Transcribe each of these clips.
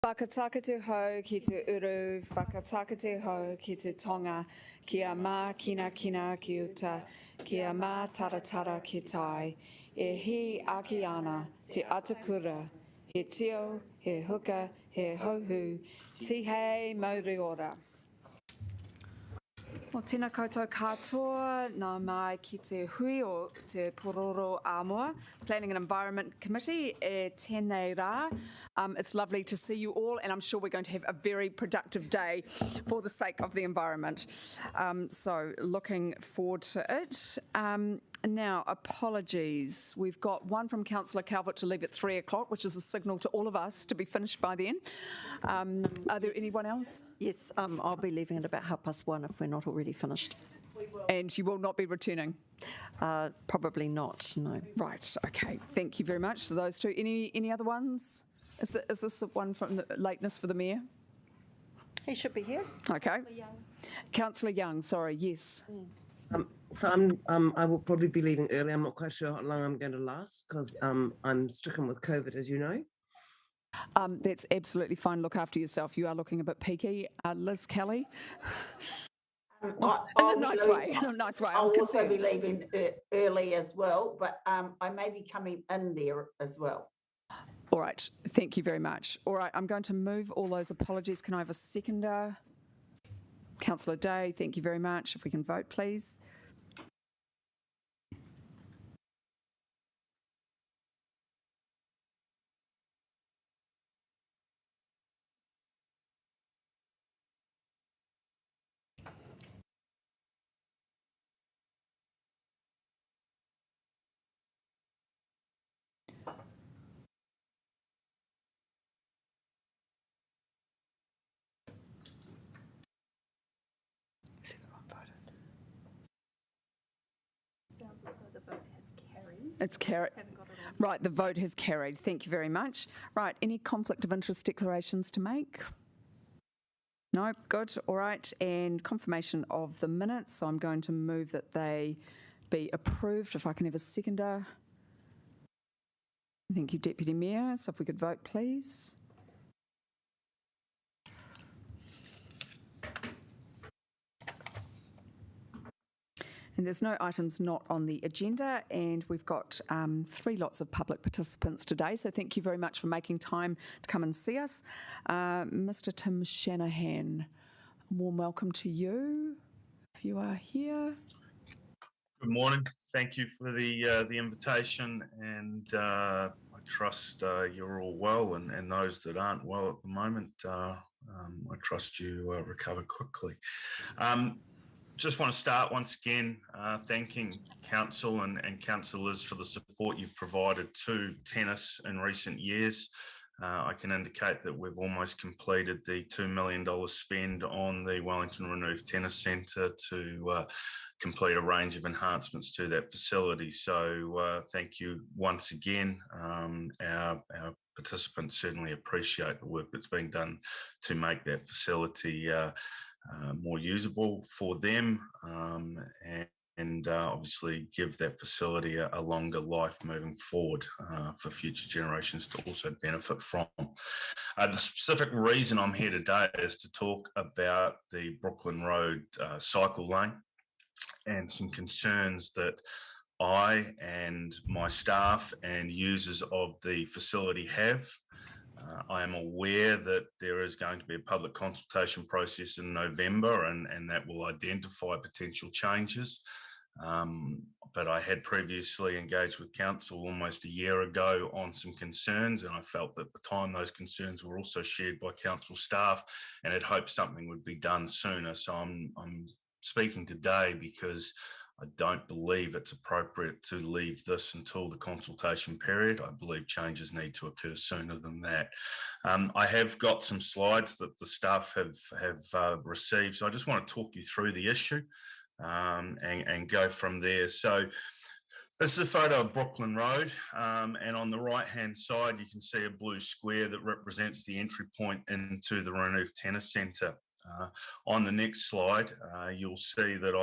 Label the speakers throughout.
Speaker 1: Whakatakate hou ki te uru, whakatakate hou ki te tonga, kia mā kina kina ki uta, kia mā taratara ki tai, e hi aki ana te atakura, he tio, he huka, he hauhu, ti hei mauri ora. O tēnā koutou katoa, nā mai ki te hui o te Pūroro Āmua, Planning and Environment Committee, e tēnei rā. It's lovely to see you all, and I'm sure we're going to have a very productive day for the sake of the environment. So looking forward to it. Now, apologies. We've got one from Councillor Calvert to leave at 3 o'clock, which is a signal to all of us to be finished by then. Are there anyone else?
Speaker 2: Yes, I'll be leaving at about 1:30 if we're not already finished.
Speaker 1: And you will not be returning?
Speaker 2: Probably not, no.
Speaker 1: Right, okay. Thank you very much. So those two. Any other ones? Is this one from the lateness for the Mayor?
Speaker 2: He should be here.
Speaker 1: Okay. Councillor Young, sorry, yes.
Speaker 3: So I will probably be leaving early. I'm not quite sure how long I'm going to last because I'm stricken with COVID, as you know.
Speaker 1: That's absolutely fine. Look after yourself. You are looking a bit peaky. Liz Kelly? In a nice way.
Speaker 4: I'll also be leaving early as well, but I may be coming in there as well.
Speaker 1: All right. Thank you very much. All right. I'm going to move all those apologies. Can I have a seconder? Councillor Day, thank you very much. If we can vote, please.
Speaker 5: Sounds as though the vote has carried.
Speaker 1: It's carried. Right, the vote has carried. Thank you very much. Right, any conflict of interest declarations to make? No, good. All right, and confirmation of the minutes. So I'm going to move that they be approved. If I can have a seconder. Thank you, Deputy Mayor. So if we could vote, please. And there's no items not on the agenda, and we've got 3 lots of public participants today, so thank you very much for making time to come and see us. Mr. Tim Shanahan, a warm welcome to you, if you are here.
Speaker 6: Good morning. Thank you for the invitation, and I trust you're all well, and those that aren't well at the moment, I trust you recover quickly. Just want to start once again thanking Council and councillors for the support you've provided to tennis in recent years. I can indicate that we've almost completed the $2 million spend on the Wellington Renewed Tennis Centre to complete a range of enhancements to that facility. So thank you once again. Our participants certainly appreciate the work that's been done to make that facility more usable for them and obviously give that facility a longer life moving forward for future generations to also benefit from. The specific reason I'm here today is to talk about the Brooklyn Road cycle lane and some concerns that I and my staff and users of the facility have. I am aware that there is going to be a public consultation process in November and that will identify potential changes. But I had previously engaged with Council almost a year ago on some concerns, and I felt that at the time those concerns were also shared by Council staff and had hoped something would be done sooner. So I'm speaking today because I don't believe it's appropriate to leave this until the consultation period. I believe changes need to occur sooner than that. I have got some slides that the staff have received, so I just want to talk you through the issue and go from there. So this is a photo of Brooklyn Road, and on the right-hand side, you can see a blue square that represents the entry point into the Renewed Tennis Centre. On the next slide, you'll see that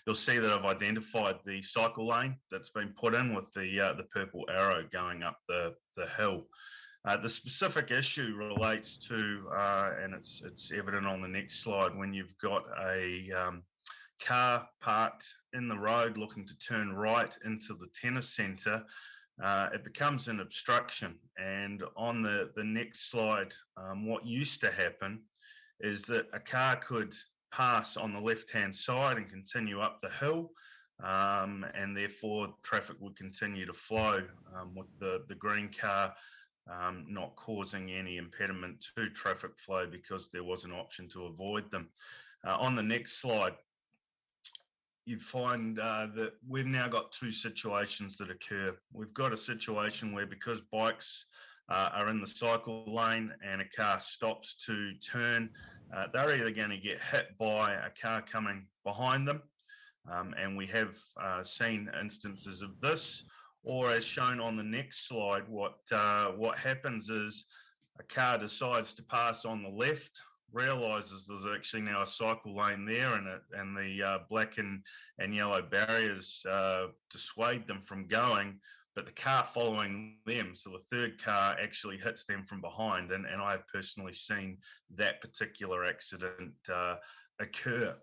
Speaker 6: you'll see that I've identified the cycle lane that's been put in with the purple arrow going up the hill. The specific issue relates to, and it's evident on the next slide, when you've got a car parked in the road looking to turn right into the tennis centre, it becomes an obstruction. And on the next slide, what used to happen is that a car could pass on the left-hand side and continue up the hill, and therefore traffic would continue to flow with the green car not causing any impediment to traffic flow because there was an option to avoid them. On the next slide, you find that we've now got two situations that occur. We've got a situation where, because bikes are in the cycle lane and a car stops to turn, they're either going to get hit by a car coming behind them, and we have seen instances of this, or as shown on the next slide, what happens is a car decides to pass on the left, realizes there's actually now a cycle lane there, and the black and yellow barriers dissuade them from going, but the car following them, so the third car, actually hits them from behind, and I've personally seen that particular accident occur.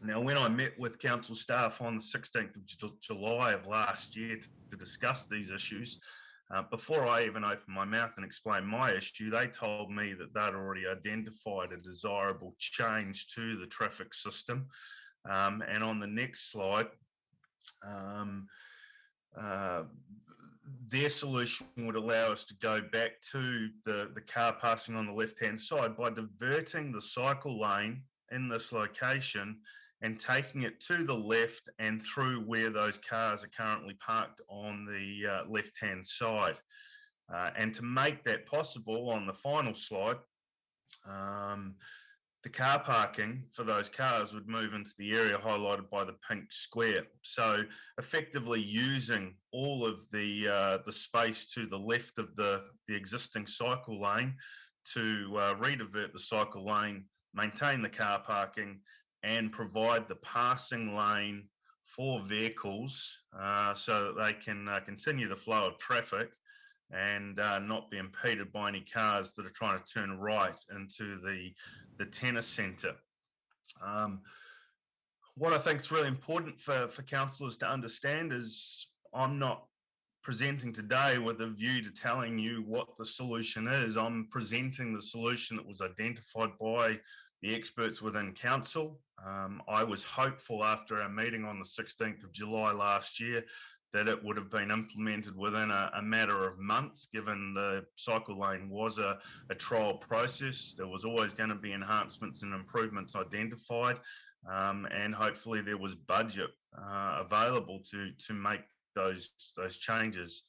Speaker 6: Now, when I met with council staff on the 16th of July of last year to discuss these issues, before I even opened my mouth and explained my issue, they told me that they'd already identified a desirable change to the traffic system. And on the next slide, their solution would allow us to go back to the car passing on the left-hand side by diverting the cycle lane in this location and taking it to the left and through where those cars are currently parked on the left-hand side. And to make that possible, on the final slide, the car parking for those cars would move into the area highlighted by the pink square. So effectively using all of the space to the left of the existing cycle lane to redivert the cycle lane, maintain the car parking, and provide the passing lane for vehicles so that they can continue the flow of traffic and not be impeded by any cars that are trying to turn right into the tennis centre. What I think is really important for councillors to understand is I'm not presenting today with a view to telling you what the solution is. I'm presenting the solution that was identified by the experts within council. I was hopeful after our meeting on the 16th of July last year that it would have been implemented within a matter of months, given the cycle lane was a trial process. There was always going to be enhancements and improvements identified, and hopefully there was budget available to make those changes.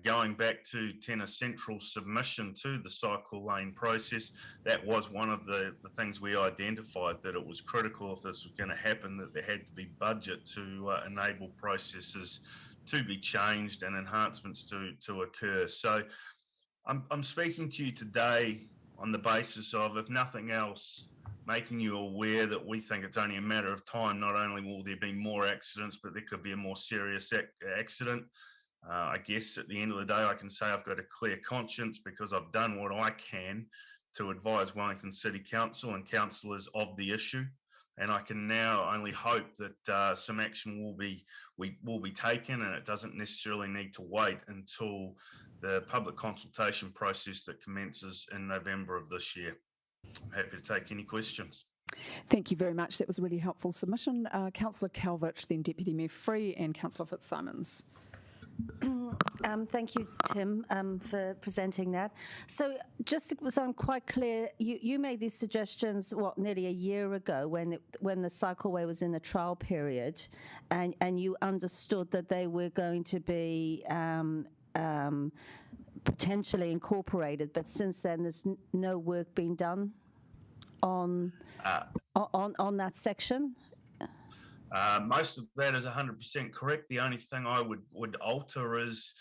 Speaker 6: Going back to Tennis Central's submission to the cycle lane process, that was one of the things we identified, that it was critical if this was going to happen, that there had to be budget to enable processes to be changed and enhancements to occur. So I'm speaking to you today on the basis of, if nothing else, making you aware that we think it's only a matter of time. Not only will there be more accidents, but there could be a more serious accident. I guess at the end of the day, I can say I've got a clear conscience because I've done what I can to advise Wellington City Council and councillors of the issue. And I can now only hope that some action will be taken, and it doesn't necessarily need to wait until the public consultation process that commences in November of this year. I'm happy to take any questions.
Speaker 1: Thank you very much. That was a really helpful submission. Councillor Calvert, then Deputy Mayor Free, and Councillor Fitzsimons.
Speaker 2: Thank you, Tim, for presenting that. So just so I'm quite clear, you made these suggestions, nearly a year ago when the cycleway was in the trial period, and you understood that they were going to be potentially incorporated, but since then there's no work being done on that section?
Speaker 6: Most of that is 100% correct. The only thing I would alter is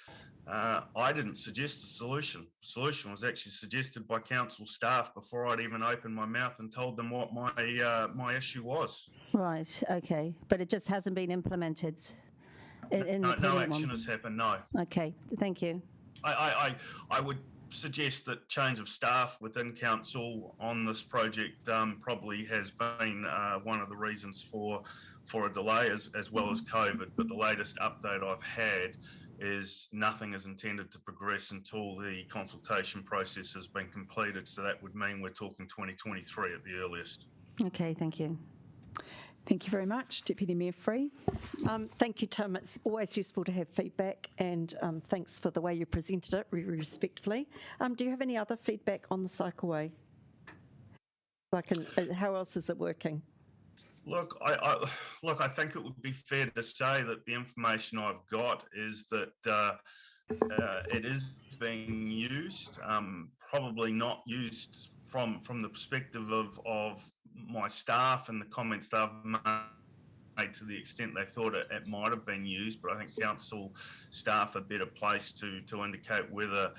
Speaker 6: I didn't suggest a solution. The solution was actually suggested by council staff before I'd even opened my mouth and told them what my issue was.
Speaker 2: Right, okay. But it just hasn't been implemented?
Speaker 6: No action has happened, no.
Speaker 2: Okay, thank you.
Speaker 6: I would suggest that change of staff within council on this project probably has been one of the reasons for a delay, as well as COVID. But the latest update I've had is nothing is intended to progress until the consultation process has been completed. So that would mean we're talking 2023 at the earliest.
Speaker 2: Okay, thank you.
Speaker 1: Thank you very much. Deputy Mayor Free.
Speaker 7: Thank you, Tim. It's always useful to have feedback, and thanks for the way you presented it, very respectfully. Do you have any other feedback on the cycleway? Like, how else is it working?
Speaker 6: Look, I think it would be fair to say that the information I've got is that it is being used, probably not used from the perspective of my staff and the comments they've made to the extent they thought it might have been used. But I think council staff are better placed to indicate whether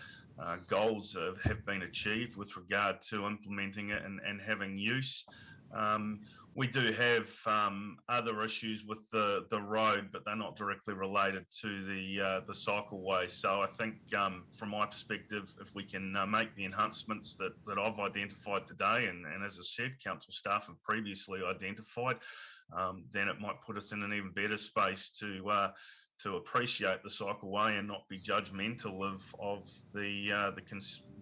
Speaker 6: goals have been achieved with regard to implementing it and having use. We do have other issues with the road, but they're not directly related to the cycleway. So I think from my perspective, if we can make the enhancements that I've identified today, and as I said, council staff have previously identified, then it might put us in an even better space to appreciate the cycleway and not be judgmental of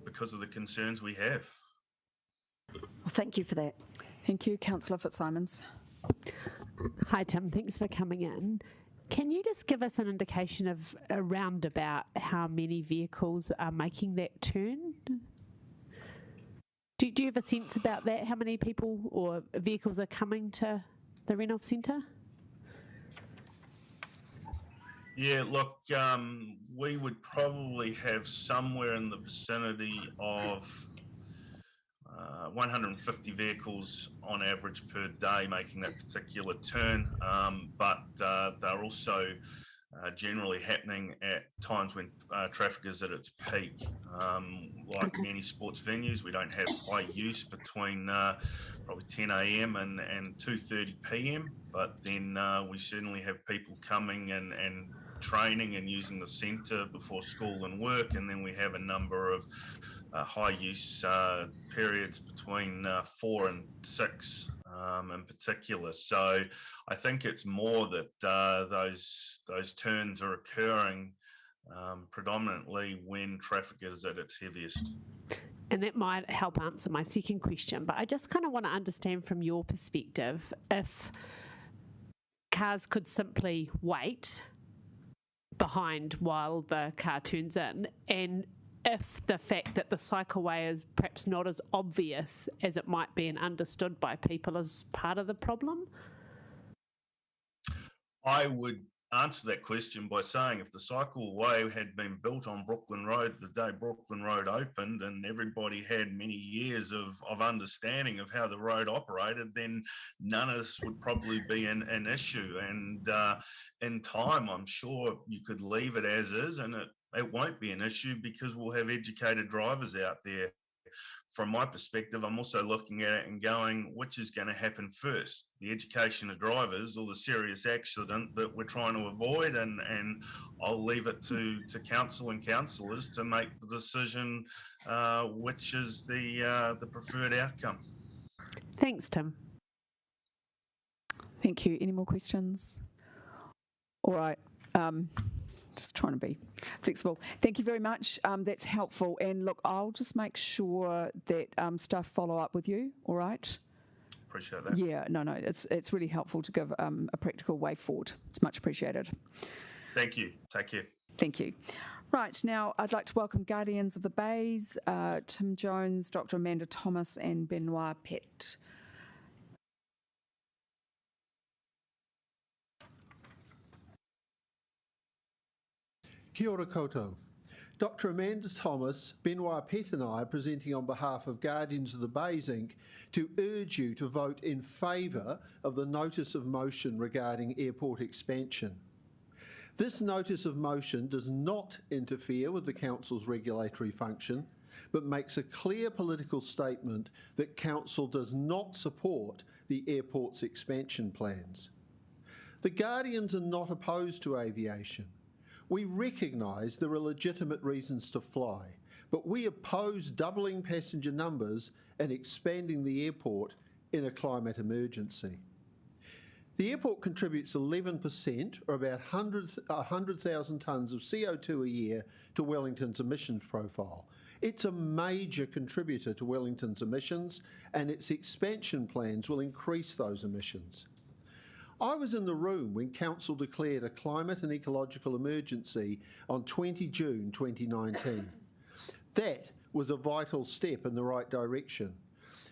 Speaker 6: because of the concerns we have.
Speaker 7: Well, thank you for that.
Speaker 1: Thank you. Councillor Fitzsimons.
Speaker 8: Hi, Tim. Thanks for coming in. Can you just give us an indication of around about how many vehicles are making that turn? Do you have a sense about that? How many people or vehicles are coming to the Renoff Centre?
Speaker 6: Yeah, look, we would probably have somewhere in the vicinity of 150 vehicles on average per day making that particular turn, but they're also generally happening at times when traffic is at its peak. Like many sports venues, we don't have high use between probably 10 a.m. and 2:30 p.m, but then we certainly have people coming and training and using the centre before school and work, and then we have a number of high use periods between 4 and 6 in particular. So I think it's more that those turns are occurring predominantly when traffic is at its heaviest.
Speaker 8: And that might help answer my second question, but I just kind of want to understand from your perspective if cars could simply wait behind while the car turns in, and if the fact that the cycleway is perhaps not as obvious as it might be and understood by people is part of the problem?
Speaker 6: I would answer that question by saying if the cycleway had been built on Brooklyn Road the day Brooklyn Road opened and everybody had many years of understanding of how the road operated, then none of this would probably be an issue. And in time, I'm sure you could leave it as is and it won't be an issue because we'll have educated drivers out there. From my perspective, I'm also looking at it and going, which is going to happen first, the education of drivers or the serious accident that we're trying to avoid? And I'll leave it to council and councillors to make the decision which is the preferred outcome.
Speaker 8: Thanks, Tim.
Speaker 1: Thank you. Any more questions? All right. Just trying to be flexible. Thank you very much. That's helpful. And look, I'll just make sure that staff follow up with you. All right.
Speaker 6: Appreciate that.
Speaker 1: Yeah. No. It's really helpful to give a practical way forward. It's much appreciated.
Speaker 6: Thank you. Take care.
Speaker 1: Thank you. Right, now I'd like to welcome Guardians of the Bays, Tim Jones, Dr. Amanda Thomas and Benoit Pett.
Speaker 9: Kia ora koutou. Dr. Amanda Thomas, Benoit Pett and I are presenting on behalf of Guardians of the Bays Inc. to urge you to vote in favour of the notice of motion regarding airport expansion. This notice of motion does not interfere with the Council's regulatory function, but makes a clear political statement that Council does not support the airport's expansion plans. The Guardians are not opposed to aviation. We recognise there are legitimate reasons to fly, but we oppose doubling passenger numbers and expanding the airport in a climate emergency. The airport contributes 11%, or about 100,000 tonnes of CO2 a year to Wellington's emissions profile. It's a major contributor to Wellington's emissions, and its expansion plans will increase those emissions. I was in the room when Council declared a climate and ecological emergency on 20 June 2019. That was a vital step in the right direction.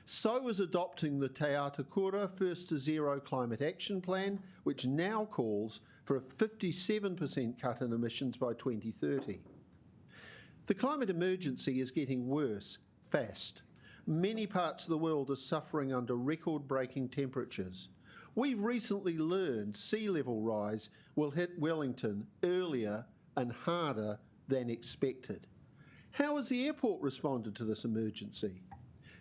Speaker 9: So was adopting the Te Atakura First to Zero Climate Action Plan, which now calls for a 57% cut in emissions by 2030. The climate emergency is getting worse, fast. Many parts of the world are suffering under record-breaking temperatures. We've recently learned sea level rise will hit Wellington earlier and harder than expected. How has the airport responded to this emergency?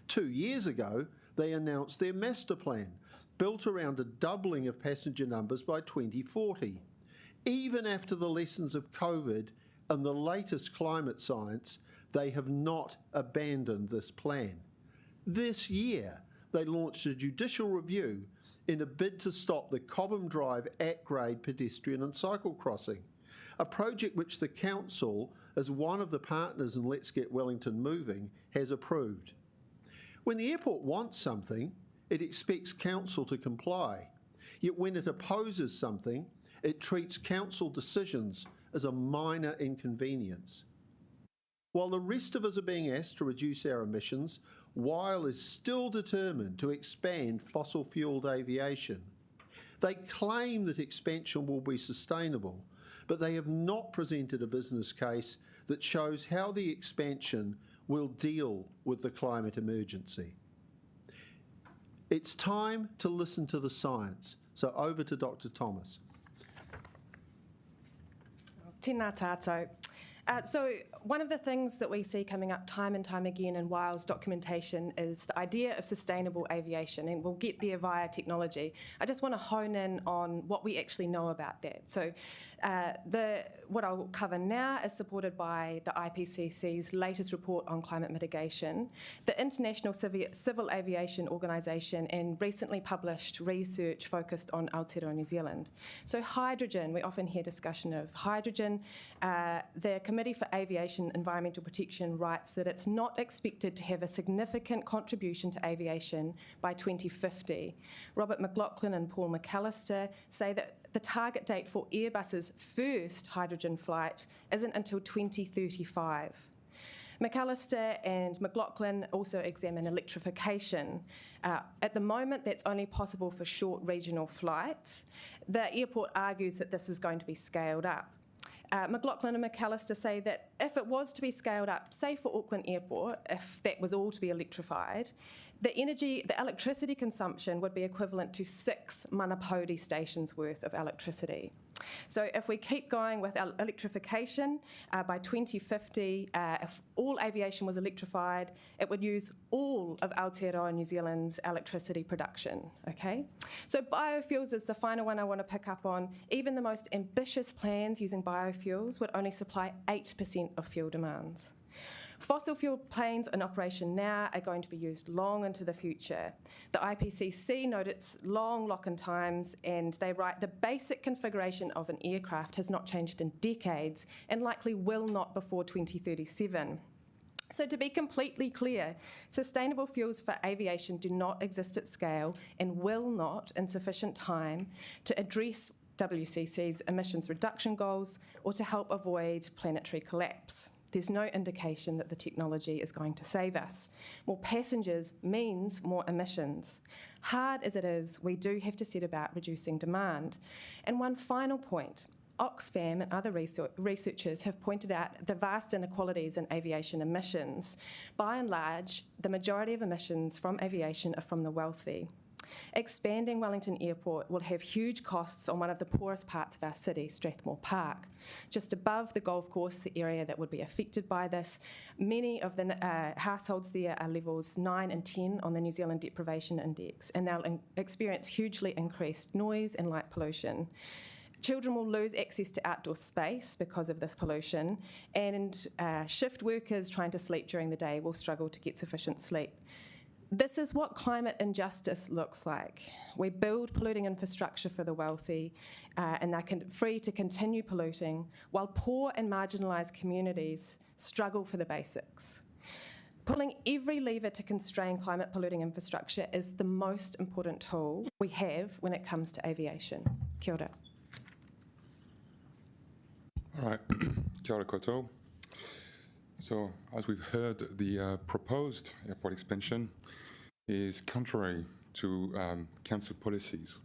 Speaker 9: 2 years ago, they announced their master plan, built around a doubling of passenger numbers by 2040. Even after the lessons of COVID and the latest climate science, they have not abandoned this plan. This year, they launched a judicial review in a bid to stop the Cobham Drive at-grade pedestrian and cycle crossing, a project which the Council, as one of the partners in Let's Get Wellington Moving, has approved. When the airport wants something, it expects Council to comply. Yet when it opposes something, it treats Council decisions as a minor inconvenience. While the rest of us are being asked to reduce our emissions, Weil is still determined to expand fossil-fuelled aviation. They claim that expansion will be sustainable, but they have not presented a business case that shows how the expansion will deal with the climate emergency. It's time to listen to the science. So over to Dr. Thomas.
Speaker 10: Tēnā tātou. So one of the things that we see coming up time and time again in Weil's documentation is the idea of sustainable aviation, and we'll get there via technology. I just want to hone in on what we actually know about that. So what I'll cover now is supported by the IPCC's latest report on climate mitigation, the International Civil Aviation Organisation, and recently published research focused on Aotearoa New Zealand. So hydrogen, we often hear discussion of hydrogen. The Committee for Aviation Environmental Protection writes that it's not expected to have a significant contribution to aviation by 2050. Robert McLaughlin and Paul McAllister say that the target date for Airbus's first hydrogen flight isn't until 2035. McAllister and McLaughlin also examine electrification. At the moment, that's only possible for short regional flights. The airport argues that this is going to be scaled up. McLaughlin and McAllister say that if it was to be scaled up, say for Auckland Airport, if that was all to be electrified, the electricity consumption would be equivalent to 6 Manapōuri stations worth of electricity. So if we keep going with electrification, by 2050, if all aviation was electrified, it would use all of Aotearoa New Zealand's electricity production, okay? So biofuels is the final one I want to pick up on. Even the most ambitious plans using biofuels would only supply 8% of fuel demands. Fossil fuel planes in operation now are going to be used long into the future. The IPCC note its long lock-in times, and they write the basic configuration of an aircraft has not changed in decades and likely will not before 2037. So to be completely clear, sustainable fuels for aviation do not exist at scale and will not in sufficient time to address WCC's emissions reduction goals or to help avoid planetary collapse. There's no indication that the technology is going to save us. More passengers means more emissions. Hard as it is, we do have to set about reducing demand. And one final point, Oxfam and other researchers have pointed out the vast inequalities in aviation emissions. By and large, the majority of emissions from aviation are from the wealthy. Expanding Wellington Airport will have huge costs on one of the poorest parts of our city, Strathmore Park. Just above the golf course, the area that would be affected by this, many of the households there are levels 9 and 10 on the New Zealand Deprivation Index, and they'll experience hugely increased noise and light pollution. Children will lose access to outdoor space because of this pollution, and shift workers trying to sleep during the day will struggle to get sufficient sleep. This is what climate injustice looks like. We build polluting infrastructure for the wealthy, and they're free to continue polluting, while poor and marginalised communities struggle for the basics. Pulling every lever to constrain climate polluting infrastructure is the most important tool we have when it comes to aviation. Kia ora.
Speaker 11: All right, kia ora koutou. So, as we've heard, the proposed airport expansion is contrary to council policies,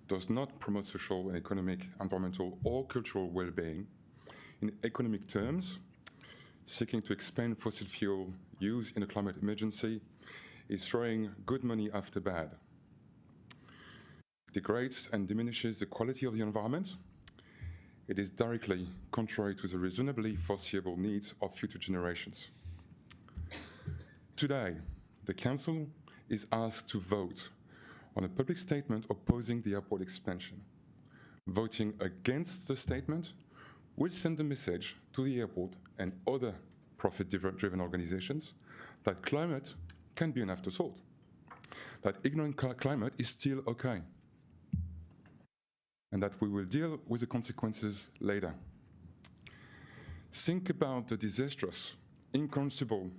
Speaker 11: does not promote social, economic, environmental, or cultural well-being. In economic terms, seeking to expand fossil fuel use in a climate emergency is throwing good money after bad. It degrades and diminishes the quality of the environment. It is directly contrary to the reasonably foreseeable needs of future generations. Today, the Council is asked to vote on a public statement opposing the airport expansion. Voting against the statement will send a message to the airport and other profit-driven organizations that climate can be an afterthought, that ignoring climate is still okay, and that we will deal with the consequences later. Think about the disastrous, incomprehensible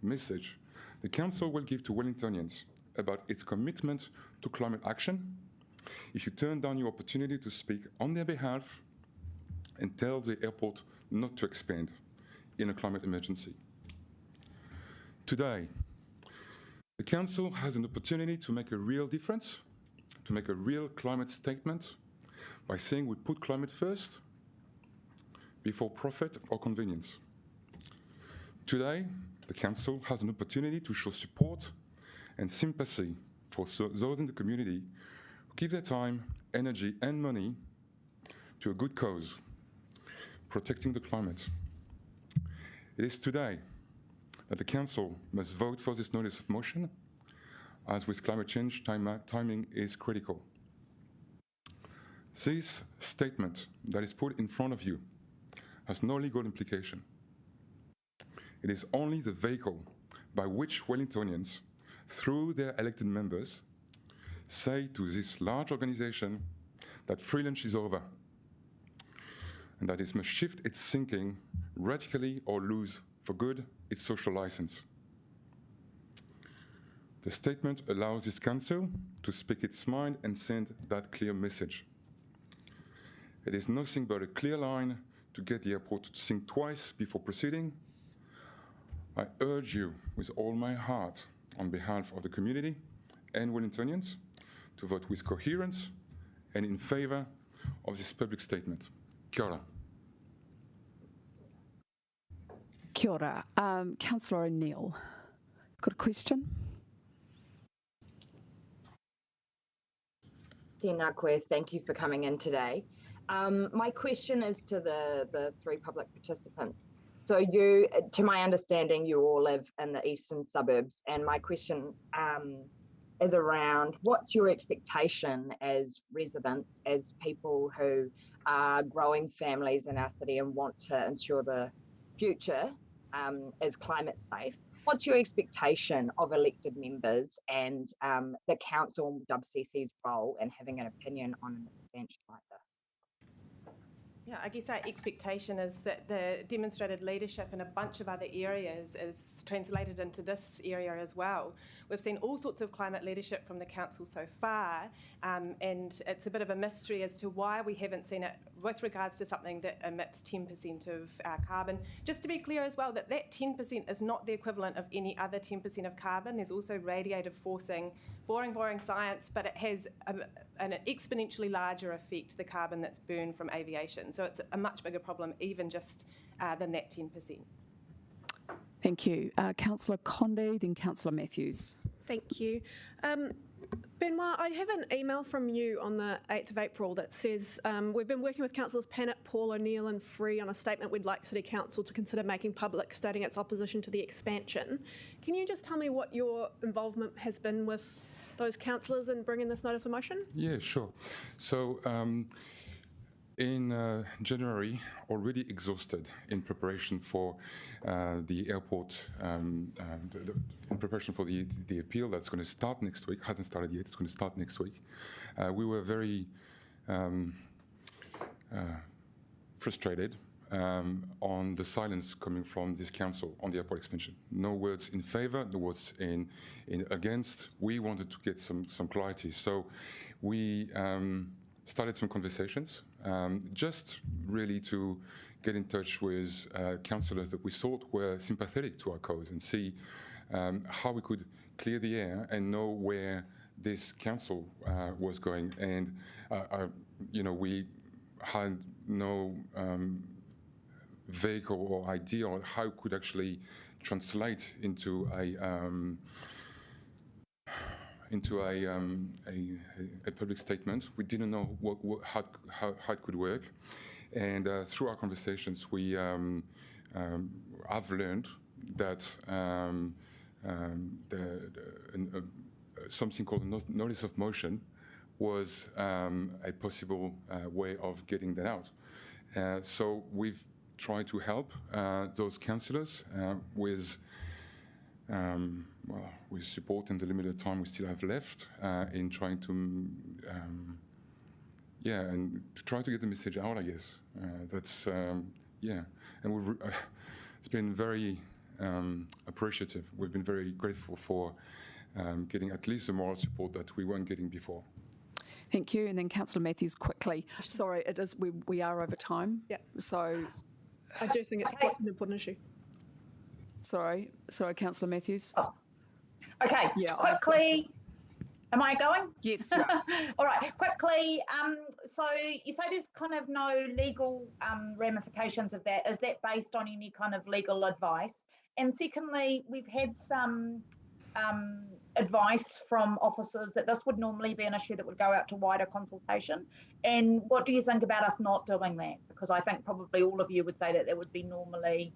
Speaker 11: message the Council will give to Wellingtonians about its commitment to climate action if you turn down your opportunity to speak on their behalf and tell the airport not to expand in a climate emergency. Today, the Council has an opportunity to make a real difference, to make a real climate statement by saying we put climate first before profit or convenience. Today, the Council has an opportunity to show support and sympathy for those in the community who give their time, energy, and money to a good cause, protecting the climate. It is today that the Council must vote for this notice of motion, as with climate change, timing is critical. This statement that is put in front of you has no legal implication. It is only the vehicle by which Wellingtonians, through their elected members, say to this large organization that free lunch is over and that it must shift its thinking radically or lose for good its social license. The statement allows this Council to speak its mind and send that clear message. It is nothing but a clear line to get the airport to think twice before proceeding. I urge you with all my heart on behalf of the community and Wellingtonians to vote with coherence and in favour of this public statement. Kia ora.
Speaker 1: Kia ora. Councillor O'Neill, got a question?
Speaker 12: Tēnā koe, thank you for coming in today. My question is to the three public participants. So you, to my understanding, you all live in the eastern suburbs, and my question is around what's your expectation as residents, as people who are growing families in our city and want to ensure the future is climate safe? What's your expectation of elected members and the council WCC's role in having an opinion on an expansion like this?
Speaker 10: Yeah, I guess our expectation is that the demonstrated leadership in a bunch of other areas is translated into this area as well. We've seen all sorts of climate leadership from the council so far, and it's a bit of a mystery as to why we haven't seen it with regards to something that emits 10% of carbon. Just to be clear as well, that 10% is not the equivalent of any other 10% of carbon. There's also radiative forcing, boring science, but it has an exponentially larger effect, the carbon that's burned from aviation. So it's a much bigger problem even just than that 10%.
Speaker 1: Thank you. Councillor Condé, then Councillor Matthews.
Speaker 5: Thank you. Benoit, I have an email from you on the 8th of April that says, we've been working with Councillors Pennant, Paul O'Neill and Free on a statement we'd like City Council to consider making public stating its opposition to the expansion. Can you just tell me what your involvement has been with those councillors in bringing this notice of motion?
Speaker 11: Yeah, sure. So in January, already exhausted in preparation for the airport, in preparation for the appeal that's going to start next week, hasn't started yet, it's going to start next week. We were very frustrated on the silence coming from this council on the airport expansion. No words in favour, no words in against. We wanted to get some clarity. So we started some conversations, just really to get in touch with councillors that we thought were sympathetic to our cause and see how we could clear the air and know where this council was going. And, we had no vehicle or idea on how it could actually translate into a public statement. We didn't know how it could work, and through our conversations, we I've learned that something called a notice of motion was a possible way of getting that out. So we've tried to help those councillors with support and the limited time we still have left in trying to, and to try to get the message out, I guess. And it's been very appreciative. We've been very grateful for getting at least the moral support that we weren't getting before.
Speaker 1: Thank you. And then Councillor Matthews, quickly. Sorry, it is. We are over time.
Speaker 5: Yeah.
Speaker 1: So
Speaker 5: I do think it's quite an important issue.
Speaker 1: Sorry, Councillor Matthews.
Speaker 4: Oh. Okay.
Speaker 1: Yeah.
Speaker 4: Quickly. Am I going?
Speaker 1: Yes. Yeah.
Speaker 4: All right. Quickly. So you say there's kind of no legal ramifications of that. Is that based on any kind of legal advice? And secondly, we've had some advice from officers that this would normally be an issue that would go out to wider consultation. And what do you think about us not doing that? Because I think probably all of you would say that that would be normally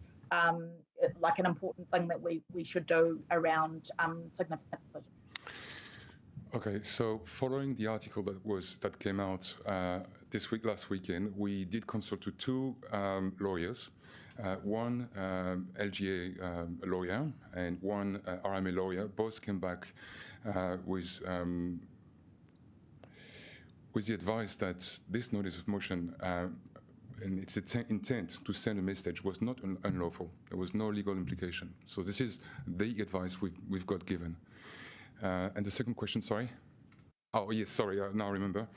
Speaker 4: like an important thing that we should do around significant decisions.
Speaker 11: Okay, so following the article that came out last weekend, we did consult to two lawyers. One LGA lawyer and one RMA lawyer. Both came back with the advice that this notice of motion and its intent to send a message was not unlawful. There was no legal implication. So this is the advice we've got given. And the second question, sorry? Oh, yes, sorry, now I remember.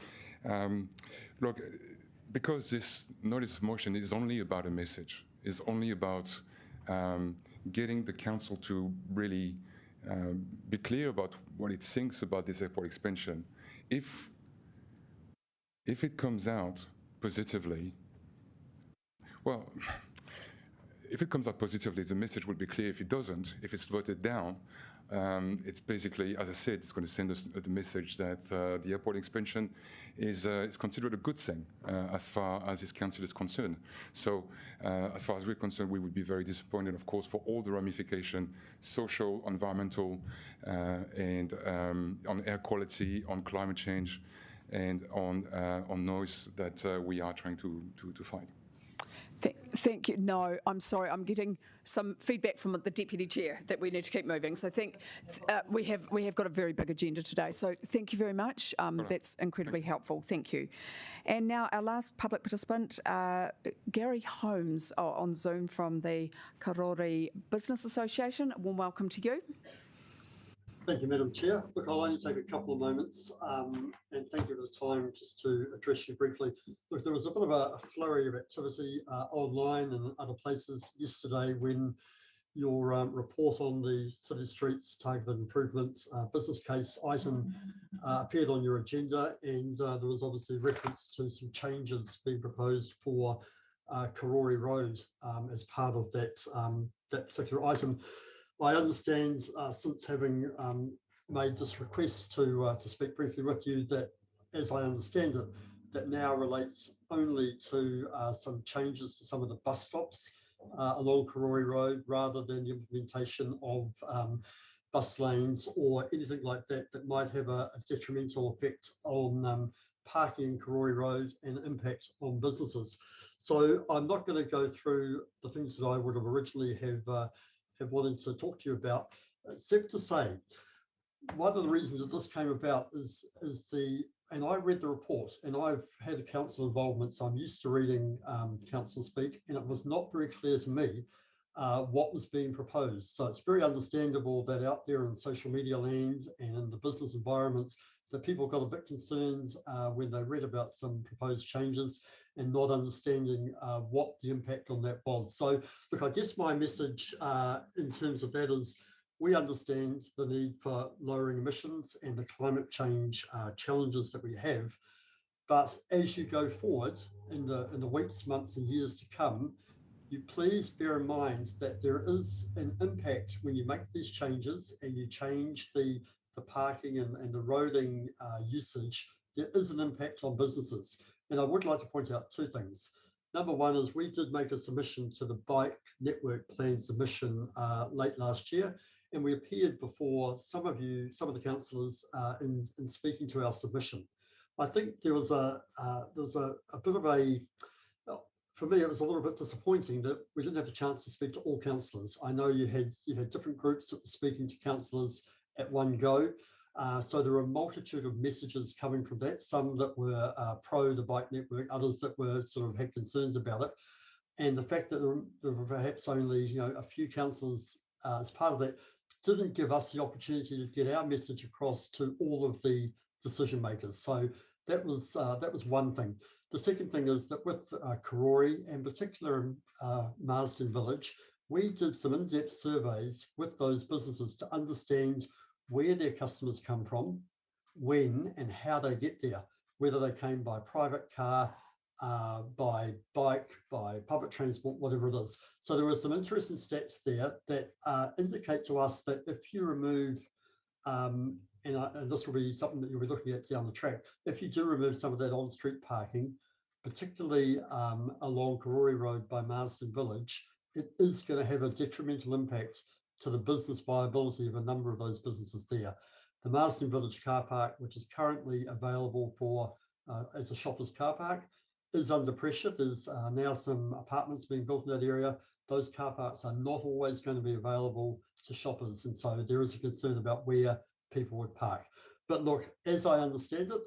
Speaker 11: Look, because this notice of motion is only about a message, is only about getting the council to really be clear about what it thinks about this airport expansion. If it comes out positively, well, if it comes out positively, the message will be clear. If it doesn't, if it's voted down, it's basically, as I said, it's going to send us the message that the airport expansion is considered a good thing as far as this council is concerned. So as far as we're concerned, we would be very disappointed, of course, for all the ramification, social, environmental, and on air quality, on climate change, and on noise that we are trying to fight.
Speaker 1: Thank you. No, I'm sorry. I'm getting some feedback from the Deputy Chair that we need to keep moving. So we have got a very big agenda today. So thank you very much. That's incredibly helpful. Thank you. And now our last public participant, Gary Holmes on Zoom from the Karori Business Association. A warm welcome to you.
Speaker 13: Thank you, Madam Chair. Look, I'll only take a couple of moments and thank you for the time just to address you briefly. Look, there was a bit of a flurry of activity online and other places yesterday when your report on the City Streets Targeted Improvement business case item appeared on your agenda, and there was obviously reference to some changes being proposed for Karori Road as part of that, that particular item. I understand, since having made this request to speak briefly with you, that, as I understand it, that now relates only to some changes to some of the bus stops along Karori Road, rather than the implementation of bus lanes or anything like that that might have a detrimental effect on parking in Karori Road and impact on businesses. So I'm not going to go through the things that I would have originally have wanted to talk to you about, except to say, one of the reasons that this came about is and I read the report, and I've had council involvement, so I'm used to reading council speak, and it was not very clear to me what was being proposed. So it's very understandable that out there in social media land and the business environment, that people got a bit concerned when they read about some proposed changes and not understanding what the impact on that was. So look, I guess my message in terms of that is, we understand the need for lowering emissions and the climate change challenges that we have. But as you go forward in the weeks, months and years to come, you please bear in mind that there is an impact when you make these changes and you change the parking and the roading usage. There is an impact on businesses. And I would like to point out two things. Number one is we did make a submission to the Bike Network Plan submission late last year. And we appeared before some of the councillors in speaking to our submission. I think there was a bit of a, for me, it was a little bit disappointing that we didn't have a chance to speak to all councillors. I know you had different groups that were speaking to councillors at one go. So there were a multitude of messages coming from that, some that were pro the bike network, others that were sort of had concerns about it. And the fact that there were perhaps only a few councillors as part of that didn't give us the opportunity to get our message across to all of the decision makers. So that was one thing. The second thing is that with Karori, and particular Marsden Village, we did some in-depth surveys with those businesses to understand where their customers come from, when and how they get there, whether they came by private car, by bike, by public transport, whatever it is. So there were some interesting stats there that indicate to us that if you remove, and this will be something that you'll be looking at down the track, if you do remove some of that on-street parking, particularly along Karori Road by Marsden Village, it is going to have a detrimental impact to the business viability of a number of those businesses there. The Marsden Village car park, which is currently available for as a shopper's car park, is under pressure. There's now some apartments being built in that area. Those car parks are not always going to be available to shoppers, and so there is a concern about where people would park. But look, as I understand it,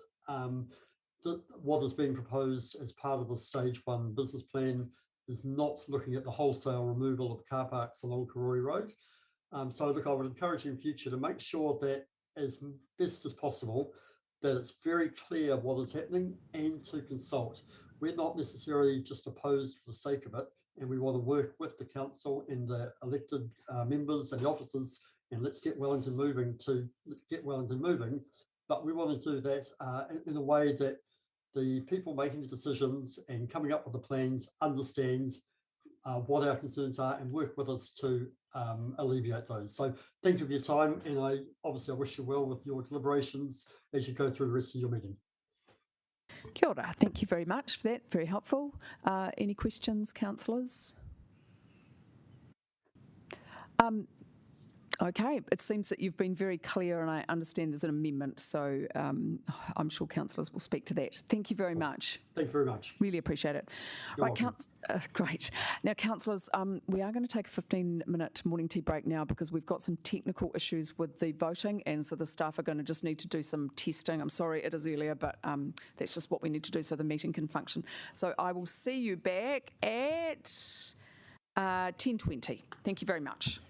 Speaker 13: what is being proposed as part of the stage 1 business plan is not looking at the wholesale removal of car parks along Karori Road. So look, I would encourage you in future to make sure that as best as possible, that it's very clear what is happening and to consult. We're not necessarily just opposed for the sake of it, and we want to work with the council and the elected members and the officers, and let's get Wellington moving but we want to do that in a way that the people making the decisions and coming up with the plans understand what our concerns are and work with us to alleviate those. So thank you for your time, and I wish you well with your deliberations as you go through the rest of your meeting.
Speaker 1: Kia ora. Thank you very much for that. Very helpful. Any questions, councillors? Okay, it seems that you've been very clear, and I understand there's an amendment, so I'm sure councillors will speak to that. Thank you very much.
Speaker 13: Thank you very much.
Speaker 1: Really appreciate it.
Speaker 13: You're
Speaker 1: right, great. Now, councillors, we are going to take a 15-minute morning tea break now because we've got some technical issues with the voting, and so the staff are going to just need to do some testing. I'm sorry it is earlier, but that's just what we need to do so the meeting can function. So I will see you back at 10:20. Thank you very much.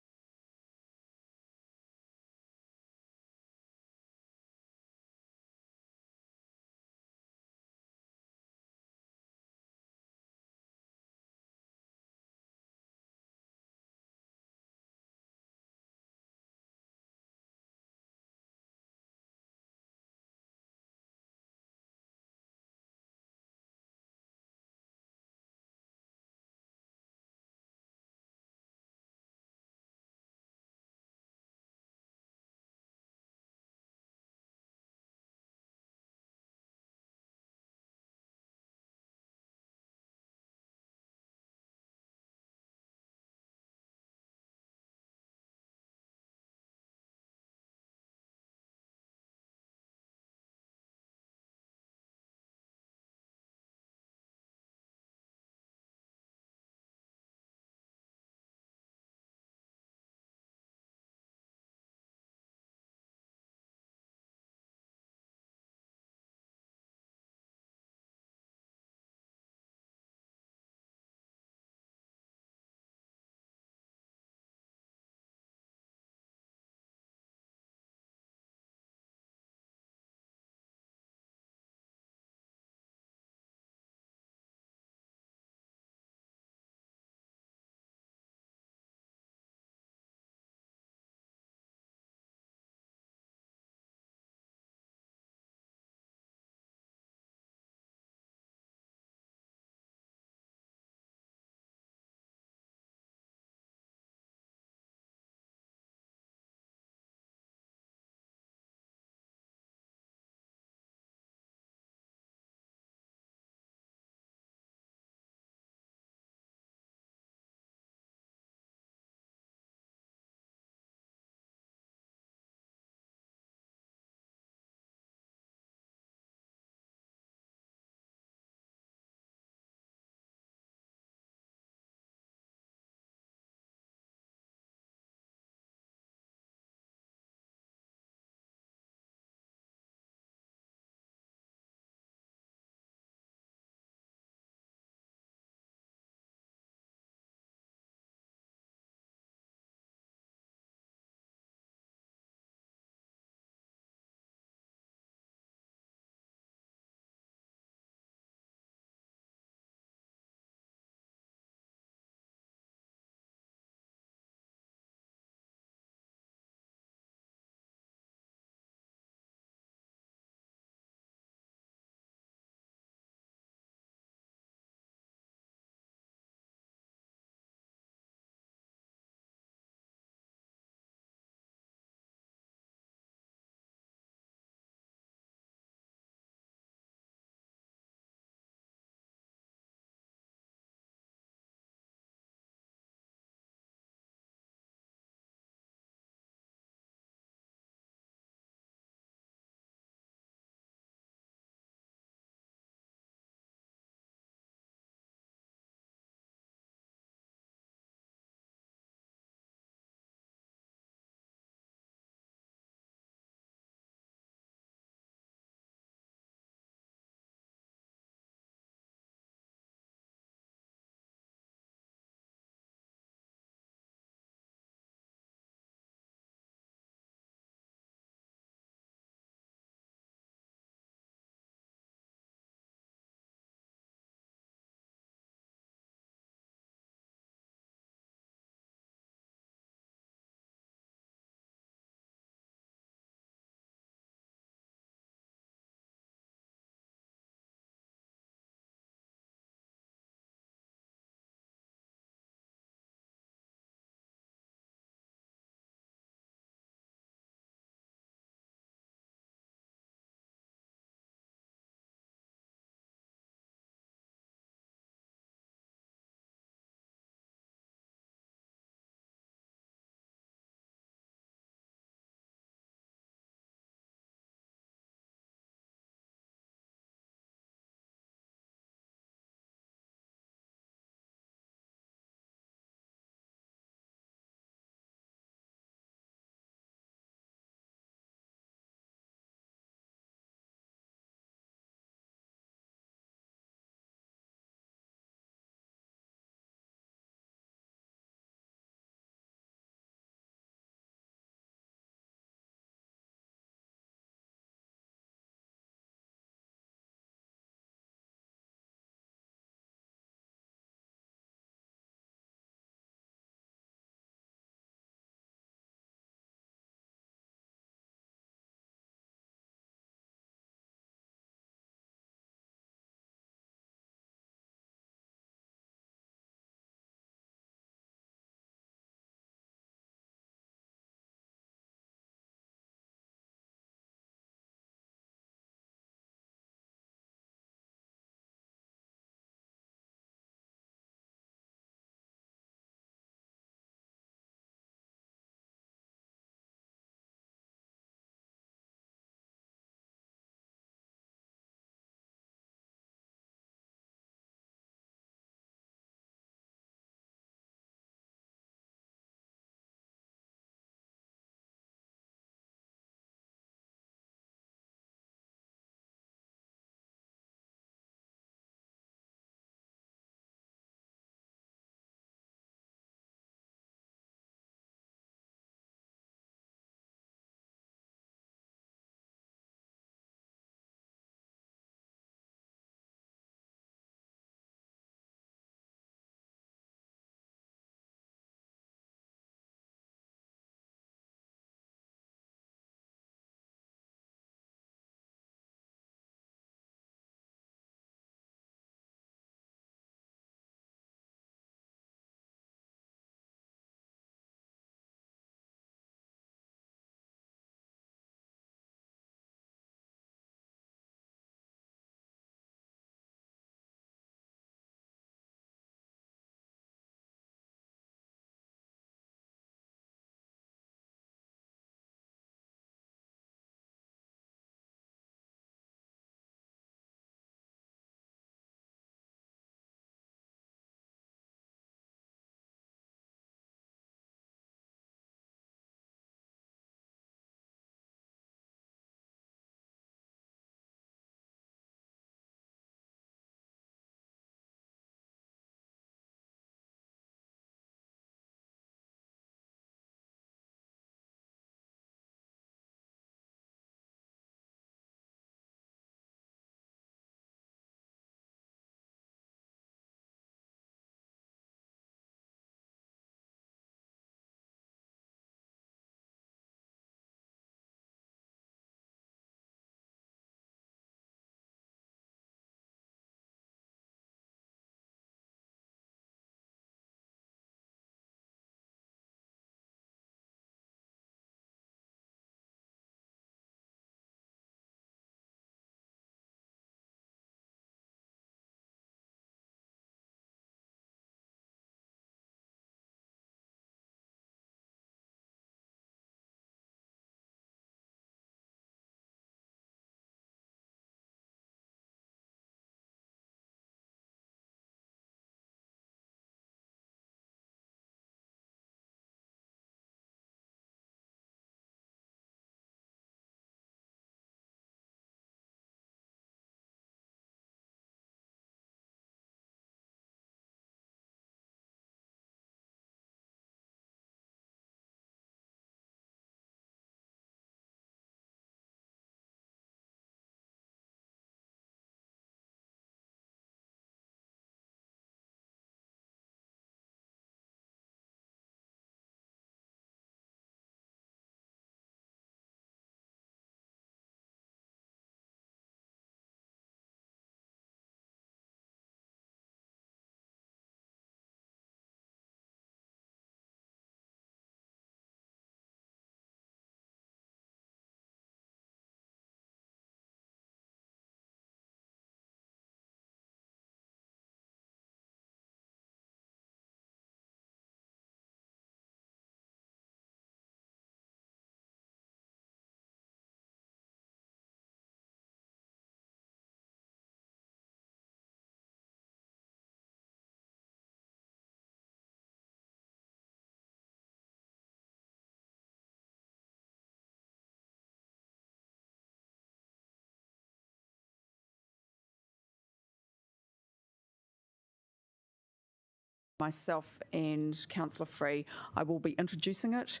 Speaker 1: myself and Councillor Free, I will be introducing it.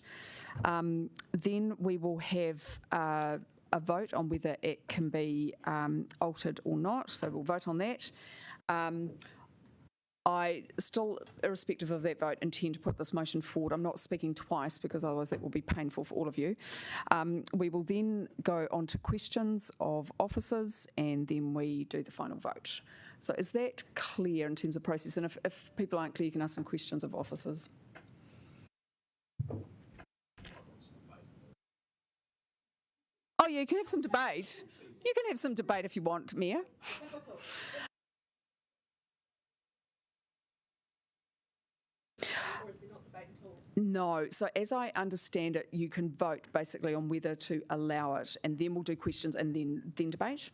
Speaker 1: Then we will have a vote on whether it can be altered or not, so we'll vote on that. I still, irrespective of that vote, intend to put this motion forward. I'm not speaking twice because otherwise that will be painful for all of you. We will then go on to questions of officers and then we do the final vote. So is that clear in terms of process? And if people aren't clear, you can ask some questions of officers. Oh yeah, you can have some debate. You can have some debate if you want, Mayor. No, so as I understand it, you can vote basically on whether to allow it, and then we'll do questions and then debate.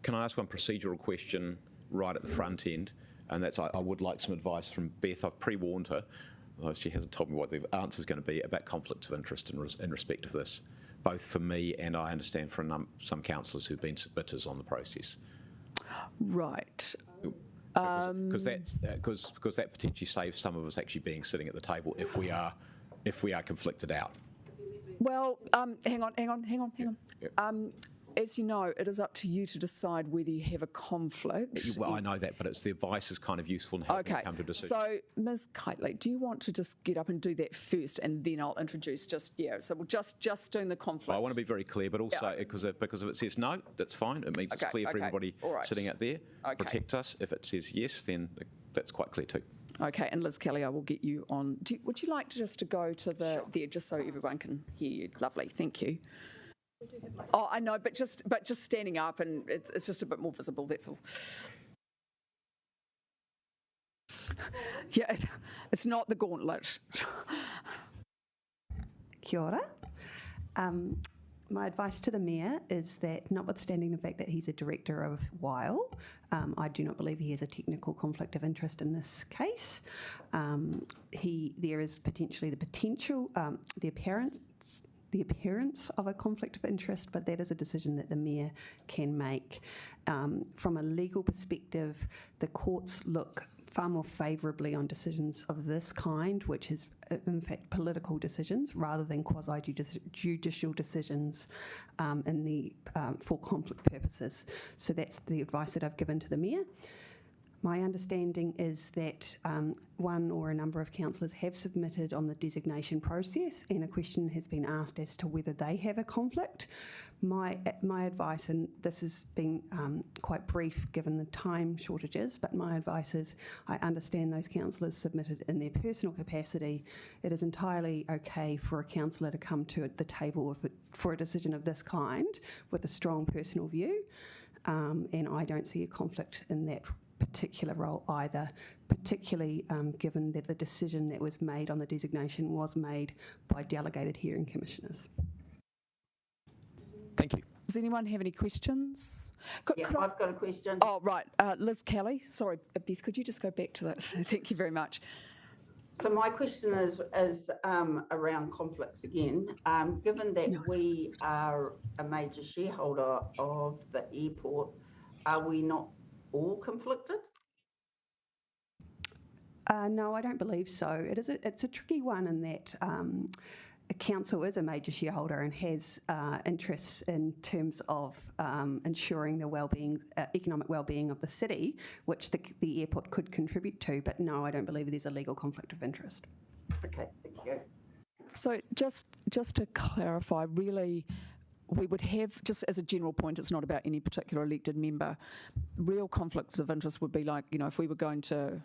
Speaker 14: Can I ask one procedural question right at the front end? And that's, I would like some advice from Beth. I've pre-warned her, although she hasn't told me what the answer is going to be, about conflicts of interest in respect of this, both for me and I understand for some councillors who've been submitters on the process.
Speaker 1: Right.
Speaker 14: Because that potentially saves some of us actually being sitting at the table if we are conflicted out.
Speaker 1: Well, hang on.
Speaker 14: Yep.
Speaker 1: As you know, it is up to you to decide whether you have a conflict.
Speaker 14: Well, I know that, but it's the advice is kind of useful in helping you come to a decision.
Speaker 1: So, Ms. Kitely, do you want to just get up and do that first, and then I'll introduce So we'll just doing the conflict.
Speaker 14: Well, I want to be very clear, but also because if it says no, that's fine. It means it's clear for everybody sitting out there. Protect us. If it says yes, then that's quite clear too.
Speaker 1: Okay, and Liz Kelly, I will get you on. Would you like to go to there just so everyone can hear you? Lovely, thank you. Oh, I know, but just standing up, and it's just a bit more visible. That's all. Yeah, it's not the gauntlet.
Speaker 15: Kia ora. My advice to the Mayor is that, notwithstanding the fact that he's a director of WILE, I do not believe he has a technical conflict of interest in this case. There is potentially the appearance of a conflict of interest, but that is a decision that the Mayor can make. From a legal perspective, the courts look far more favourably on decisions of this kind, which is in fact political decisions rather than quasi-judicial decisions for conflict purposes. So that's the advice that I've given to the Mayor. My understanding is that one or a number of councillors have submitted on the designation process, and a question has been asked as to whether they have a conflict. My advice, and this has been quite brief given the time shortages, but my advice is I understand those councillors submitted in their personal capacity. It is entirely okay for a councillor to come to the table for a decision of this kind with a strong personal view, and I don't see a conflict in that particular role either, particularly given that the decision that was made on the designation was made by delegated hearing commissioners.
Speaker 14: Thank you.
Speaker 1: Does anyone have any questions?
Speaker 16: I've got a question.
Speaker 1: Oh, right. Liz Kelly. Sorry, Beth, could you just go back to that? Thank you very much.
Speaker 16: So my question is around conflicts again. Given that we are a major shareholder of the airport, are we not all conflicted?
Speaker 15: No, I don't believe so. It's a tricky one in that a council is a major shareholder and has interests in terms of ensuring the well-being, economic well-being of the city, which the airport could contribute to. But no, I don't believe there's a legal conflict of interest.
Speaker 16: Okay, thank you.
Speaker 1: So just to clarify, really, we would have, just as a general point, it's not about any particular elected member, real conflicts of interest would be like, if we were going to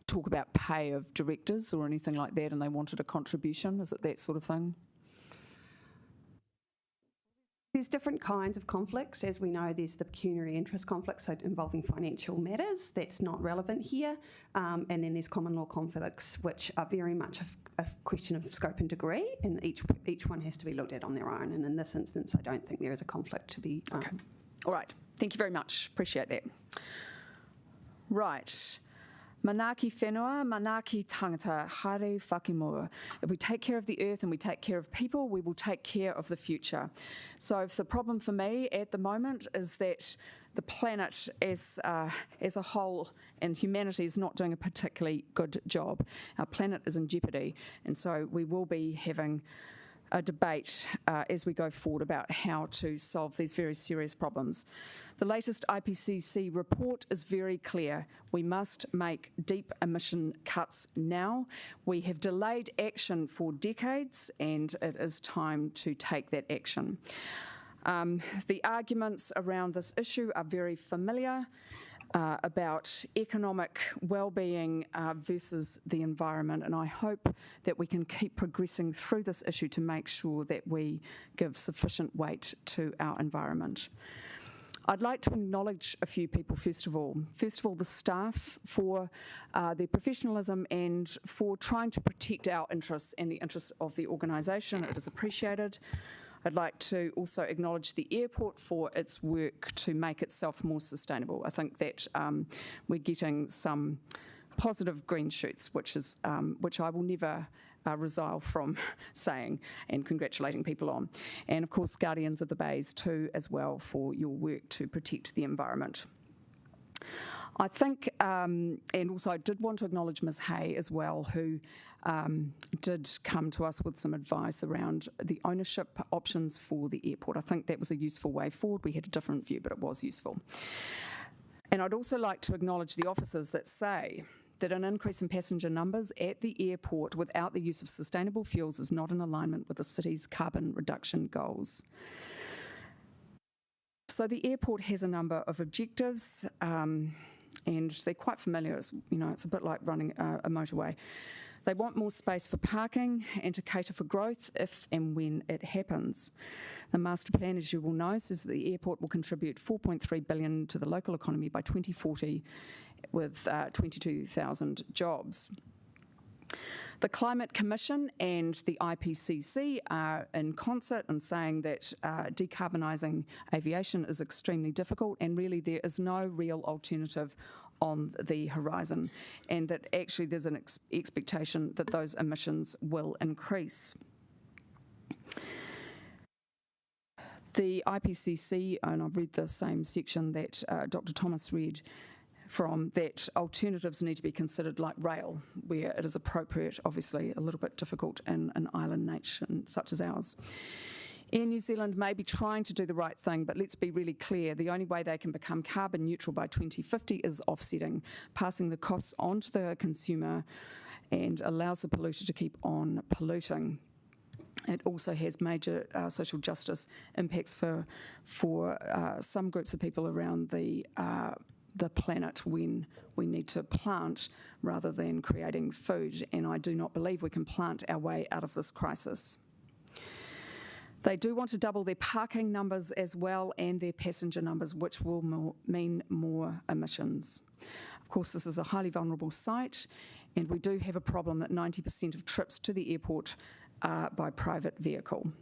Speaker 1: talk about pay of directors or anything like that and they wanted a contribution, is it that sort of thing?
Speaker 15: There's different kinds of conflicts. As we know, there's the pecuniary interest conflicts, so involving financial matters. That's not relevant here. And then there's common law conflicts, which are very much a question of scope and degree, and each one has to be looked at on their own. And in this instance, I don't think there is a conflict to be...
Speaker 1: Okay. All right. Thank you very much. Appreciate that. Right. Manaki whenua, manaki tangata, haere whakimura. If we take care of the earth and we take care of people, we will take care of the future. So if the problem for me at the moment is that the planet as a whole and humanity is not doing a particularly good job. Our planet is in jeopardy, and so we will be having a debate as we go forward about how to solve these very serious problems. The latest IPCC report is very clear. We must make deep emission cuts now. We have delayed action for decades, and it is time to take that action. The arguments around this issue are very familiar. About economic well-being versus the environment, and I hope that we can keep progressing through this issue to make sure that we give sufficient weight to our environment. I'd like to acknowledge a few people first of all. First of all, the staff for their professionalism and for trying to protect our interests and the interests of the organisation. It is appreciated. I'd like to also acknowledge the airport for its work to make itself more sustainable. I think that we're getting some positive green shoots, which I will never resile from saying and congratulating people on. And of course, Guardians of the Bays too, as well, for your work to protect the environment. I think, and also I did want to acknowledge Ms Hay as well, who did come to us with some advice around the ownership options for the airport. I think that was a useful way forward. We had a different view, but it was useful. And I'd also like to acknowledge the officers that say that an increase in passenger numbers at the airport without the use of sustainable fuels is not in alignment with the city's carbon reduction goals. So the airport has a number of objectives, and they're quite familiar. It's a bit like running a motorway. They want more space for parking and to cater for growth if and when it happens. The master plan, as you will know, says that the airport will contribute $4.3 billion to the local economy by 2040 with 22,000 jobs. The Climate Commission and the IPCC are in concert in saying that decarbonising aviation is extremely difficult, and really there is no real alternative on the horizon, and that actually there's an expectation that those emissions will increase. The IPCC, and I've read the same section that Dr. Thomas read from, that alternatives need to be considered like rail, where it is appropriate, obviously a little bit difficult in an island nation such as ours. Air New Zealand may be trying to do the right thing, but let's be really clear, the only way they can become carbon neutral by 2050 is offsetting, passing the costs on to the consumer, and allows the polluter to keep on polluting. It also has major social justice impacts for some groups of people around the planet when we need to plant rather than creating food, and I do not believe we can plant our way out of this crisis. They do want to double their parking numbers as well and their passenger numbers, which will mean more emissions. Of course, this is a highly vulnerable site, and we do have a problem that 90% of trips to the airport are by private vehicle.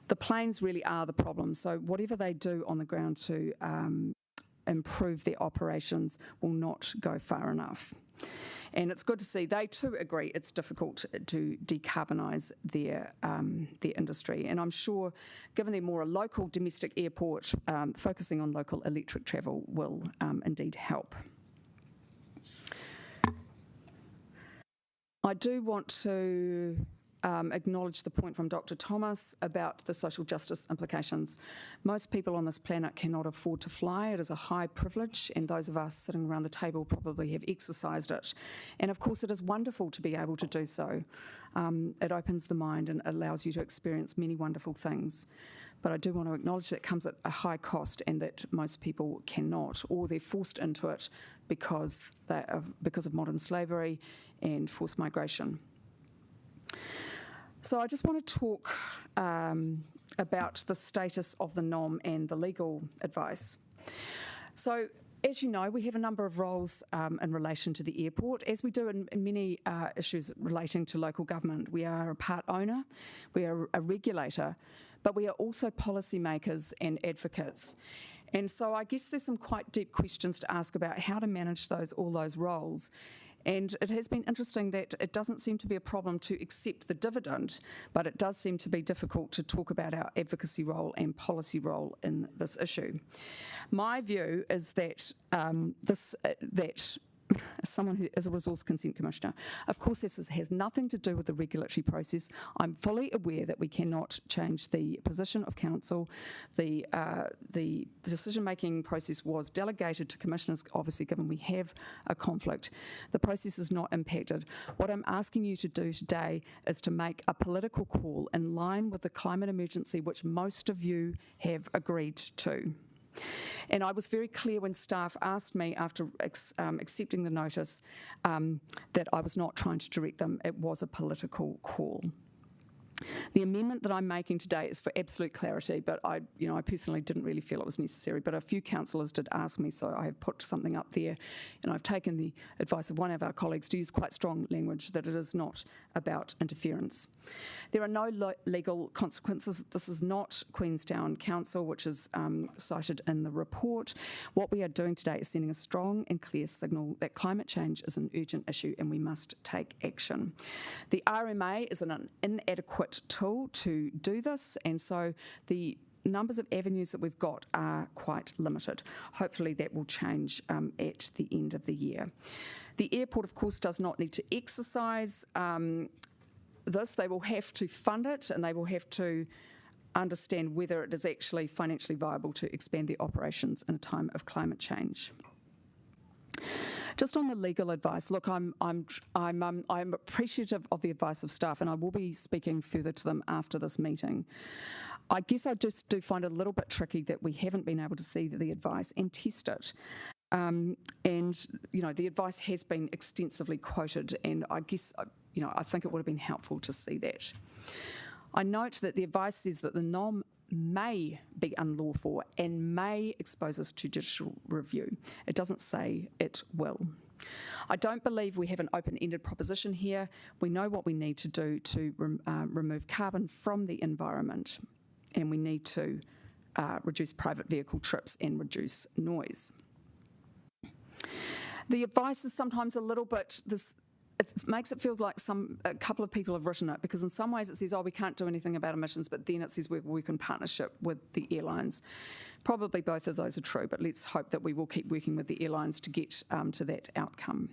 Speaker 1: The planes really are the problem, so whatever they do on the ground to improve their operations will not go far enough. And it's good to see they too agree it's difficult to decarbonise their industry. And I'm sure, given they're more a local domestic airport, focusing on local electric travel will indeed help. I do want to acknowledge the point from Dr. Thomas about the social justice implications. Most people on this planet cannot afford to fly. It is a high privilege, and those of us sitting around the table probably have exercised it. And of course, it is wonderful to be able to do so. It opens the mind and allows you to experience many wonderful things. But I do want to acknowledge that it comes at a high cost, and that most people cannot, or they're forced into it because of modern slavery and forced migration. So I just want to talk about the status of the NOM and the legal advice. So, as you know, we have a number of roles in relation to the airport, as we do in many issues relating to local government. We are a part owner, we are a regulator, but we are also policymakers and advocates. And so I guess there's some quite deep questions to ask about how to manage all those roles. And it has been interesting that it doesn't seem to be a problem to accept the dividend, but it does seem to be difficult to talk about our advocacy role and policy role in this issue. My view is that as someone who is a resource consent commissioner, of course this has nothing to do with the regulatory process. I'm fully aware that we cannot change the position of council. The decision-making process was delegated to commissioners, obviously given we have a conflict. The process is not impacted. What I'm asking you to do today is to make a political call in line with the climate emergency which most of you have agreed to. And I was very clear when staff asked me after accepting the notice that I was not trying to direct them. It was a political call. The amendment that I'm making today is for absolute clarity, but I personally didn't really feel it was necessary, but a few councillors did ask me, so I have put something up there, and I've taken the advice of one of our colleagues to use quite strong language that it is not about interference. There are no legal consequences. This is not Queenstown Council, which is cited in the report. What we are doing today is sending a strong and clear signal that climate change is an urgent issue and we must take action. The RMA is an inadequate tool to do this, and so the numbers of avenues that we've got are quite limited. Hopefully that will change at the end of the year. The airport, of course, does not need to exercise this. They will have to fund it, and they will have to understand whether it is actually financially viable to expand their operations in a time of climate change. Just on the legal advice, look, I'm appreciative of the advice of staff, and I will be speaking further to them after this meeting. I guess I just do find it a little bit tricky that we haven't been able to see the advice and test it. And the advice has been extensively quoted, and I guess I think it would have been helpful to see that. I note that the advice says that the NOM may be unlawful and may expose us to judicial review. It doesn't say it will. I don't believe we have an open-ended proposition here. We know what we need to do to remove carbon from the environment, and we need to reduce private vehicle trips and reduce noise. The advice is sometimes a little bit it makes it feel like a couple of people have written it, because in some ways it says, oh, we can't do anything about emissions, but then it says we work in partnership with the airlines. Probably both of those are true, but let's hope that we will keep working with the airlines to get to that outcome.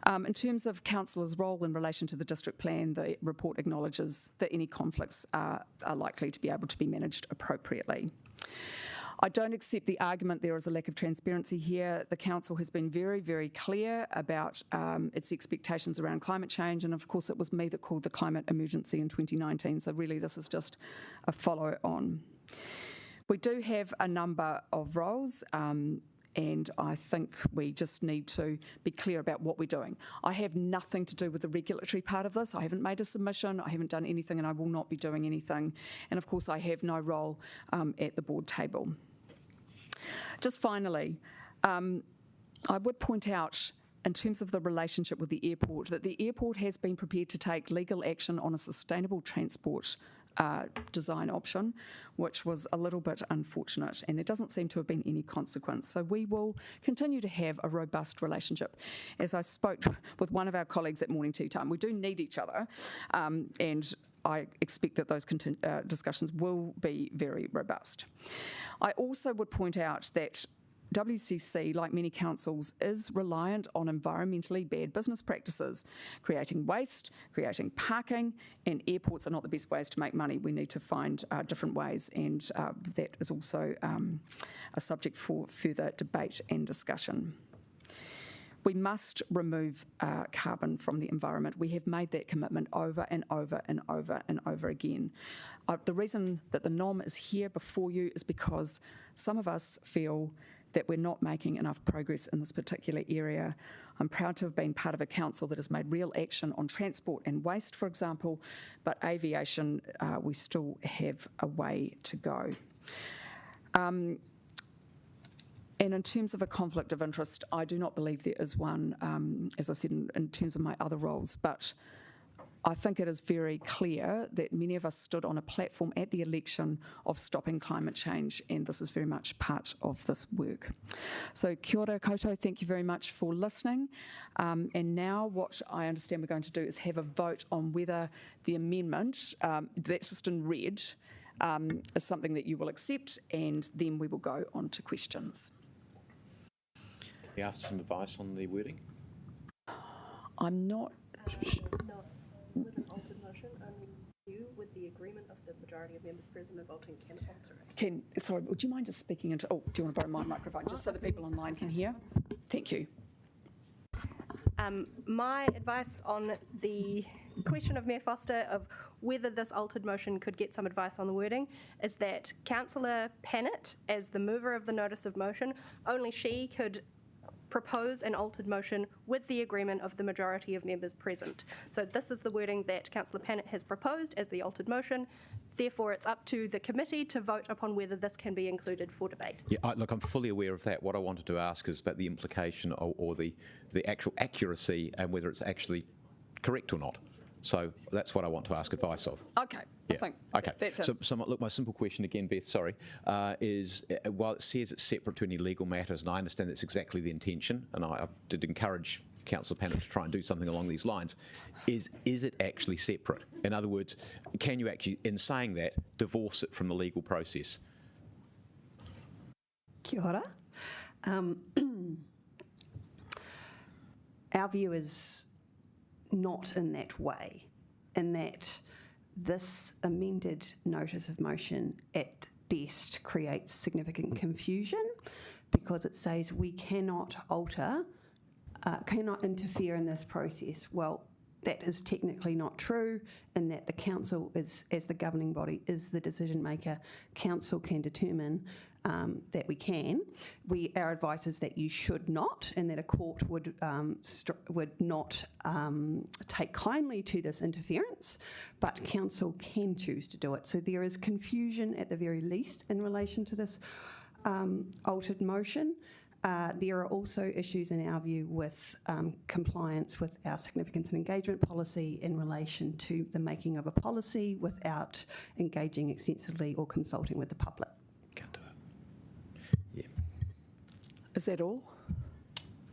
Speaker 1: In terms of councillors' role in relation to the district plan, the report acknowledges that any conflicts are likely to be able to be managed appropriately. I don't accept the argument there is a lack of transparency here. The council has been very, very clear about its expectations around climate change, and of course it was me that called the climate emergency in 2019, so really this is just a follow-on. We do have a number of roles, and I think we just need to be clear about what we're doing. I have nothing to do with the regulatory part of this. I haven't made a submission, I haven't done anything, and I will not be doing anything. And of course I have no role at the board table. Just finally, I would point out, in terms of the relationship with the airport, that the airport has been prepared to take legal action on a sustainable transport design option, which was a little bit unfortunate, and there doesn't seem to have been any consequence. So we will continue to have a robust relationship. As I spoke with one of our colleagues at morning tea time, we do need each other, and I expect that those discussions will be very robust. I also would point out that WCC, like many councils, is reliant on environmentally bad business practices. Creating waste, creating parking, and airports are not the best ways to make money. We need to find different ways, and that is also a subject for further debate and discussion. We must remove carbon from the environment. We have made that commitment over and over and over and over again. The reason that the NOM is here before you is because some of us feel that we're not making enough progress in this particular area. I'm proud to have been part of a council that has made real action on transport and waste, for example, but aviation, we still have a way to go. And in terms of a conflict of interest, I do not believe there is one, as I said, in terms of my other roles, but I think it is very clear that many of us stood on a platform at the election of stopping climate change, and this is very much part of this work. So kia ora koutou, thank you very much for listening. And now what I understand we're going to do is have a vote on whether the amendment, that's just in red, is something that you will accept, and then we will go on to questions.
Speaker 14: Can you ask some advice on the wording?
Speaker 1: I'm not...
Speaker 17: No, with an altered motion, only you, with the agreement of the majority of members present, as voting can alter it.
Speaker 1: Sorry, would you mind just speaking into... Oh, do you want to borrow my microphone, just so the people online can hear? Thank you.
Speaker 17: My advice on the question of Mayor Foster of whether this altered motion could get some advice on the wording is that Councillor Pennant, as the mover of the notice of motion, only she could propose an altered motion with the agreement of the majority of members present. So this is the wording that Councillor Pennant has proposed as the altered motion. Therefore, it's up to the committee to vote upon whether this can be included for debate.
Speaker 14: Yeah, look, I'm fully aware of that. What I wanted to ask is about the implication or the actual accuracy and whether it's actually correct or not. So that's what I want to ask advice of.
Speaker 1: Okay, yeah. I think that's it.
Speaker 14: So look, my simple question again, Beth, sorry, is while it says it's separate to any legal matters, and I understand that's exactly the intention, and I did encourage Councillor Pennant to try and do something along these lines, is it actually separate? In other words, can you actually, in saying that, divorce it from the legal process?
Speaker 15: Kia ora. Our view is not in that way, in that this amended notice of motion at best creates significant confusion because it says we cannot alter, cannot interfere in this process. Well, that is technically not true, in that the council is, as the governing body, is the decision maker. Council can determine that we can. Our advice is that you should not, and that a court would not take kindly to this interference, but council can choose to do it. So there is confusion at the very least in relation to this altered motion. There are also issues in our view with compliance with our significance and engagement policy in relation to the making of a policy without engaging extensively or consulting with the public.
Speaker 14: Can't do it. Yeah.
Speaker 1: Is that all?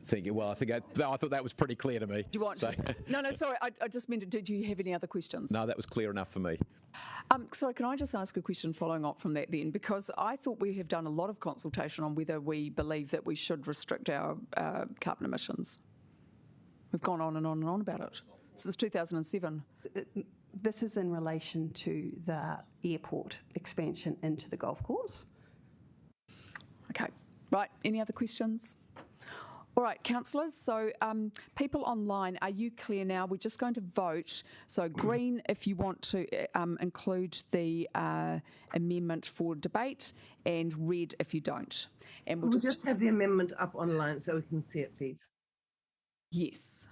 Speaker 14: Thank you. Well, I thought that was pretty clear to me.
Speaker 1: Do you want to? No, sorry, I just meant, did you have any other questions?
Speaker 14: No, that was clear enough for me.
Speaker 1: Sorry, can I just ask a question following up from that then? Because I thought we have done a lot of consultation on whether we believe that we should restrict our carbon emissions. We've gone on and on and on about it since 2007.
Speaker 15: This is in relation to the airport expansion into the golf course.
Speaker 1: Okay, right, any other questions? All right, councillors, so people online, are you clear now? We're just going to vote. So green if you want to include the amendment for debate, and red if you don't. And
Speaker 3: we'll just have the amendment up online so we can see it, please.
Speaker 1: Yes,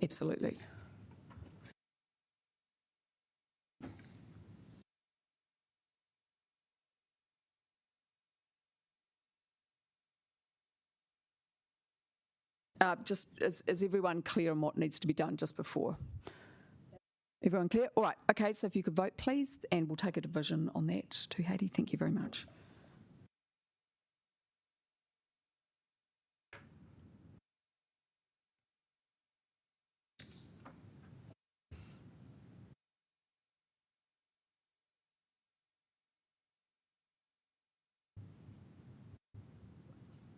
Speaker 1: absolutely. Just is everyone clear on what needs to be done just before? Everyone clear? All right, okay, so if you could vote please, and we'll take a division on that to Haiti. Thank you very much.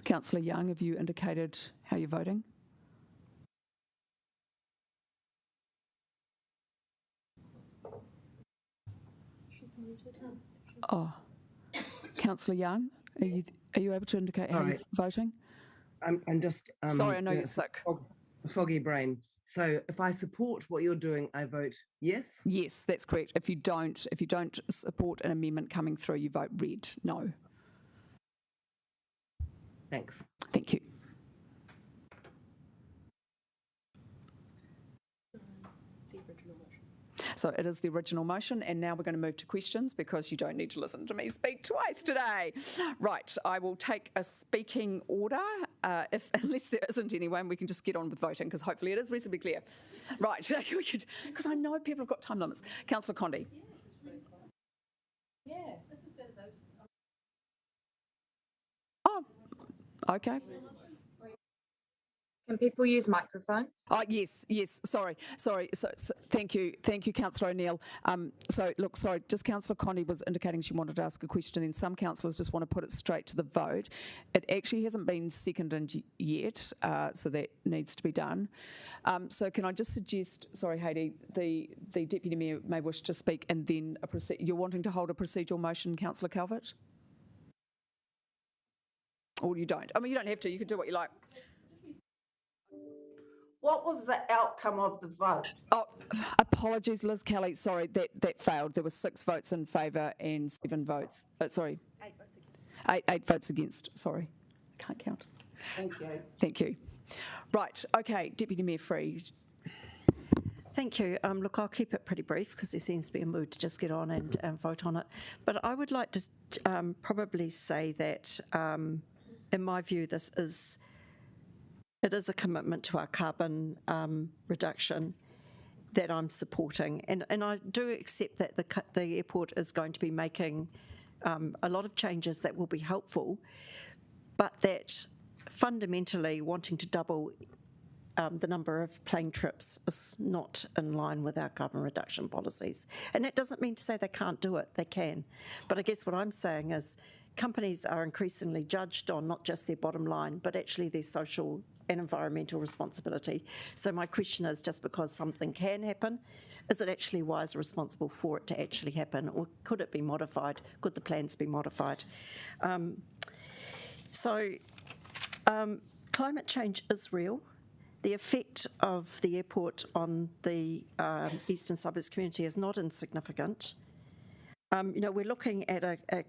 Speaker 1: Councillor Young, have you indicated how you're voting?
Speaker 17: She's muted.
Speaker 1: Oh, Councillor Young, are you able to indicate how you're voting?
Speaker 3: I'm just
Speaker 1: sorry, I know you're sick.
Speaker 3: Foggy brain. So if I support what you're doing, I vote yes?
Speaker 1: Yes, that's correct. If you don't support an amendment coming through, you vote red, no.
Speaker 3: Thanks.
Speaker 1: Thank you.
Speaker 17: The original motion.
Speaker 1: So it is the original motion, and now we're going to move to questions because you don't need to listen to me speak twice today. Right, I will take a speaking order, unless there isn't anyone, we can just get on with voting because hopefully it is reasonably clear. Right, because I know people have got time limits. Councillor Condi.
Speaker 17: Yeah, this is going to vote.
Speaker 1: Oh, okay.
Speaker 12: Can people use microphones?
Speaker 1: Oh, yes, sorry. So thank you, Councillor O'Neill. Just Councillor Condi was indicating she wanted to ask a question, and some councillors just want to put it straight to the vote. It actually hasn't been seconded yet, so that needs to be done. So can I just suggest, sorry, Heidi, the Deputy Mayor may wish to speak, and then you're wanting to hold a procedural motion, Councillor Calvert? Or you don't? I mean, you don't have to, you can do what you like.
Speaker 16: What was the outcome of the vote?
Speaker 1: Oh, apologies, Liz Kelly. Sorry, that failed. There were 6 votes in favour and 7 votes. 8 votes against. 8 votes against. Sorry, I can't count.
Speaker 16: Thank you.
Speaker 1: Thank you. Right. Okay, Deputy Mayor Free.
Speaker 7: Thank you. Look, I'll keep it pretty brief because there seems to be a mood to just get on and vote on it. But I would like to probably say that, in my view, it is a commitment to our carbon reduction that I'm supporting. And I do accept that the airport is going to be making a lot of changes that will be helpful, but that fundamentally wanting to double the number of plane trips is not in line with our carbon reduction policies. And that doesn't mean to say they can't do it, they can. But I guess what I'm saying is companies are increasingly judged on not just their bottom line, but actually their social and environmental responsibility. So my question is, just because something can happen, is it actually wise or responsible for it to actually happen, or could it be modified? Could the plans be modified? Climate change is real. The effect of the airport on the eastern suburbs community is not insignificant. We're looking at a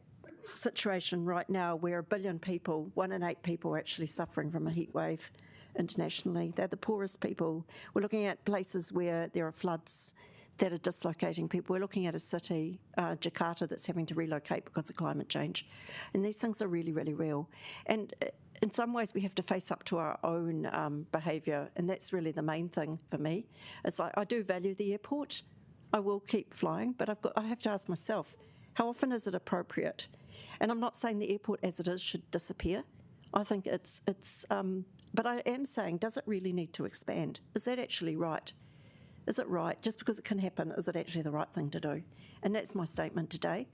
Speaker 7: situation right now where 1 billion people, 1 in 8 people, are actually suffering from a heat wave internationally. They're the poorest people. We're looking at places where there are floods that are dislocating people. We're looking at a city, Jakarta, that's having to relocate because of climate change. And these things are really, really real. And in some ways, we have to face up to our own behaviour, and that's really the main thing for me. It's like, I do value the airport. I will keep flying, but I have to ask myself, how often is it appropriate? And I'm not saying the airport as it is should disappear. I think but I am saying, does it really need to expand? Is that actually right? Is it right? Just because it can happen, is it actually the right thing to do? And that's my statement today.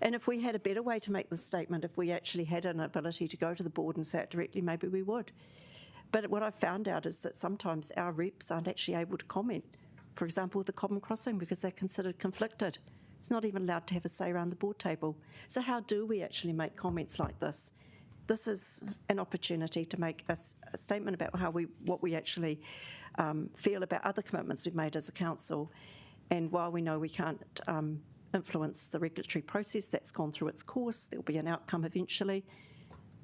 Speaker 7: And if we had a better way to make this statement, if we actually had an ability to go to the board and say it directly, maybe we would. But what I've found out is that sometimes our reps aren't actually able to comment. For example, the Common Crossing, because they're considered conflicted. It's not even allowed to have a say around the board table. So how do we actually make comments like this? This is an opportunity to make a statement about what we actually feel about other commitments we've made as a council. And while we know we can't influence the regulatory process that's gone through its course, there'll be an outcome eventually,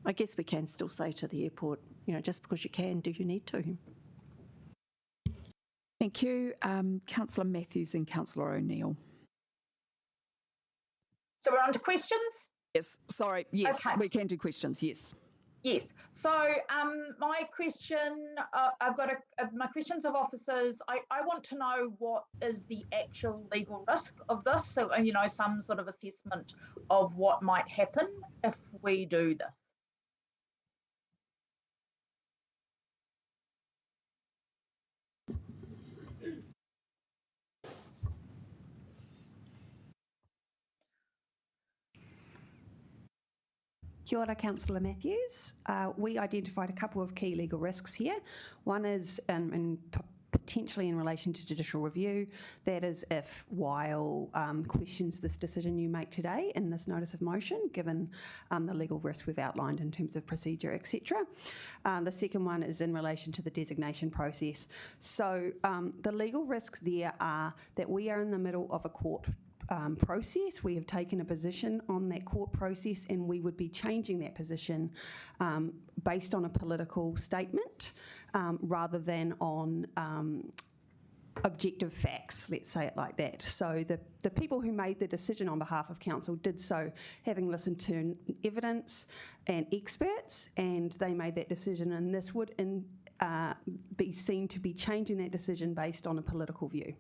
Speaker 7: I guess we can still say to the airport, just because you can, do you need to?
Speaker 1: Thank you. Councillor Matthews and Councillor O'Neill.
Speaker 4: So we're on to questions?
Speaker 1: Yes, sorry. Yes, okay. We can do questions, yes.
Speaker 4: Yes. So my question, my questions of officers, I want to know what is the actual legal risk of this. So, some sort of assessment of what might happen if we do this.
Speaker 15: Kia ora, Councillor Matthews. We identified a couple of key legal risks here. One is potentially in relation to judicial review. That is if WILE questions this decision you make today in this notice of motion, given the legal risk we've outlined in terms of procedure, etc. The second one is in relation to the designation process. So the legal risks there are that we are in the middle of a court process. We have taken a position on that court process, and we would be changing that position based on a political statement rather than on objective facts, let's say it like that. So the people who made the decision on behalf of council did so having listened to evidence and experts, and they made that decision, and this would be seen to be changing that decision based on a political view.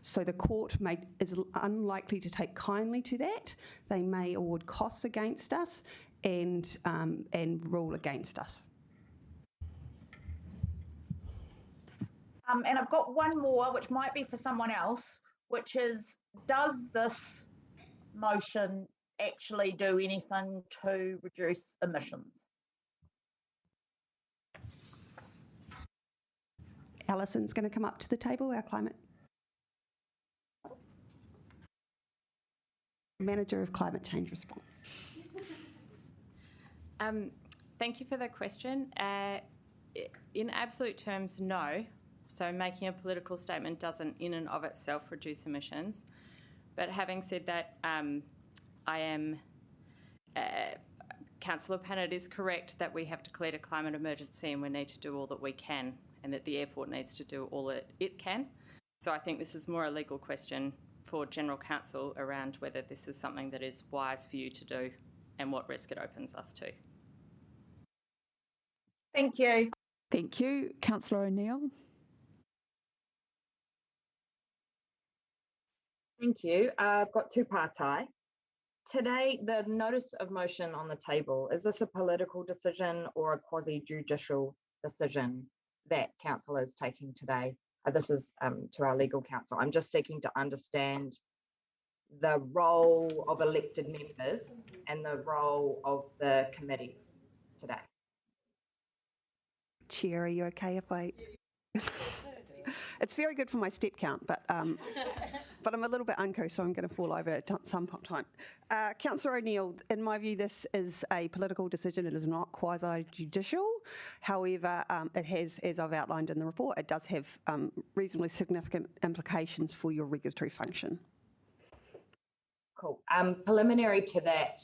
Speaker 15: So the court is unlikely to take kindly to that. They may award costs against us and rule against us.
Speaker 4: And I've got one more, which might be for someone else, which is, does this motion actually do anything to reduce emissions?
Speaker 15: Alison's going to come up to the table, our climate manager of climate change response.
Speaker 18: Thank you for the question. In absolute terms, no. So making a political statement doesn't in and of itself reduce emissions. But having said that, Councillor Pennant is correct that we have declared a climate emergency and we need to do all that we can, and that the airport needs to do all that it can. So I think this is more a legal question for General Counsel around whether this is something that is wise for you to do and what risk it opens us to.
Speaker 4: Thank you.
Speaker 1: Thank you. Councillor O'Neill.
Speaker 12: Thank you. I've got two partai. Today, the notice of motion on the table, is this a political decision or a quasi-judicial decision that council is taking today? This is to our legal counsel. I'm just seeking to understand the role of elected members and the role of the committee today.
Speaker 15: Chair, are you okay if I... It's very good for my step count, but I'm a little bit unco, so I'm going to fall over at some time. Councillor O'Neill, in my view, this is a political decision. It is not quasi-judicial. However, it has, as I've outlined in the report, it does have reasonably significant implications for your regulatory function.
Speaker 12: Cool. Preliminary to that,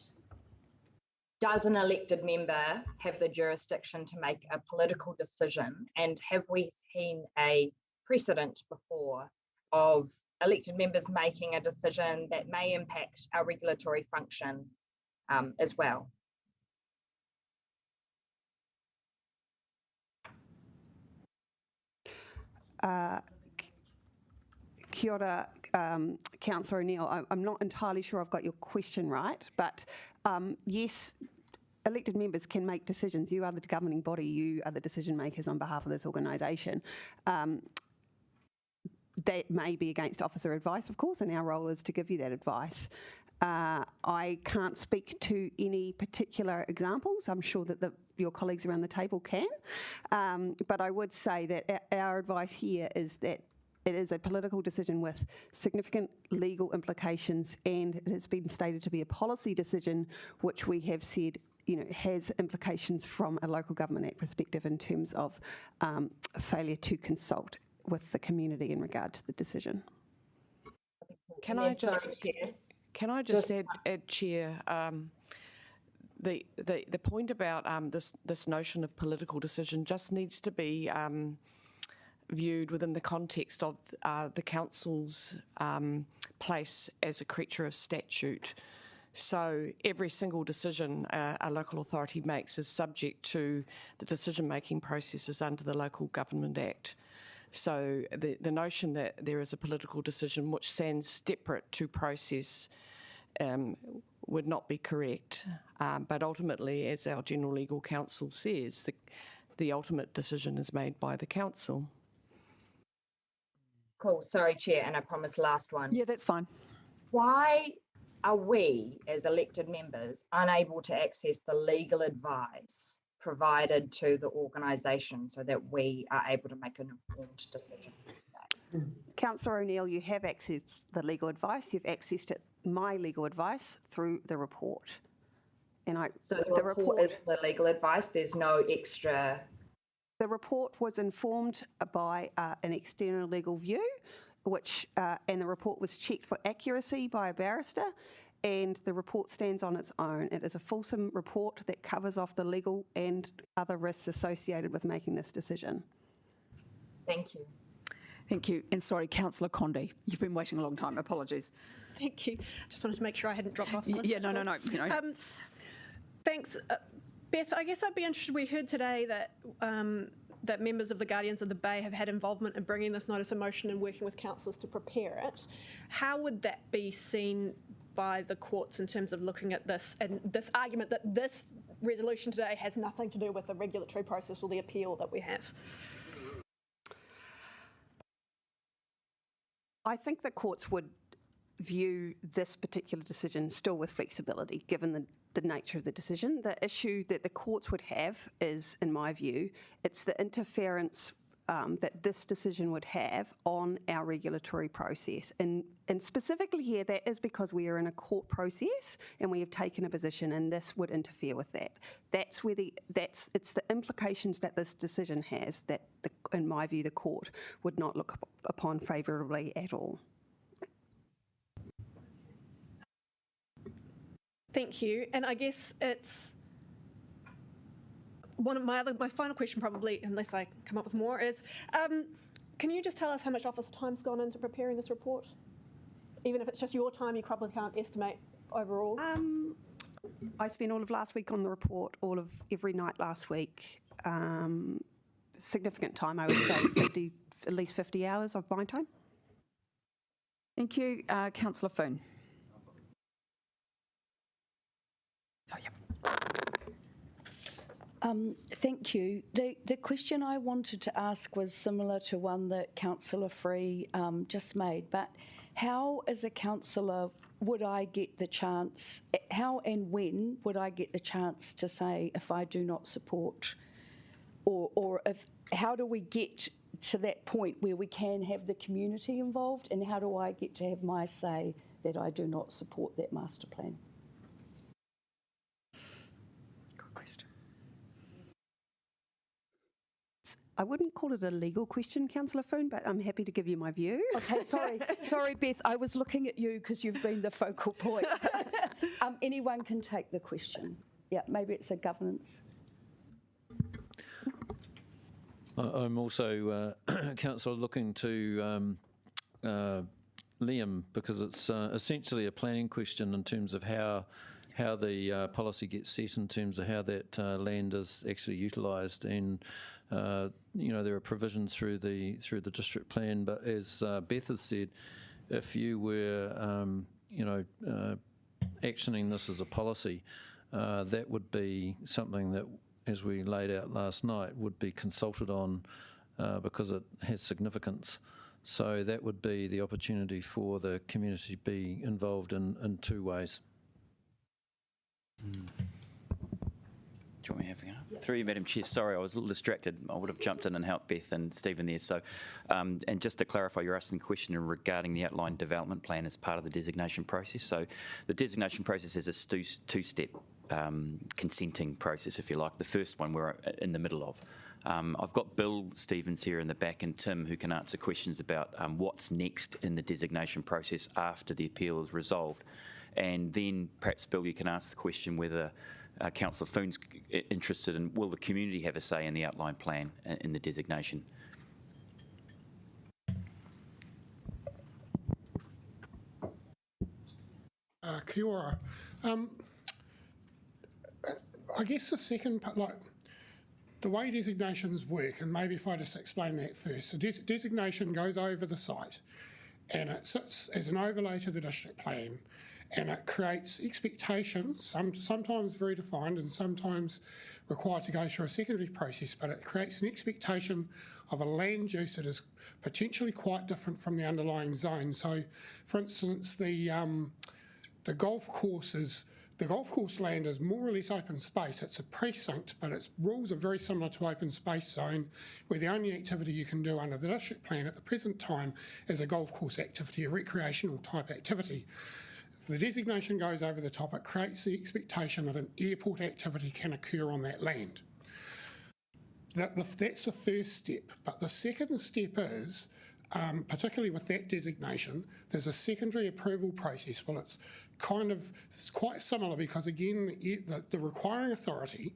Speaker 12: does an elected member have the jurisdiction to make a political decision? And have we seen a precedent before of elected members making a decision that may impact our regulatory function as well?
Speaker 15: Kia ora, Councillor O'Neill. I'm not entirely sure I've got your question right, but yes, elected members can make decisions. You are the governing body, you are the decision makers on behalf of this organisation. That may be against officer advice, of course, and our role is to give you that advice. I can't speak to any particular examples. I'm sure that your colleagues around the table can. But I would say that our advice here is that it is a political decision with significant legal implications, and it has been stated to be a policy decision, which we have said has implications from a Local Government Act perspective in terms of failure to consult with the community in regard to the decision.
Speaker 19: Can I just add, Chair, the point about this notion of political decision just needs to be viewed within the context of the council's place as a creature of statute. So every single decision a local authority makes is subject to the decision-making processes under the Local Government Act. So the notion that there is a political decision which stands separate to process would not be correct. But ultimately, as our General Legal Counsel says, the ultimate decision is made by the council.
Speaker 12: Cool. Sorry, Chair, and I promise last one.
Speaker 1: Yeah, that's fine.
Speaker 12: Why are we, as elected members, unable to access the legal advice provided to the organisation so that we are able to make an informed decision?
Speaker 15: Councillor O'Neill, you have accessed the legal advice. You've accessed my legal advice through the report. And
Speaker 12: so the report is the legal advice. There's no extra.
Speaker 15: The report was informed by an external legal view, and the report was checked for accuracy by a barrister, and the report stands on its own. It is a fulsome report that covers off the legal and other risks associated with making this decision.
Speaker 12: Thank you.
Speaker 1: Thank you. And sorry, Councillor Condi, you've been waiting a long time. Apologies.
Speaker 5: Thank you. Just wanted to make sure I hadn't dropped off.
Speaker 1: Yeah, no.
Speaker 5: Thanks. Beth, I guess I'd be interested, we heard today that that members of the Guardians of the Bay have had involvement in bringing this notice of motion and working with councillors to prepare it. How would that be seen by the courts in terms of looking at this and this argument that this resolution today has nothing to do with the regulatory process or the appeal that we have?
Speaker 15: I think the courts would view this particular decision still with flexibility, given the nature of the decision. The issue that the courts would have is, in my view, it's the interference that this decision would have on our regulatory process. And specifically here, that is because we are in a court process and we have taken a position, and this would interfere with that. It's the implications that this decision has that, in my view, the court would not look upon favourably at all.
Speaker 5: Thank you. And I guess it's one of my final question, probably, unless I come up with more, is can you just tell us how much office time's gone into preparing this report? Even if it's just your time, you probably can't estimate overall.
Speaker 15: I spent all of last week on the report, all of every night last week. Significant time, I would say, at least 50 hours of my time.
Speaker 1: Thank you. Councillor Foon.
Speaker 20: Thank you. The question I wanted to ask was similar to one that Councillor Free just made, but how, as a councillor, would I get the chance, how and when would I get the chance to say if I do not support, or how do we get to that point where we can have the community involved, and how do I get to have my say that I do not support that master plan?
Speaker 15: I wouldn't call it a legal question, Councillor Foon, but I'm happy to give you my view.
Speaker 20: Okay, sorry, Beth. I was looking at you because you've been the focal point. Anyone can take the question. Yeah, maybe it's a governance.
Speaker 21: I'm also, Councillor, looking to Liam, because it's essentially a planning question in terms of how the policy gets set in terms of how that land is actually utilised, and there are provisions through the district plan. But as Beth has said, if you were actioning this as a policy, that would be something that, as we laid out last night, would be consulted on because it has significance. So that would be the opportunity for the community to be involved in two ways.
Speaker 22: Do you want me to have a go? Yep. Through you, Madam Chair. Sorry, I was a little distracted. I would have jumped in and helped Beth and Stephen there. So, and just to clarify, you're asking the question regarding the outlined development plan as part of the designation process. So the designation process is a two-step consenting process, if you like. The first one we're in the middle of. I've got Bill Stevens here in the back and Tim, who can answer questions about what's next in the designation process after the appeal is resolved. And then perhaps, Bill, you can ask the question whether Councillor Foon's interested in, will the community have a say in the outline plan in the designation?
Speaker 23: Kia ora. I guess the second part, the way designations work, and maybe if I just explain that first. So designation goes over the site and it sits as an overlay to the district plan, and it creates expectations, sometimes very defined and sometimes required to go through a secondary process, but it creates an expectation of a land use that is potentially quite different from the underlying zone. So, for instance, the golf course land is more or less open space. It's a precinct, but its rules are very similar to open space zone, where the only activity you can do under the district plan at the present time is a golf course activity, a recreational type activity. The designation goes over the top. It creates the expectation that an airport activity can occur on that land. That's the first step. But the second step is, particularly with that designation, there's a secondary approval process. Well, it's quite similar because, again, the requiring authority,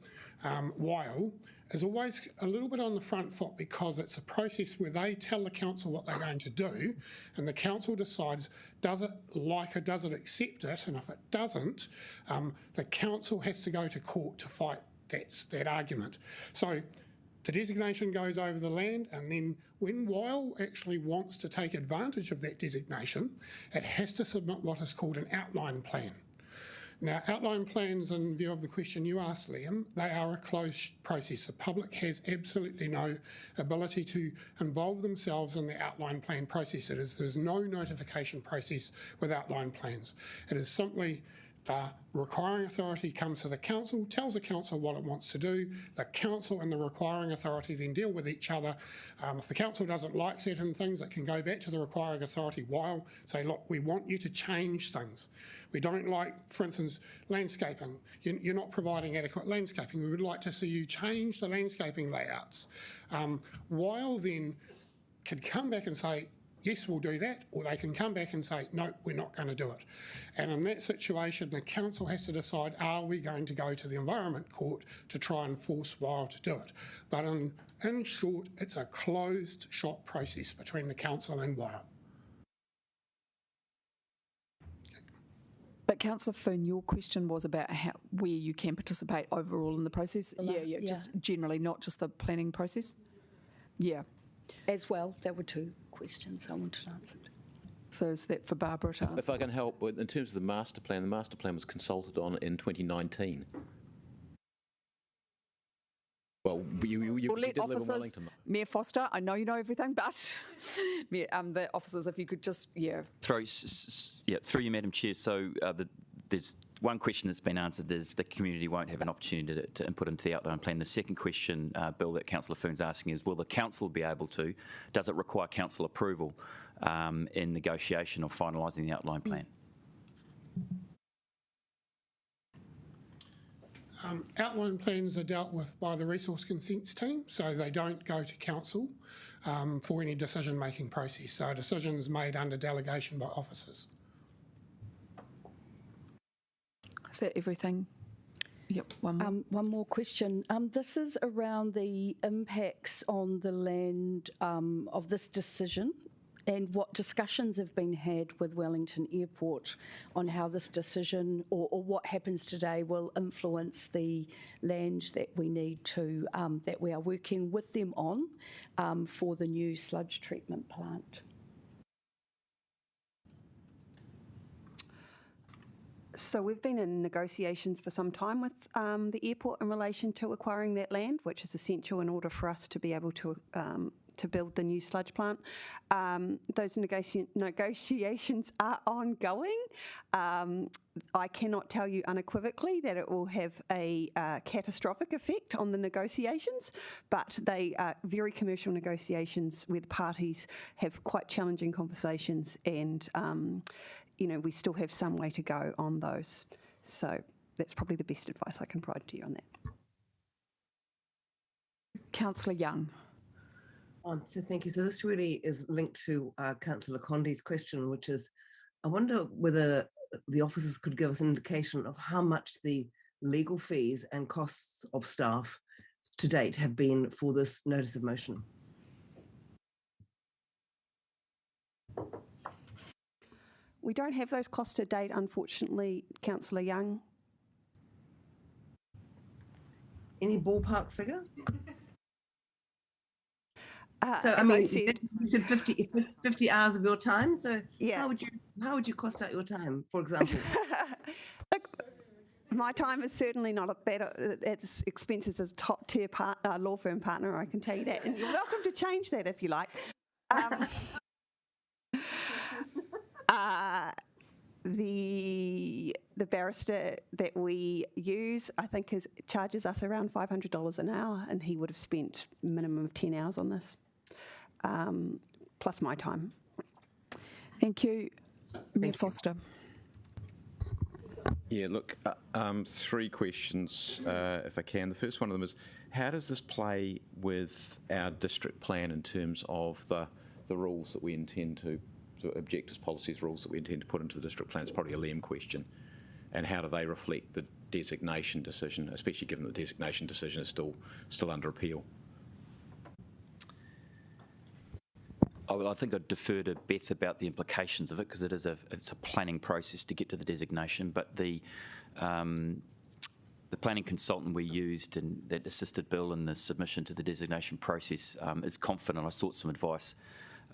Speaker 23: WILE, is always a little bit on the front foot because it's a process where they tell the council what they're going to do, and the council decides does it like it, does it accept it, and if it doesn't, the council has to go to court to fight that argument. So the designation goes over the land, and then when WILE actually wants to take advantage of that designation, it has to submit what is called an outline plan. Now, outline plans, in view of the question you asked, Liam, they are a closed process. The public has absolutely no ability to involve themselves in the outline plan process. There's no notification process with outline plans. It is simply the requiring authority comes to the council, tells the council what it wants to do. The council and the requiring authority then deal with each other. If the council doesn't like certain things, it can go back to the requiring authority while say, look, we want you to change things. We don't like, for instance, landscaping. You're not providing adequate landscaping. We would like to see you change the landscaping layouts. While then could come back and say, yes, we'll do that, or they can come back and say, no, we're not going to do it. And in that situation, the council has to decide, are we going to go to the Environment Court to try and force WILE to do it? But in short, it's a closed shop process between the council and WILE.
Speaker 1: But Councillor Foon, your question was about where you can participate overall in the process. Yeah, just generally, not just the planning process. Yeah.
Speaker 20: As well, there were two questions I wanted answered.
Speaker 1: So is that for Barbara to answer?
Speaker 14: If I can help, in terms of the master plan was consulted on in 2019. Well, you
Speaker 1: let
Speaker 14: did live in
Speaker 1: officers,
Speaker 14: Wellington.
Speaker 1: Mayor Foster, I know you know everything, but the officers, if you could just,
Speaker 22: Through you, Madam Chair. So there's one question that's been answered is the community won't have an opportunity to input into the outline plan. The second question, Bill, that Councillor Foon's asking is, will the council be able to, does it require council approval in negotiation or finalising the outline plan?
Speaker 23: Outline plans are dealt with by the resource consents team, so they don't go to council for any decision-making process. So a decision is made under delegation by officers.
Speaker 1: Is that everything? Yep, one more.
Speaker 20: One more question. This is around the impacts on the land of this decision and what discussions have been had with Wellington Airport on how this decision or what happens today will influence the land that we need to, that we are working with them on for the new sludge treatment plant.
Speaker 15: So we've been in negotiations for some time with the airport in relation to acquiring that land, which is essential in order for us to be able to build the new sludge plant. Those negotiations are ongoing. I cannot tell you unequivocally that it will have a catastrophic effect on the negotiations, but they are very commercial negotiations where the parties have quite challenging conversations and we still have some way to go on those. So that's probably the best advice I can provide to you on that.
Speaker 1: Councillor Young.
Speaker 3: So thank you. So this really is linked to Councillor Condi's question, which is, I wonder whether the officers could give us an indication of how much the legal fees and costs of staff to date have been for this notice of motion.
Speaker 15: We don't have those costs to date, unfortunately, Councillor Young.
Speaker 3: Any ballpark figure? So
Speaker 15: I mean,
Speaker 3: you said 50 hours of your time. So how would you cost out your time, for example?
Speaker 15: Look, my time is certainly not as expensive as a top-tier law firm partner, I can tell you that. And you're welcome to change that if you like. The barrister that we use, I think, charges us around $500 an hour, and he would have spent a minimum of 10 hours on this, plus my time.
Speaker 1: Thank you. Mayor Foster.
Speaker 14: Yeah, look, three questions, if I can. The first one of them is, how does this play with our district plan in terms of the rules that we intend to objectives, policies, rules that we intend to put into the district plan? It's probably a Liam question. And how do they reflect the designation decision, especially given the designation decision is still under appeal?
Speaker 22: I think I'd defer to Beth about the implications of it, because it's a planning process to get to the designation. But the planning consultant we used and that assisted Bill in the submission to the designation process is confident. I sought some advice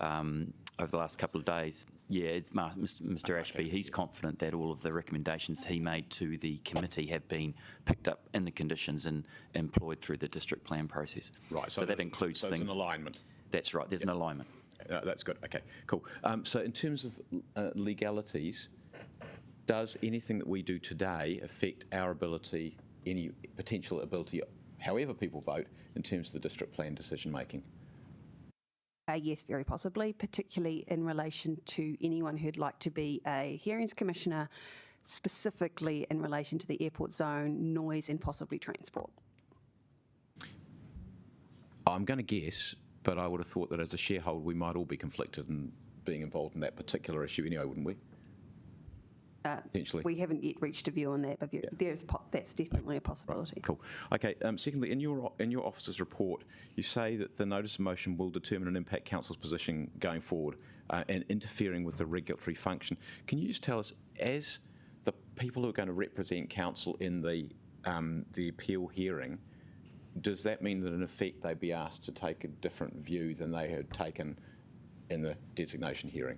Speaker 22: over the last couple of days. Yeah, it's Mr. Ashby. He's confident that all of the recommendations he made to the committee have been picked up in the conditions and employed through the district plan process.
Speaker 14: Right.
Speaker 22: So that includes things.
Speaker 14: There's an alignment.
Speaker 22: That's right. There's an alignment.
Speaker 14: That's good. Okay, cool. So in terms of legalities, does anything that we do today affect our ability, any potential ability, however people vote, in terms of the district plan decision making?
Speaker 15: Yes, very possibly, particularly in relation to anyone who'd like to be a hearings commissioner, specifically in relation to the airport zone, noise and possibly transport.
Speaker 14: I'm going to guess, but I would have thought that as a shareholder we might all be conflicted in being involved in that particular issue anyway, wouldn't we? Potentially.
Speaker 15: We haven't yet reached a view on that, but that's definitely a possibility.
Speaker 14: Cool. Okay. Secondly, in your officer's report, you say that the notice of motion will determine and impact council's position going forward and interfering with the regulatory function. Can you just tell us, as the people who are going to represent council in the appeal hearing, does that mean that in effect they'd be asked to take a different view than they had taken in the designation hearing?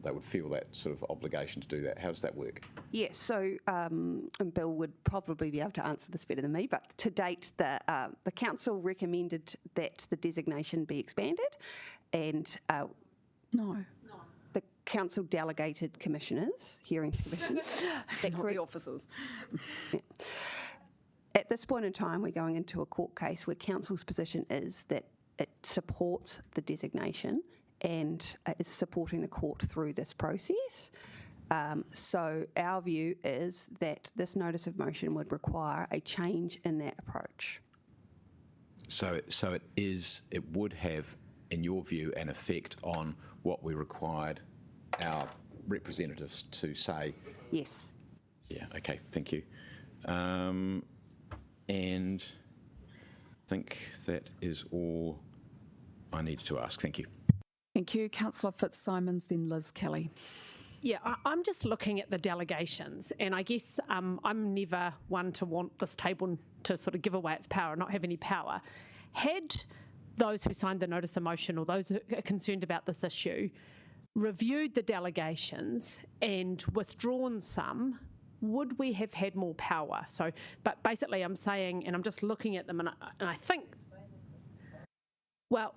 Speaker 14: They would feel that sort of obligation to do that. How does that work?
Speaker 15: Yes, so and Bill would probably be able to answer this better than me, but to date the council recommended that the designation be expanded, and the council delegated commissioners, hearings commissioners,
Speaker 1: not the officers.
Speaker 15: Yeah. At this point in time, we're going into a court case where council's position is that it supports the designation and is supporting the court through this process. So our view is that this notice of motion would require a change in that approach.
Speaker 14: So it would have, in your view, an effect on what we required our representatives to say?
Speaker 15: Yes.
Speaker 14: Yeah, okay, thank you. And I think that is all I need to ask. Thank you.
Speaker 1: Thank you. Councillor Fitzsimons, then Liz Kelly.
Speaker 2: Yeah, I'm just looking at the delegations, and I guess I'm never one to want this table to sort of give away its power, not have any power. Had those who signed the notice of motion or those who are concerned about this issue reviewed the delegations and withdrawn some, would we have had more power? So, but basically I'm saying, and I'm just looking at them, and I think, well,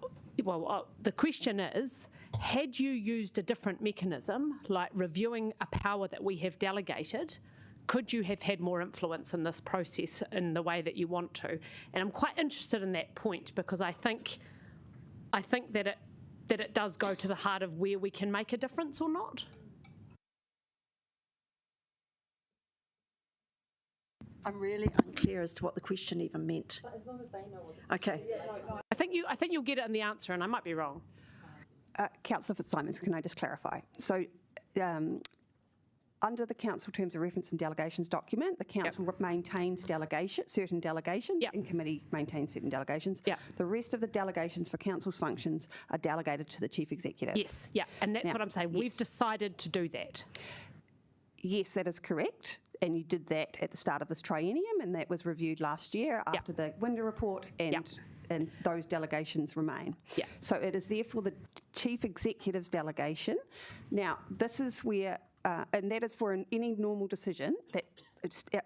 Speaker 2: the question is, had you used a different mechanism, like reviewing a power that we have delegated, could you have had more influence in this process in the way that you want to? And I'm quite interested in that point, because I think that it does go to the heart of where we can make a difference or not.
Speaker 7: I'm really unclear as to what the question even meant.
Speaker 2: But as long as they know what
Speaker 7: okay.
Speaker 2: I think you'll get it in the answer, and I might be wrong.
Speaker 15: Councillor Fitzsimons, can I just clarify? So under the council terms of reference and delegations document, the council maintains certain delegations, and committee maintains certain delegations. The rest of the delegations for council's functions are delegated to the chief executive.
Speaker 2: Yes, and that's what I'm saying. We've decided to do that.
Speaker 15: Yes, that is correct. And you did that at the start of this triennium, and that was reviewed last year after the Winder report, and those delegations remain. So it is therefore the chief executive's delegation. Now, this is where, and that is for any normal decision that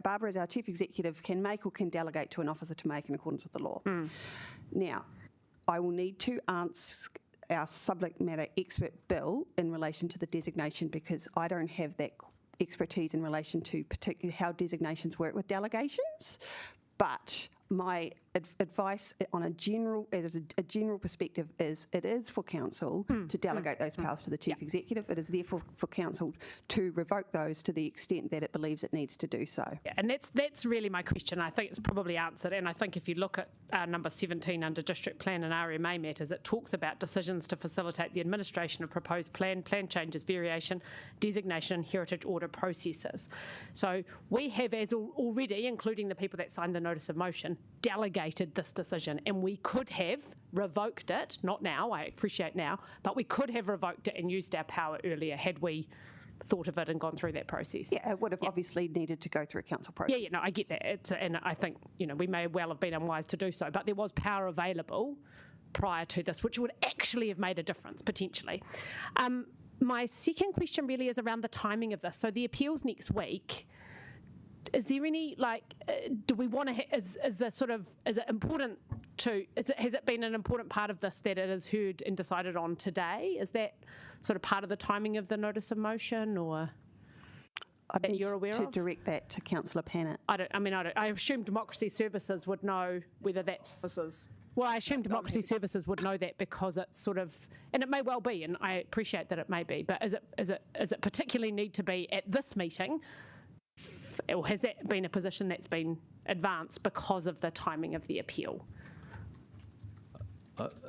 Speaker 15: Barbara, as our chief executive, can make or can delegate to an officer to make in accordance with the law. Now, I will need to ask our subject matter expert, Bill, in relation to the designation, because I don't have that expertise in relation to particularly how designations work with delegations, but my advice on a general perspective is it is for council to delegate those powers to the chief executive. It is therefore for council to revoke those to the extent that it believes it needs to do so.
Speaker 2: Yeah, and that's really my question. I think it's probably answered. And I think if you look at number 17 under district plan and RMA matters, it talks about decisions to facilitate the administration of proposed plan changes, variation, designation, heritage order processes. So we have, as already, including the people that signed the notice of motion, delegated this decision, and we could have revoked it, not now, I appreciate now, but we could have revoked it and used our power earlier had we thought of it and gone through that process.
Speaker 15: Yeah, it would have obviously needed to go through a council process.
Speaker 2: Yeah, no, I get that. And I think, we may well have been unwise to do so, but there was power available prior to this, which would actually have made a difference, potentially. My second question really is around the timing of this. So the appeals next week, is there any, do we want to, is it important to, has it been an important part of this that it is heard and decided on today? Is that sort of part of the timing of the notice of motion, or that you're aware
Speaker 15: to
Speaker 2: of?
Speaker 15: direct that to Councillor Pannett.
Speaker 2: I assume Democracy Services would know whether that's... Well, I assume Democracy Services would know that because it's sort of, and it may well be, and I appreciate that it may be, but is it particularly need to be at this meeting, or has that been a position that's been advanced because of the timing of the appeal?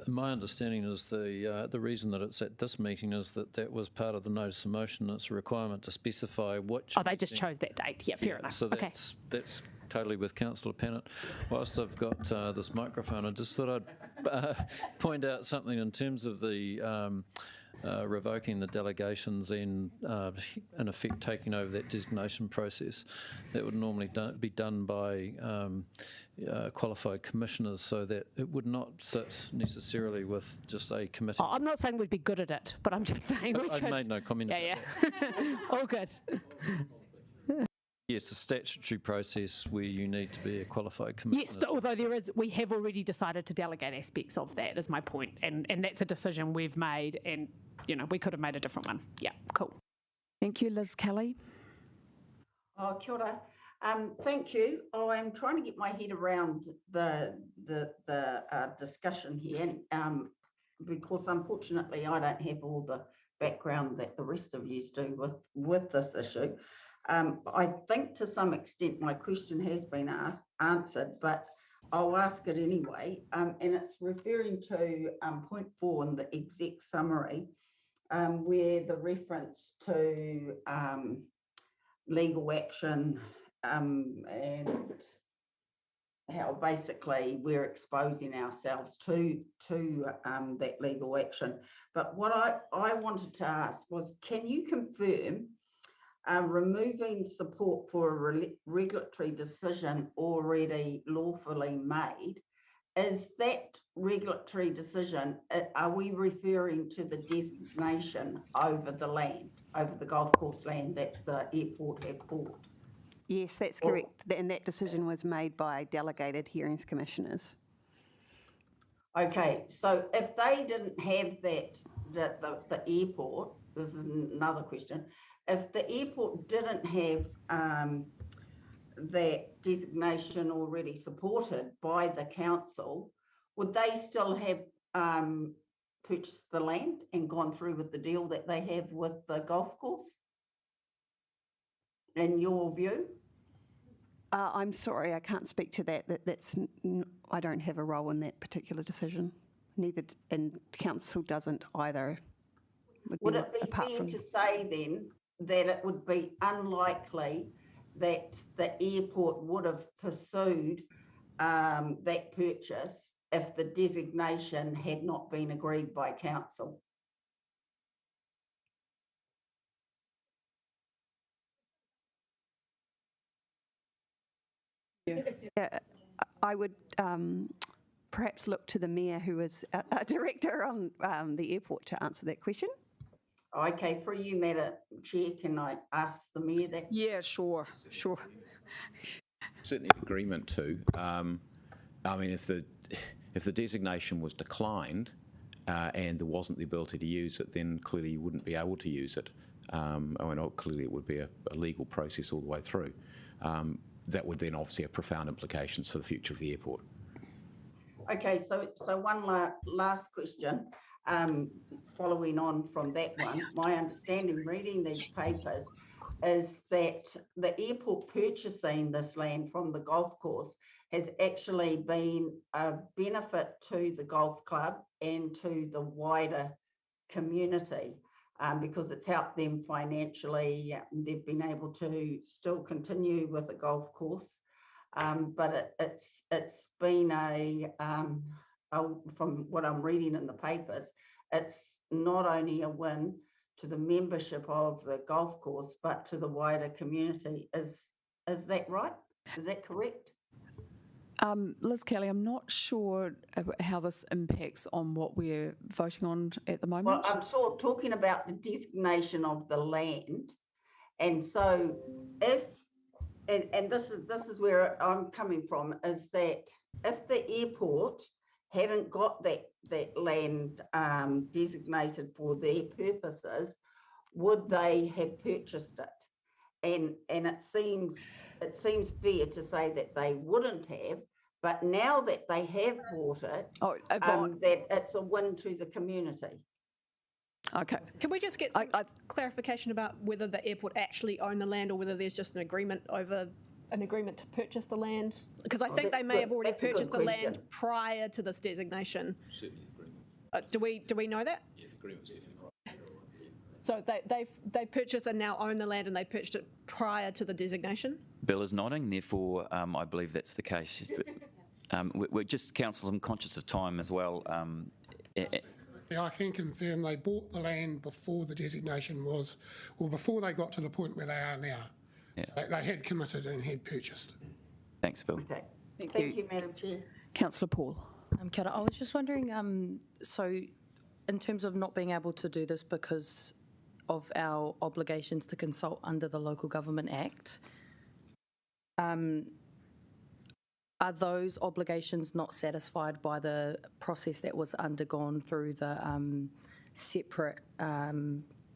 Speaker 21: My understanding is the reason that it's at this meeting is that was part of the notice of motion. It's a requirement to specify which...
Speaker 2: Oh, they just chose that date. Yeah, fair enough.
Speaker 21: So that's totally with Councillor Pannett. Whilst I've got this microphone, I just thought I'd point out something in terms of the revoking the delegations and in effect taking over that designation process. That would normally be done by qualified commissioners, so that it would not sit necessarily with just a committee.
Speaker 2: Oh, I'm not saying we'd be good at it, but I'm just saying we could.
Speaker 21: I made no comment about
Speaker 2: that. All good.
Speaker 21: Yes, a statutory process where you need to be a qualified commissioner.
Speaker 2: Yes, although we have already decided to delegate aspects of that, is my point, and that's a decision we've made, and we could have made a different one. Yeah, cool.
Speaker 6: Thank you, Liz Kelly.
Speaker 16: Oh, kia ora. Thank you. I'm trying to get my head around the discussion here, because unfortunately I don't have all the background that the rest of you do with this issue. I think to some extent my question has been answered, but I'll ask it anyway. And it's referring to point 4 in the exec summary, where the reference to legal action and how basically we're exposing ourselves to that legal action. But what I wanted to ask was, can you confirm removing support for a regulatory decision already lawfully made, is that regulatory decision, are we referring to the designation over the land, over the golf course land that the airport had bought?
Speaker 15: Yes, that's correct. And that decision was made by delegated hearings commissioners.
Speaker 16: Okay, so if they didn't have that, the airport, this is another question, if the airport didn't have that designation already supported by the council, would they still have purchased the land and gone through with the deal that they have with the golf course? In your view?
Speaker 15: I'm sorry, I can't speak to that. I don't have a role in that particular decision. Neither, and council doesn't either.
Speaker 16: Would it be fair to say then that it would be unlikely that the airport would have pursued that purchase if the designation had not been agreed by council?
Speaker 15: I would perhaps look to the Mayor, who is a director on the airport, to answer that question.
Speaker 16: Okay, for you, Madam Chair, can I ask the Mayor that?
Speaker 6: Yeah, sure.
Speaker 14: Certainly agreement to. I mean, if the designation was declined and there wasn't the ability to use it, then clearly you wouldn't be able to use it. Clearly it would be a legal process all the way through. that would then obviously have profound implications for the future of the airport.
Speaker 16: Okay, so one last question, following on from that one. My understanding reading these papers is that the airport purchasing this land from the golf course has actually been a benefit to the golf club and to the wider community, because it's helped them financially. They've been able to still continue with the golf course. But it's been from what I'm reading in the papers, it's not only a win to the membership of the golf course, but to the wider community. Is that right? Is that correct?
Speaker 6: Liz Kelly, I'm not sure how this impacts on what we're voting on at the moment.
Speaker 16: Well, I'm sort of talking about the designation of the land, and so and this is where I'm coming from, is that if the airport hadn't got that land designated for their purposes, would they have purchased it? And it seems fair to say that they wouldn't have, but now that they have bought it, that it's a win to the community.
Speaker 6: Okay.
Speaker 5: Can we just get some clarification about whether the airport actually own the land or whether there's just an agreement to purchase the land? Because I think they may have already purchased the land prior to this designation. Do we know that?
Speaker 14: Yeah, the agreement's definitely right.
Speaker 5: So they purchased and now own the land, and they purchased it prior to the designation?
Speaker 22: Bill is nodding, therefore I believe that's the case. But, we're just, council, I'm conscious of time as well.
Speaker 23: I can confirm they bought the land before the designation was, or before they got to the point where they are now.
Speaker 22: Yeah.
Speaker 23: They had committed and had purchased.
Speaker 22: Thanks, Bill.
Speaker 16: Okay. Thank you, Madam Chair.
Speaker 6: Councillor Paul.
Speaker 8: Kia ora. I was just wondering, so in terms of not being able to do this because of our obligations to consult under the Local Government Act, are those obligations not satisfied by the process that was undergone through the separate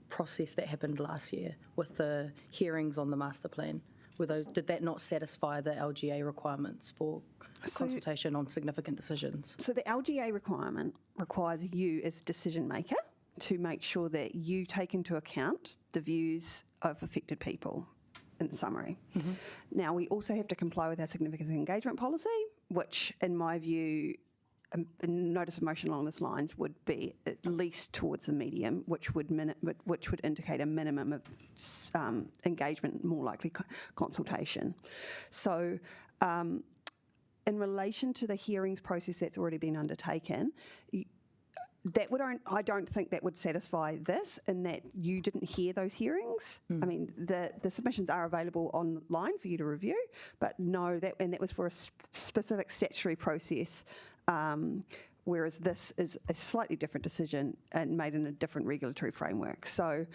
Speaker 8: process that happened last year with the hearings on the master plan? Did that not satisfy the LGA requirements for consultation on significant decisions?
Speaker 15: So the LGA requirement requires you as a decision maker to make sure that you take into account the views of affected people, in summary. Mm-hmm. Now, we also have to comply with our significant engagement policy, which, in my view, a notice of motion along these lines would be at least towards the medium, which would indicate a minimum of engagement, more likely consultation. So, in relation to the hearings process that's already been undertaken, I don't think that would satisfy this, in that you didn't hear those hearings. I mean, the submissions are available online for you to review, but no, that was for a specific statutory process, whereas this is a slightly different decision and made in a different regulatory framework. So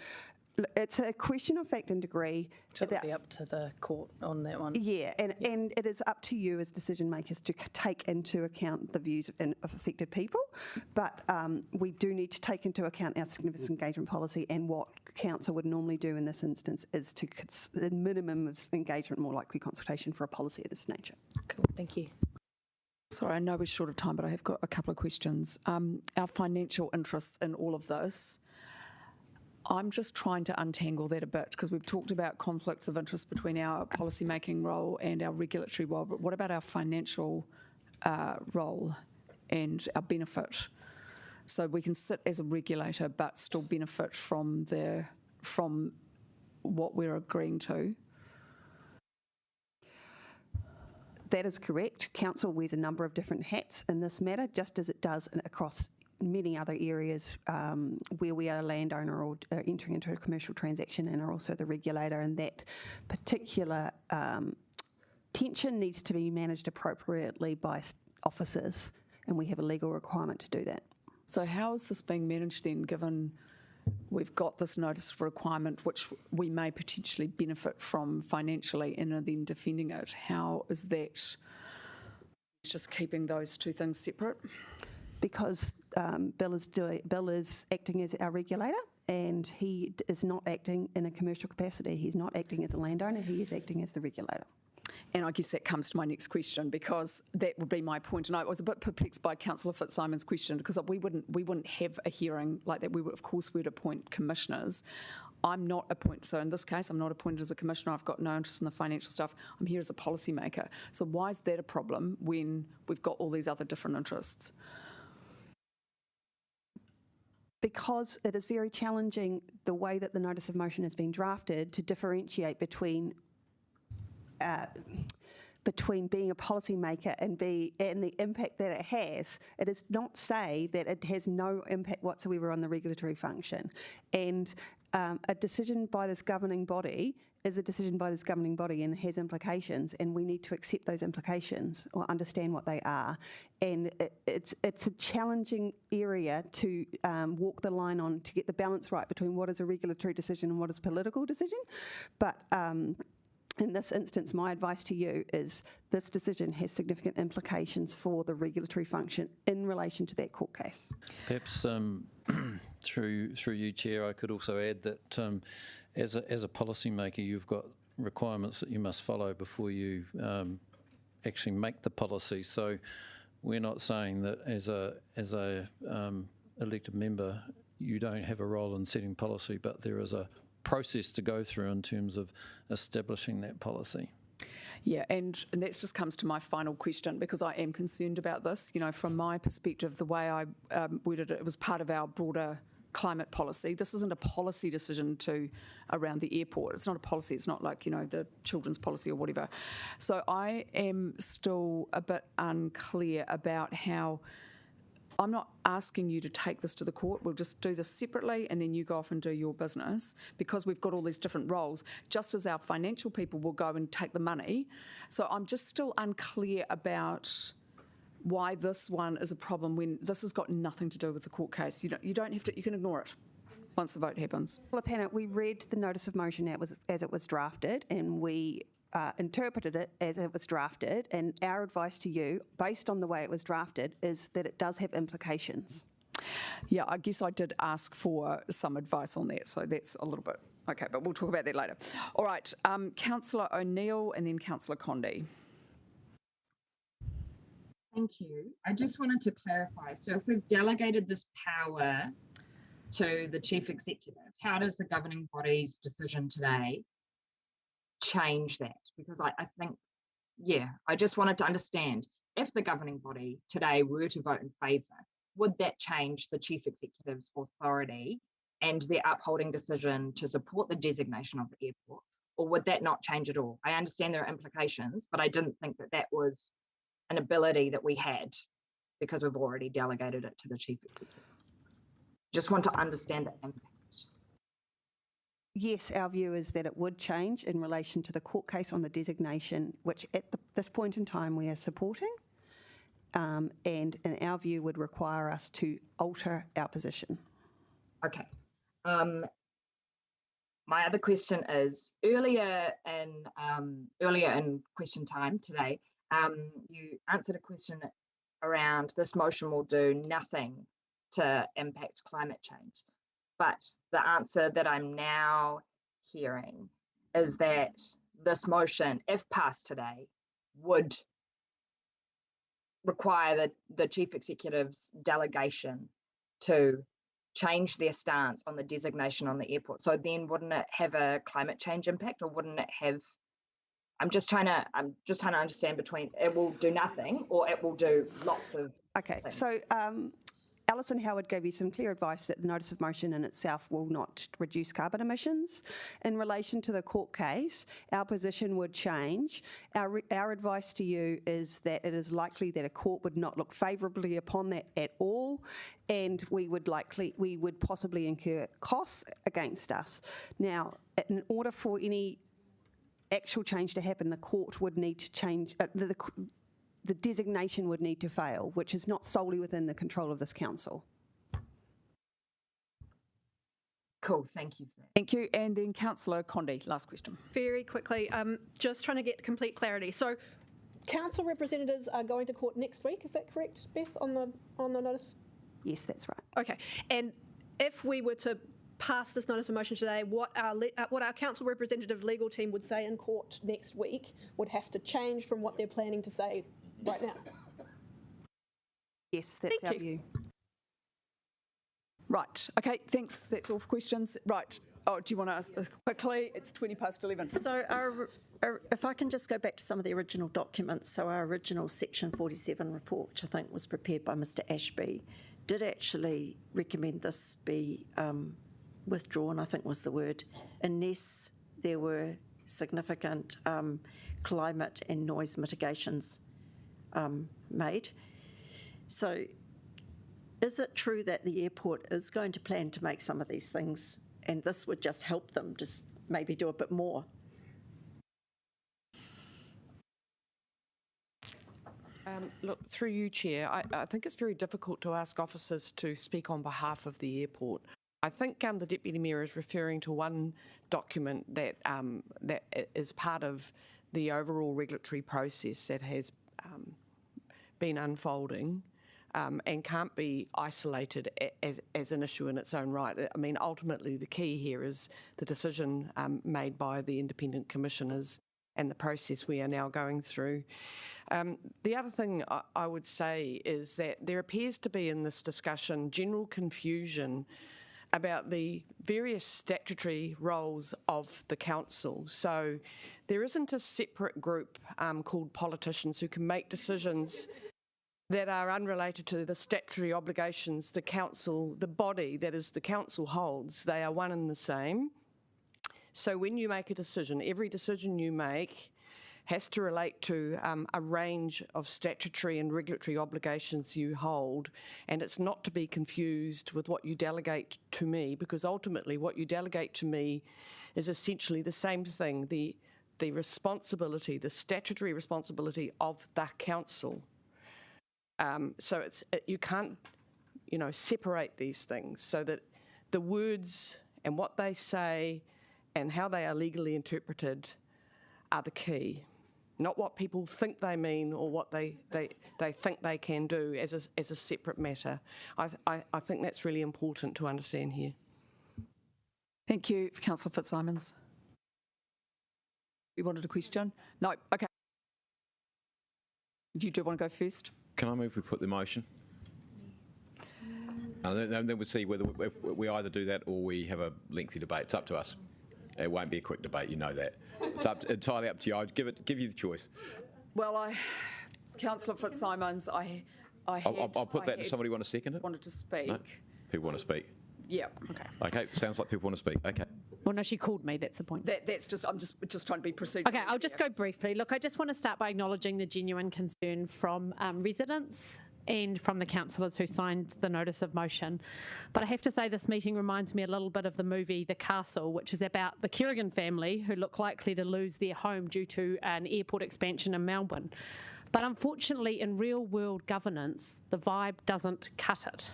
Speaker 15: it's a question of fact and degree.
Speaker 8: So it'll be up to the court on that one.
Speaker 15: Yeah, and it is up to you as decision makers to take into account the views of affected people, but we do need to take into account our significant engagement policy, and what council would normally do in this instance is to the minimum of engagement, more likely consultation for a policy of this nature.
Speaker 8: Cool, thank you.
Speaker 6: Sorry, I know we're short of time, but I have got a couple of questions. Our financial interests in all of this, I'm just trying to untangle that a bit, because we've talked about conflicts of interest between our policy-making role and our regulatory role, but what about our financial role and our benefit? So we can sit as a regulator but still benefit from what we're agreeing to.
Speaker 15: That is correct. Council wears a number of different hats in this matter, just as it does across many other areas where we are a landowner or entering into a commercial transaction and are also the regulator, and that particular tension needs to be managed appropriately by officers, and we have a legal requirement to do that.
Speaker 6: So how is this being managed then, given we've got this notice of requirement which we may potentially benefit from financially and are then defending it? How is that just keeping those two things separate?
Speaker 15: Because Bill is acting as our regulator, and he is not acting in a commercial capacity. He's not acting as a landowner, he is acting as the regulator.
Speaker 6: And I guess that comes to my next question, because that would be my point. And I was a bit perplexed by Councillor Fitzsimon's question, because we wouldn't have a hearing like that. We would, of course, we'd appoint commissioners. I'm not appointed, so in this case, I'm not appointed as a commissioner. I've got no interest in the financial stuff. I'm here as a policymaker. So why is that a problem when we've got all these other different interests?
Speaker 15: Because it is very challenging, the way that the notice of motion has been drafted, to differentiate between being a policymaker and the impact that it has. It does not say that it has no impact whatsoever on the regulatory function. And a decision by this governing body is a decision by this governing body and has implications, and we need to accept those implications or understand what they are. And it's a challenging area to walk the line on, to get the balance right between what is a regulatory decision and what is a political decision. But in this instance, my advice to you is this decision has significant implications for the regulatory function in relation to that court case.
Speaker 21: Perhaps through you, Chair, I could also add that as a policymaker, you've got requirements that you must follow before you actually make the policy. So we're not saying that as a elected member you don't have a role in setting policy, but there is a process to go through in terms of establishing that policy.
Speaker 6: Yeah, and that just comes to my final question, because I am concerned about this. You know, from my perspective, the way I worded it, it was part of our broader climate policy. This isn't a policy decision around the airport. It's not a policy. It's not like, you know, the children's policy or whatever. So I am still a bit unclear about how. I'm not asking you to take this to the court. We'll just do this separately and then you go off and do your business, because we've got all these different roles, just as our financial people will go and take the money. So I'm just still unclear about why this one is a problem when this has got nothing to do with the court case. You don't have to, you can ignore it once the vote happens.
Speaker 15: Well, Panna, we read the notice of motion as it was drafted, and we interpreted it as it was drafted, and our advice to you, based on the way it was drafted, is that it does have implications.
Speaker 6: Yeah, I guess I did ask for some advice on that, so that's a little bit, okay, but we'll talk about that later. All right, Councillor O'Neill and then Councillor Condie.
Speaker 12: Thank you. I just wanted to clarify, so if we've delegated this power to the Chief Executive, how does the governing body's decision today change that? Because I think, yeah, I just wanted to understand, if the governing body today were to vote in favour, would that change the Chief Executive's authority and their upholding decision to support the designation of the airport, or would that not change at all? I understand there are implications, but I didn't think that that was an ability that we had, because we've already delegated it to the Chief Executive. Just want to understand the impact.
Speaker 15: Yes, our view is that it would change in relation to the court case on the designation, which at this point in time we are supporting, and in our view would require us to alter our position.
Speaker 12: Okay. My other question is, earlier in question time today, you answered a question around this motion will do nothing to impact climate change. But the answer that I'm now hearing is that this motion, if passed today, would require the Chief Executive's delegation to change their stance on the designation on the airport. So then wouldn't it have a climate change impact, or wouldn't it have, I'm just trying to understand between it will do nothing or it will do lots of things.
Speaker 15: So Alison Howard gave you some clear advice that the notice of motion in itself will not reduce carbon emissions. In relation to the court case, our position would change. Our advice to you is that it is likely that a court would not look favourably upon that at all, and we would possibly incur costs against us. Now, in order for any actual change to happen, the court would need to change, the designation would need to fail, which is not solely within the control of this council.
Speaker 12: Cool, thank you for that.
Speaker 6: Thank you. And then Councillor Condie, last question.
Speaker 5: Very quickly, just trying to get complete clarity. So council representatives are going to court next week, is that correct, Beth, on the notice?
Speaker 15: Yes, that's right.
Speaker 5: Okay, and if we were to pass this notice of motion today, what our council representative legal team would say in court next week would have to change from what they're planning to say right now.
Speaker 15: Yes, that's our view.
Speaker 6: Right. Okay, thanks. That's all for questions. Right. Oh, do you want to ask quickly? It's 11:20.
Speaker 7: So if I can just go back to some of the original documents. So our original Section 47 report, which I think was prepared by Mr Ashby, did actually recommend this be withdrawn, I think was the word, unless there were significant climate and noise mitigations made. So is it true that the airport is going to plan to make some of these things, and this would just help them just maybe do a bit more?
Speaker 19: Look, through you, Chair, I think it's very difficult to ask officers to speak on behalf of the airport. I think the Deputy Mayor is referring to one document that that is part of the overall regulatory process that has been unfolding and can't be isolated as an issue in its own right. I mean, ultimately, the key here is the decision made by the independent commissioners and the process we are now going through. The other thing I would say is that there appears to be in this discussion general confusion about the various statutory roles of the council. So there isn't a separate group called politicians who can make decisions that are unrelated to the statutory obligations the council, the body that is the council holds. They are one and the same. So when you make a decision, every decision you make has to relate to a range of statutory and regulatory obligations you hold, and it's not to be confused with what you delegate to me, because ultimately what you delegate to me is essentially the same thing, the responsibility, the statutory responsibility of the council. So you can't, separate these things, so that the words and what they say and how they are legally interpreted are the key, not what people think they mean or what they think they can do as a separate matter. I think that's really important to understand here.
Speaker 6: Thank you, Councillor Fitzsimons. You wanted a question? No, okay. You do want to go first?
Speaker 14: Can I move we put the motion? And then we'll see whether we either do that or we have a lengthy debate. It's up to us. It won't be a quick debate, you know that. It's entirely up to you. I'd give you the choice.
Speaker 6: Well, Councillor Fitzsimons,
Speaker 14: I'll put that to somebody want to second it?
Speaker 6: Wanted to speak.
Speaker 14: No? People want to speak.
Speaker 6: Yeah. Okay.
Speaker 14: Okay. Sounds like people want to speak. Okay.
Speaker 2: Well, no, she called me. That's the point.
Speaker 6: I'm just trying to be procedural.
Speaker 2: Okay, I'll just go briefly. Look, I just want to start by acknowledging the genuine concern from residents and from the councillors who signed the notice of motion. But I have to say this meeting reminds me a little bit of the movie The Castle, which is about the Kerrigan family who look likely to lose their home due to an airport expansion in Melbourne. But unfortunately, in real-world governance, the vibe doesn't cut it.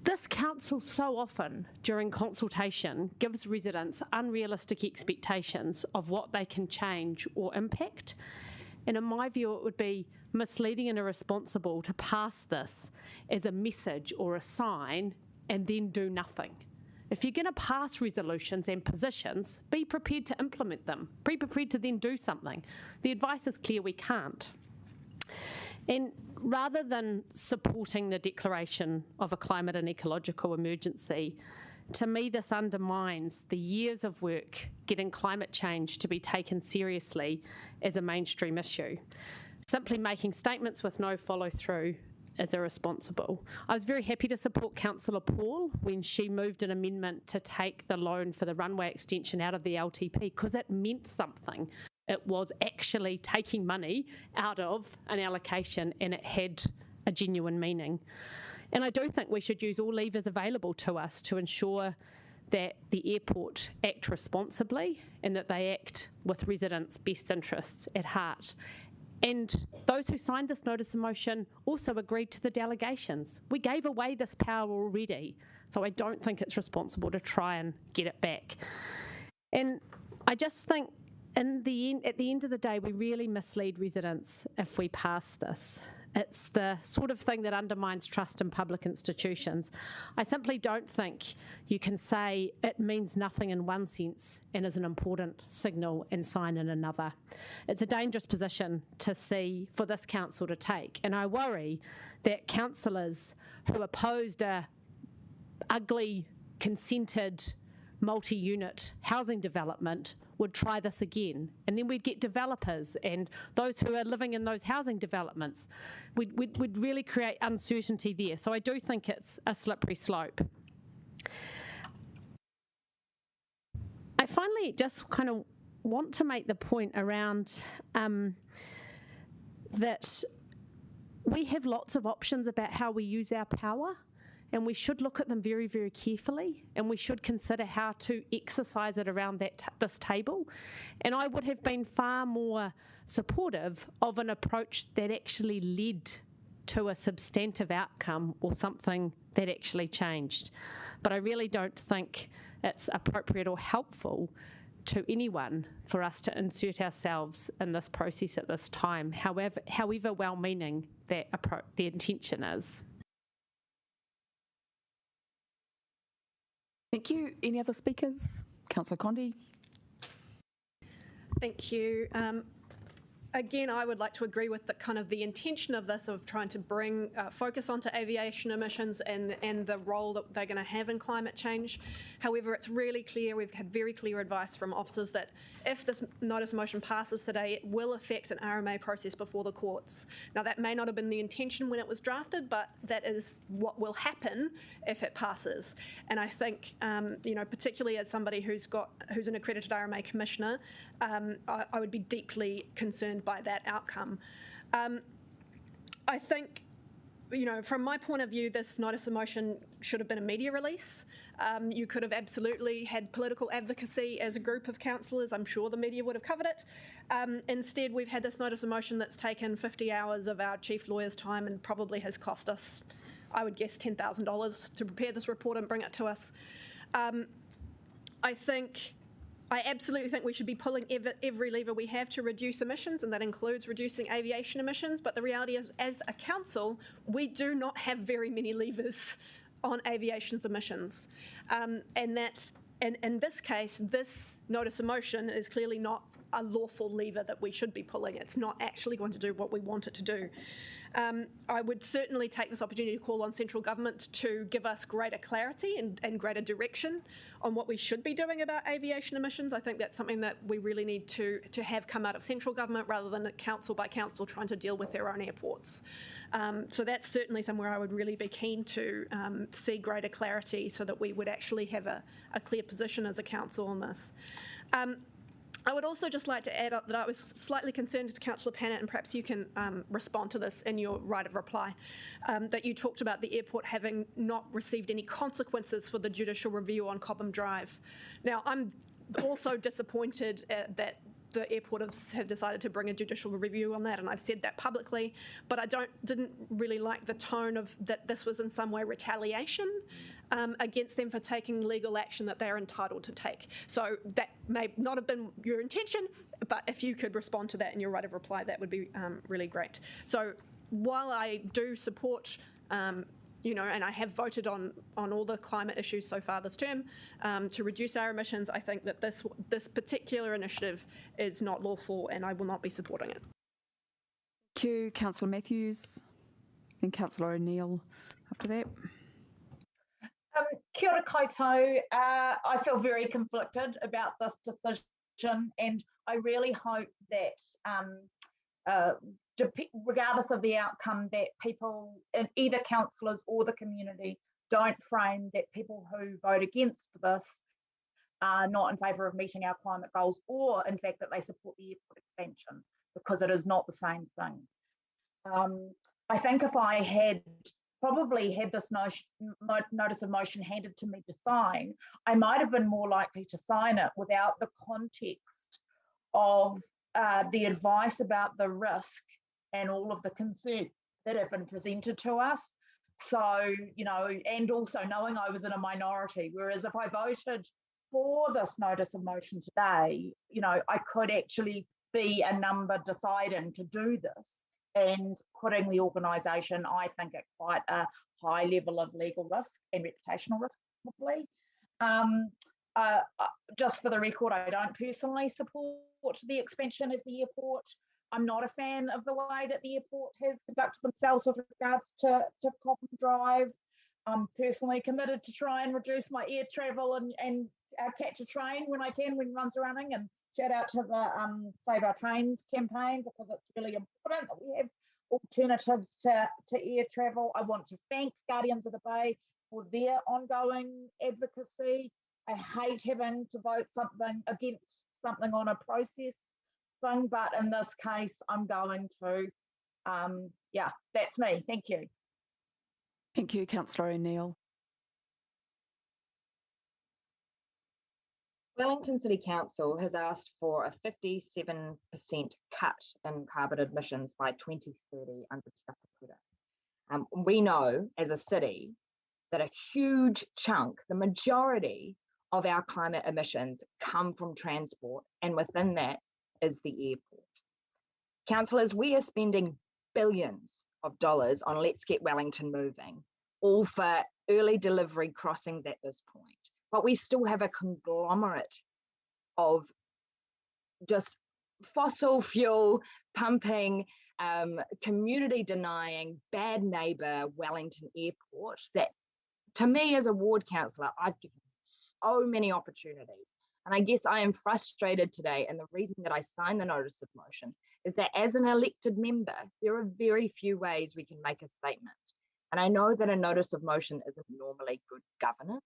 Speaker 2: This council so often, during consultation, gives residents unrealistic expectations of what they can change or impact. And in my view, it would be misleading and irresponsible to pass this as a message or a sign and then do nothing. If you're going to pass resolutions and positions, be prepared to implement them. Be prepared to then do something. The advice is clear, we can't. And rather than supporting the declaration of a climate and ecological emergency, to me this undermines the years of work getting climate change to be taken seriously as a mainstream issue. Simply making statements with no follow-through is irresponsible. I was very happy to support Councillor Paul when she moved an amendment to take the loan for the runway extension out of the LTP, because it meant something. It was actually taking money out of an allocation and it had a genuine meaning. And I do think we should use all levers available to us to ensure that the airport act responsibly and that they act with residents' best interests at heart. And those who signed this notice of motion also agreed to the delegations. We gave away this power already, so I don't think it's responsible to try and get it back. And I just think at the end of the day, we really mislead residents if we pass this. It's the sort of thing that undermines trust in public institutions. I simply don't think you can say it means nothing in one sense and is an important signal and sign in another. It's a dangerous position to see for this council to take, and I worry that councillors who opposed a ugly, consented, multi-unit housing development would try this again, and then we'd get developers and those who are living in those housing developments. We'd really create uncertainty there. So I do think it's a slippery slope. I finally just kind of want to make the point around that we have lots of options about how we use our power, and we should look at them very, very carefully, and we should consider how to exercise it around this table. And I would have been far more supportive of an approach that actually led to a substantive outcome or something that actually changed. But I really don't think it's appropriate or helpful to anyone for us to insert ourselves in this process at this time, however well-meaning that the intention is.
Speaker 6: Thank you. Any other speakers? Councillor Condi.
Speaker 5: Thank you. Again, I would like to agree with the intention of this, of trying to bring focus onto aviation emissions and the role that they're going to have in climate change. However, it's really clear, we've had very clear advice from officers that if this notice of motion passes today, it will affect an RMA process before the courts. Now, that may not have been the intention when it was drafted, but that is what will happen if it passes. And I think, particularly as somebody who's an accredited RMA commissioner, I would be deeply concerned by that outcome. I think, from my point of view, this notice of motion should have been a media release. You could have absolutely had political advocacy as a group of councillors. I'm sure the media would have covered it. Instead, we've had this notice of motion that's taken 50 hours of our chief lawyer's time and probably has cost us, I would guess, $10,000 to prepare this report and bring it to us. I absolutely think we should be pulling every lever we have to reduce emissions, and that includes reducing aviation emissions. But the reality is, as a council, we do not have very many levers on aviation's emissions. And that, in this case, this notice of motion is clearly not a lawful lever that we should be pulling. It's not actually going to do what we want it to do. I would certainly take this opportunity to call on central government to give us greater clarity and greater direction on what we should be doing about aviation emissions. I think that's something that we really need to have come out of central government rather than council by council trying to deal with their own airports. So that's certainly somewhere I would really be keen to see greater clarity so that we would actually have a clear position as a council on this. I would also just like to add up that I was slightly concerned to Councillor Pannett, and perhaps you can respond to this in your right of reply, that you talked about the airport having not received any consequences for the judicial review on Cobham Drive. Now, I'm also disappointed that the airport have decided to bring a judicial review on that, and I've said that publicly, but I didn't really like the tone of that this was in some way retaliation against them for taking legal action that they're entitled to take. So that may not have been your intention, but if you could respond to that in your right of reply, that would be really great. So while I do support and I have voted on all the climate issues so far this term to reduce our emissions, I think that this particular initiative is not lawful, and I will not be supporting it.
Speaker 6: Thank you, Councillor Matthews, then Councillor O'Neill after that.
Speaker 4: Kia ora koutou. I feel very conflicted about this decision, and I really hope that regardless of the outcome, that people, either councillors or the community, don't frame that people who vote against this are not in favour of meeting our climate goals, or in fact that they support the airport expansion, because it is not the same thing. I think if I had probably had this notice of motion handed to me to sign, I might have been more likely to sign it without the context of the advice about the risk and all of the concerns that have been presented to us. So, and also knowing I was in a minority, whereas if I voted for this notice of motion today, I could actually be a number deciding to do this and putting the organisation, I think, at quite a high level of legal risk and reputational risk, probably. Just for the record, I don't personally support the expansion of the airport. I'm not a fan of the way that the airport has conducted themselves with regards to Cobham Drive. I'm personally committed to try and reduce my air travel and catch a train when I can, when runs are running. And shout out to the Save Our Trains campaign, because it's really important that we have alternatives to air travel. I want to thank Guardians of the Bay for their ongoing advocacy. I hate having to vote something against something on a process thing, but in this case, I'm going to. Yeah, that's me. Thank you.
Speaker 6: Thank you, Councillor O'Neill.
Speaker 12: Wellington City Council has asked for a 57% cut in carbon emissions by 2030 under Te Whakapura. We know as a city that a huge chunk, the majority of our climate emissions come from transport, and within that is the airport. Councillors, we are spending billions of dollars on Let's Get Wellington Moving, all for early delivery crossings at this point. But we still have a conglomerate of just fossil fuel pumping, community denying, bad neighbour Wellington Airport that, to me as a ward councillor, I've given so many opportunities. And I guess I am frustrated today, and the reason that I signed the notice of motion is that as an elected member, there are very few ways we can make a statement. And I know that a notice of motion isn't normally good governance,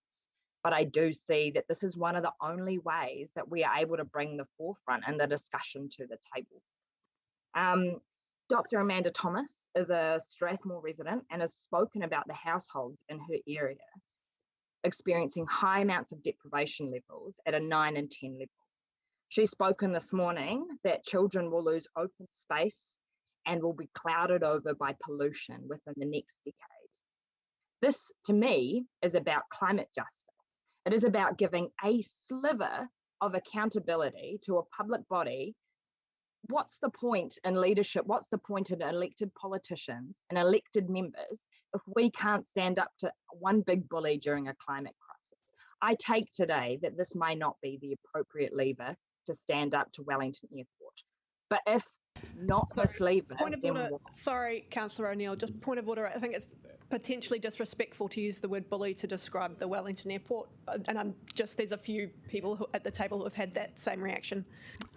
Speaker 12: but I do see that this is one of the only ways that we are able to bring the forefront and the discussion to the table. Dr. Amanda Thomas is a Strathmore resident and has spoken about the households in her area experiencing high amounts of deprivation levels at a 9 and 10 level. She's spoken this morning that children will lose open space and will be clouded over by pollution within the next decade. This, to me, is about climate justice. It is about giving a sliver of accountability to a public body. What's the point in leadership? What's the point in elected politicians and elected members if we can't stand up to one big bully during a climate crisis? I take today that this may not be the appropriate lever to stand up to Wellington Airport. But if not this lever,
Speaker 5: point of order. Sorry, Councillor O'Neill, just point of order. I think it's potentially disrespectful to use the word bully to describe the Wellington Airport. And there's a few people at the table who have had that same reaction.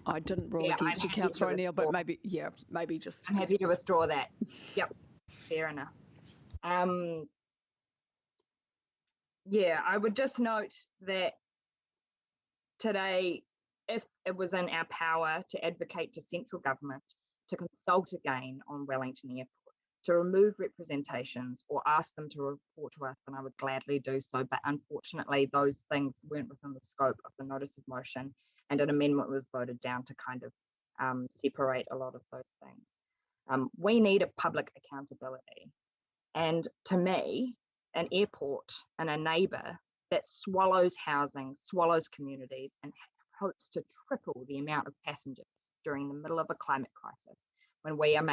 Speaker 6: I didn't rule against you, Councillor O'Neill, but maybe just.
Speaker 12: I'm happy to withdraw that. Yep, fair enough. Yeah, I would just note that today, if it was in our power to advocate to central government to consult again on Wellington Airport, to remove representations or ask them to report to us, then I would gladly do so. But unfortunately, those things weren't within the scope of the notice of motion, and an amendment was voted down to kind of separate a lot of those things. We need a public accountability. And to me, an airport and a neighbour that swallows housing, swallows communities, and hopes to triple the amount of passengers during the middle of a climate crisis, when we are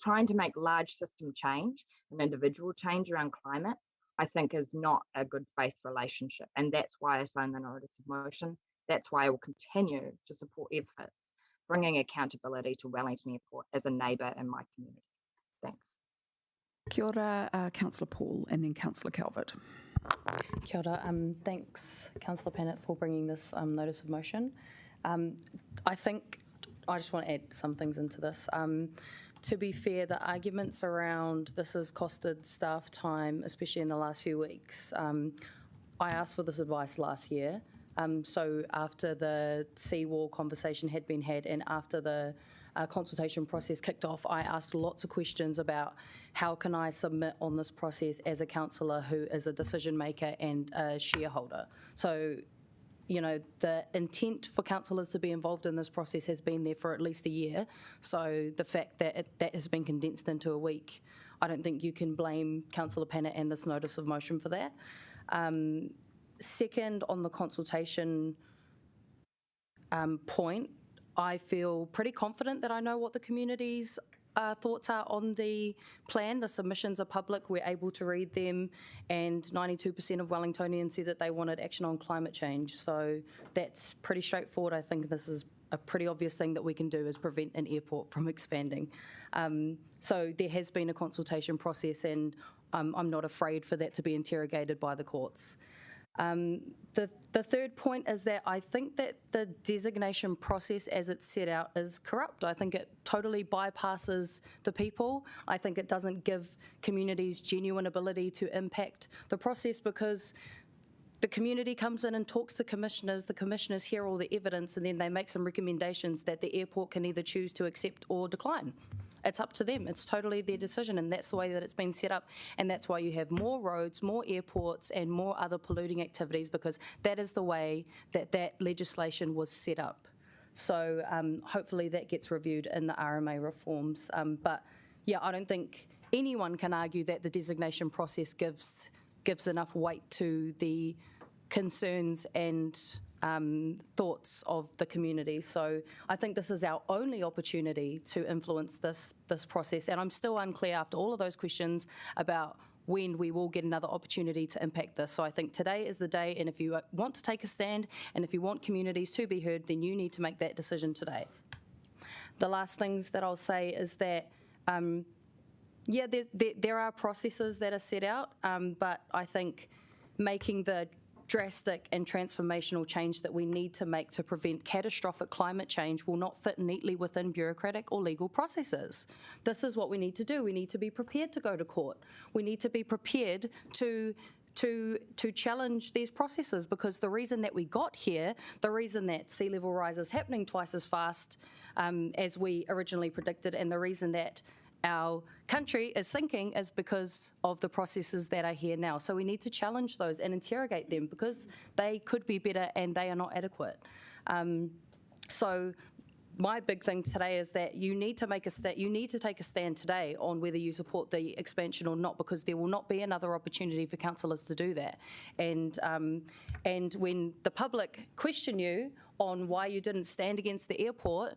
Speaker 12: trying to make large system change and individual change around climate, I think is not a good faith relationship. And that's why I signed the notice of motion. That's why I will continue to support efforts bringing accountability to Wellington Airport as a neighbour in my community. Thanks.
Speaker 6: Kia ora, Councillor Paul, and then Councillor Calvert.
Speaker 8: Kia ora. Thanks, Councillor Pennant, for bringing this notice of motion. I think I just want to add some things into this. To be fair, the arguments around this has costed staff time, especially in the last few weeks. I asked for this advice last year. So after the seawall conversation had been had and after the consultation process kicked off, I asked lots of questions about how can I submit on this process as a councillor who is a decision maker and a shareholder. So, you know, the intent for councillors to be involved in this process has been there for at least a year. So the fact that that has been condensed into a week, I don't think you can blame Councillor Pennant and this notice of motion for that. Second, on the consultation point, I feel pretty confident that I know what the community's thoughts are on the plan. The submissions are public, we're able to read them, and 92% of Wellingtonians said that they wanted action on climate change. So that's pretty straightforward. I think this is a pretty obvious thing that we can do is prevent an airport from expanding. So there has been a consultation process, and I'm not afraid for that to be interrogated by the courts. The third point is that I think that the designation process as it's set out is corrupt. I think it totally bypasses the people. I think it doesn't give communities genuine ability to impact the process, because the community comes in and talks to commissioners, the commissioners hear all the evidence, and then they make some recommendations that the airport can either choose to accept or decline. It's up to them. It's totally their decision, and that's the way that it's been set up, and that's why you have more roads, more airports, and more other polluting activities, because that is the way that that legislation was set up. So hopefully that gets reviewed in the RMA reforms. But yeah, I don't think anyone can argue that the designation process gives enough weight to the concerns and thoughts of the community. So I think this is our only opportunity to influence this process, and I'm still unclear after all of those questions about when we will get another opportunity to impact this. So I think today is the day, and if you want to take a stand and if you want communities to be heard, then you need to make that decision today. The last things that I'll say is that yeah, there are processes that are set out, but I think making the drastic and transformational change that we need to make to prevent catastrophic climate change will not fit neatly within bureaucratic or legal processes. This is what we need to do. We need to be prepared to go to court. We need to be prepared to challenge these processes, because the reason that we got here, the reason that sea level rise is happening twice as fast as we originally predicted, and the reason that our country is sinking is because of the processes that are here now. So we need to challenge those and interrogate them, because they could be better and they are not adequate. So my big thing today is that you need to take a stand today on whether you support the expansion or not, because there will not be another opportunity for councillors to do that. And when the public question you on why you didn't stand against the airport,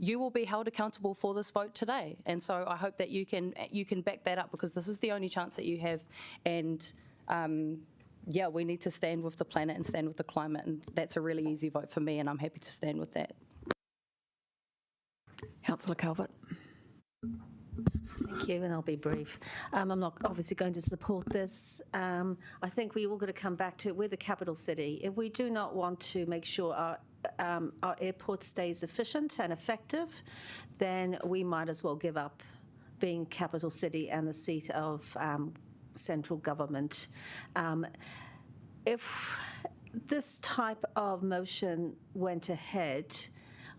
Speaker 8: you will be held accountable for this vote today. And so I hope that you can back that up, because this is the only chance that you have. And yeah, we need to stand with the planet and stand with the climate, and that's a really easy vote for me, and I'm happy to stand with that.
Speaker 6: Councillor Calvert.
Speaker 9: Thank you, and I'll be brief. I'm not obviously going to support this. I think we all got to come back to, we're the capital city. If we do not want to make sure our airport stays efficient and effective, then we might as well give up being capital city and the seat of central government. If this type of motion went ahead,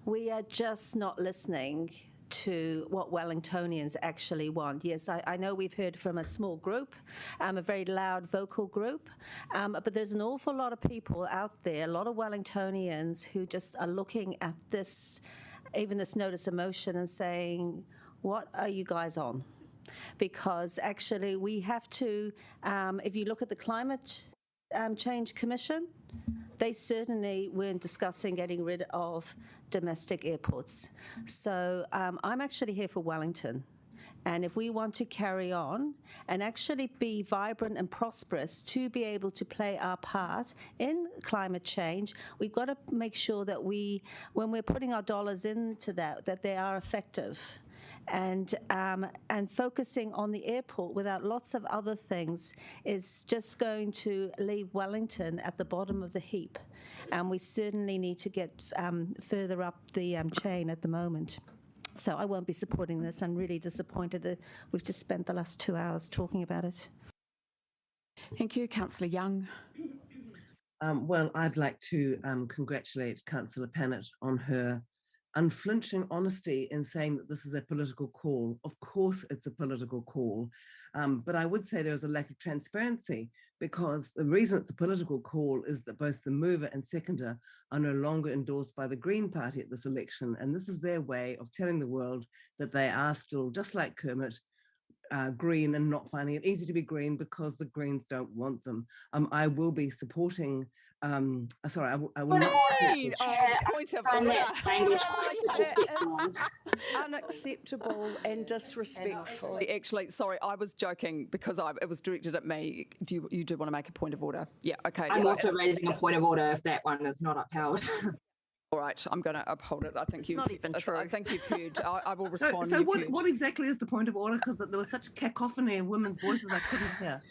Speaker 9: we are just not listening to what Wellingtonians actually want. Yes, I know we've heard from a small group, a very loud vocal group, but there's an awful lot of people out there, a lot of Wellingtonians who just are looking at this, even this notice of motion, and saying, what are you guys on? Because actually we have to, if you look at the Climate Change Commission, they certainly weren't discussing getting rid of domestic airports. So I'm actually here for Wellington. And if we want to carry on and actually be vibrant and prosperous to be able to play our part in climate change, we've got to make sure that when we're putting our dollars into that they are effective. And focusing on the airport without lots of other things is just going to leave Wellington at the bottom of the heap. And we certainly need to get further up the chain at the moment. So I won't be supporting this. I'm really disappointed that we've just spent the last 2 hours talking about it.
Speaker 6: Thank you. Councillor Young.
Speaker 3: Well, I'd like to congratulate Councillor Pannett on her unflinching honesty in saying that this is a political call. Of course it's a political call, but I would say there's a lack of transparency, because the reason it's a political call is that both the mover and seconder are no longer endorsed by the Green Party at this election, and this is their way of telling the world that they are still, just like Kermit, green and not finding it easy to be green because the Greens don't want them. I will be supporting. Sorry, I will not.
Speaker 1: Point of order.
Speaker 20: Unacceptable and disrespectful.
Speaker 6: Actually, sorry, I was joking because it was directed at me. You do want to make a point of order? Yeah, okay.
Speaker 12: I'm also raising a point of order if that one is not upheld.
Speaker 6: All right, I'm going to uphold it. I think
Speaker 7: it's not even true.
Speaker 6: I think you've heard. I will respond.
Speaker 3: So what exactly is the point of order? Because there was such cacophony of women's voices I couldn't hear.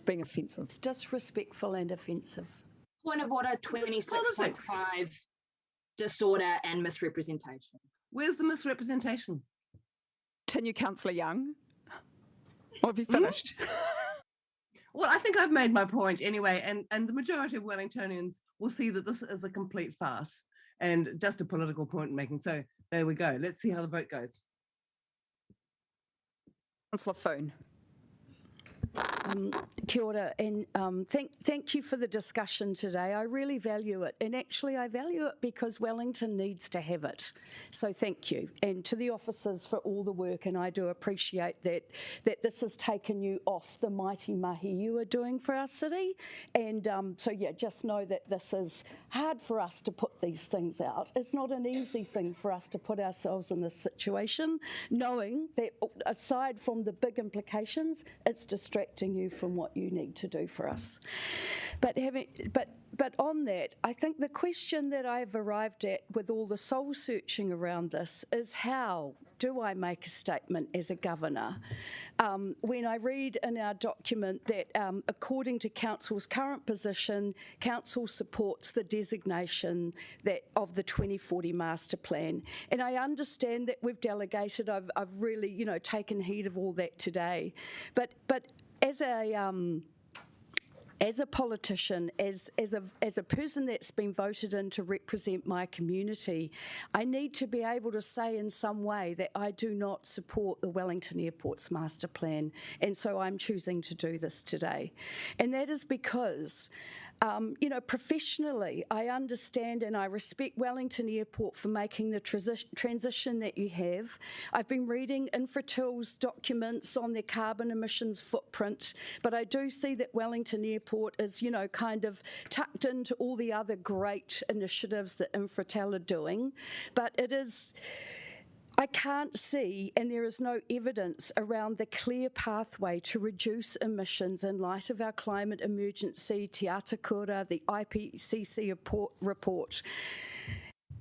Speaker 6: Being offensive.
Speaker 20: It's disrespectful and offensive.
Speaker 12: Point of order 26.5, disorder and misrepresentation.
Speaker 3: Where's the misrepresentation?
Speaker 6: Continue, Councillor Young. Or have you finished?
Speaker 3: Well, I think I've made my point anyway, and the majority of Wellingtonians will see that this is a complete farce and just a political point making. So there we go. Let's see how the vote goes.
Speaker 6: Councillor Foon.
Speaker 20: Kia ora, and thank you for the discussion today. I really value it, and actually I value it because Wellington needs to have it. So thank you, and to the officers for all the work, and I do appreciate that this has taken you off the mighty mahi you are doing for our city. And so yeah, just know that this is hard for us to put these things out. It's not an easy thing for us to put ourselves in this situation, knowing that aside from the big implications, it's distracting you from what you need to do for us. But on that, I think the question that I've arrived at with all the soul searching around this is, how do I make a statement as a governor when I read in our document that according to Council's current position, Council supports the designation of the 2040 master plan. And I understand that we've delegated. I've really, taken heed of all that today. But as a politician, as a person that's been voted in to represent my community, I need to be able to say in some way that I do not support the Wellington Airport's master plan, and so I'm choosing to do this today. And that is because professionally, I understand and I respect Wellington Airport for making the transition that you have. I've been reading Infratil's documents on their carbon emissions footprint, but I do see that Wellington Airport is, kind of tucked into all the other great initiatives that Infratil are doing. But I can't see, and there is no evidence around the clear pathway to reduce emissions in light of our climate emergency, Te Atakura, the IPCC report.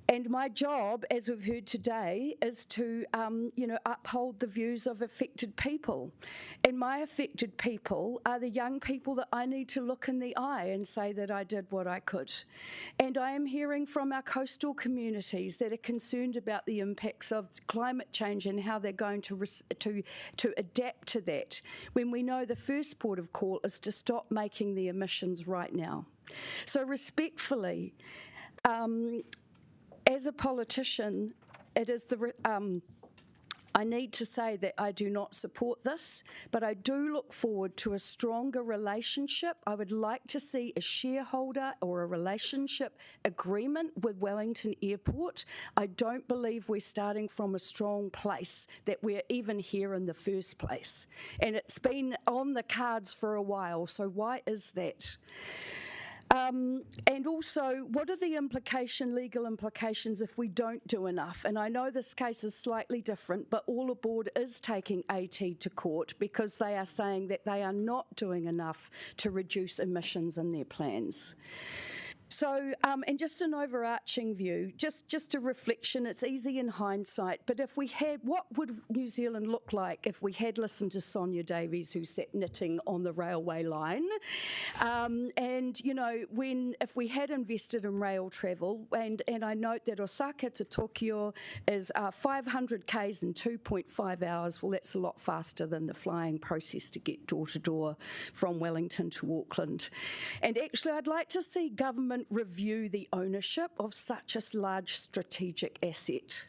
Speaker 20: And my job, as we've heard today, is to, uphold the views of affected people. And my affected people are the young people that I need to look in the eye and say that I did what I could. And I am hearing from our coastal communities that are concerned about the impacts of climate change and how they're going to adapt to that, when we know the first port of call is to stop making the emissions right now. So respectfully, as a politician, it is I need to say that I do not support this, but I do look forward to a stronger relationship. I would like to see a shareholder or a relationship agreement with Wellington Airport. I don't believe we're starting from a strong place, that we're even here in the first place. And it's been on the cards for a while, so why is that? And also, what are the legal implications if we don't do enough? And I know this case is slightly different, but All Aboard is taking AT to court because they are saying that they are not doing enough to reduce emissions in their plans. So, and just an overarching view, just a reflection, it's easy in hindsight, but if we had, what would New Zealand look like if we had listened to Sonia Davies, who sat knitting on the railway line? And, if we had invested in rail travel, and I note that Osaka to Tokyo is 500 k's in 2.5 hours, well, that's a lot faster than the flying process to get door to door from Wellington to Auckland. And actually, I'd like to see government review the ownership of such a large strategic asset.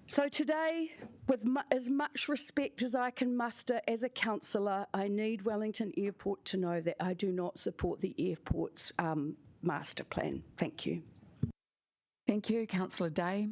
Speaker 20: So today, with as much respect as I can muster as a councillor, I need Wellington Airport to know that I do not support the airport's master plan. Thank you.
Speaker 6: Thank you, Councillor Day.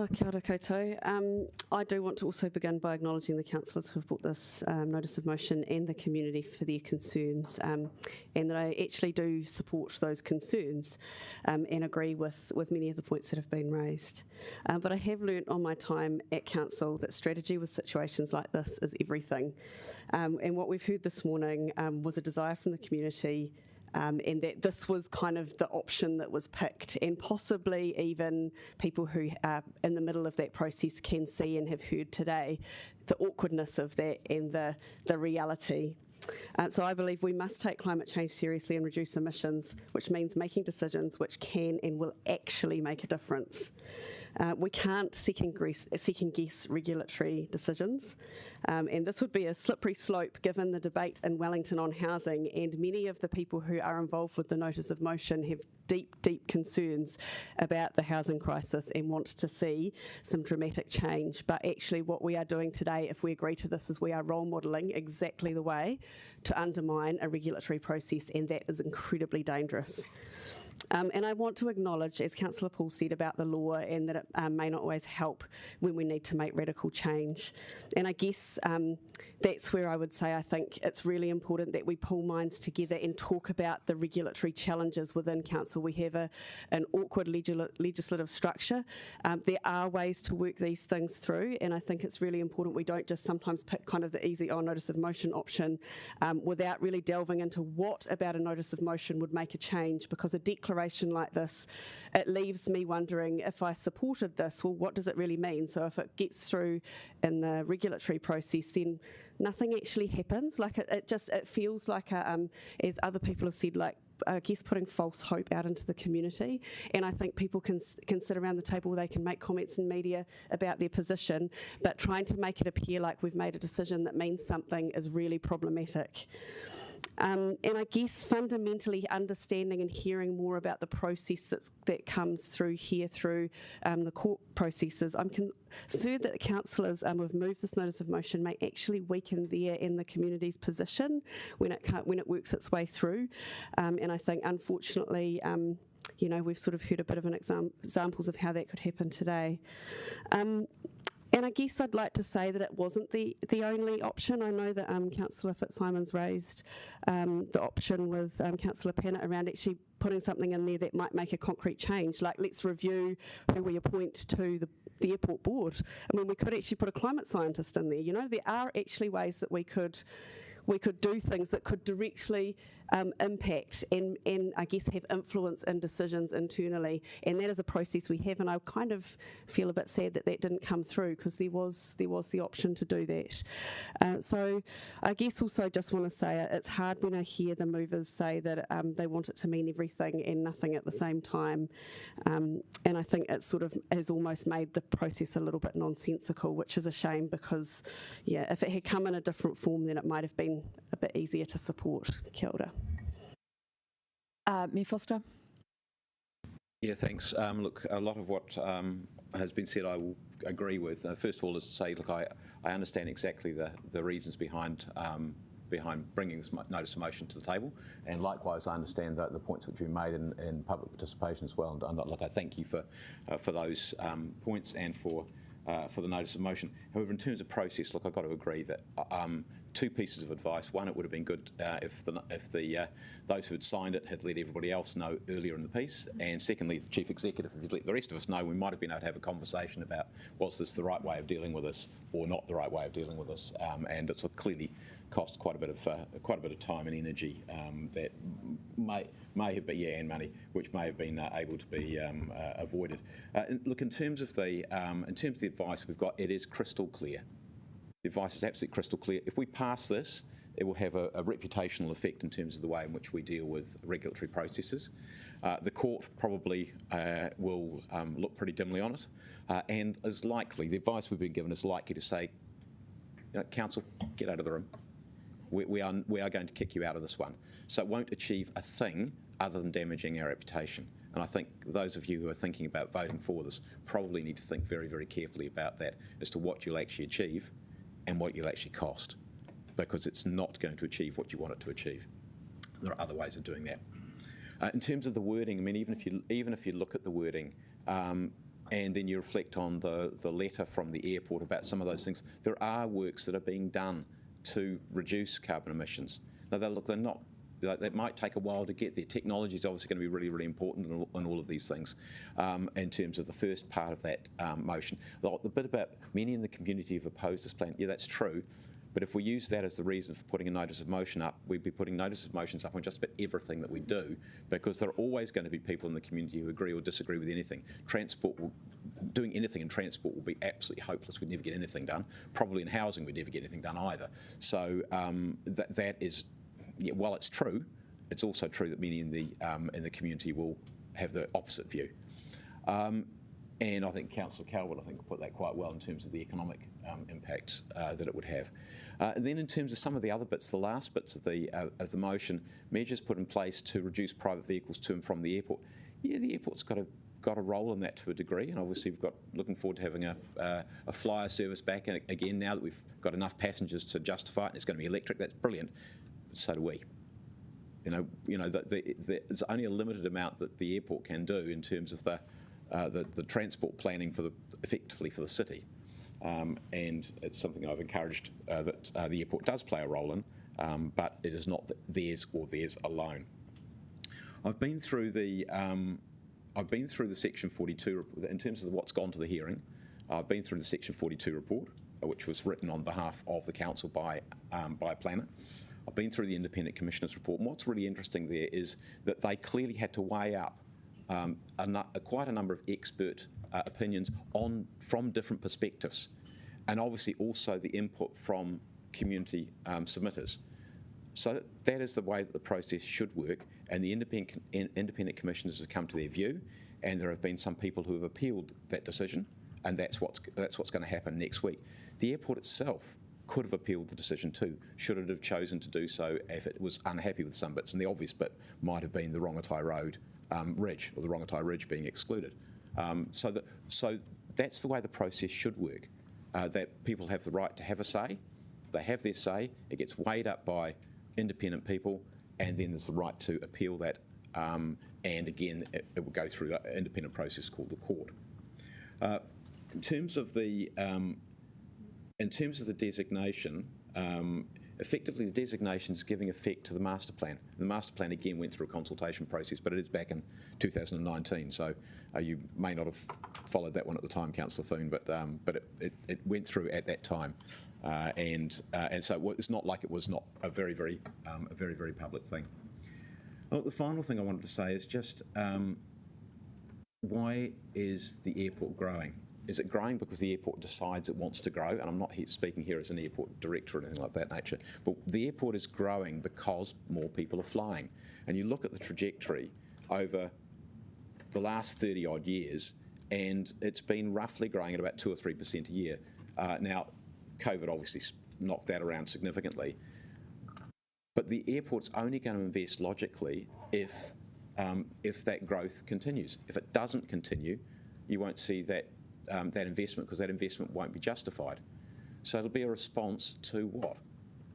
Speaker 10: Kia ora koutou. I do want to also begin by acknowledging the councillors who have brought this notice of motion and the community for their concerns, and that I actually do support those concerns and agree with many of the points that have been raised. But I have learnt on my time at council that strategy with situations like this is everything. And what we've heard this morning was a desire from the community, and that this was kind of the option that was picked, and possibly even people who are in the middle of that process can see and have heard today the awkwardness of that and the reality. So I believe we must take climate change seriously and reduce emissions, which means making decisions which can and will actually make a difference. We can't second guess regulatory decisions, and this would be a slippery slope given the debate in Wellington on housing, and many of the people who are involved with the notice of motion have deep concerns about the housing crisis and want to see some dramatic change. But actually what we are doing today, if we agree to this, is we are role modelling exactly the way to undermine a regulatory process, and that is incredibly dangerous. And I want to acknowledge, as Councillor Paul said about the law, and that it may not always help when we need to make radical change. And I guess that's where I would say I think it's really important that we pull minds together and talk about the regulatory challenges within council. We have an awkward legislative structure. There are ways to work these things through, and I think it's really important we don't just sometimes pick kind of the easy notice of motion option without really delving into what about a notice of motion would make a change, because a declaration like this, it leaves me wondering, if I supported this, well, what does it really mean? So if it gets through in the regulatory process, then nothing actually happens. Like it feels like as other people have said, like I guess putting false hope out into the community. And I think people can sit around the table, they can make comments in media about their position, but trying to make it appear like we've made a decision that means something is really problematic. And I guess fundamentally understanding and hearing more about the process that comes through here through the court processes. I'm concerned that the councillors who have moved this notice of motion may actually weaken their and the community's position when it works its way through. And I think, unfortunately, we've sort of heard a bit of examples of how that could happen today. And I guess I'd like to say that it wasn't the only option. I know that Councillor Fitzsimon's raised the option with Councillor Pennant around actually putting something in there that might make a concrete change, like let's review who we appoint to the airport board. I mean, we could actually put a climate scientist in there. There are actually ways that we could do things that could directly impact and I guess have influence in decisions internally, and that is a process we have, and I kind of feel a bit sad that didn't come through, because there was the option to do that. So I guess also just want to say it's hard when I hear the movers say that they want it to mean everything and nothing at the same time, and I think it sort of has almost made the process a little bit nonsensical, which is a shame, because if it had come in a different form, then it might have been a bit easier to support. Kia ora.
Speaker 6: Mayor Foster.
Speaker 14: Yeah, thanks. Look, a lot of what has been said I will agree with. First of all, is to say, look, I understand exactly the reasons behind bringing this notice of motion to the table, and likewise I understand the points which you made in public participation as well. And look, I thank you for those points and for the notice of motion. However, in terms of process, look, I've got to agree that two pieces of advice. One, it would have been good if those who had signed it had let everybody else know earlier in the piece. And secondly, the Chief Executive, if you'd let the rest of us know, we might have been able to have a conversation about was this the right way of dealing with this or not the right way of dealing with this. And it's clearly cost quite a bit of time and energy that may have been, and money, which may have been able to be avoided. Look, in terms of the advice we've got, it is crystal clear. The advice is absolutely crystal clear. If we pass this, it will have a reputational effect in terms of the way in which we deal with regulatory processes. The court probably will look pretty dimly on it, and is likely, the advice we've been given is likely to say, Council, get out of the room. We are going to kick you out of this one. So it won't achieve a thing other than damaging our reputation. And I think those of you who are thinking about voting for this probably need to think very, very carefully about that as to what you'll actually achieve and what you'll actually cost, because it's not going to achieve what you want it to achieve. There are other ways of doing that. In terms of the wording, I mean, even if you look at the wording, and then you reflect on the letter from the airport about some of those things, there are works that are being done to reduce carbon emissions. Now, they're not. That might take a while to get there. Technology is obviously going to be really, really important in all of these things in terms of the first part of that motion. The bit about many in the community have opposed this plan, yeah, that's true. But if we use that as the reason for putting a notice of motion up, we'd be putting notice of motions up on just about everything that we do, because there are always going to be people in the community who agree or disagree with anything. Doing anything in transport will be absolutely hopeless. We'd never get anything done. Probably in housing, we'd never get anything done either. So that is, yeah, while it's true, it's also true that many in the community will have the opposite view. And I think Councillor Calwood, put that quite well in terms of the economic impacts that it would have. And then in terms of some of the other bits, the last bits of the motion, measures put in place to reduce private vehicles to and from the airport. Yeah, the airport's got a role in that to a degree, and obviously we've got looking forward to having a flyer service back again now that we've got enough passengers to justify it, and it's going to be electric. That's brilliant. But so do we. There's only a limited amount that the airport can do in terms of the transport planning effectively for the city, and it's something I've encouraged that the airport does play a role in, but it is not theirs or theirs alone. I've been through the Section 42 report in terms of what's gone to the hearing. I've been through the Section 42 report, which was written on behalf of the council by a planner. I've been through the Independent Commissioner's report, and what's really interesting there is that they clearly had to weigh up quite a number of expert opinions from different perspectives, and obviously also the input from community submitters. So that is the way that the process should work, and the independent commissioners have come to their view, and there have been some people who have appealed that decision, and that's what's going to happen next week. The airport itself could have appealed the decision too, should it have chosen to do so if it was unhappy with some bits, and the obvious bit might have been the Rongotai Road Ridge, or the Rongotai Ridge being excluded. So that's the way the process should work, that people have the right to have a say, they have their say, it gets weighed up by independent people, and then there's the right to appeal that, and again, it will go through an independent process called the court. In terms of the designation, effectively the designation is giving effect to the master plan. The master plan again went through a consultation process, but it is back in 2019, so you may not have followed that one at the time, Councillor Foon, but it went through at that time, and so it's not like it was not a very, very public thing. Well, the final thing I wanted to say is just why is the airport growing? Is it growing because the airport decides it wants to grow? And I'm not speaking here as an airport director or anything like that nature, but the airport is growing because more people are flying. And you look at the trajectory over the last 30 odd years, and it's been roughly growing at about 2 or 3% a year. Now, COVID obviously knocked that around significantly, but the airport's only going to invest logically if that growth continues. If it doesn't continue, you won't see that investment, because that investment won't be justified. So it'll be a response to what?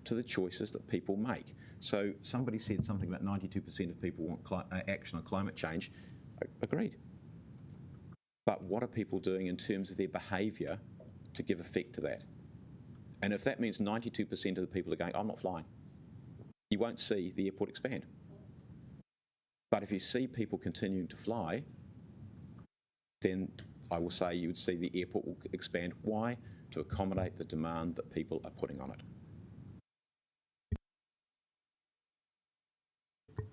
Speaker 14: To the choices that people make. So somebody said something about 92% of people want action on climate change. Agreed. But what are people doing in terms of their behaviour to give effect to that? And if that means 92% of the people are going, I'm not flying, you won't see the airport expand. But if you see people continuing to fly, then I will say you would see the airport will expand. Why? To accommodate the demand that people are putting on it.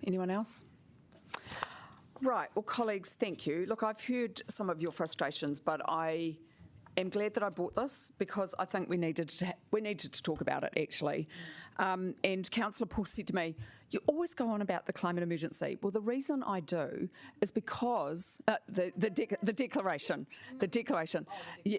Speaker 6: Anyone else? Right, well, colleagues, thank you. Look, I've heard some of your frustrations, but I am glad that I brought this, because I think we needed to talk about it, actually. And Councillor Paul said to me, you always go on about the climate emergency. Well, the reason I do is because the declaration, yeah,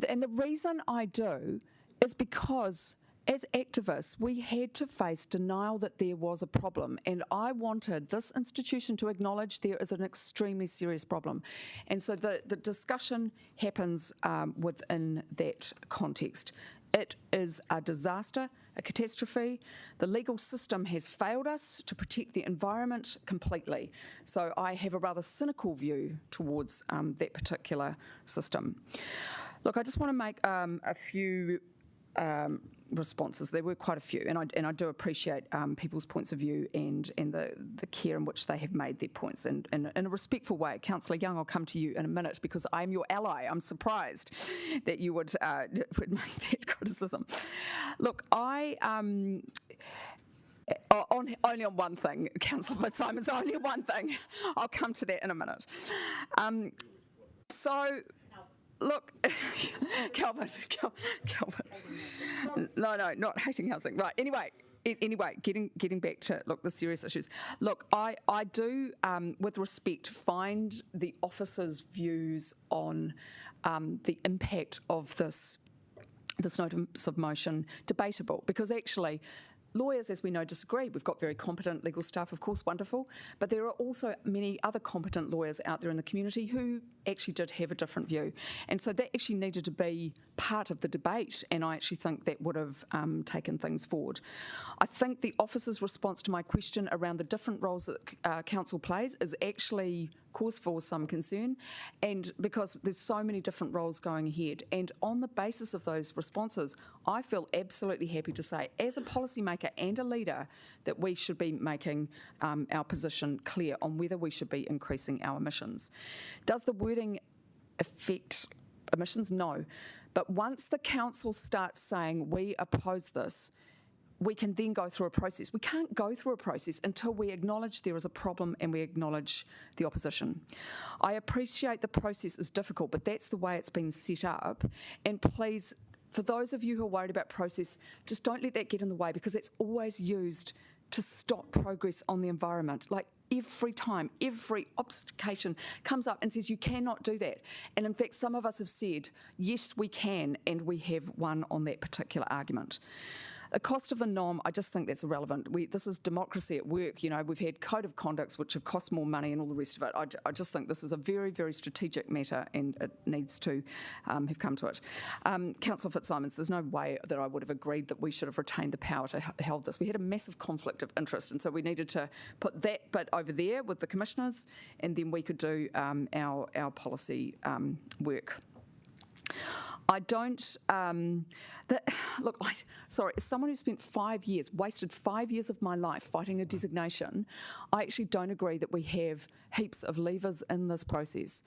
Speaker 6: and the reason I do is because as activists, we had to face denial that there was a problem, and I wanted this institution to acknowledge there is an extremely serious problem. And so the discussion happens within that context. It is a disaster, a catastrophe. The legal system has failed us to protect the environment completely. So I have a rather cynical view towards that particular system. Look, I just want to make a few responses. There were quite a few, and I do appreciate people's points of view and the care in which they have made their points in a respectful way. Councillor Young, I'll come to you in a minute because I'm your ally. I'm surprised that you would make that criticism. Look, only on one thing, Councillor Fitzsimons, only on one thing. I'll come to that in a minute. Look, Calvin. No, not hating housing. Right. Anyway, getting back to the serious issues. Look, I do, with respect, find the officers' views on the impact of this notice of motion debatable, because actually, lawyers, as we know, disagree. We've got very competent legal staff, of course, wonderful, but there are also many other competent lawyers out there in the community who actually did have a different view. And so that actually needed to be part of the debate, and I actually think that would have taken things forward. I think the officer's response to my question around the different roles that council plays is actually cause for some concern, and because there's so many different roles going ahead. And on the basis of those responses, I feel absolutely happy to say, as a policymaker and a leader, that we should be making our position clear on whether we should be increasing our emissions. Does the wording affect emissions? No. But once the council starts saying we oppose this, we can then go through a process. We can't go through a process until we acknowledge there is a problem and we acknowledge the opposition. I appreciate the process is difficult, but that's the way it's been set up. And please, for those of you who are worried about process, just don't let that get in the way, because it's always used to stop progress on the environment. Like every time, every obstacle comes up and says you cannot do that. And in fact, some of us have said, yes, we can, and we have won on that particular argument. The cost of the NOM, I just think that's irrelevant. This is democracy at work. You know, we've had code of conducts which have cost more money and all the rest of it. I just think this is a very, very strategic matter, and it needs to have come to it. Councillor Fitzsimons, there's no way that I would have agreed that we should have retained the power to hold this. We had a massive conflict of interest, and so we needed to put that bit over there with the commissioners, and then we could do our policy work. I don't, sorry, as someone who spent 5 years, wasted 5 years of my life fighting a designation, I actually don't agree that we have heaps of levers in this process.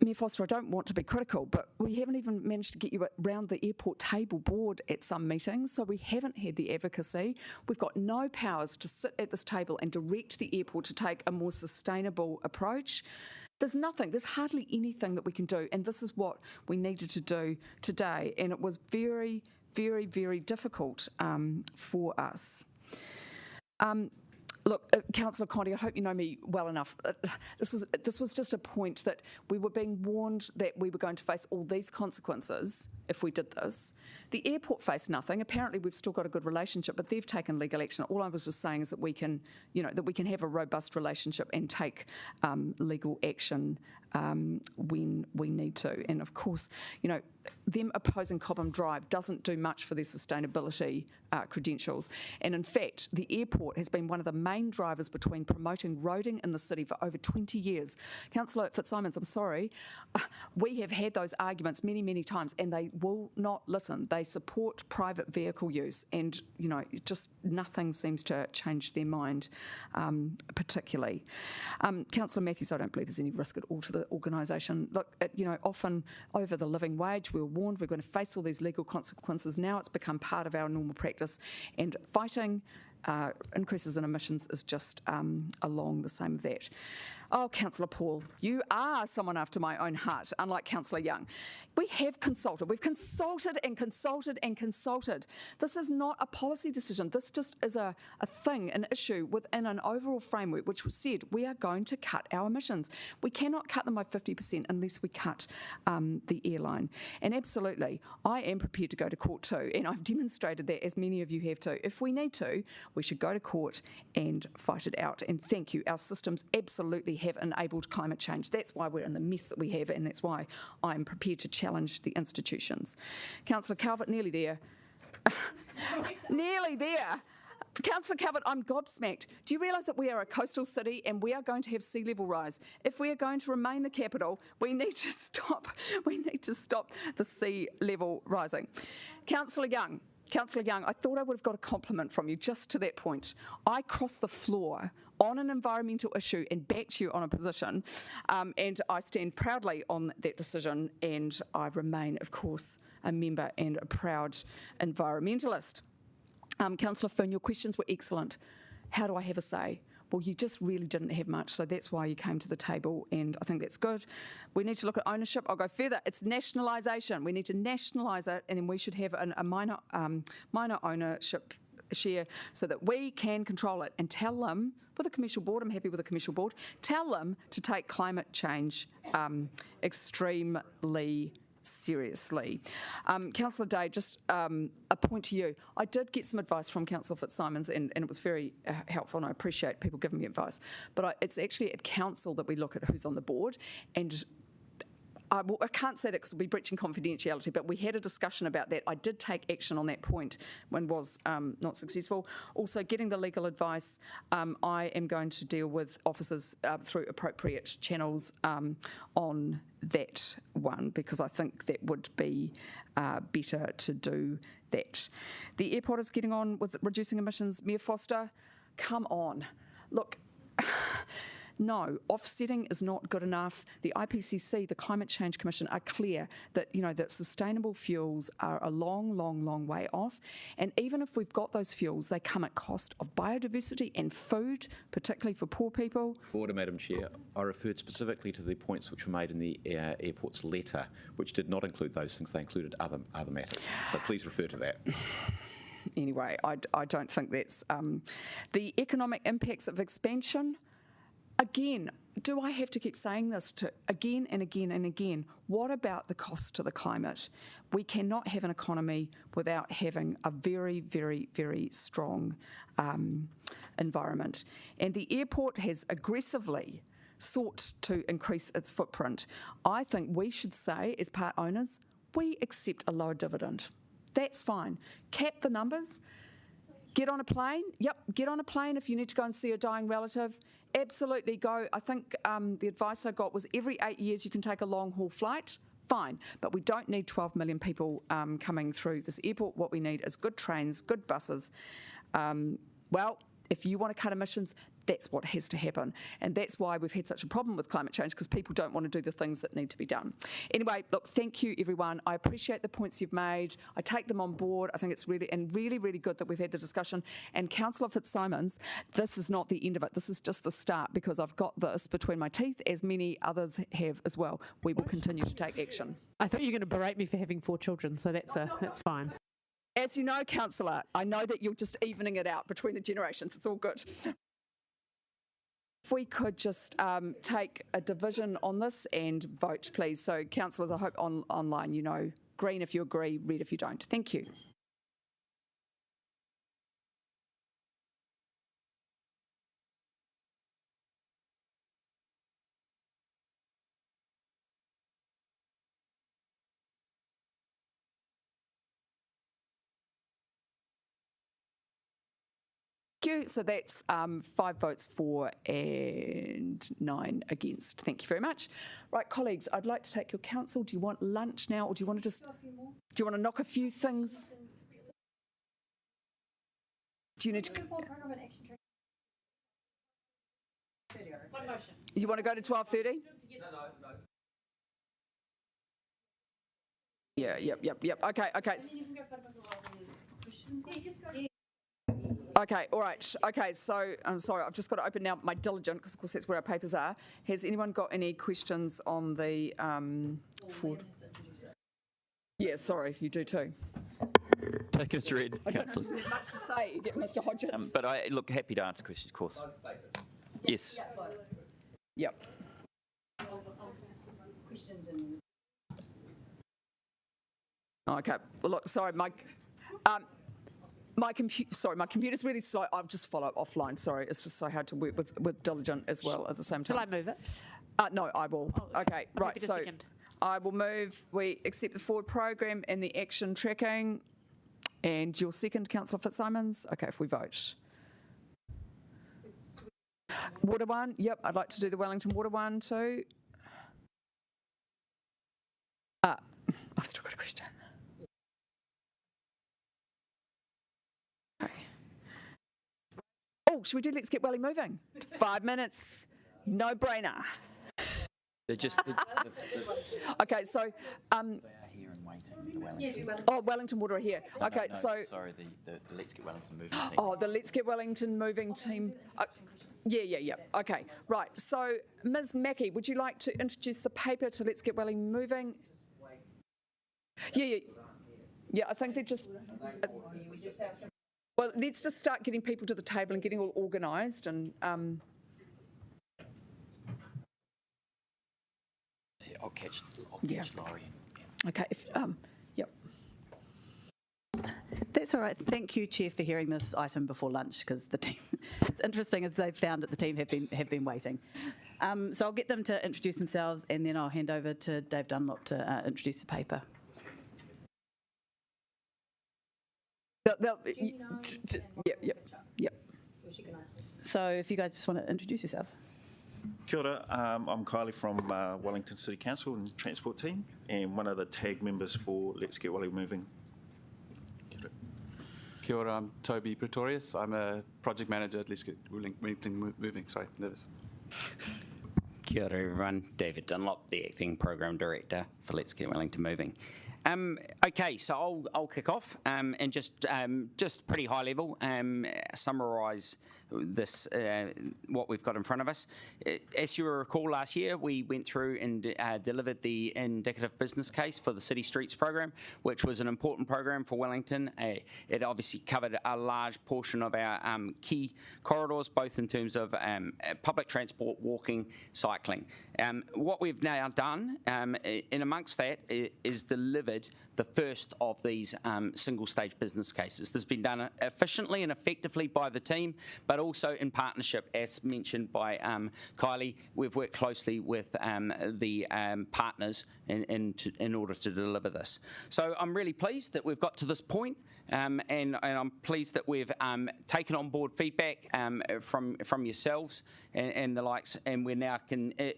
Speaker 6: Mayor Foster, I don't want to be critical, but we haven't even managed to get you around the airport table board at some meetings, so we haven't had the advocacy. We've got no powers to sit at this table and direct the airport to take a more sustainable approach. There's nothing, there's hardly anything that we can do, and this is what we needed to do today, and it was very, very, very difficult for us. Look, Councillor Conde, I hope you know me well enough. This was just a point that we were being warned that we were going to face all these consequences if we did this. The airport faced nothing. Apparently, we've still got a good relationship, but they've taken legal action. All I was just saying is that we can, that we can have a robust relationship and take legal action when we need to. And of course, them opposing Cobham Drive doesn't do much for their sustainability credentials. And in fact, the airport has been one of the main drivers between promoting roading in the city for over 20 years. Councillor Fitzsimons, I'm sorry, we have had those arguments many, many times, and they will not listen. They support private vehicle use, and just nothing seems to change their mind particularly. Councillor Matthews, I don't believe there's any risk at all to the organisation. Look, often over the living wage, we were warned we're going to face all these legal consequences. Now it's become part of our normal practice, and fighting increases in emissions is just along the same of that. Oh, Councillor Paul, you are someone after my own heart, unlike Councillor Young. We have consulted. We've consulted and consulted and consulted. This is not a policy decision. This just is a thing, an issue within an overall framework which said we are going to cut our emissions. We cannot cut them by 50% unless we cut the airline. And absolutely, I am prepared to go to court too, and I've demonstrated that, as many of you have too. If we need to, we should go to court and fight it out. And thank you. Our systems absolutely have enabled climate change. That's why we're in the mess that we have, and that's why I'm prepared to challenge the institutions. Councillor Calvert, nearly there. Nearly there. Councillor Calvert, I'm gobsmacked. Do you realise that we are a coastal city and we are going to have sea level rise? If we are going to remain the capital, we need to stop. We need to stop the sea level rising. Councillor Young, I thought I would have got a compliment from you just to that point. I crossed the floor on an environmental issue and backed you on a position, and I stand proudly on that decision, and I remain, of course, a member and a proud environmentalist. Councillor Finn, your questions were excellent. How do I have a say? Well, you just really didn't have much, so that's why you came to the table, and I think that's good. We need to look at ownership. I'll go further. It's nationalisation. We need to nationalise it, and then we should have a minor ownership share so that we can control it and tell them, with a commercial board, I'm happy with a commercial board, tell them to take climate change extremely seriously. Councillor Day, just a point to you. I did get some advice from Councillor Fitzsimons, and it was very helpful, and I appreciate people giving me advice, but it's actually at council that we look at who's on the board, and I can't say that because we'll be breaching confidentiality, but we had a discussion about that. I did take action on that point when was not successful. Also, getting the legal advice, I am going to deal with officers through appropriate channels on that one, because I think that would be better to do that. The airport is getting on with reducing emissions. Mayor Foster, come on. Look, no, offsetting is not good enough. The IPCC, the Climate Change Commission, are clear that, that sustainable fuels are a long, long, long way off. And even if we've got those fuels, they come at cost of biodiversity and food, particularly for poor people.
Speaker 14: Order, Madam Chair. I referred specifically to the points which were made in the airport's letter, which did not include those things. They included other matters. So please refer to that.
Speaker 6: Anyway, I don't think that's... the economic impacts of expansion... Again, do I have to keep saying this again and again and again? What about the cost to the climate? We cannot have an economy without having a very, very, very strong environment. And the airport has aggressively sought to increase its footprint. I think we should say, as part owners, we accept a lower dividend. That's fine. Cap the numbers. Get on a plane. Yep, get on a plane if you need to go and see a dying relative. Absolutely go. I think the advice I got was every 8 years you can take a long-haul flight. Fine, but we don't need 12 million people coming through this airport. What we need is good trains, good buses. Well, if you want to cut emissions, that's what has to happen. And that's why we've had such a problem with climate change, because people don't want to do the things that need to be done. Anyway, look, thank you, everyone. I appreciate the points you've made. I take them on board. I think it's really good that we've had the discussion. And Councillor Fitzsimons, this is not the end of it. This is just the start, because I've got this between my teeth, as many others have as well. We will continue to take action.
Speaker 2: I thought you were going to berate me for having 4 children, so that's fine.
Speaker 6: As you know, Councillor, I know that you're just evening it out between the generations. It's all good. If we could just take a division on this and vote, please. So, councillors, I hope online, green if you agree, red if you don't. Thank you. So that's 5 votes for and 9 against. Thank you very much. Right, colleagues, I'd like to take your counsel. Do you want lunch now, or do you want to just... Do you want to knock a few things? Do you need to... You want to go to 12:30? No. Yeah, yep. Okay. Okay, all right. Okay, so I'm sorry, I've just got to open now my Diligent, because of course that's where our papers are. Has anyone got any questions on the Ford? Yeah, sorry, you do too.
Speaker 22: Take it as read, councillors.
Speaker 6: There's much to say, get Mr. Hodges.
Speaker 22: But I look happy to answer questions, of course. Yes.
Speaker 6: Yep. Okay. Well, look, sorry, Mike. My computer's really slow. I'll just follow offline. Sorry, it's just so hard to work with Diligent as well at the same time.
Speaker 2: Shall I move it?
Speaker 6: No, I will. Okay, right. So I will move. We accept the forward program and the action tracking. And your second, Councillor Fitzsimons. Okay, if we vote. Water one. Yep, I'd like to do the Wellington Water one too. I've still got a question. Okay. Oh, should we do Let's Get Welly moving? 5 minutes. No brainer.
Speaker 22: They're just.
Speaker 6: Okay, so.
Speaker 22: They are here and waiting. The Wellington.
Speaker 6: Oh, Wellington Water are here. Okay,
Speaker 22: No,
Speaker 6: so.
Speaker 22: Sorry, the Let's Get Wellington moving team.
Speaker 6: Oh, the Let's Get Wellington moving team. Yeah. Okay, right. So, Ms. Mackey, would you like to introduce the paper to Let's Get Wellington moving? Yeah, I think they're just. Well, let's just start getting people to the table and getting all organised and.
Speaker 22: I'll catch Laurie.
Speaker 6: Okay. Yep.
Speaker 11: That's all right. Thank you, Chair, for hearing this item before lunch, because the team. It's interesting as they've found that the team have been waiting. So I'll get them to introduce themselves, and then I'll hand over to Dave Dunlop to introduce the paper.
Speaker 6: Yep.
Speaker 11: So if you guys just want to introduce yourselves.
Speaker 13: Kia ora, I'm Kylie from Wellington City Council and Transport Team, and one of the tag members for Let's Get Welly Moving.
Speaker 17: Kia ora, I'm Toby Pretorius. I'm a project manager at Let's Get Wellington Moving. Sorry, nervous.
Speaker 24: Kia ora, everyone. David Dunlop, the acting program director for Let's Get Wellington Moving. Okay, so I'll kick off and just pretty high level summarise this what we've got in front of us. As you recall, last year we went through and delivered the indicative business case for the City Streets program, which was an important program for Wellington. It obviously covered a large portion of our key corridors, both in terms of public transport, walking, cycling. What we've now done in amongst that is delivered the first of these single-stage business cases. This has been done efficiently and effectively by the team, but also in partnership, as mentioned by Kylie. We've worked closely with the partners in order to deliver this. So I'm really pleased that we've got to this point, and I'm pleased that we've taken on board feedback from yourselves and the likes, and we're now,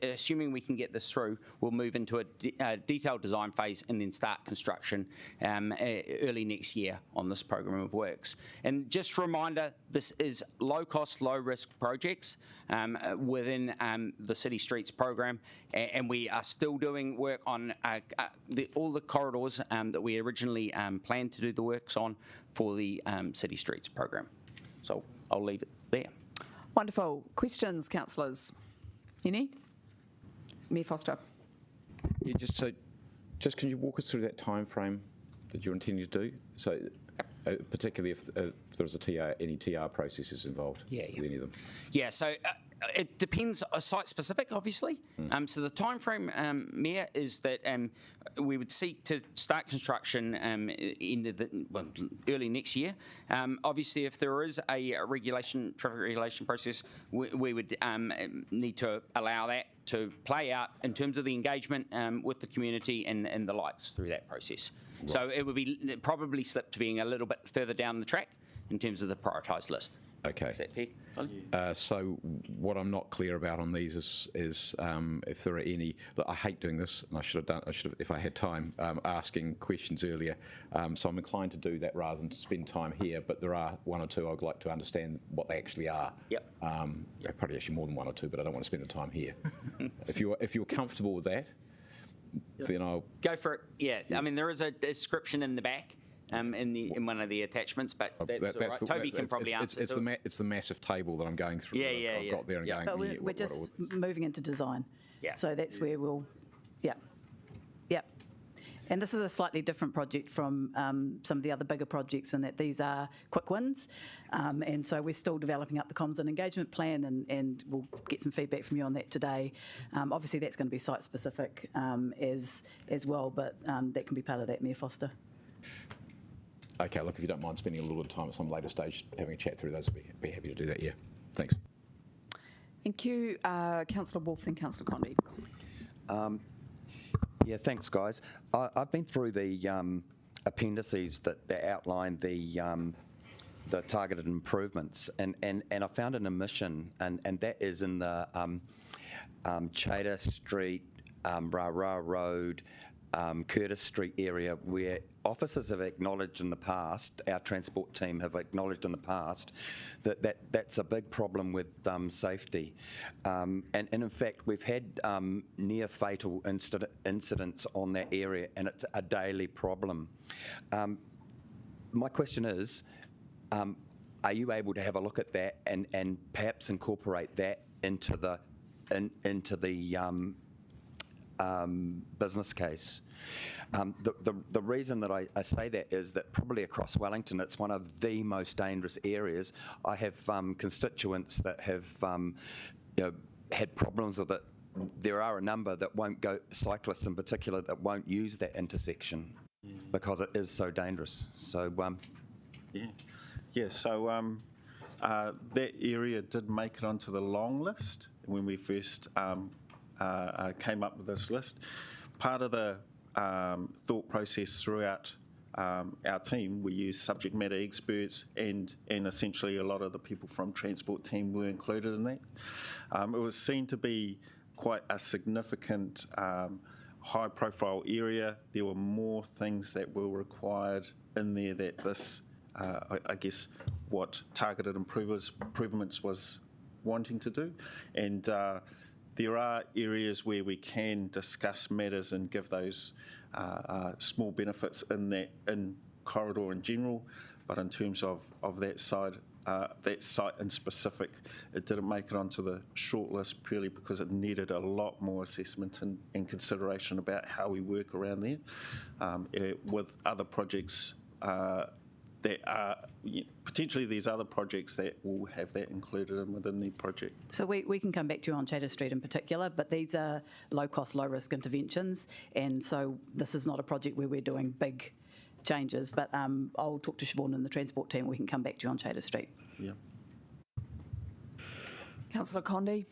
Speaker 24: assuming we can get this through, we'll move into a detailed design phase and then start construction early next year on this program of works. And just a reminder, this is low-cost, low-risk projects within the City Streets program, and we are still doing work on all the corridors that we originally planned to do the works on for the City Streets program. So I'll leave it there.
Speaker 6: Wonderful. Questions, councillors? Any? Mayor Foster.
Speaker 14: Yeah, just can you walk us through that time frame that you're intending to do? So, particularly if there's any TR processes involved with any of them.
Speaker 24: Yeah, so it depends, site specific, obviously. So the time frame, Mayor, is that we would seek to start construction early next year. Obviously, if there is a traffic regulation process, we would need to allow that to play out in terms of the engagement with the community and the likes through that process. Right. So it would be probably slip to being a little bit further down the track in terms of the prioritised list.
Speaker 14: Okay.
Speaker 24: Is that fair?
Speaker 14: So what I'm not clear about on these is if there are any. Look, I hate doing this, and I should have, if I had time, asking questions earlier. So I'm inclined to do that rather than to spend time here. But there are one or two I'd like to understand what they actually are.
Speaker 24: Yep.
Speaker 14: Probably actually more than one or two, but I don't want to spend the time here. If you're comfortable with that, then I'll
Speaker 24: go for it. Yeah. I mean, there is a description in the back. In one of the attachments, but that's all right. Toby can probably answer.
Speaker 14: It's the massive table that I'm going through. I've got there and going.
Speaker 11: But we're just moving into design.
Speaker 24: Yeah.
Speaker 11: So that's where we'll. Yeah. And this is a slightly different project from some of the other bigger projects in that these are quick wins, and so we're still developing up the comms and engagement plan, and we'll get some feedback from you on that today. Obviously, that's going to be site specific as well, but that can be part of that, Mayor Foster.
Speaker 14: Okay, look, if you don't mind spending a little bit of time at some later stage having a chat through those, I'd be happy to do that, yeah. Thanks.
Speaker 6: Thank you. Councillor Wolf and Councillor Condy.
Speaker 16: Yeah, thanks, guys. I've been through the appendices that outline the targeted improvements, and I found an omission, and that is in the Chater Street, Rara Road, Curtis Street area, where officers have acknowledged in the past, our transport team have acknowledged in the past, that's a big problem with safety. And in fact, we've had near fatal incidents on that area, and it's a daily problem. My question is, are you able to have a look at that and perhaps incorporate that into the business case? The reason that I say that is that probably across Wellington, it's one of the most dangerous areas. I have constituents that have had problems with it. There are a number that won't go, cyclists in particular, that won't use that intersection because it is so dangerous. So,
Speaker 13: So that area did make it onto the long list when we first came up with this list. Part of the thought process throughout our team, we used subject matter experts, and essentially a lot of the people from transport team were included in that. It was seen to be quite a significant high-profile area. There were more things that were required in there that this, I guess, what targeted improvements was wanting to do, and there are areas where we can discuss matters and give those small benefits in corridor in general, but in terms of that site in specific, it didn't make it onto the shortlist purely because it needed a lot more assessment and consideration about how we work around there. With other projects that are potentially there's other projects that will have that included within the project.
Speaker 11: So we can come back to you on Chater Street in particular, but these are low-cost, low-risk interventions, and so this is not a project where we're doing big changes, but I'll talk to Siobhan and the transport team. We can come back to you on Chater Street.
Speaker 13: Yeah.
Speaker 6: Councillor Condy.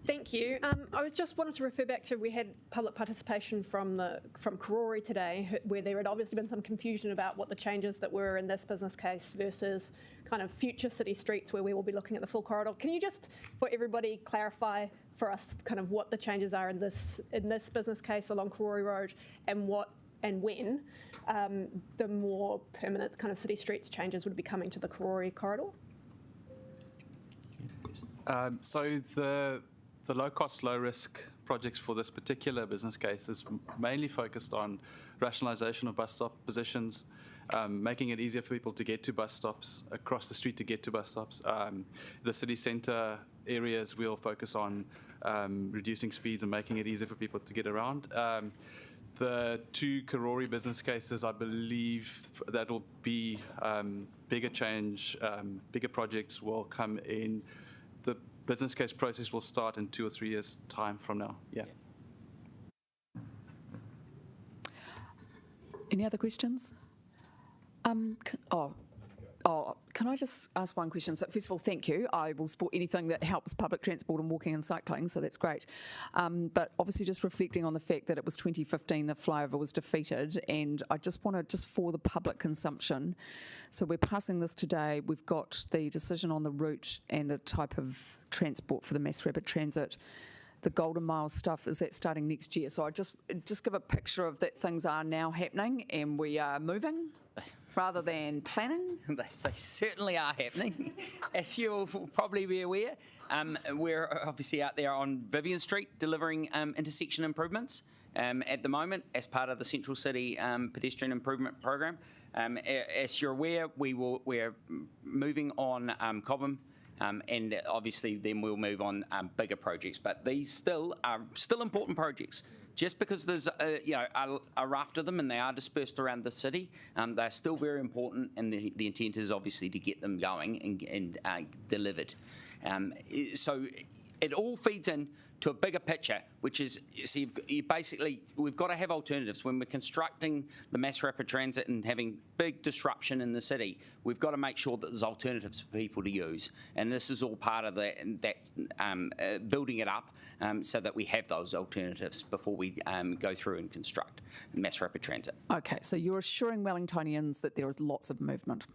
Speaker 5: Thank you. I was just wanted to refer back to, we had public participation from Pūroro today, where there had obviously been some confusion about what the changes that were in this business case versus kind of future city streets where we will be looking at the full corridor. Can you just, for everybody, clarify for us kind of what the changes are in this business case along Pūroro Road, and what and when the more permanent kind of city streets changes would be coming to the Pūroro corridor?
Speaker 17: So the low-cost, low-risk projects for this particular business case is mainly focused on rationalisation of bus stop positions, making it easier for people to get to bus stops, across the street to get to bus stops. The city centre areas will focus on reducing speeds and making it easier for people to get around. The two Karori business cases, I believe that'll be bigger change, bigger projects will come in. The business case process will start in 2 or 3 years' time from now. Yeah.
Speaker 6: Any other questions? Can I just ask one question? So first of all, thank you. I will support anything that helps public transport and walking and cycling, so that's great. But obviously just reflecting on the fact that it was 2015 the flyover was defeated, and I just want to, just for the public consumption, so we're passing this today, we've got the decision on the route and the type of transport for the mass rapid transit. The Golden Mile stuff, is that starting next year? So I just give a picture of that things are now happening and we are moving rather than planning.
Speaker 24: They certainly are happening, as you'll probably be aware. We're obviously out there on Vivian Street delivering intersection improvements at the moment as part of the Central City Pedestrian Improvement Program. As you're aware, we're moving on Cobham. And obviously then we'll move on bigger projects, but these still are important projects. Just because there's a raft of them and they are dispersed around the city, they're still very important, and the intent is obviously to get them going and delivered. So it all feeds in to a bigger picture, which is, so you basically, we've got to have alternatives. When we're constructing the mass rapid transit and having big disruption in the city, we've got to make sure that there's alternatives for people to use. And this is all part of building it up so that we have those alternatives before we go through and construct mass rapid transit.
Speaker 6: Okay, so you're assuring Wellingtonians that there is lots of movement.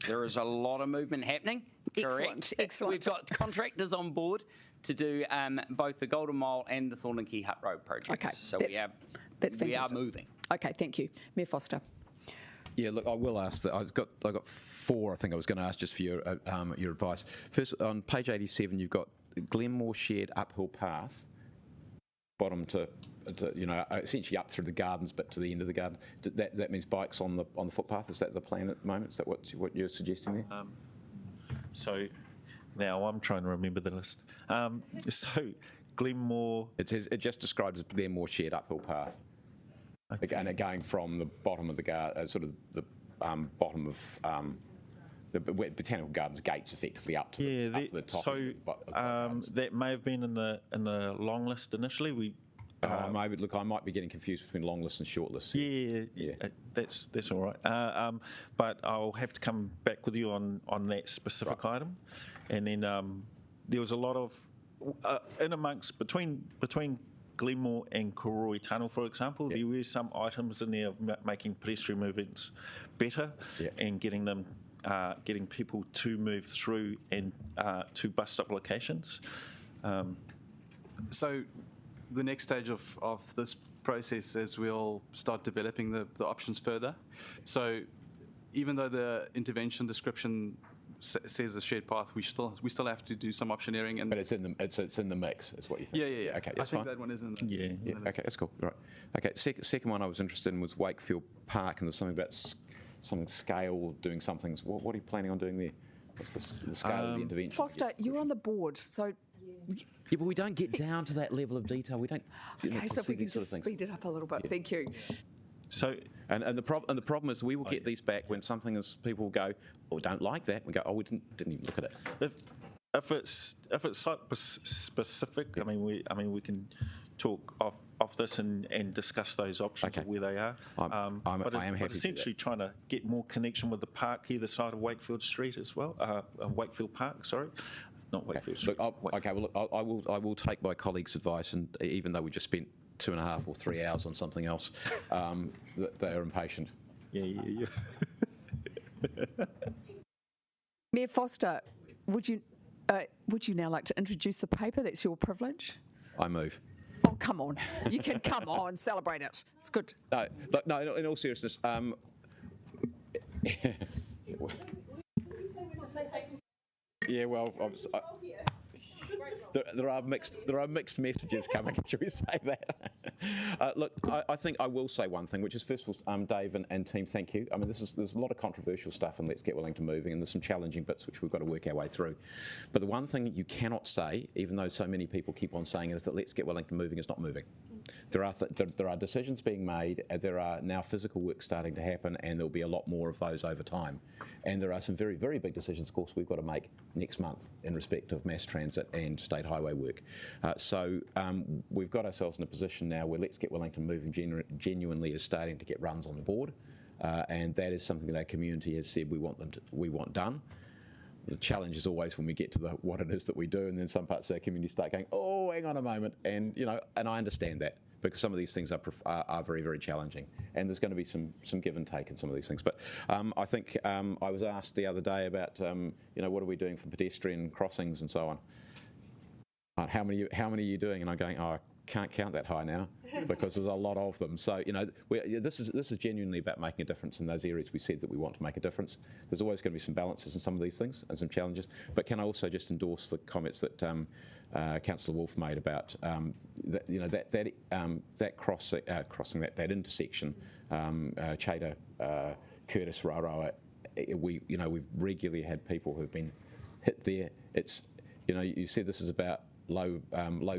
Speaker 24: There is a lot of movement happening.
Speaker 6: Excellent,
Speaker 24: Correct.
Speaker 6: excellent.
Speaker 24: We've got contractors on board to do both the Golden Mile and the Thornton Quay Hut Road projects.
Speaker 6: Okay,
Speaker 24: so
Speaker 6: that's
Speaker 24: we are
Speaker 6: fantastic.
Speaker 24: moving.
Speaker 6: Okay, thank you. Mayor Foster.
Speaker 14: Yeah, look, I will ask that. I've got 4. I think I was going to ask just for your advice. First, on page 87, you've got Glenmore shared uphill path, bottom to essentially up through the gardens, but to the end of the garden. That means bikes on the footpath. Is that the plan at the moment? Is that what you're suggesting there?
Speaker 13: So now I'm trying to remember the list. So Glenmore.
Speaker 14: It just describes as Glenmore shared uphill path. Okay. And going from the bottom of the garden, sort of the bottom of the Botanical Gardens gates, effectively up to the top.
Speaker 13: So that may have been in the long list initially. We.
Speaker 14: Maybe look, I might be getting confused between long lists and short lists.
Speaker 13: Yeah. That's all right. But I'll have to come back with you on that specific item, and then there was a lot of in amongst between Glenmore and Koroi Tunnel, for example, there were some items in there making pedestrian movements better and getting people to move through and to bus stop locations.
Speaker 17: So the next stage of this process is we'll start developing the options further. So even though the intervention description says a shared path, we still have to do some optioneering.
Speaker 14: But it's in the mix, is what you think?
Speaker 17: Yeah.
Speaker 14: Okay,
Speaker 17: I think that one is in the
Speaker 14: Yeah. Okay, that's cool. Right. Okay. Second one I was interested in was Wakefield Park, and there's something about something scale, doing something. What are you planning on doing there? What's the scale of the intervention?
Speaker 6: Foster, you're on the board, so.
Speaker 14: Yeah, but we don't get down to that level of detail. We don't.
Speaker 6: Okay, so if we can just speed it up a little bit. Yeah. Thank you.
Speaker 13: So,
Speaker 14: and the problem is we will get these back when something is, people go, oh, don't like that. We go, oh, we didn't even look at it.
Speaker 13: If it's site specific, I mean we can talk off this and discuss those options of where they are.
Speaker 14: I am happy.
Speaker 13: But essentially trying to get more connection with the park either side of Wakefield Street as well. Wakefield Park, sorry. Not Wakefield Street.
Speaker 14: Look, I will take my colleagues' advice, and even though we just spent 2.5 or 3 hours on something else, they are impatient.
Speaker 13: Yeah.
Speaker 6: Mayor Foster, would you now like to introduce the paper? That's your privilege.
Speaker 14: I move.
Speaker 6: Oh, come on. You can come on, celebrate it. It's good.
Speaker 14: No, in all seriousness, yeah, well, there are mixed messages coming. Should we say that? Look, I think I will say one thing, which is first of all, Dave and team, thank you. I mean, there's a lot of controversial stuff in Let's Get Wellington Moving, and there's some challenging bits which we've got to work our way through. But the one thing you cannot say, even though so many people keep on saying it, is that Let's Get Wellington Moving is not moving. There are decisions being made, there are now physical work starting to happen, and there'll be a lot more of those over time. And there are some very, very big decisions, of course, we've got to make next month in respect of mass transit and state highway work. So we've got ourselves in a position now where Let's Get Wellington Moving genuinely is starting to get runs on the board, and that is something that our community has said we want done. The challenge is always when we get to what it is that we do, and then some parts of our community start going, oh, hang on a moment, and and I understand that, because some of these things are very, very challenging, and there's going to be some give and take in some of these things. But I think I was asked the other day about what are we doing for pedestrian crossings and so on. How many are you doing? And I'm going, oh, I can't count that high now because there's a lot of them. So this is genuinely about making a difference in those areas we said that we want to make a difference. There's always going to be some balances in some of these things and some challenges. But can I also just endorse the comments that Councillor Wolfe made about that crossing that intersection, Chater, Curtis, Raroa. We've regularly had people who've been hit there. It's you said this is about low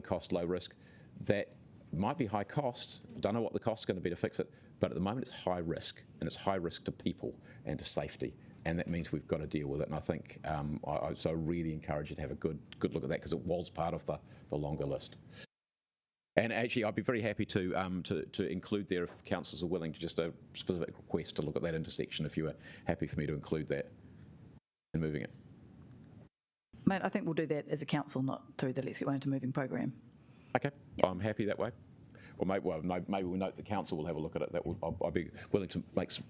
Speaker 14: cost, low risk. That might be high cost. Don't know what the cost is going to be to fix it, but at the moment it's high risk, and it's high risk to people and to safety, and that means we've got to deal with it. And I think I really encourage you to have a good look at that, because it was part of the longer list. And actually, I'd be very happy to include there if councillors are willing to just a specific request to look at that intersection if you were happy for me to include that in moving it.
Speaker 15: Mate, I think we'll do that as a council, not through the Let's Get Wellington Moving program.
Speaker 14: Okay, I'm happy that way. Or maybe we'll note the council will have a look at it. I'd be willing to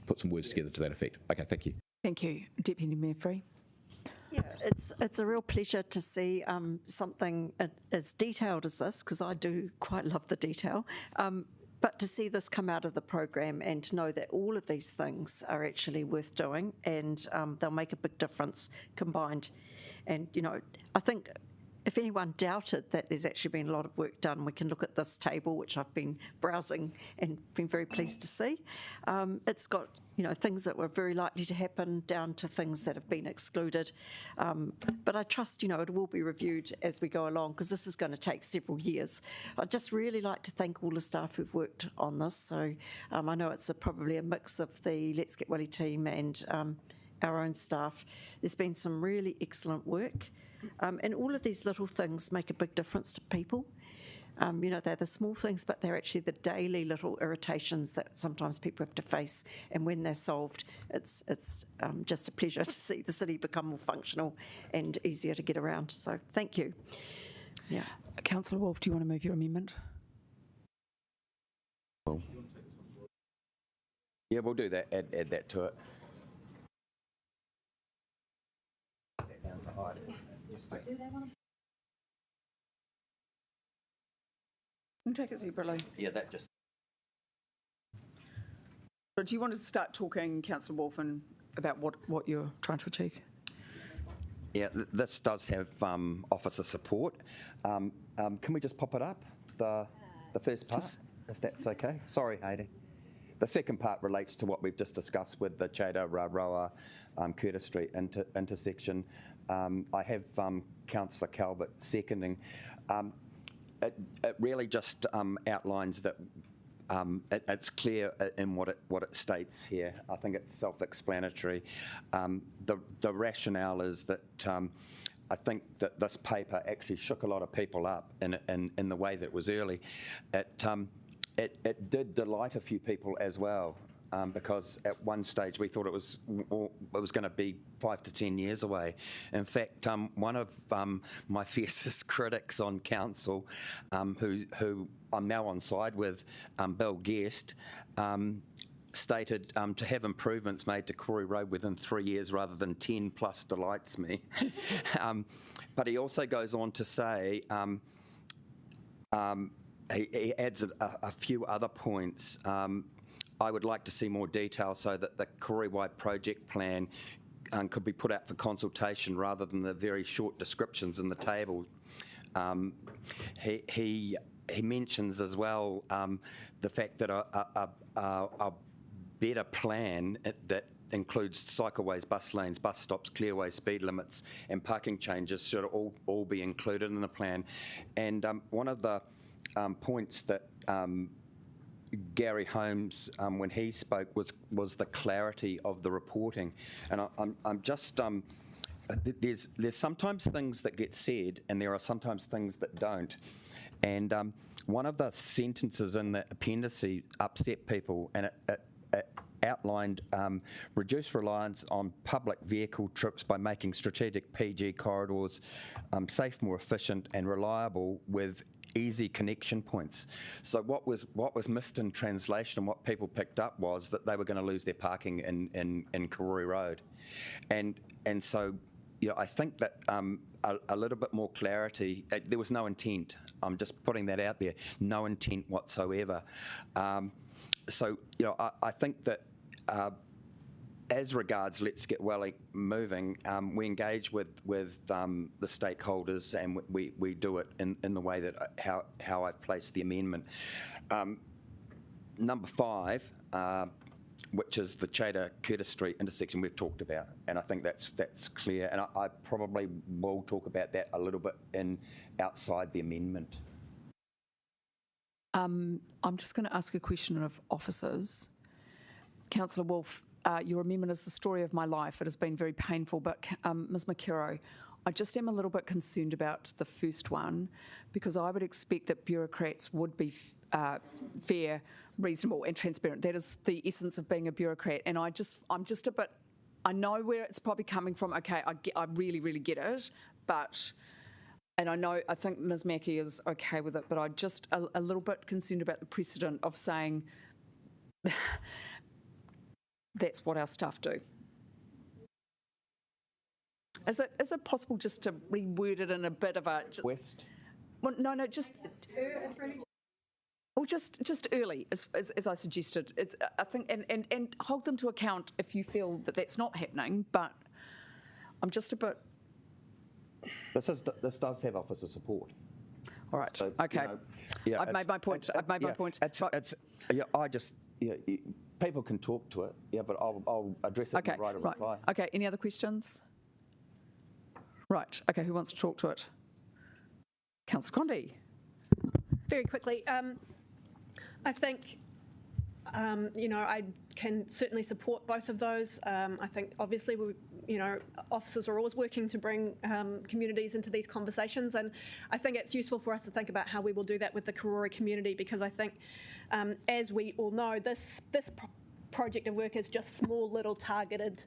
Speaker 14: put some words together to that effect. Okay, thank you.
Speaker 6: Thank you. Deputy Mayor Free.
Speaker 7: Yeah, it's a real pleasure to see something as detailed as this, because I do quite love the detail. But to see this come out of the program and to know that all of these things are actually worth doing and they'll make a big difference combined. And, you know, I think if anyone doubted that there's actually been a lot of work done, we can look at this table, which I've been browsing and been very pleased to see. It's got, you know, things that were very likely to happen down to things that have been excluded. But I trust, you know, it will be reviewed as we go along, because this is going to take several years. I'd just really like to thank all the staff who've worked on this. So I know it's probably a mix of the Let's Get Welly team and our own staff. There's been some really excellent work. And all of these little things make a big difference to people. You know, they're the small things, but they're actually the daily little irritations that sometimes people have to face. And when they're solved, it's just a pleasure to see the city become more functional and easier to get around. So thank you.
Speaker 6: Yeah. Councillor Wolf, do you want to move your amendment?
Speaker 16: Yeah, we'll do that. Add that to it.
Speaker 6: We'll take it separately.
Speaker 16: Yeah, that just.
Speaker 6: But do you want to start talking, Councillor Wolf, about what you're trying to achieve?
Speaker 16: Yeah, this does have officer support. Can we just pop it up, the first part, if that's okay? Sorry, Hayden. The second part relates to what we've just discussed with the Chater Roa Curtis Street intersection. I have Councillor Calvert seconding. It really just outlines that it's clear in what it states here. I think it's self-explanatory. The rationale is that I think that this paper actually shook a lot of people up in the way that was early. It did delight a few people as well. Because at one stage we thought it was going to be 5 to 10 years away. In fact, one of my fiercest critics on council, who I'm now on side with, Bill Guest, stated to have improvements made to Koori Road within 3 years rather than 10 plus delights me. But he also goes on to say, he adds a few other points. I would like to see more detail so that the Koori-wide project plan could be put out for consultation rather than the very short descriptions in the table. He mentions as well the fact that a better plan that includes cycleways, bus lanes, bus stops, clearways, speed limits and parking changes should all be included in the plan. And one of the points that Gary Holmes, when he spoke, was the clarity of the reporting, and I'm just there's sometimes things that get said, and there are sometimes things that don't, and one of the sentences in the appendice upset people, and it outlined reduce reliance on public vehicle trips by making strategic PG corridors safe, more efficient, and reliable with easy connection points. So what was missed in translation and what people picked up was that they were going to lose their parking in Koori Road, and so you know, I think that a little bit more clarity. There was no intent. I'm just putting that out there. No intent whatsoever. So you know, I think that. As regards Let's Get Welly Moving, we engage with the stakeholders, and we do it in the way that how I've placed the amendment. Number 5, which is the Chater Curtis Street intersection, we've talked about, and I think that's clear. And I probably will talk about that a little bit outside the amendment.
Speaker 6: I'm just going to ask a question of officers. Councillor Wolf, your amendment is the story of my life. It has been very painful, but Ms. Makiro, I just am a little bit concerned about the first one, because I would expect that bureaucrats would be fair, reasonable and transparent. That is the essence of being a bureaucrat. And I'm just a bit, I know where it's probably coming from. Okay, I really, really get it. But, and I think Ms. Mackie is okay with it, but I'm just a little bit concerned about the precedent of saying that's what our staff do. Is it possible just to reword it in a bit of a...
Speaker 16: West?
Speaker 6: Well, no, just... Well, just early, as I suggested. It's, I think, and hold them to account if you feel that that's not happening, but I'm just a bit...
Speaker 16: This does have officer support.
Speaker 6: All right,
Speaker 16: So,
Speaker 6: okay. I've made my point. I've made my point.
Speaker 16: People can talk to it, but I'll address it in the right of reply.
Speaker 6: Okay, any other questions? Right, okay, who wants to talk to it? Councillor Condi.
Speaker 5: Very quickly, I think, I can certainly support both of those. I think obviously officers are always working to bring communities into these conversations, and I think it's useful for us to think about how we will do that with the Karori community, because I think, as we all know, this project of work is just small little targeted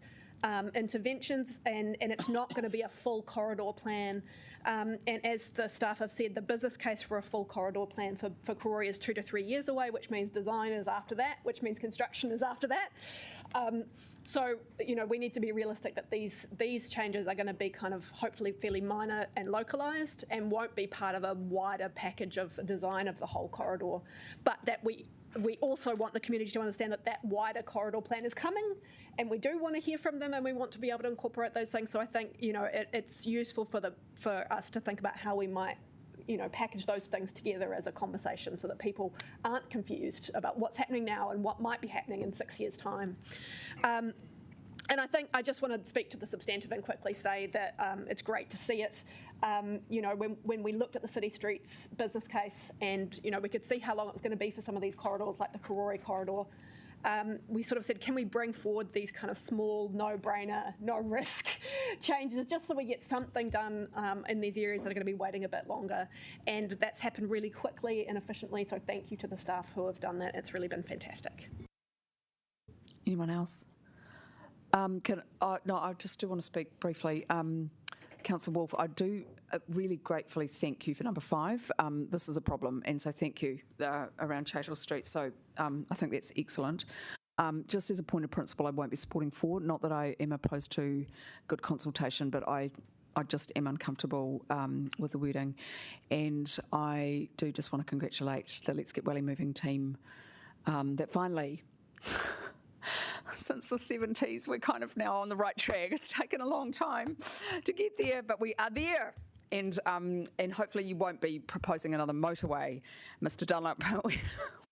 Speaker 5: interventions, and it's not going to be a full corridor plan. And as the staff have said, the business case for a full corridor plan for Karori is 2 to 3 years away, which means design is after that, which means construction is after that. So, we need to be realistic that these changes are going to be kind of hopefully fairly minor and localised, and won't be part of a wider package of design of the whole corridor, but that we also want the community to understand that wider corridor plan is coming, and we do want to hear from them, and we want to be able to incorporate those things. So I think it's useful for us to think about how we might package those things together as a conversation, so that people aren't confused about what's happening now and what might be happening in 6 years' time. And I think I just want to speak to the substantive and quickly say that it's great to see it. When we looked at the City Streets business case, and we could see how long it was going to be for some of these corridors, like the Karori corridor, we sort of said, can we bring forward these kind of small, no-brainer, no-risk changes, just so we get something done in these areas that are going to be waiting a bit longer. And that's happened really quickly and efficiently, so thank you to the staff who have done that. It's really been fantastic.
Speaker 6: Anyone else? I just do want to speak briefly. Councillor Wolf, I do really gratefully thank you for number 5. This is a problem, and so thank you around Chaytor Street. So I think that's excellent. Just as a point of principle, I won't be supporting 4. Not that I am opposed to good consultation, but I just am uncomfortable with the wording. And I do just want to congratulate the Let's Get Welly Moving team that finally... Since the 70s, we're kind of now on the right track. It's taken a long time to get there, but we are there. And hopefully you won't be proposing another motorway, Mr. Dunlop, when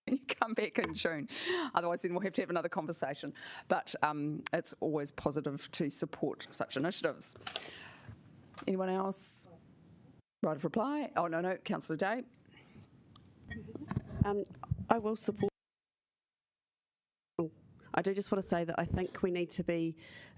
Speaker 6: you come back in June. Otherwise, then we'll have to have another conversation. But it's always positive to support such initiatives. Anyone else? Right of reply? Oh, no, Councillor Day.
Speaker 10: I will support. I do just want to say that I think we need to be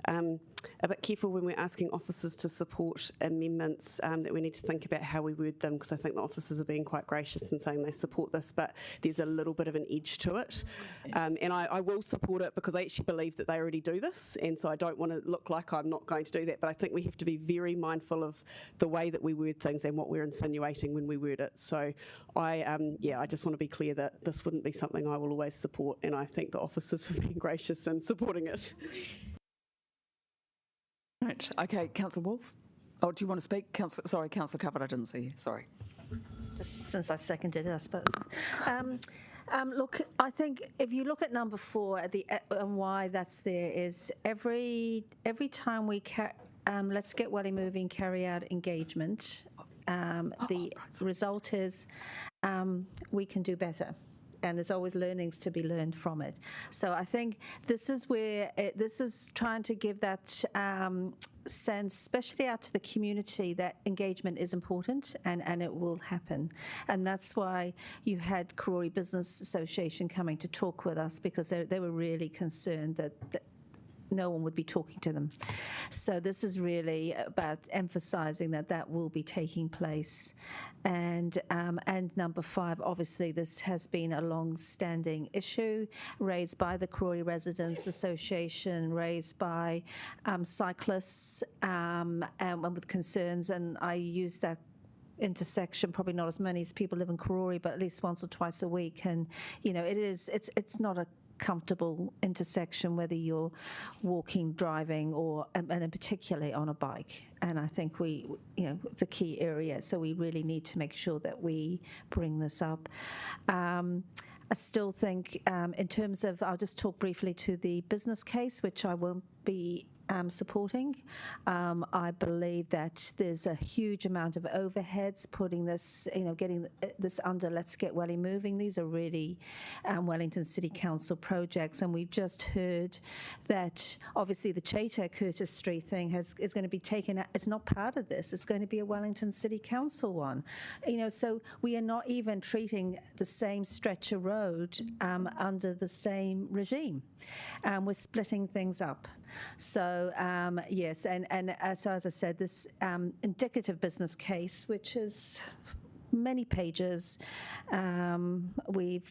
Speaker 10: a bit careful when we're asking officers to support amendments, that we need to think about how we word them, because I think the officers are being quite gracious in saying they support this, but there's a little bit of an edge to it. Yes. And I will support it because I actually believe that they already do this, and so I don't want to look like I'm not going to do that, but I think we have to be very mindful of the way that we word things and what we're insinuating when we word it. So I just want to be clear that this wouldn't be something I will always support, and I thank the officers for being gracious in supporting it.
Speaker 6: Right, okay, Councillor Wolf. Oh, do you want to speak? Councillor Covered, I didn't see you, sorry.
Speaker 9: Just since I seconded it, I suppose. Look, I think if you look at number 4 and why that's there is every time we Let's Get Welly Moving carry out engagement, the result is we can do better. And there's always learnings to be learned from it. So I think this is where this is trying to give that sense, especially out to the community, that engagement is important and it will happen. And that's why you had Karori Business Association coming to talk with us, because they were really concerned that no one would be talking to them. So this is really about emphasising that that will be taking place. And number 5, obviously this has been a long-standing issue raised by the Karori Residents Association, raised by cyclists and with concerns, and I use that intersection, probably not as many as people live in Karori, but at least once or twice a week. And, you know, it's not a comfortable intersection, whether you're walking, driving, or and particularly on a bike. And I think it's a key area, so we really need to make sure that we bring this up. I still think in terms of, I'll just talk briefly to the business case, which I won't be supporting. I believe that there's a huge amount of overheads putting this, getting this under Let's Get Welly moving. These are really Wellington City Council projects, and we've just heard that obviously the Chater Curtis Street thing is going to be taken out. It's not part of this. It's going to be a Wellington City Council one. So we are not even treating the same stretch of road under the same regime. We're splitting things up. So yes, and so as I said, this indicative business case, which is many pages, we've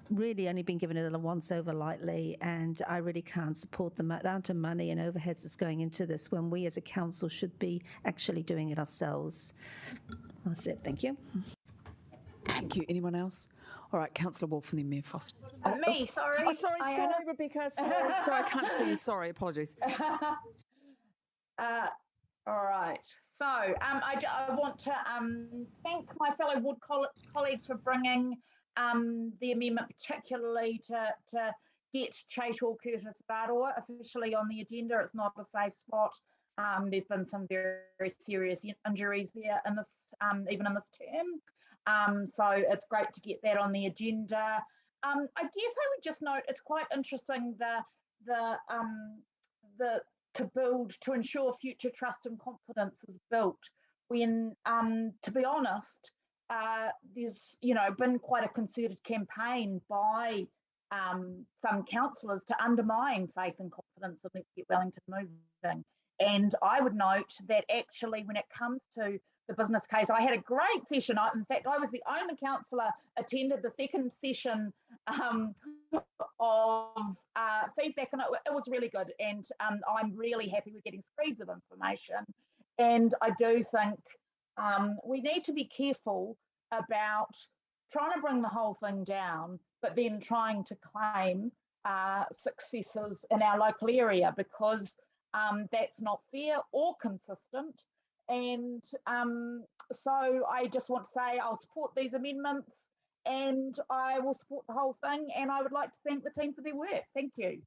Speaker 9: really only been given it a once over lightly, and I really can't support the amount of money and overheads that's going into this when we as a council should be actually doing it ourselves. That's it. Thank you.
Speaker 6: Thank you. Anyone else? All right, Councillor Wolf and then Mayor Frost.
Speaker 4: Me, sorry.
Speaker 6: Oh, sorry, Rebecca. Sorry, I can't see you. Sorry, apologies.
Speaker 4: All right. So I want to thank my fellow ward colleagues for bringing the amendment, particularly to get Chater Curtis Whāroa officially on the agenda. It's not a safe spot. There's been some very, very serious injuries there in this, even in this term. So it's great to get that on the agenda. I guess I would just note it's quite interesting to ensure future trust and confidence is built when, to be honest, there's been quite a concerted campaign by some councillors to undermine faith and confidence in Let's Get Wellington moving. And I would note that actually when it comes to the business case, I had a great session. In fact, I was the only councillor attended the second session of feedback, and it was really good. And I'm really happy we're getting screeds of information. And I do think we need to be careful about trying to bring the whole thing down, but then trying to claim successes in our local area, because that's not fair or consistent. And so I just want to say I'll support these amendments, and I will support the whole thing, and I would like to thank the team for their work. Thank you.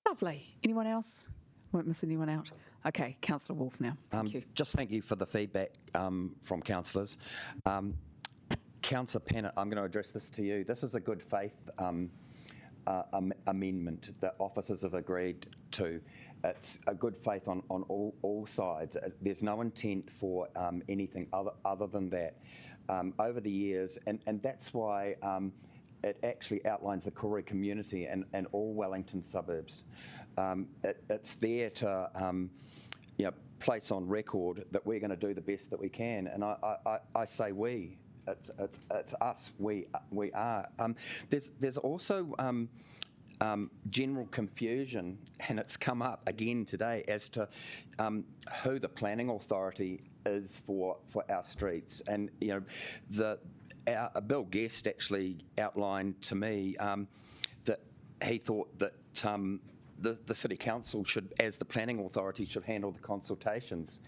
Speaker 6: Lovely. Anyone else? Won't miss anyone out. Okay, Councillor Wolf now. Thank you.
Speaker 16: Just thank you for the feedback from councillors. Councillor Pennant, I'm going to address this to you. This is a good faith amendment that officers have agreed to. It's a good faith on all sides. There's no intent for anything other than that. Over the years, and that's why it actually outlines the Karori community and all Wellington suburbs. It's there to place on record that we're going to do the best that we can, and I say we. It's us. We are. There's also general confusion, and it's come up again today as to who the planning authority is for our streets. And Bill Guest actually outlined to me that he thought that the City Council should, as the planning authority, should handle the consultations.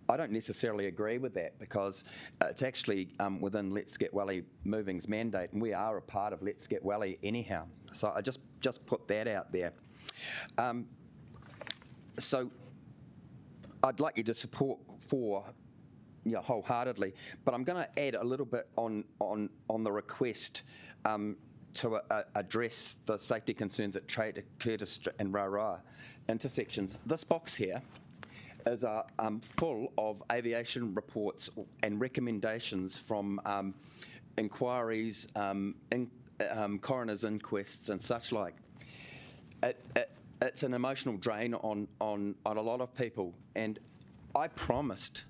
Speaker 16: I don't necessarily agree with that, because it's actually within Let's Get Welly Moving's mandate, and we are a part of Let's Get Welly anyhow. So I just put that out there. So I'd like you to support wholeheartedly, but I'm going to add a little bit on the request to address the safety concerns at Chater Curtis and Rauroa intersections. This box here is full of aviation reports and recommendations from inquiries, coroner's inquests and such like. it's an emotional drain on a lot of people. And I promised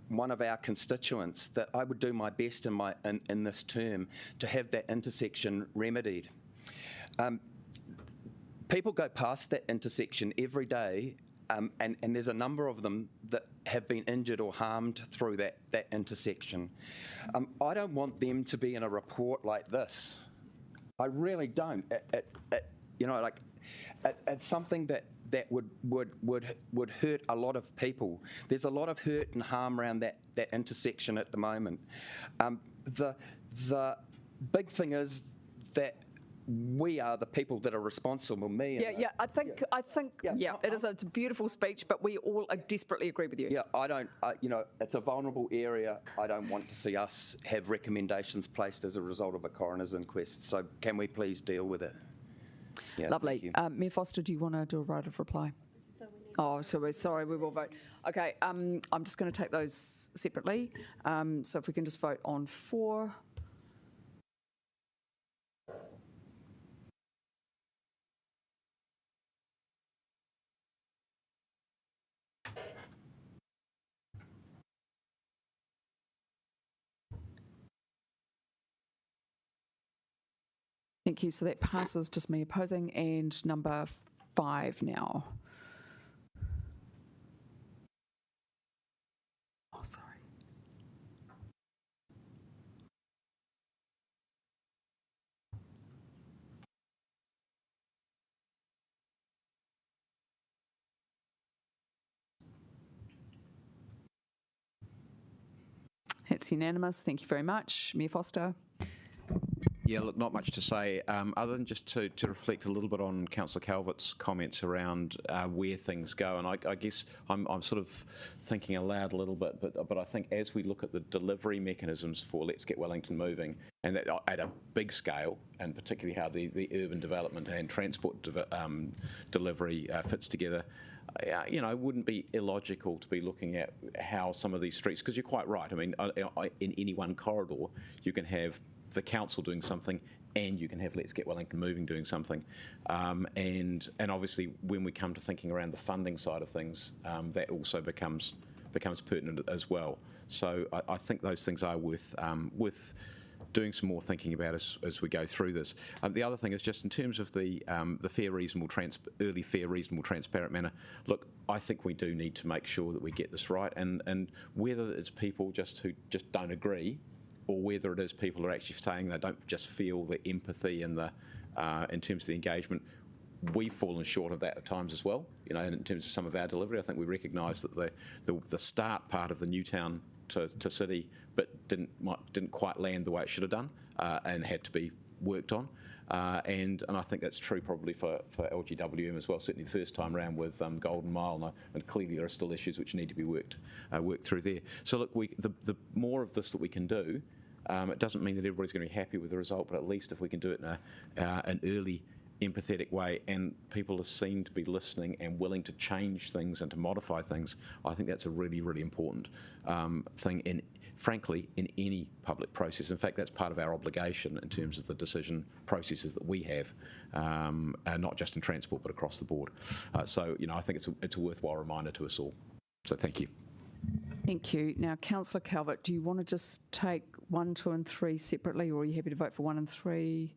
Speaker 16: one of our constituents that I would do my best in this term to have that intersection remedied. People go past that intersection every day, and there's a number of them that have been injured or harmed through that intersection. I don't want them to be in a report like this. I really don't. It's something that would hurt a lot of people. There's a lot of hurt and harm around that intersection at the moment. The big thing is that we are the people that are responsible.
Speaker 6: I think it is. It's a beautiful speech, but we all desperately agree with you.
Speaker 16: Yeah, I don't. It's a vulnerable area. I don't want to see us have recommendations placed as a result of a coroner's inquest. So can we please deal with it? Yeah,
Speaker 6: lovely. Mayor Foster, do you want to do a right of reply? Oh, so we're sorry, we will vote. Okay, I'm just going to take those separately. So if we can just vote on 4. Thank you. So that passes, just me opposing, and number 5 now. Oh, sorry. It's unanimous. Thank you very much. Mayor Foster.
Speaker 14: Yeah, look, not much to say, other than just to reflect a little bit on Councillor Calvert's comments around where things go. And I guess I'm sort of thinking aloud a little bit, but I think as we look at the delivery mechanisms for Let's Get Wellington Moving, and that at a big scale, and particularly how the urban development and transport delivery fits together, it wouldn't be illogical to be looking at how some of these streets, because you're quite right. I mean, in any one corridor, you can have the council doing something, and you can have Let's Get Wellington Moving doing something, and obviously when we come to thinking around the funding side of things, that also becomes pertinent as well. So I think those things are worth doing some more thinking about as we go through this. The other thing is just in terms of the fair, reasonable, transparent manner. Look, I think we do need to make sure that we get this right, and whether it's people who just don't agree, or whether it is people who are actually saying they don't just feel the empathy and the in terms of the engagement, we've fallen short of that at times as well. In terms of some of our delivery, I think we recognise that the start part of the Newtown to city, but didn't quite land the way it should have done, and had to be worked on. And I think that's true probably for LGWM as well, certainly the first time around with Golden Mile, and clearly there are still issues which need to be worked through there. So look, the more of this that we can do, it doesn't mean that everybody's going to be happy with the result, but at least if we can do it in an early, empathetic way, and people are seen to be listening and willing to change things and to modify things, I think that's a really, really important thing frankly, in any public process. In fact, that's part of our obligation in terms of the decision processes that we have, not just in transport, but across the board. So, I think it's a worthwhile reminder to us all. So thank you.
Speaker 6: Thank you. Now, Councillor Calvert, do you want to just take 1, 2 and 3 separately, or are you happy to vote for 1 and 3?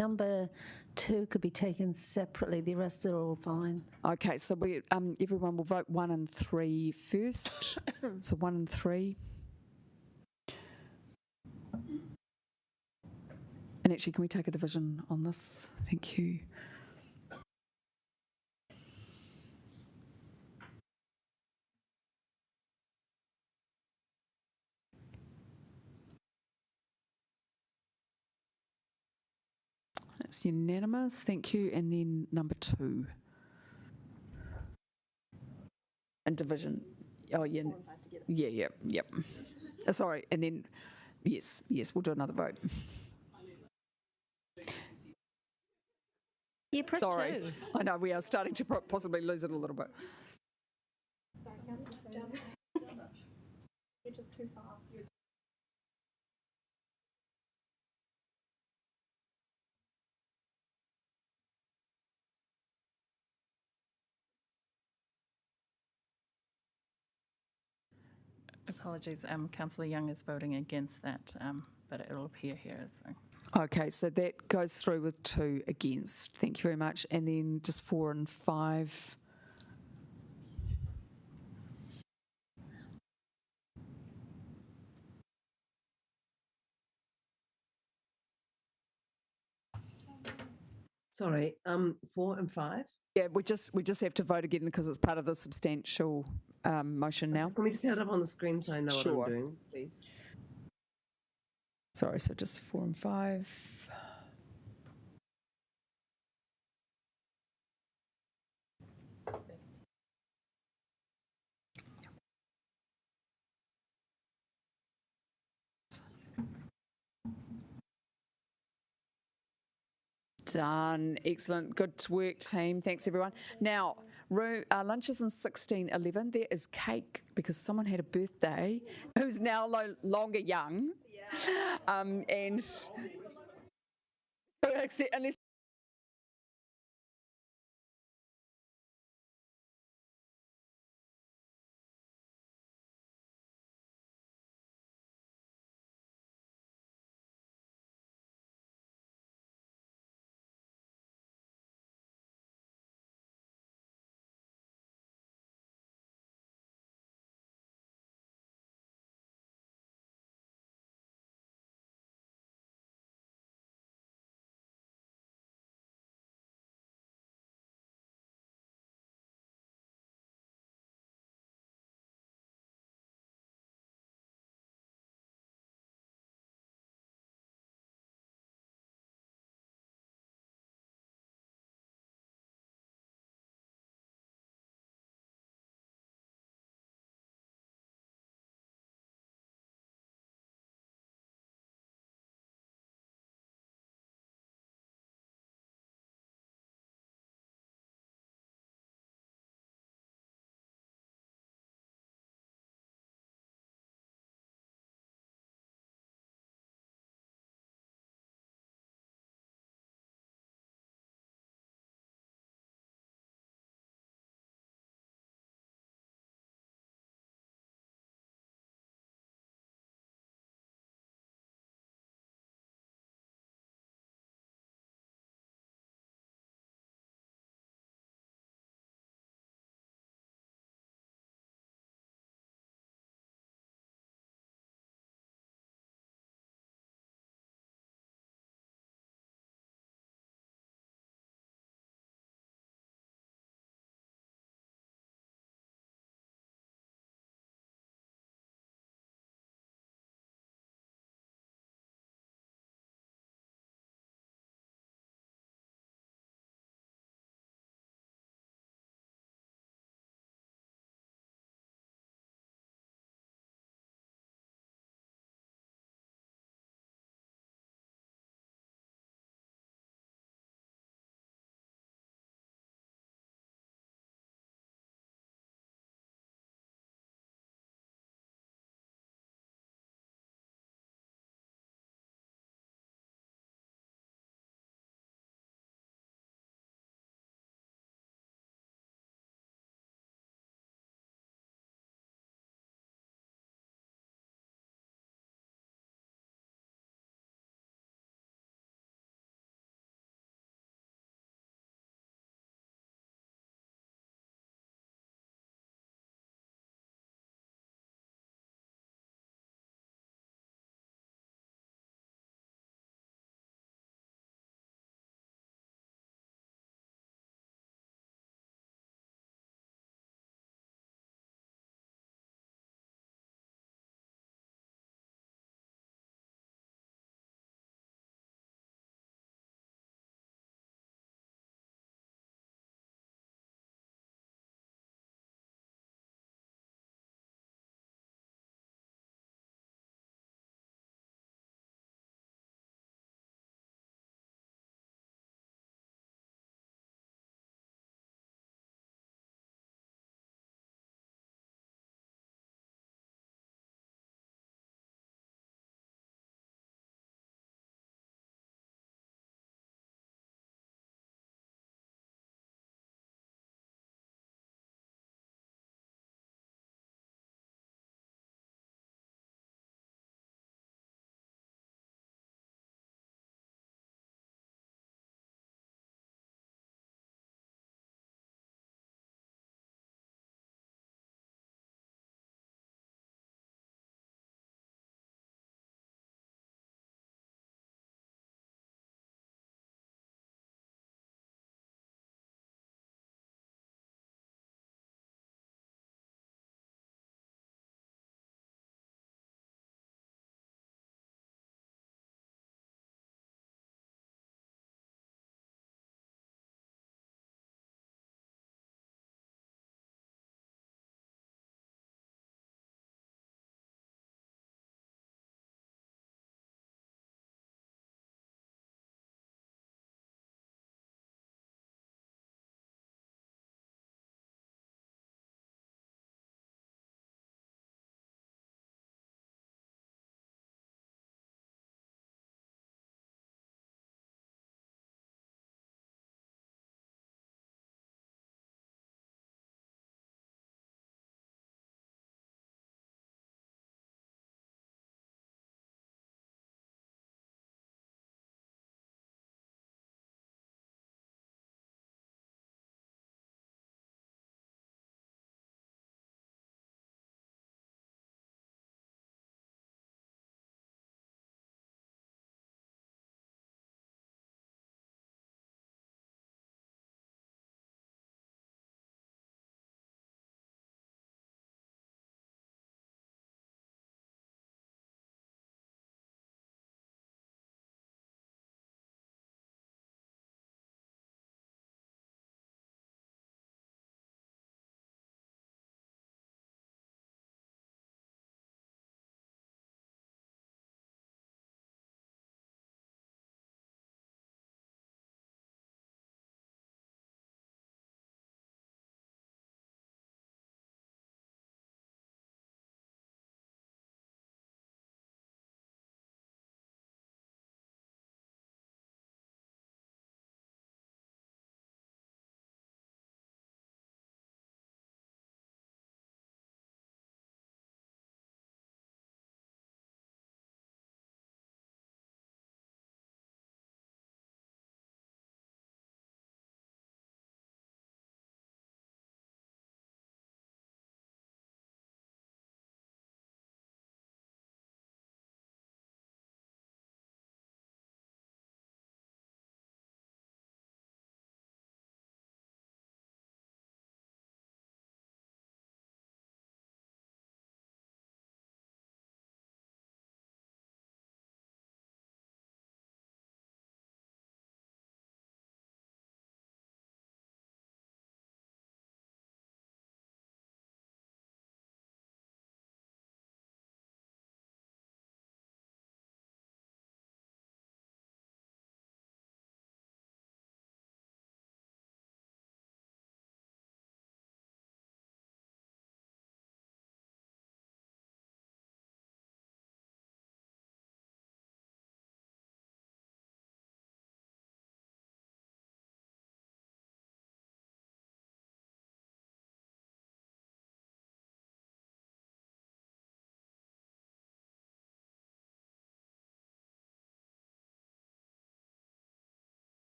Speaker 9: Number 2 could be taken separately. The rest are all fine.
Speaker 6: Okay, so everyone will vote 1 and 3 first. So 1 and 3. And actually, can we take a division on this? Thank you. That's unanimous. Thank you. And then number 2. And division. Oh, yeah. Yep. Sorry. And then, yes, we'll do another vote.
Speaker 9: Yeah, press 2.
Speaker 6: I know, we are starting to possibly lose it a little bit.
Speaker 5: You're just too fast.
Speaker 18: Apologies, Councillor Young is voting against that, but it'll appear here as well.
Speaker 6: Okay, so that goes through with 2 against. Thank you very much. And then just 4 and 5.
Speaker 3: Sorry, 4 and 5?
Speaker 6: Yeah, we just have to vote again because it's part of the substantial motion now.
Speaker 3: Can we just have it up on the screen so I know what I'm doing, please?
Speaker 6: Sorry, so just 4 and 5. Done. Excellent. Good work, team. Thanks, everyone. Now, lunch is in 1611. There is cake because someone had a birthday who's now no longer young. And unless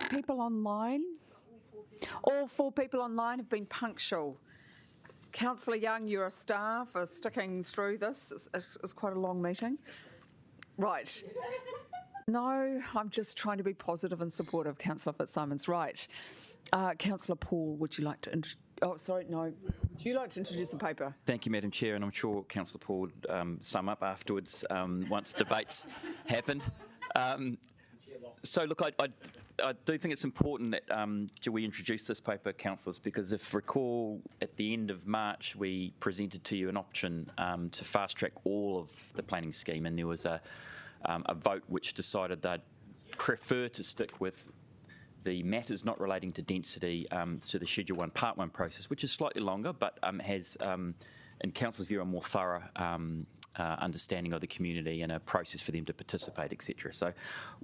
Speaker 6: people online? All 4 people online have been punctual. Councillor Young, you're a star for sticking through this. It's quite a long meeting. Right. No, I'm just trying to be positive and supportive, Councillor Fitzsimons. Right. Councillor Paul, would you like to would you like to introduce the paper?
Speaker 22: Thank you, Madam Chair, and I'm sure Councillor Paul would sum up afterwards once debates happened. So look, I do think it's important that we introduce this paper, councillors, because if recall, at the end of March, we presented to you an option to fast-track all of the planning scheme, and there was a vote which decided they'd prefer to stick with the matters not relating to density to the Schedule 1 Part 1 process, which is slightly longer, but has, in council's view, a more thorough understanding of the community and a process for them to participate, etc. So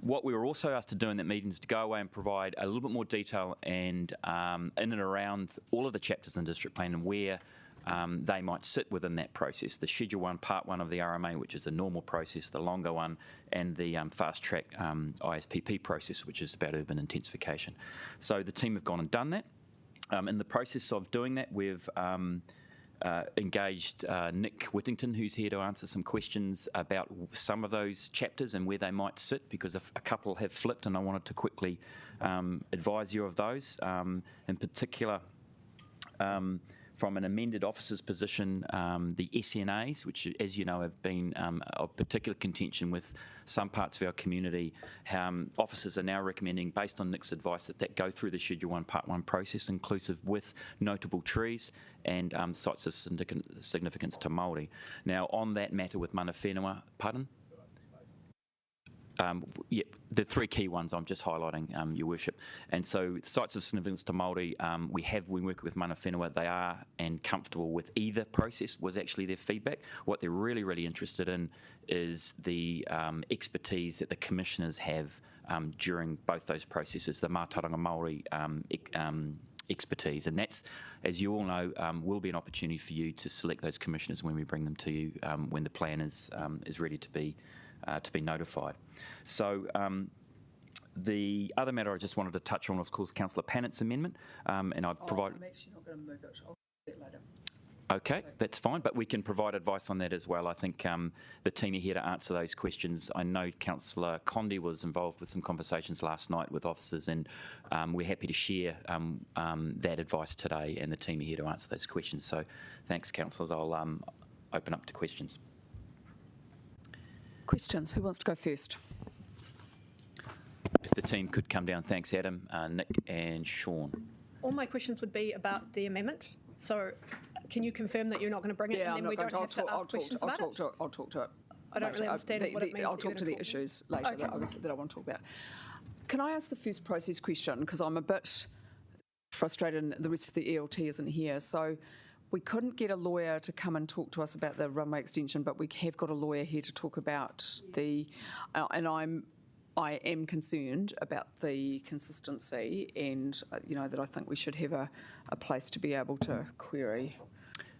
Speaker 22: what we were also asked to do in that meeting is to go away and provide a little bit more detail and in and around all of the chapters in the district plan and where they might sit within that process. The Schedule 1 Part 1 of the RMA, which is the normal process, the longer one, and the fast-track ISPP process, which is about urban intensification. So the team have gone and done that. In the process of doing that, we've engaged Nick Whittington, who's here to answer some questions about some of those chapters and where they might sit, because a couple have flipped and I wanted to quickly advise you of those. In particular, from an amended officer's position, the SNAs, which, as you know, have been of particular contention with some parts of our community, officers are now recommending, based on Nick's advice, that go through the Schedule 1 Part 1 process, inclusive with notable trees and sites of significance to Māori. Now, on that matter with mana whenua, pardon? The 3 key ones I'm just highlighting, Your Worship. And so sites of significance to Māori, we work with mana whenua, they are and comfortable with either process, was actually their feedback. What they're really, really interested in is the expertise that the commissioners have during both those processes, the Mātauranga Māori expertise. And that's, as you all know, will be an opportunity for you to select those commissioners when we bring them to you, when the plan is ready to be notified. So the other matter I just wanted to touch on was, of course, Councillor Pannett's amendment, and I provide.
Speaker 6: I'm actually not going to move it. I'll do that later.
Speaker 22: Okay, that's fine, but we can provide advice on that as well. I think the team are here to answer those questions. I know Councillor Condi was involved with some conversations last night with officers, and we're happy to share that advice today, and the team are here to answer those questions. So thanks, councillors. I'll open up to questions.
Speaker 6: Questions? Who wants to go first?
Speaker 22: If the team could come down. Thanks, Adam, Nick and Sean.
Speaker 5: All my questions would be about the amendment. So can you confirm that you're not going to bring it and then we don't have to ask questions about it?
Speaker 6: I'll talk to it.
Speaker 5: I don't really understand what it means.
Speaker 6: I'll talk to the issues later that I want to talk about. Can I ask the first process question? Because I'm a bit frustrated and the rest of the ELT isn't here. So we couldn't get a lawyer to come and talk to us about the runway extension, but we have got a lawyer here to talk about and I am concerned about the consistency and, that I think we should have a place to be able to query.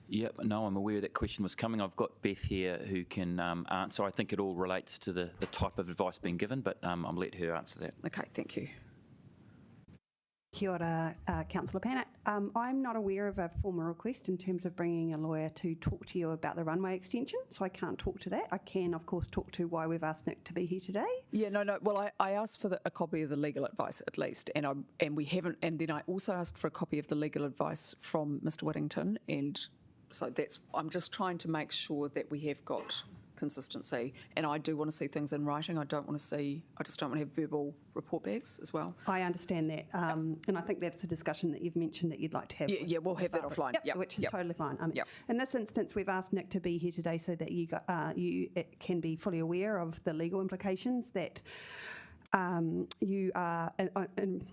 Speaker 22: Yep, no, I'm aware that question was coming. I've got Beth here who can answer. I think it all relates to the type of advice being given, but I'll let her answer that.
Speaker 6: Okay, thank you.
Speaker 8: Kia ora, Councillor Pannett. I'm not aware of a formal request in terms of bringing a lawyer to talk to you about the runway extension, so I can't talk to that. I can, of course, talk to why we've asked Nick to be here today.
Speaker 6: Yeah, no. Well, I asked for a copy of the legal advice at least, and we haven't. And then I also asked for a copy of the legal advice from Mr. Whittington, and so I'm just trying to make sure that we have got consistency, and I do want to see things in writing. I just don't want to have verbal report backs as well.
Speaker 8: I understand that, and I think that's a discussion that you've mentioned that you'd like to have.
Speaker 6: Yeah, we'll have that offline.
Speaker 8: Yep, which is totally fine. In this instance, we've asked Nick to be here today so that you can be fully aware of the legal implications that you are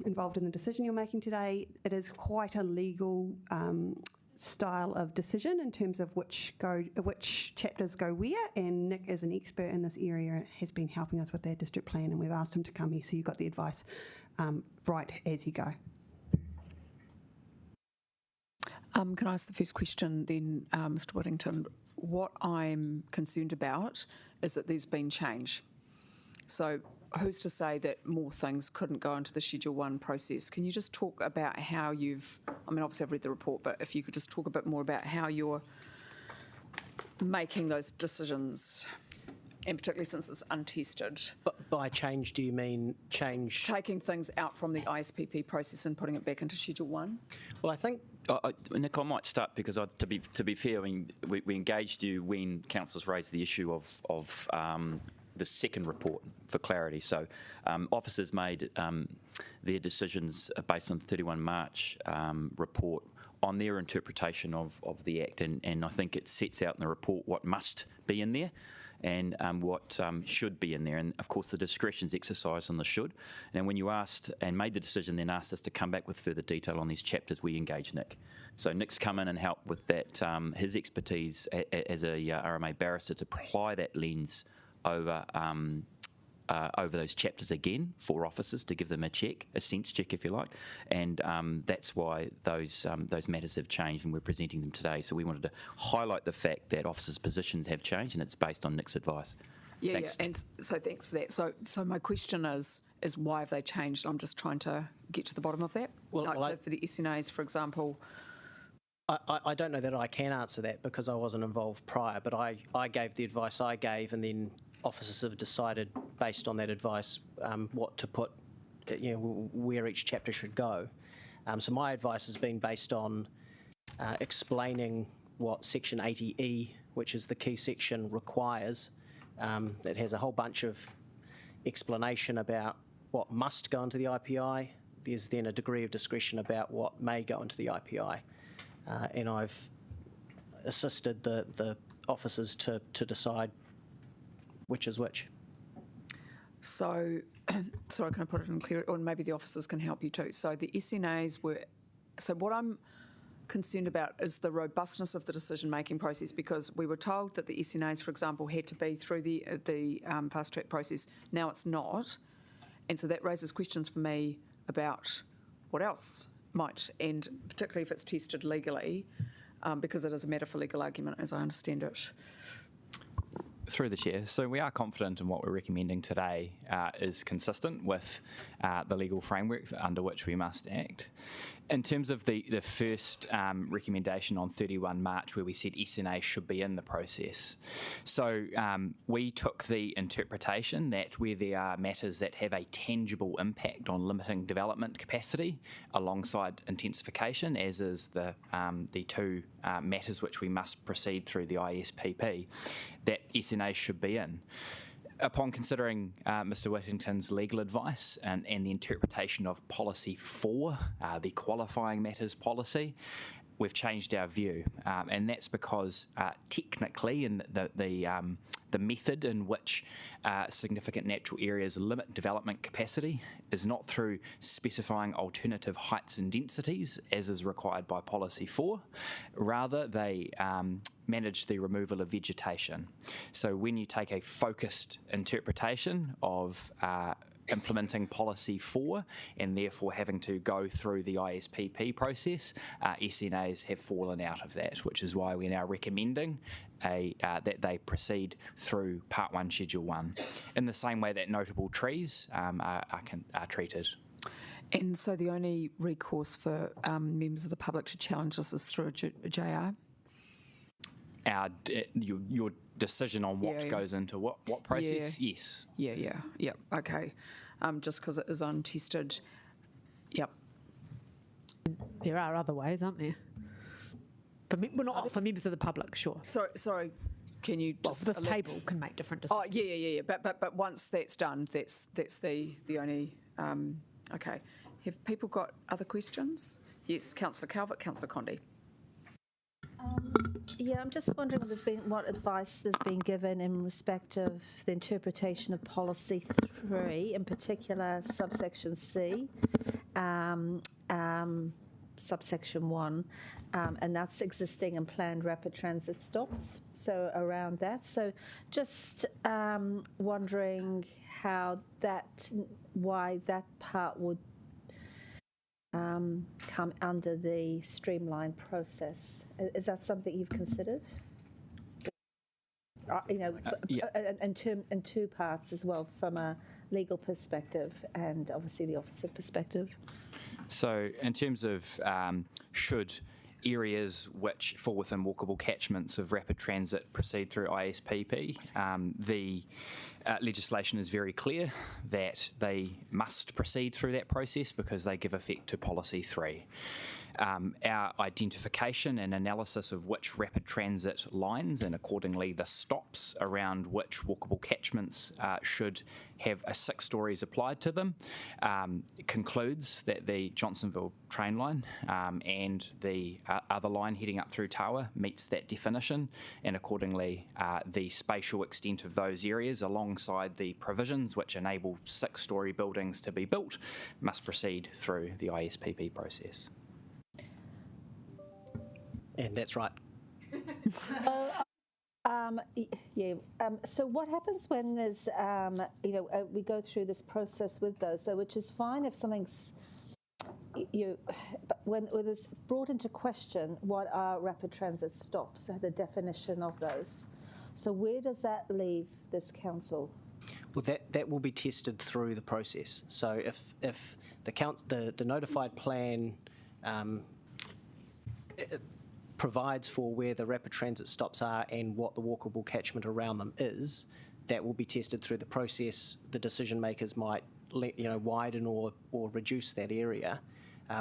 Speaker 8: involved in the decision you're making today. It is quite a legal style of decision in terms of which chapters go where, and Nick is an expert in this area and has been helping us with that district plan, and we've asked him to come here so you've got the advice right as you go.
Speaker 6: Can I ask the first question then, Mr. Whittington? What I'm concerned about is that there's been change. So who's to say that more things couldn't go into the Schedule 1 process? Can you just talk about how you've, I mean, obviously I've read the report, but if you could just talk a bit more about how you're making those decisions, and particularly since it's untested.
Speaker 1: But by change, do you mean change?
Speaker 6: Taking things out from the ISPP process and putting it back into Schedule 1?
Speaker 1: Well, I think...
Speaker 22: Nick, I might start because to be fair, I mean, we engaged you when councillors raised the issue of the second report for clarity. So officers made their decisions based on the 31 March report on their interpretation of the Act, and I think it sets out in the report what must be in there and what should be in there. And of course the discretion's exercised on the should. And when you asked and made the decision, then asked us to come back with further detail on these chapters, we engaged Nick. So Nick's come in and helped with that, his expertise as a RMA barrister to apply that lens over those chapters again for officers to give them a sense check, if you like, and that's why those matters have changed, and we're presenting them today. So we wanted to highlight the fact that officers' positions have changed, and it's based on Nick's advice.
Speaker 6: Yeah,
Speaker 22: Thanks.
Speaker 6: yeah, and so thanks for that. So my question is why have they changed? I'm just trying to get to the bottom of that. So for the SNAs, for example.
Speaker 1: I don't know that I can answer that because I wasn't involved prior, but I gave the advice I gave, and then officers have decided based on that advice what to put, where each chapter should go. So my advice has been based on explaining what Section 80E, which is the key section, requires. It has a whole bunch of explanation about what must go into the IPI. There's then a degree of discretion about what may go into the IPI. And I've assisted the officers to decide which is which.
Speaker 6: So, sorry, can I put it in clear, or maybe the officers can help you too. So the SNAs were, so what I'm concerned about is the robustness of the decision-making process, because we were told that the SNAs, for example, had to be through the fast-track process. Now it's not. And so that raises questions for me about what else might, and particularly if it's tested legally, because it is a matter for legal argument, as I understand it.
Speaker 19: Through the chair. So we are confident in what we're recommending today is consistent with the legal framework under which we must act. In terms of the first recommendation on 31 March, where we said SNA should be in the process. So we took the interpretation that where there are matters that have a tangible impact on limiting development capacity alongside intensification, as is the two matters which we must proceed through the ISPP, that SNA should be in. Upon considering Mr Whittington's legal advice and the interpretation of Policy 4, the qualifying matters policy, we've changed our view, and that's because technically in the method in which significant natural areas limit development capacity is not through specifying alternative heights and densities, as is required by Policy 4. Rather, they manage the removal of vegetation. So when you take a focused interpretation of implementing Policy 4 and therefore having to go through the ISPP process, SNAs have fallen out of that, which is why we're now recommending that they proceed through Part 1, Schedule 1, in the same way that notable trees are treated.
Speaker 6: And so the only recourse for members of the public to challenge this is through a JR?
Speaker 19: Your decision on what goes into what process?
Speaker 6: Yeah.
Speaker 19: Yes.
Speaker 6: Yeah, okay. Just because it is untested. Yep.
Speaker 2: There are other ways, aren't there? But we're not for members of the public, sure.
Speaker 6: Sorry. Can you just...
Speaker 2: Well, this table can make different decisions.
Speaker 6: Oh, yeah. But once that's done, that's the only... okay. Have people got other questions? Yes, Councillor Calvert, Councillor Condi.
Speaker 9: Yeah, I'm just wondering what advice there's been given in respect of the interpretation of Policy 3, in particular subsection C, subsection 1, and that's existing and planned rapid transit stops. So around that, so just wondering why that part would come under the streamlined process. Is that something you've considered? In two parts as well, from a legal perspective and obviously the officer perspective.
Speaker 19: So in terms of should areas which fall within walkable catchments of rapid transit proceed through ISPP, the legislation is very clear that they must proceed through that process because they give effect to Policy 3. Our identification and analysis of which rapid transit lines and accordingly the stops around which walkable catchments should have a 6 stories applied to them concludes that the Johnsonville train line and the other line heading up through Tawa meets that definition, and accordingly the spatial extent of those areas alongside the provisions which enable 6-story buildings to be built must proceed through the ISPP process.
Speaker 1: And that's right.
Speaker 9: So what happens when there's, we go through this process with those, so which is fine if something's, but when it's brought into question, what are rapid transit stops, the definition of those. So where does that leave this council?
Speaker 1: Well, that will be tested through the process. So if the notified plan provides for where the rapid transit stops are and what the walkable catchment around them is, that will be tested through the process. The decision makers might widen or reduce that area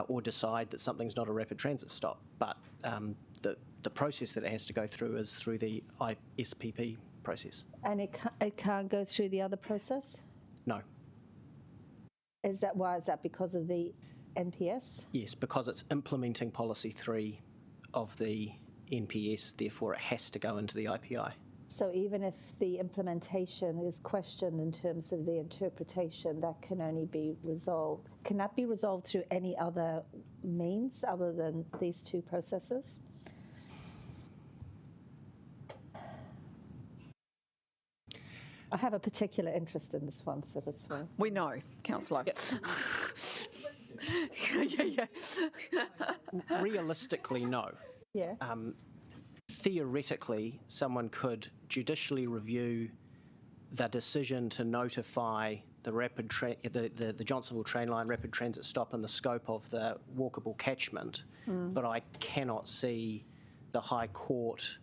Speaker 1: or decide that something's not a rapid transit stop. But the process that it has to go through is through the ISPP process.
Speaker 9: And it can't go through the other process?
Speaker 1: No.
Speaker 9: Why is that? Because of the NPS?
Speaker 1: Yes, because it's implementing Policy 3 of the NPS, therefore it has to go into the IPI.
Speaker 9: So even if the implementation is questioned in terms of the interpretation, that can only be resolved. Can that be resolved through any other means other than these 2 processes? I have a particular interest in this one, so that's why.
Speaker 6: We know, Councillor.
Speaker 1: Realistically, no.
Speaker 9: Yeah.
Speaker 1: Theoretically, someone could judicially review the decision to notify the Johnsonville train line rapid transit stop in the scope of the walkable catchment, but I cannot see the High Court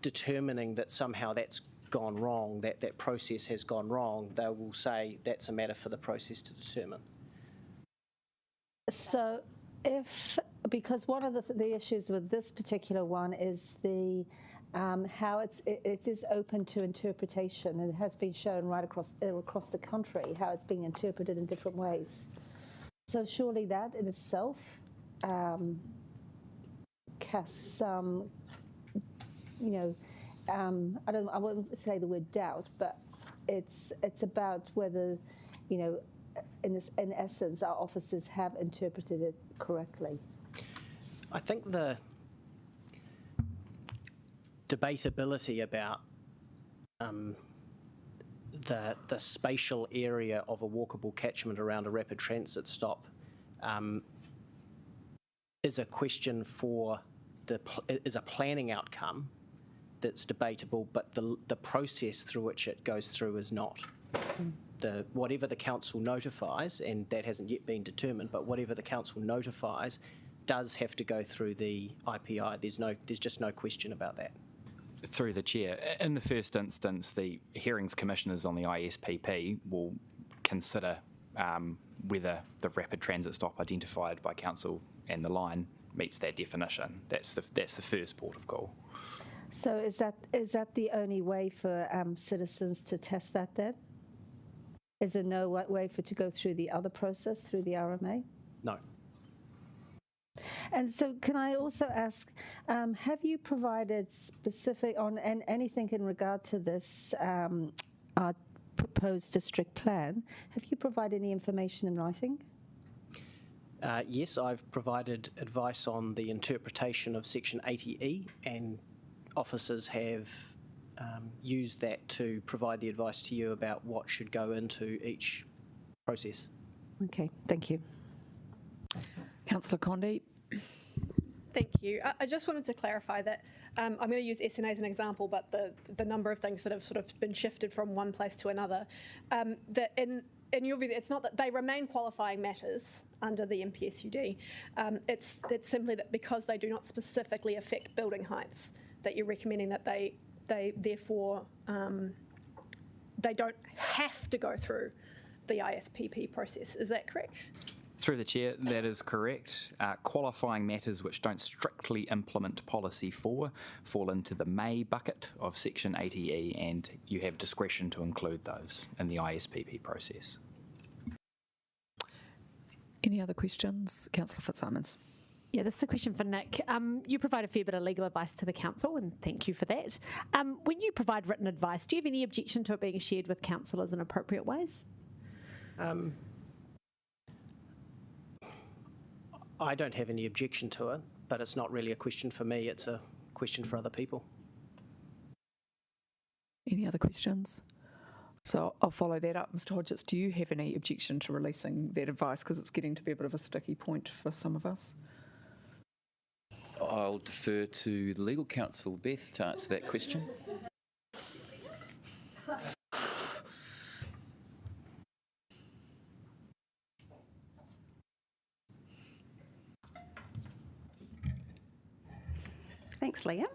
Speaker 1: determining that somehow that's gone wrong, that process has gone wrong. They will say that's a matter for the process to determine.
Speaker 9: So because one of the issues with this particular one is the how it is open to interpretation, and it has been shown right across the country how it's being interpreted in different ways. So surely that in itself casts some, I wouldn't say the word doubt, but it's about whether, in essence, our officers have interpreted it correctly.
Speaker 1: I think the debatability about the spatial area of a walkable catchment around a rapid transit stop is a question for is a planning outcome that's debatable, but the process through which it goes through is not. Whatever the council notifies, and that hasn't yet been determined, but whatever the council notifies does have to go through the IPI. There's just no question about that.
Speaker 19: Through the chair, in the first instance, the hearings commissioners on the ISPP will consider whether the rapid transit stop identified by council and the line meets that definition. That's the first port of call.
Speaker 9: So is that the only way for citizens to test that then? Is there no way for it to go through the other process, through the RMA?
Speaker 1: No.
Speaker 9: And so can I also ask, have you provided specific on anything in regard to this our proposed district plan? Have you provided any information in writing?
Speaker 1: Yes, I've provided advice on the interpretation of Section 80E, and officers have used that to provide the advice to you about what should go into each process.
Speaker 9: Okay, thank you.
Speaker 6: Councillor Condi.
Speaker 5: Thank you. I just wanted to clarify that I'm going to use SNA as an example, but the number of things that have sort of been shifted from one place to another, that in your view, it's not that they remain qualifying matters under the MPSUD. It's simply that because they do not specifically affect building heights, that you're recommending that they therefore they don't have to go through the ISPP process. Is that correct?
Speaker 19: Through the Chair, that is correct. Qualifying matters which don't strictly implement Policy 4 fall into the may bucket of Section 80E, and you have discretion to include those in the ISPP process.
Speaker 6: Any other questions? Councillor Fitzsimons.
Speaker 2: Yeah, this is a question for Nick. You provide a fair bit of legal advice to the council, and thank you for that. When you provide written advice, do you have any objection to it being shared with councillors in appropriate ways?
Speaker 1: I don't have any objection to it, but it's not really a question for me, it's a question for other people.
Speaker 6: Any other questions? So I'll follow that up. Mr Hodgetts, do you have any objection to releasing that advice? Because it's getting to be a bit of a sticky point for some of us.
Speaker 22: I'll defer to the legal counsel, Beth, to answer that question.
Speaker 8: Thanks, Liam.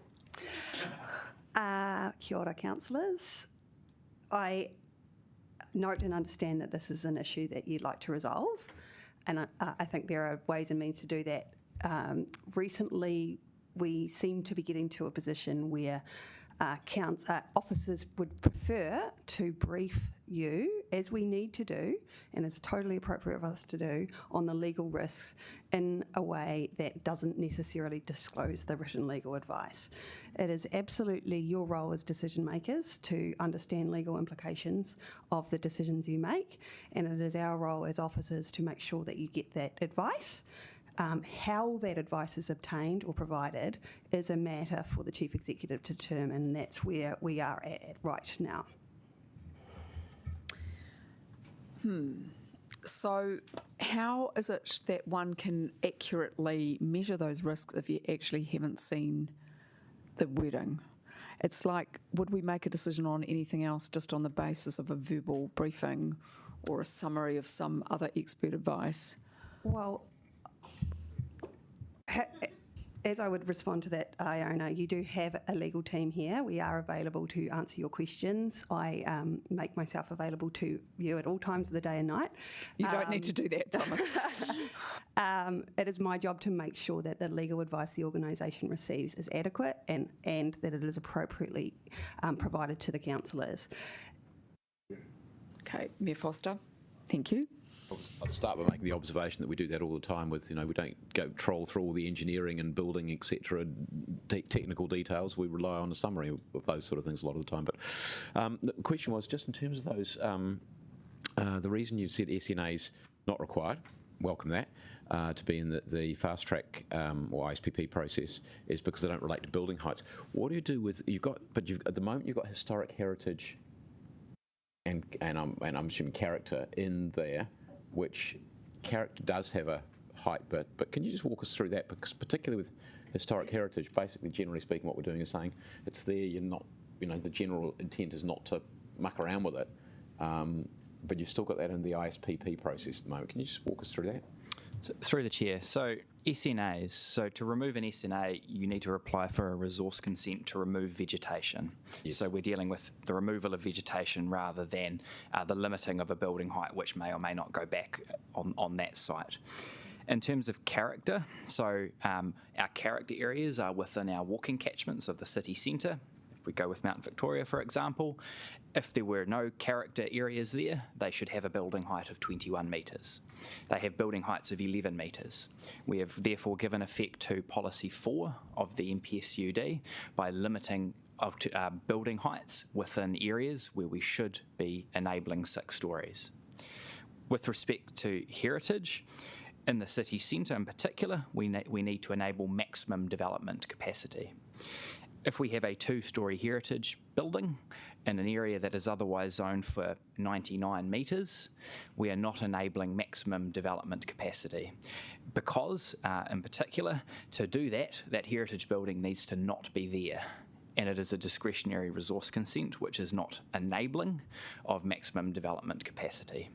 Speaker 8: Kia ora, councillors. I note and understand that this is an issue that you'd like to resolve, and I think there are ways and means to do that. Recently, we seem to be getting to a position where officers would prefer to brief you, as we need to do, and it's totally appropriate of us to do, on the legal risks in a way that doesn't necessarily disclose the written legal advice. It is absolutely your role as decision makers to understand legal implications of the decisions you make, and it is our role as officers to make sure that you get that advice. How that advice is obtained or provided is a matter for the Chief Executive to determine, and that's where we are at right now.
Speaker 6: So how is it that one can accurately measure those risks if you actually haven't seen the wording? It's like, would we make a decision on anything else just on the basis of a verbal briefing or a summary of some other expert advice?
Speaker 8: Well, as I would respond to that, Iona, you do have a legal team here. We are available to answer your questions. I make myself available to you at all times of the day and night.
Speaker 6: You don't need to do that, promise.
Speaker 8: It is my job to make sure that the legal advice the organisation receives is adequate and that it is appropriately provided to the councillors.
Speaker 6: Okay, Mayor Foster, thank you.
Speaker 14: I'll start by making the observation that we do that all the time with, we don't go troll through all the engineering and building, etc., technical details. We rely on a summary of those sort of things a lot of the time. But the question was, just in terms of those, the reason you said SNA's not required, welcome that, to be in the fast track or ISPP process is because they don't relate to building heights. What do you do with, at the moment you've got historic heritage and I'm assuming character in there, which character does have a height bit, but can you just walk us through that? Because particularly with historic heritage, basically, generally speaking, what we're doing is saying it's there, you're not, the general intent is not to muck around with it, but you've still got that in the ISPP process at the moment. Can you just walk us through that?
Speaker 19: So, through the Chair, so SNAs, so to remove an SNA, you need to apply for a resource consent to remove vegetation. Yes. So we're dealing with the removal of vegetation rather than the limiting of a building height, which may or may not go back on that site. In terms of character, so our character areas are within our walking catchments of the city centre. If we go with Mount Victoria, for example, if there were no character areas there, they should have a building height of 21 metres. They have building heights of 11 metres. We have therefore given effect to Policy 4 of the MPSUD by limiting building heights within areas where we should be enabling 6 storeys. With respect to heritage, in the city centre in particular, we need to enable maximum development capacity. if we have a 2-storey heritage building in an area that is otherwise zoned for 99 metres, we are not enabling maximum development capacity. Because, in particular, to do that, that heritage building needs to not be there. And it is a discretionary resource consent, which is not enabling of maximum development capacity.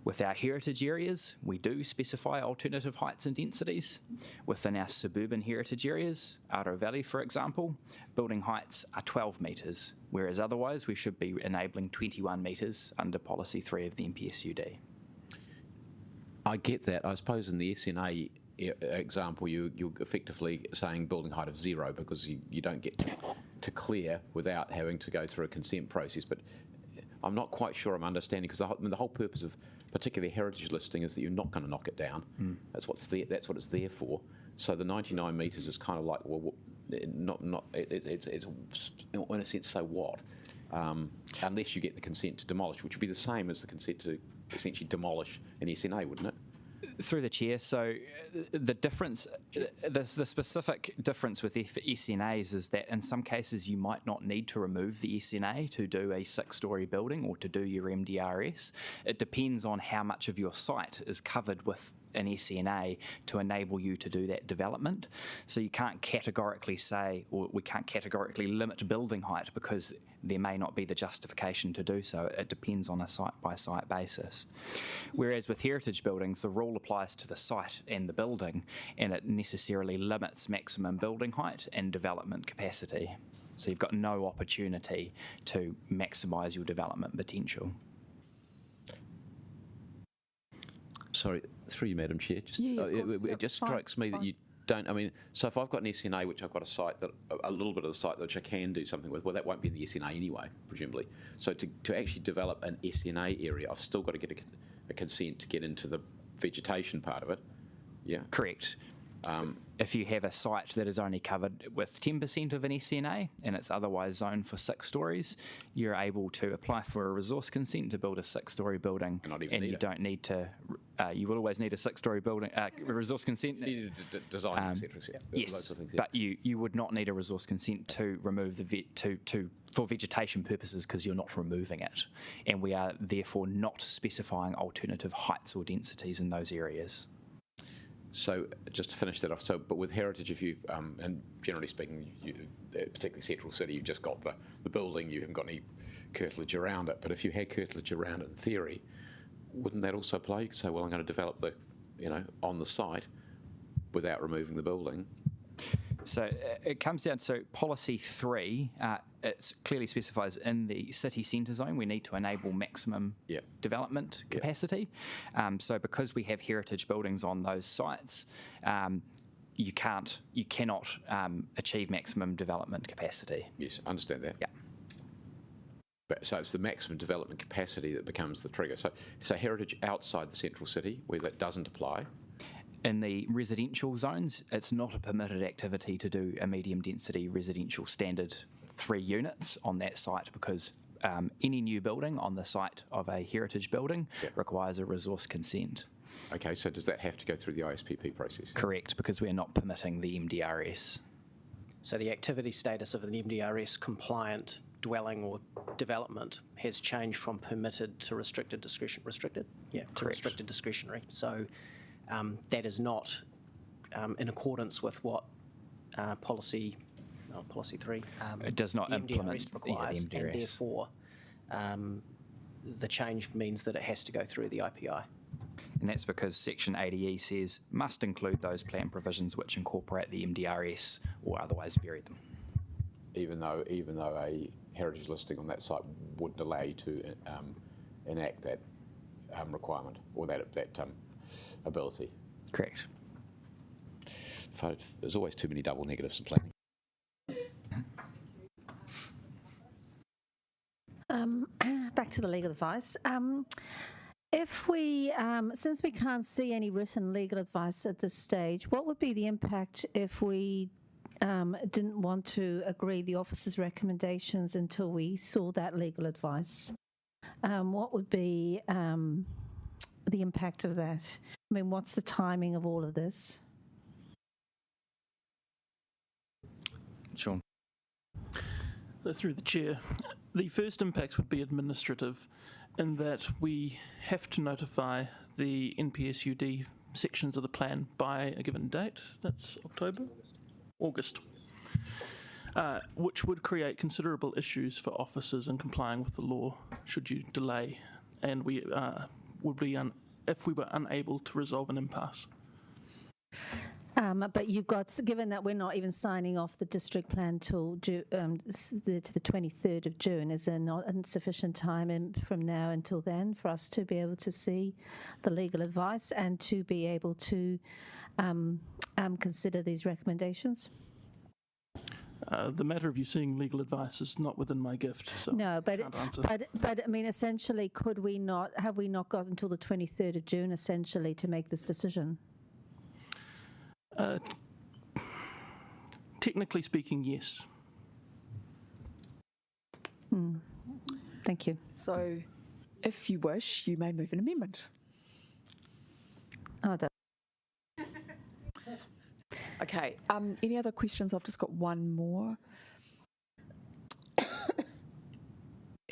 Speaker 19: With our heritage areas, we do specify alternative heights and densities. Within our suburban heritage areas, Ārau Valley, for example, building heights are 12 metres, whereas otherwise we should be enabling 21 metres under Policy 3 of the MPSUD.
Speaker 14: I get that. I suppose in the SNA example, you're effectively saying building height of 0 because you don't get to clear without having to go through a consent process. But I'm not quite sure I'm understanding, because the whole purpose of particularly heritage listing is that you're not going to knock it down. That's what's there. That's what it's there for. So the 99 metres is kind of like, well, it's in a sense, so what? Unless you get the consent to demolish, which would be the same as the consent to essentially demolish an SNA, wouldn't it?
Speaker 19: Through the chair, so the difference, the specific difference with SNAs is that in some cases you might not need to remove the SNA to do a 6-storey building or to do your MDRS. It depends on how much of your site is covered with an SNA to enable you to do that development. So you can't categorically say, or we can't categorically limit building height because there may not be the justification to do so. It depends on a site-by-site basis. Whereas with heritage buildings, the rule applies to the site and the building, and it necessarily limits maximum building height and development capacity. So you've got no opportunity to maximise your development potential.
Speaker 14: Sorry, through you, Madam Chair. It just strikes me that you don't. I mean, so if I've got an SNA, which I've got a little bit of the site which I can do something with, well, that won't be in the SNA anyway, presumably. So to actually develop an SNA area, I've still got to get a consent to get into the vegetation part of it. Yeah.
Speaker 19: Correct. If you have a site that is only covered with 10% of an SNA and it's otherwise zoned for 6 stories, you're able to apply for a resource consent to build a 6-storey building, and you don't need to. You will always need a 6-storey building resource consent.
Speaker 14: Design, etc.
Speaker 19: Yes,
Speaker 14: loads of things,
Speaker 19: but you would not need a resource consent to remove the for vegetation purposes because you're not removing it, and we are therefore not specifying alternative heights or densities in those areas.
Speaker 14: So just to finish that off, but with heritage, if you, and generally speaking, particularly Central City, you've just got the building, you haven't got any curtilage around it. But if you had curtilage around it in theory, wouldn't that also apply? You could say, well, I'm going to develop on the site without removing the building.
Speaker 19: So it comes down to Policy 3. It clearly specifies in the city centre zone we need to enable maximum development capacity. So because we have heritage buildings on those sites, you cannot achieve maximum development capacity.
Speaker 14: Yes, I understand that.
Speaker 19: Yeah.
Speaker 14: But, so it's the maximum development capacity that becomes the trigger. So heritage outside the central city, where that doesn't apply.
Speaker 19: In the residential zones, it's not a permitted activity to do a medium density residential standard 3 units on that site because any new building on the site of a heritage building requires a resource consent.
Speaker 14: Okay, so does that have to go through the ISPP process?
Speaker 19: Correct, because we're not permitting the MDRS.
Speaker 1: So the activity status of an MDRS compliant dwelling or development has changed from permitted to restricted discretionary. To restricted discretionary. So that is not in accordance with what Policy 3
Speaker 19: it does not implement
Speaker 1: requires,
Speaker 19: the MDRS.
Speaker 1: And therefore the change means that it has to go through the IPI.
Speaker 19: And that's because Section 80E says must include those plan provisions which incorporate the MDRS or otherwise vary them.
Speaker 14: Even though a heritage listing on that site wouldn't allow you to enact that requirement or that ability.
Speaker 19: Correct.
Speaker 14: There's always too many double negatives in planning.
Speaker 9: Back to the legal advice. If we, since we can't see any written legal advice at this stage, what would be the impact if we didn't want to agree the officer's recommendations until we saw that legal advice? What would be the impact of that? I mean, what's the timing of all of this?
Speaker 19: Sure.
Speaker 12: Through the chair, the first impacts would be administrative in that we have to notify the NPSUD sections of the plan by a given date. That's August. Which would create considerable issues for officers in complying with the law should you delay, and we would be if we were unable to resolve an impasse.
Speaker 9: But you've got, given that we're not even signing off the district plan till to the 23rd of June, is there not sufficient time from now until then for us to be able to see the legal advice and to be able to consider these recommendations?
Speaker 12: The matter of you seeing legal advice is not within my gift. So
Speaker 9: no, but
Speaker 12: but
Speaker 9: I mean, essentially, have we not got until the 23rd of June essentially to make this decision?
Speaker 12: Technically speaking, yes.
Speaker 9: Thank you.
Speaker 6: So, if you wish, you may move an amendment.
Speaker 9: Oh,
Speaker 6: okay. Any other questions? I've just got one more.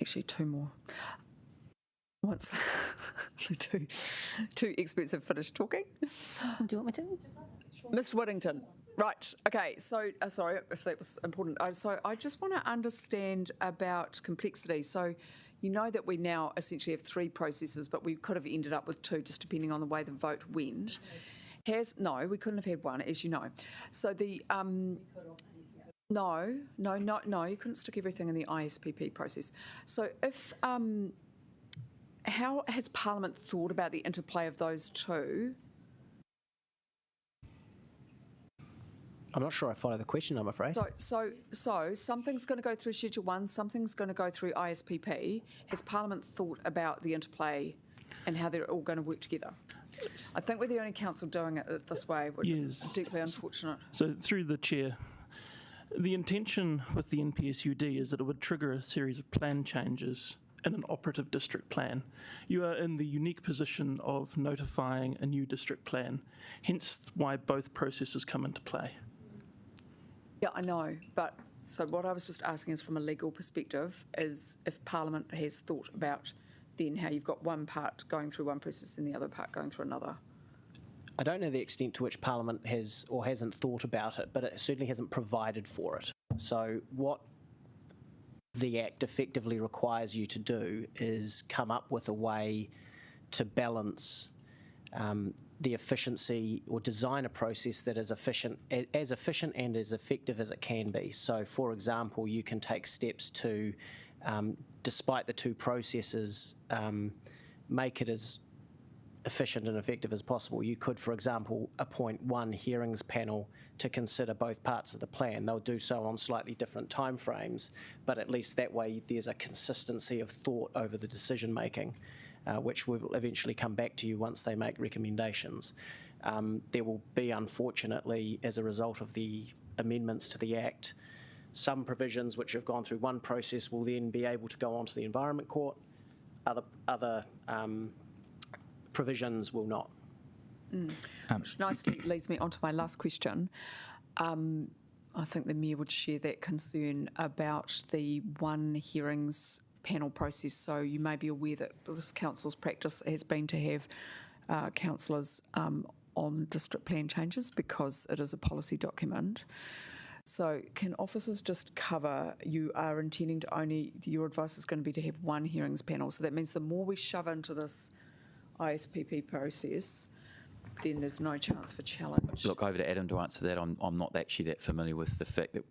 Speaker 6: Actually, two more. Once two experts have finished talking.
Speaker 9: Do you want me to?
Speaker 6: Mr. Whittington. Right. Okay. So, sorry if that was important. So, I just want to understand about complexity. So, you know that we now essentially have 3 processes, but we could have ended up with 2, just depending on the way the vote went. No, we couldn't have had 1, as you know. So the no, you couldn't stick everything in the ISPP process. So if how has Parliament thought about the interplay of those 2?
Speaker 1: I'm not sure I follow the question, I'm afraid.
Speaker 6: So something's going to go through Schedule 1, something's going to go through ISPP. Has Parliament thought about the interplay and how they're all going to work together? Yes. I think we're the only council doing it this way, which is deeply unfortunate.
Speaker 12: So through the chair, the intention with the NPSUD is that it would trigger a series of plan changes in an operative district plan. You are in the unique position of notifying a new district plan, hence why both processes come into play.
Speaker 6: Yeah, I know, but so what I was just asking is from a legal perspective is if Parliament has thought about then how you've got one part going through one process and the other part going through another.
Speaker 1: I don't know the extent to which Parliament has or hasn't thought about it, but it certainly hasn't provided for it. So what the Act effectively requires you to do is come up with a way to balance the efficiency or design a process that is efficient and as effective as it can be. So, for example, you can take steps to, despite the 2 processes, make it as efficient and effective as possible. You could, for example, appoint 1 hearings panel to consider both parts of the plan. They'll do so on slightly different timeframes, but at least that way there's a consistency of thought over the decision making. Which will eventually come back to you once they make recommendations. There will be, unfortunately, as a result of the amendments to the Act, some provisions which have gone through one process will then be able to go on to the Environment Court. Other provisions will not.
Speaker 6: Which nicely leads me on to my last question. I think the Mayor would share that concern about the 1 hearings panel process. So you may be aware that this council's practice has been to have councillors on district plan changes because it is a policy document. So can officers just cover, you are intending to only, your advice is going to be to have 1 hearings panel. So that means the more we shove into this ISPP process, then there's no chance for challenge.
Speaker 22: Look, over to Adam to answer that. I'm not actually that familiar with the fact that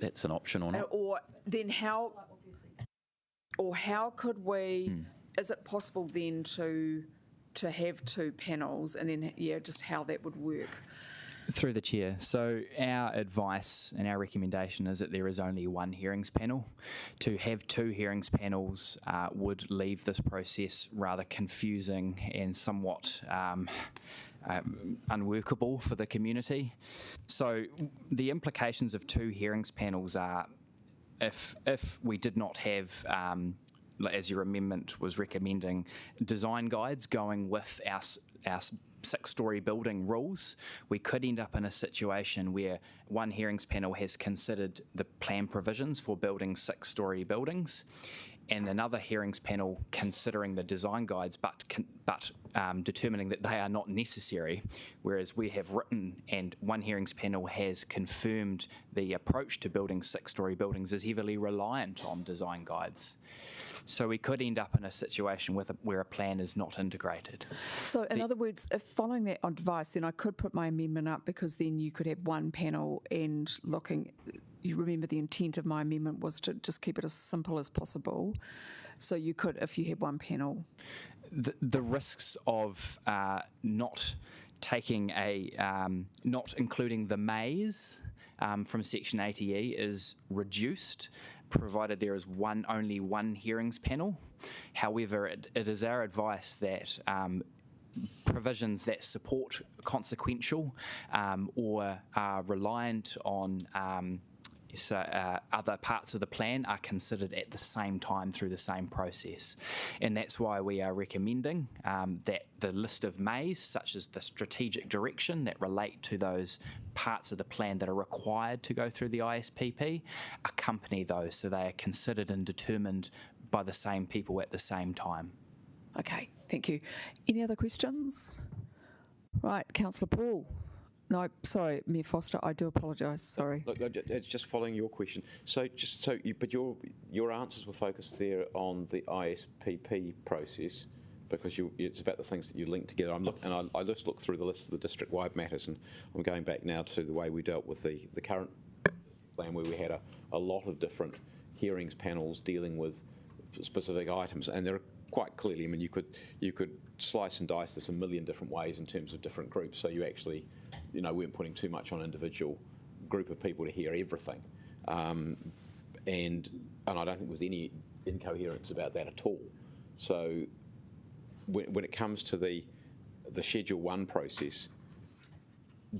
Speaker 22: that's an option or not.
Speaker 6: Or then how could we, is it possible then to have 2 panels and then, just how that would work?
Speaker 19: Through the chair. So our advice and our recommendation is that there is only 1 hearings panel. To have 2 hearings panels would leave this process rather confusing and somewhat unworkable for the community. So the implications of 2 hearings panels are if we did not have, as your amendment was recommending, design guides going with our
Speaker 22: six-storey building rules, we could end up in a situation where one hearings panel has considered the plan provisions for building six-storey buildings, and another hearings panel considering the design guides, but determining that they are not necessary, whereas we have written and one hearings panel has confirmed the approach to building six-storey buildings is heavily reliant on design guides. So we could end up in a situation where a plan is not integrated.
Speaker 6: So in other words, if following that advice, then I could put my amendment up, because then you could have one panel and looking. You remember the intent of my amendment was to just keep it as simple as possible. So you could, if you had one panel.
Speaker 22: The risks of not taking not including the maze from Section 80E is reduced, provided there is only one hearings panel. However, it is our advice that provisions that support consequential or are reliant on other parts of the plan are considered at the same time through the same process. And that's why we are recommending that the list of maze, such as the strategic direction that relate to those parts of the plan that are required to go through the ISPP, accompany those so they are considered and determined by the same people at the same time.
Speaker 6: Okay, thank you. Any other questions? Right, Councillor Paul. No, sorry, Mayor Foster, I do apologise, sorry.
Speaker 14: Look, it's just following your question. But your answers were focused there on the ISPP process, because it's about the things that you link together. I just looked through the list of the district-wide matters, and I'm going back now to the way we dealt with the current plan, where we had a lot of different hearings panels dealing with specific items, and there are quite clearly, I mean, you could slice and dice this a million different ways in terms of different groups, so you actually, weren't putting too much on an individual group of people to hear everything. And I don't think there was any incoherence about that at all. So when it comes to the Schedule 1 process,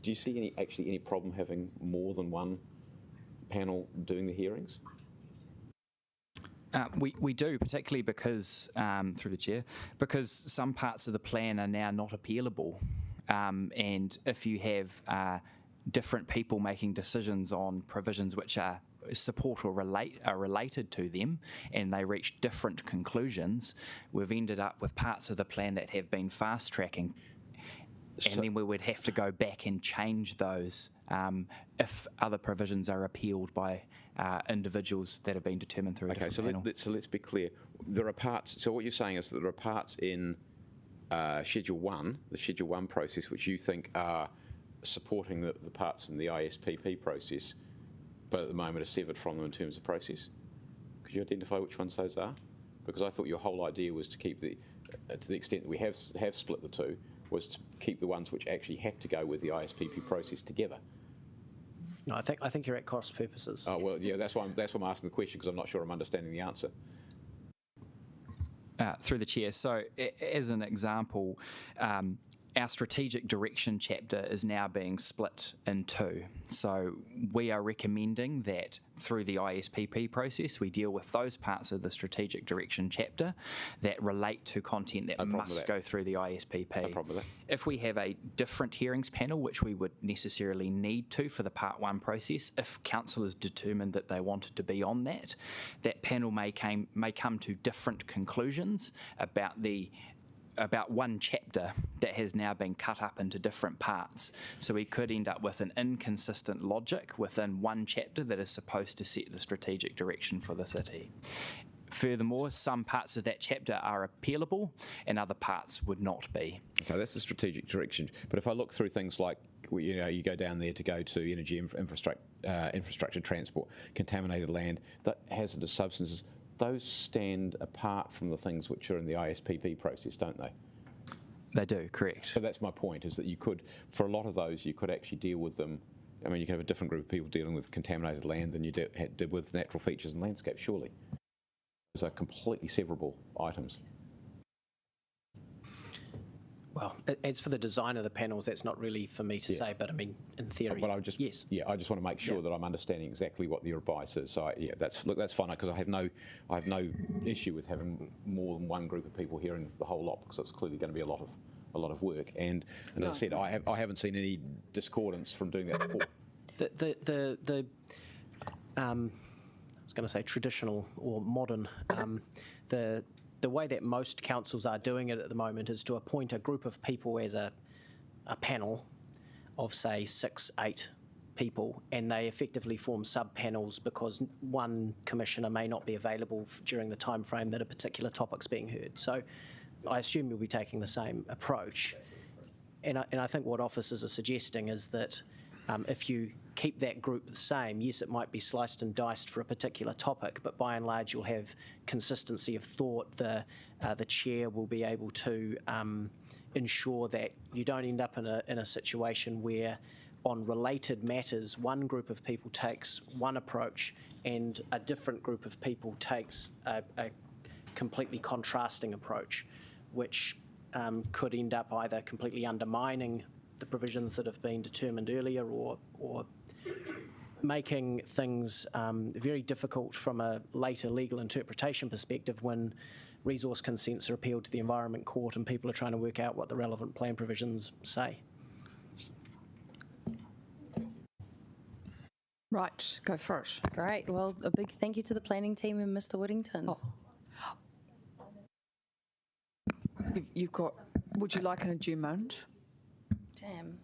Speaker 14: do you see any problem having more than one panel doing the hearings?
Speaker 22: We do, particularly because, through the chair, because some parts of the plan are now not appealable. And if you have different people making decisions on provisions which are support or are related to them, and they reach different conclusions, we've ended up with parts of the plan that have been fast-tracking, and then we would have to go back and change those if other provisions are appealed by individuals that have been determined through a different panel.
Speaker 14: So let's be clear. There are parts. So what you're saying is that there are parts in Schedule 1, the Schedule 1 process, which you think are supporting the parts in the ISPP process, but at the moment are severed from them in terms of process. Could you identify which ones those are? Because I thought your whole idea was to keep to the extent that we have split the two, was to keep the ones which actually had to go with the ISPP process together.
Speaker 1: No, I think you're at cross purposes.
Speaker 14: Oh well, yeah, that's why I'm asking the question, because I'm not sure I'm understanding the answer.
Speaker 22: Through the chair. So, as an example, our strategic direction chapter is now being split in two. So we are recommending that through the ISPP process, we deal with those parts of the strategic direction chapter that relate to content that must go through the ISPP.
Speaker 14: No problem with that.
Speaker 22: If we have a different hearings panel, which we would necessarily need to for the Part 1 process, if councillors determined that they wanted to be on that panel may come to different conclusions about one chapter that has now been cut up into different parts. So we could end up with an inconsistent logic within one chapter that is supposed to set the strategic direction for the city. Furthermore, some parts of that chapter are appealable and other parts would not be.
Speaker 14: Okay, that's the strategic direction. But if I look through things like, you go down there to go to energy infrastructure, transport, contaminated land, that hazardous substances, those stand apart from the things which are in the ISPP process, don't they?
Speaker 22: They do, correct.
Speaker 14: So that's my point, is that you could, for a lot of those, you could actually deal with them. I mean, you can have a different group of people dealing with contaminated land than you did with natural features and landscape, surely. Those are completely severable items.
Speaker 1: Well, as for the design of the panels, that's not really for me to say, but I mean, in theory, yes.
Speaker 14: Yeah, I just want to make sure that I'm understanding exactly what your advice is. So that's fine, because I have no issue with having more than one group of people hearing the whole lot, because it's clearly going to be a lot a lot of work. And as I said, I haven't seen any discordance from doing that before.
Speaker 1: I was going to say traditional or modern, the way that most councils are doing it at the moment is to appoint a group of people as a panel of, say, 6, 8 people, and they effectively form sub-panels because one commissioner may not be available during the time frame that a particular topic's being heard. So I assume you'll be taking the same approach. And I think what officers are suggesting is that if you keep that group the same, yes, it might be sliced and diced for a particular topic, but by and large you'll have consistency of thought. The chair will be able to ensure that you don't end up in a situation where on related matters one group of people takes one approach and a different group of people takes a completely contrasting approach, which could end up either completely undermining the provisions that have been determined earlier or making things very difficult from a later legal interpretation perspective when resource consents are appealed to the Environment Court and people are trying to work out what the relevant plan provisions say.
Speaker 6: Right, go for it.
Speaker 11: Great. Well, a big thank you to the planning team and Mr. Whittington.
Speaker 6: Oh. You've got, would you like an adjournment?
Speaker 11: Damn.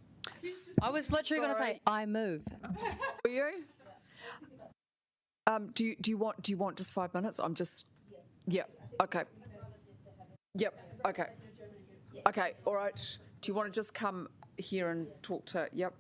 Speaker 11: I was literally going to say, I move.
Speaker 6: Were you? Do you want just 5 minutes? I'm just, yeah, okay. Yep, okay. Okay, all right. Do you want to just come here and talk to, yep.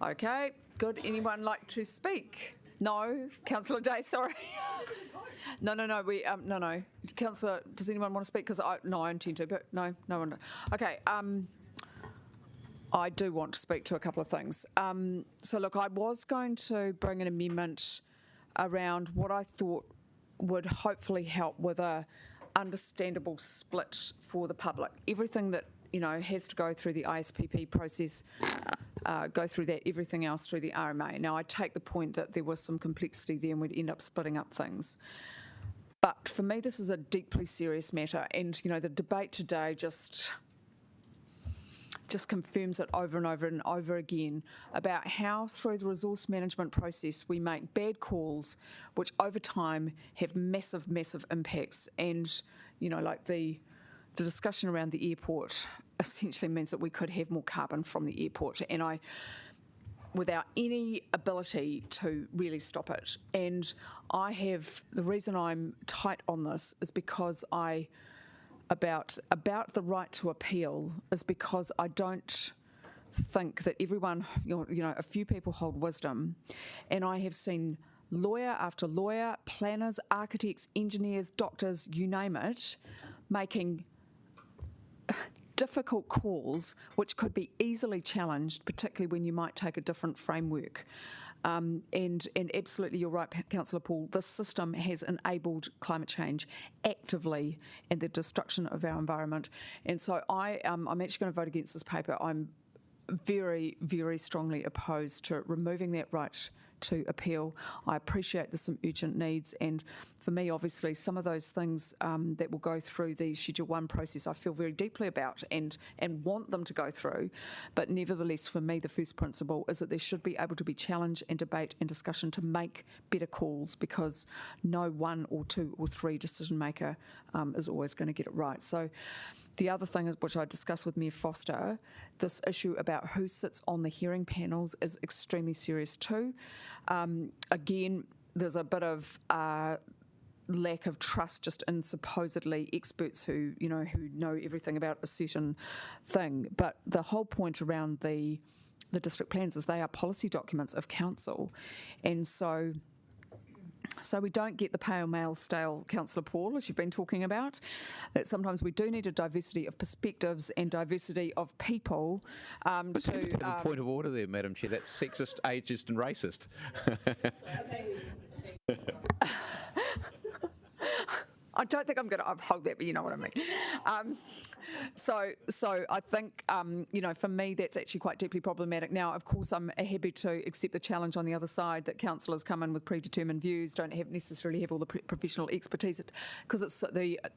Speaker 6: Okay, good. Anyone like to speak? No, Councillor Day. Sorry. No. No. Councillor, does anyone want to speak? Because I intend to, but no one. Okay. I do want to speak to a couple of things. So look, I was going to bring an amendment around what I thought would hopefully help with a understandable split for the public. Everything that has to go through the ISPP process, go through that, everything else through the RMA. Now, I take the point that there was some complexity there and we'd end up splitting up things. But for me, this is a deeply serious matter. And, the debate today just confirms it over and over and over again about how through the resource management process we make bad calls which over time have massive impacts. And, like the discussion around the airport essentially means that we could have more carbon from the airport, and without any ability to really stop it. And the reason I'm tight on this is because about the right to appeal is because I don't think that everyone, a few people hold wisdom, and I have seen lawyer after lawyer, planners, architects, engineers, doctors, you name it, making difficult calls which could be easily challenged, particularly when you might take a different framework. And absolutely, you're right, Councillor Paul, this system has enabled climate change actively and the destruction of our environment. And so I'm actually going to vote against this paper. I'm very, very strongly opposed to removing that right to appeal. I appreciate there's some urgent needs, and for me, obviously, some of those things that will go through the Schedule 1 process I feel very deeply about and want them to go through, but nevertheless, for me, the first principle is that there should be able to be challenge and debate and discussion to make better calls, because no one or two or three decision maker is always going to get it right. So the other thing, which I discussed with Mayor Foster, this issue about who sits on the hearing panels is extremely serious too. Again, there's a bit of lack of trust just in supposedly experts who know everything about a certain thing. But the whole point around the district plans is they are policy documents of council, and so we don't get the pale male stale, Councillor Paul, as you've been talking about, that sometimes we do need a diversity of perspectives and diversity of people.
Speaker 14: A point of order there, Madam Chair. That's sexist, ageist and racist.
Speaker 6: I don't think I'm going to uphold that, but you know what I mean. So I think, for me, that's actually quite deeply problematic. Now, of course, I'm happy to accept the challenge on the other side that councillors come in with predetermined views, don't necessarily have all the professional expertise, because it's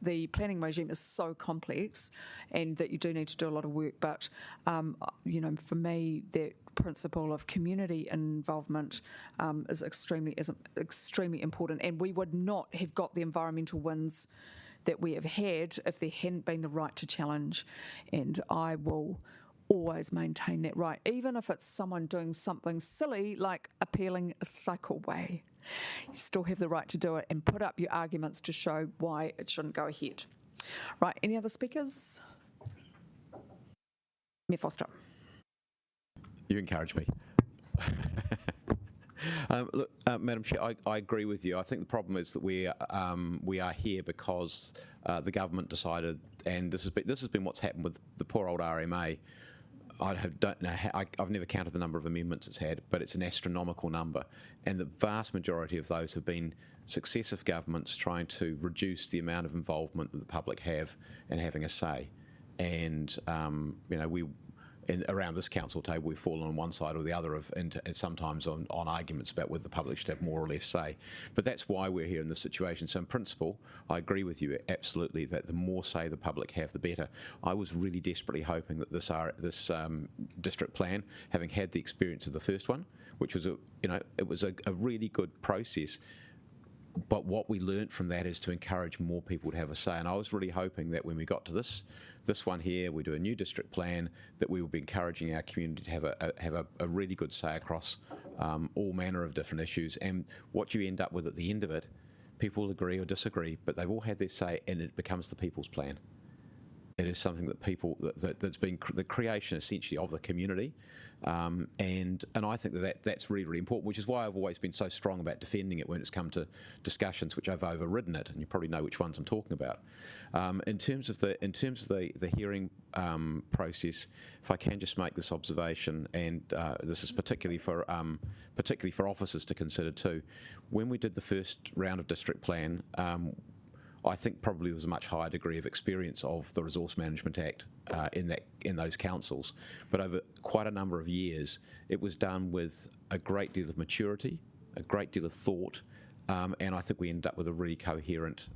Speaker 6: the planning regime is so complex, and that you do need to do a lot of work. But, for me, that principle of community involvement is extremely important, and we would not have got the environmental wins that we have had if there hadn't been the right to challenge. And I will always maintain that right, even if it's someone doing something silly like appealing a cycleway. You still have the right to do it and put up your arguments to show why it shouldn't go ahead. Right, any other speakers? Mayor Foster.
Speaker 14: You encourage me. Look, Madam Chair, I agree with you. I think the problem is that we are here because the government decided, and this has been what's happened with the poor old RMA. Don't know. I've never counted the number of amendments it's had, but it's an astronomical number, and the vast majority of those have been successive governments trying to reduce the amount of involvement that the public have and having a say. And around this council table, we've fallen on one side or the other and sometimes on arguments about whether the public should have more or less say. But that's why we're here in this situation. So in principle, I agree with you absolutely that the more say the public have, the better. I was really desperately hoping that this district plan, having had the experience of the first one, which was it was a really good process. But what we learnt from that is to encourage more people to have a say. And I was really hoping that when we got to this one here, we do a new district plan, that we will be encouraging our community to have a really good say across all manner of different issues. And what you end up with at the end of it, people agree or disagree, but they've all had their say, and it becomes the people's plan. It is something that people that's been the creation essentially of the community, and I think that's really, really important. Which is why I've always been so strong about defending it when it's come to discussions which I've overridden it, and you probably know which ones I'm talking about. In terms of the hearing process, if I can just make this observation, and this is particularly for officers to consider too. When we did the first round of district plan. I think probably there was a much higher degree of experience of the Resource Management Act in those councils, but over quite a number of years, it was done with a great deal of maturity, a great deal of thought, and I think we ended up with a really coherent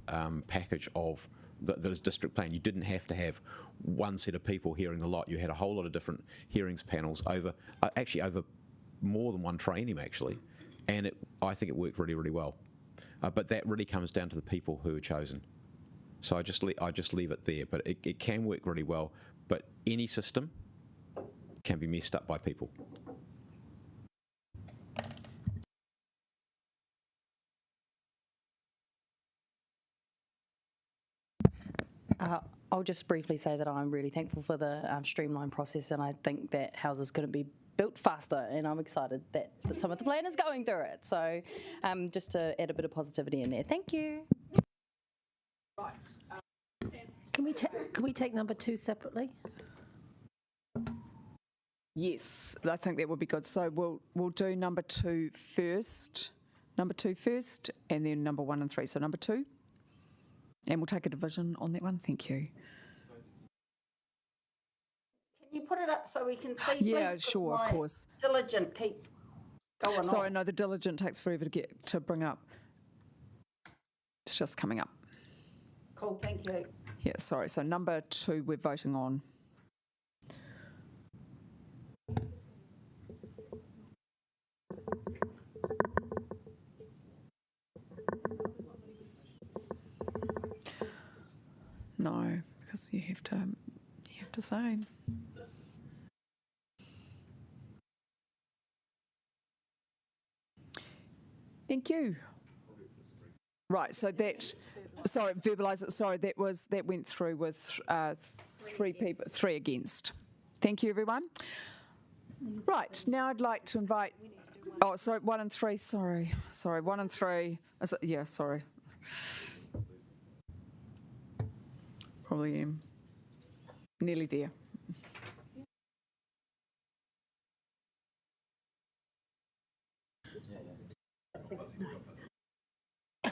Speaker 14: package of the district plan. You didn't have to have one set of people hearing the lot. You had a whole lot of different hearings panels over more than one triennium actually, and I think it worked really, really well. But that really comes down to the people who are chosen. So I just leave it there. But it can work really well. But any system can be messed up by people.
Speaker 11: I'll just briefly say that I'm really thankful for the streamlined process, and I think that House is going to be built faster, and I'm excited that some of the plan is going through it. So just to add a bit of positivity in there. Thank you.
Speaker 9: Right. Can we take number 2 separately?
Speaker 6: Yes, I think that would be good. So we'll do number 2 first, and then number 1 and 3. So number 2, and we'll take a division on that one. Thank you.
Speaker 20: Can you put it up so we can see?
Speaker 6: Yeah,
Speaker 20: please,
Speaker 6: sure, of course.
Speaker 20: Diligent keeps going on.
Speaker 6: Sorry, no, the diligent takes forever to bring up. It's just coming up.
Speaker 20: Cool, thank you.
Speaker 6: Yeah, sorry. So number 2, we're voting on. No, because you have to say. Thank you. Right, so verbalise it. Sorry, that went through with 3 people, 3 against. Thank you, everyone. Right, now I'd like to invite. Oh, sorry, 1 and 3. Sorry, 1 and 3. Yeah, sorry. Probably am. Nearly there.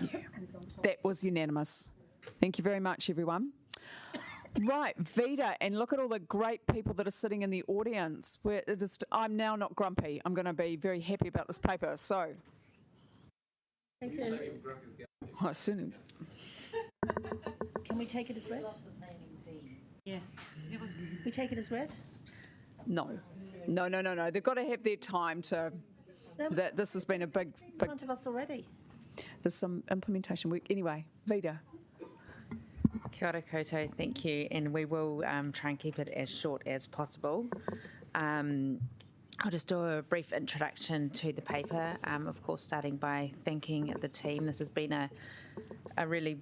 Speaker 6: Yeah. That was unanimous. Thank you very much, everyone. Right, Vida, and look at all the great people that are sitting in the audience. I'm now not grumpy. I'm going to be very happy about this paper. So,
Speaker 9: Can we take it as read? Yeah. We take it as read?
Speaker 6: No. They've got to have their time to. This has been a big.
Speaker 9: In front of us already.
Speaker 6: There's some implementation work. Anyway, Vida.
Speaker 21: Kia ora koutou, thank you, and we will try and keep it as short as possible. I'll just do a brief introduction to the paper, of course starting by thanking the team. This has been a really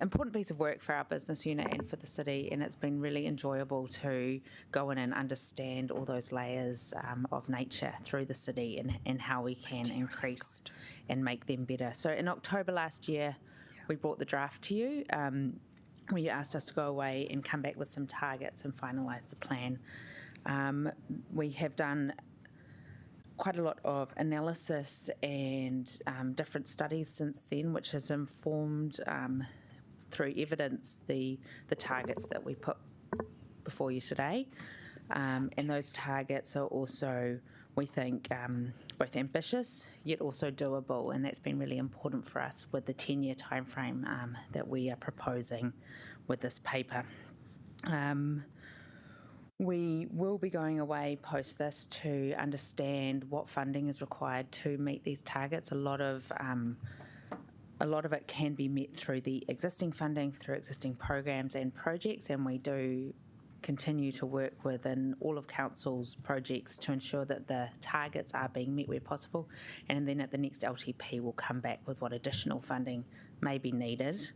Speaker 21: important piece of work for our business unit and for the city, and it's been really enjoyable to go in and understand all those layers of nature through the city and how we can increase and make them better. So in October last year, we brought the draft to you, where you asked us to go away and come back with some targets and finalise the plan. We have done quite a lot of analysis and different studies since then, which has informed through evidence the targets that we put before you today. And those targets are also, we think, both ambitious yet also doable, and that's been really important for us with the 10-year timeframe that we are proposing with this paper. We will be going away post this to understand what funding is required to meet these targets. A lot of it can be met through the existing funding, through existing programs and projects, and we do continue to work within all of Council's projects to ensure that the targets are being met where possible, and then at the next LTP we'll come back with what additional funding may be needed.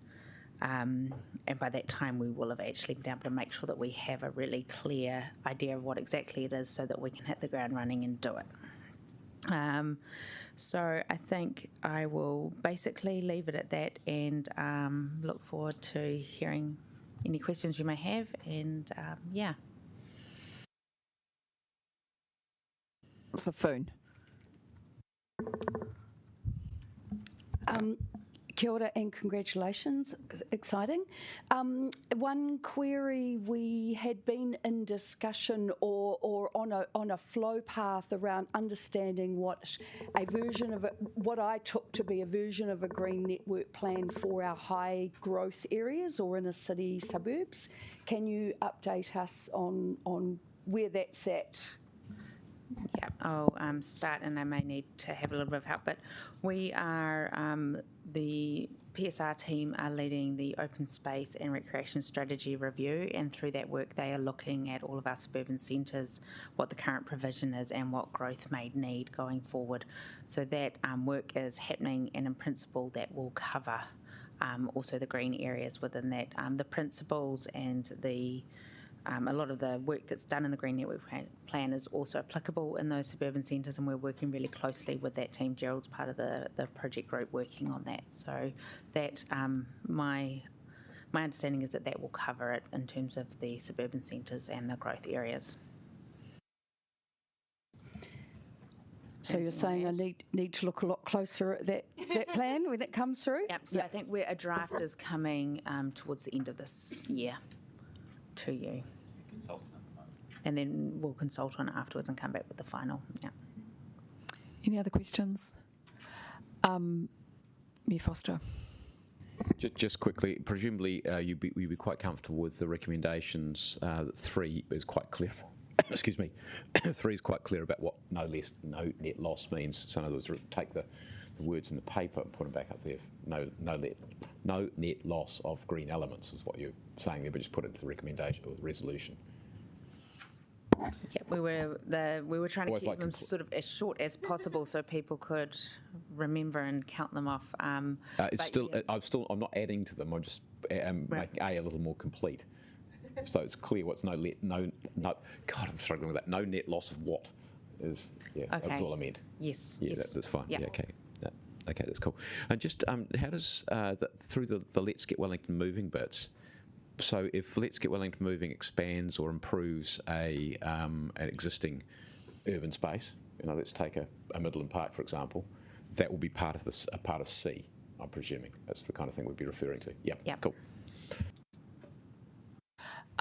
Speaker 21: And by that time, we will have actually been able to make sure that we have a really clear idea of what exactly it is so that we can hit the ground running and do it. So I think I will basically leave it at that and look forward to hearing any questions you may have. And yeah.
Speaker 6: It's a phone.
Speaker 7: Kia ora and congratulations, exciting. One query, we had been in discussion or on a flow path around understanding what a version of it, what I took to be a version of a green network plan for our high growth areas or inner city suburbs. Can you update us on where that's at?
Speaker 21: Yeah, I'll start, and I may need to have a little bit of help, but we are, the PSR team are leading the open space and recreation strategy review, and through that work they are looking at all of our suburban centres, what the current provision is and what growth may need going forward. So that work is happening, and in principle that will cover also the green areas within that. The principles and the a lot of the work that's done in the Green Network Plan is also applicable in those suburban centres, and we're working really closely with that team. Gerald's part of the project group working on that. So that my understanding is that that will cover it in terms of the suburban centres and the growth areas.
Speaker 7: So you're saying I need to look a lot closer at that plan when it comes through?
Speaker 21: Yep. So I think a draft is coming towards the end of this year to you. And then we'll consult on it afterwards and come back with the final. Yeah.
Speaker 6: Any other questions? Mayor Foster.
Speaker 14: Just quickly, presumably you'd be quite comfortable with the recommendations. 3 is quite clear. Excuse me. 3 is quite clear about what no net loss means. So in other words, take the words in the paper and put them back up there. No net loss of green elements is what you're saying there, but just put it into the recommendation or the resolution.
Speaker 21: Yeah, we were trying to keep them sort of as short as possible so people could remember and count them off.
Speaker 14: It's still, yeah. I'm not adding to them. I'm just making a little more complete, so it's clear what's no. God, I'm struggling with that. No net loss of what is? Yeah,
Speaker 21: okay.
Speaker 14: That's all I meant.
Speaker 21: Yes.
Speaker 14: Yeah,
Speaker 21: yes.
Speaker 14: That's fine.
Speaker 21: Yep.
Speaker 14: Yeah, okay. Okay, that's cool. And just how does through the Let's Get Wellington Moving bits? So if Let's Get Wellington Moving expands or improves an existing urban space, let's take a Midland Park, for example, that will be part of this, a part of C, I'm presuming. That's the kind of thing we'd be referring to. Yeah, cool.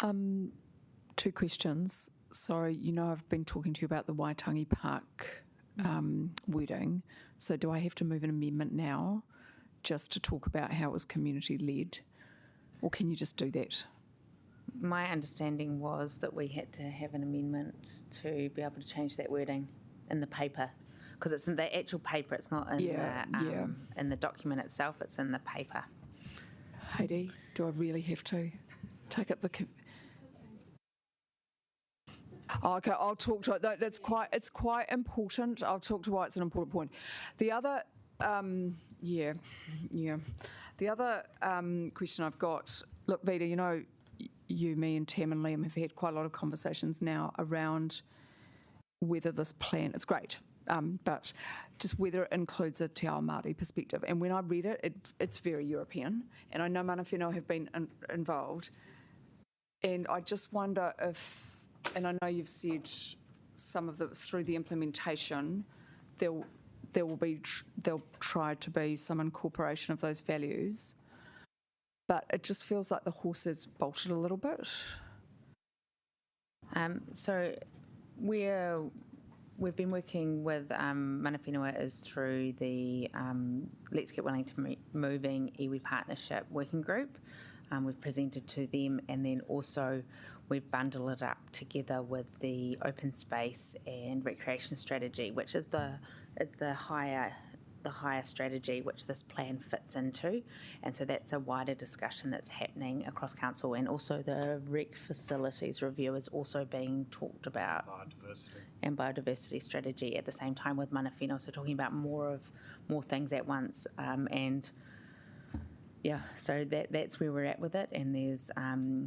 Speaker 6: 2 questions. Sorry, I've been talking to you about the Waitangi Park wording. So do I have to move an amendment now just to talk about how it was community-led? Or can you just do that?
Speaker 21: My understanding was that we had to have an amendment to be able to change that wording in the paper, because it's in the actual paper, it's not in in the document itself, it's in the paper.
Speaker 6: Heidi, do I really have to take up the... Okay, I'll talk to it. It's quite important. I'll talk to why it's an important point. The other, The other question I've got, look, Vida, you, me and Tam and Liam have had quite a lot of conversations now around whether this plan, it's great, but just whether it includes a Te Ao Māori perspective. And when I read it, it's very European, and I know mana whenua have been involved, and I just wonder if, and I know you've said some of this through the implementation, they'll try to be some incorporation of those values, but it just feels like the horse has bolted a little bit.
Speaker 21: So we've been working with mana whenua is through the Let's Get Wellington Moving iwi Partnership Working Group. We've presented to them, and then also we've bundled it up together with the open space and recreation strategy, which is the higher strategy which this plan fits into. And so that's a wider discussion that's happening across council, and also the rec facilities review is also being talked about. And biodiversity strategy at the same time with mana whenua, so talking about more things at once. And Yeah, so that's where we're at with it, and there's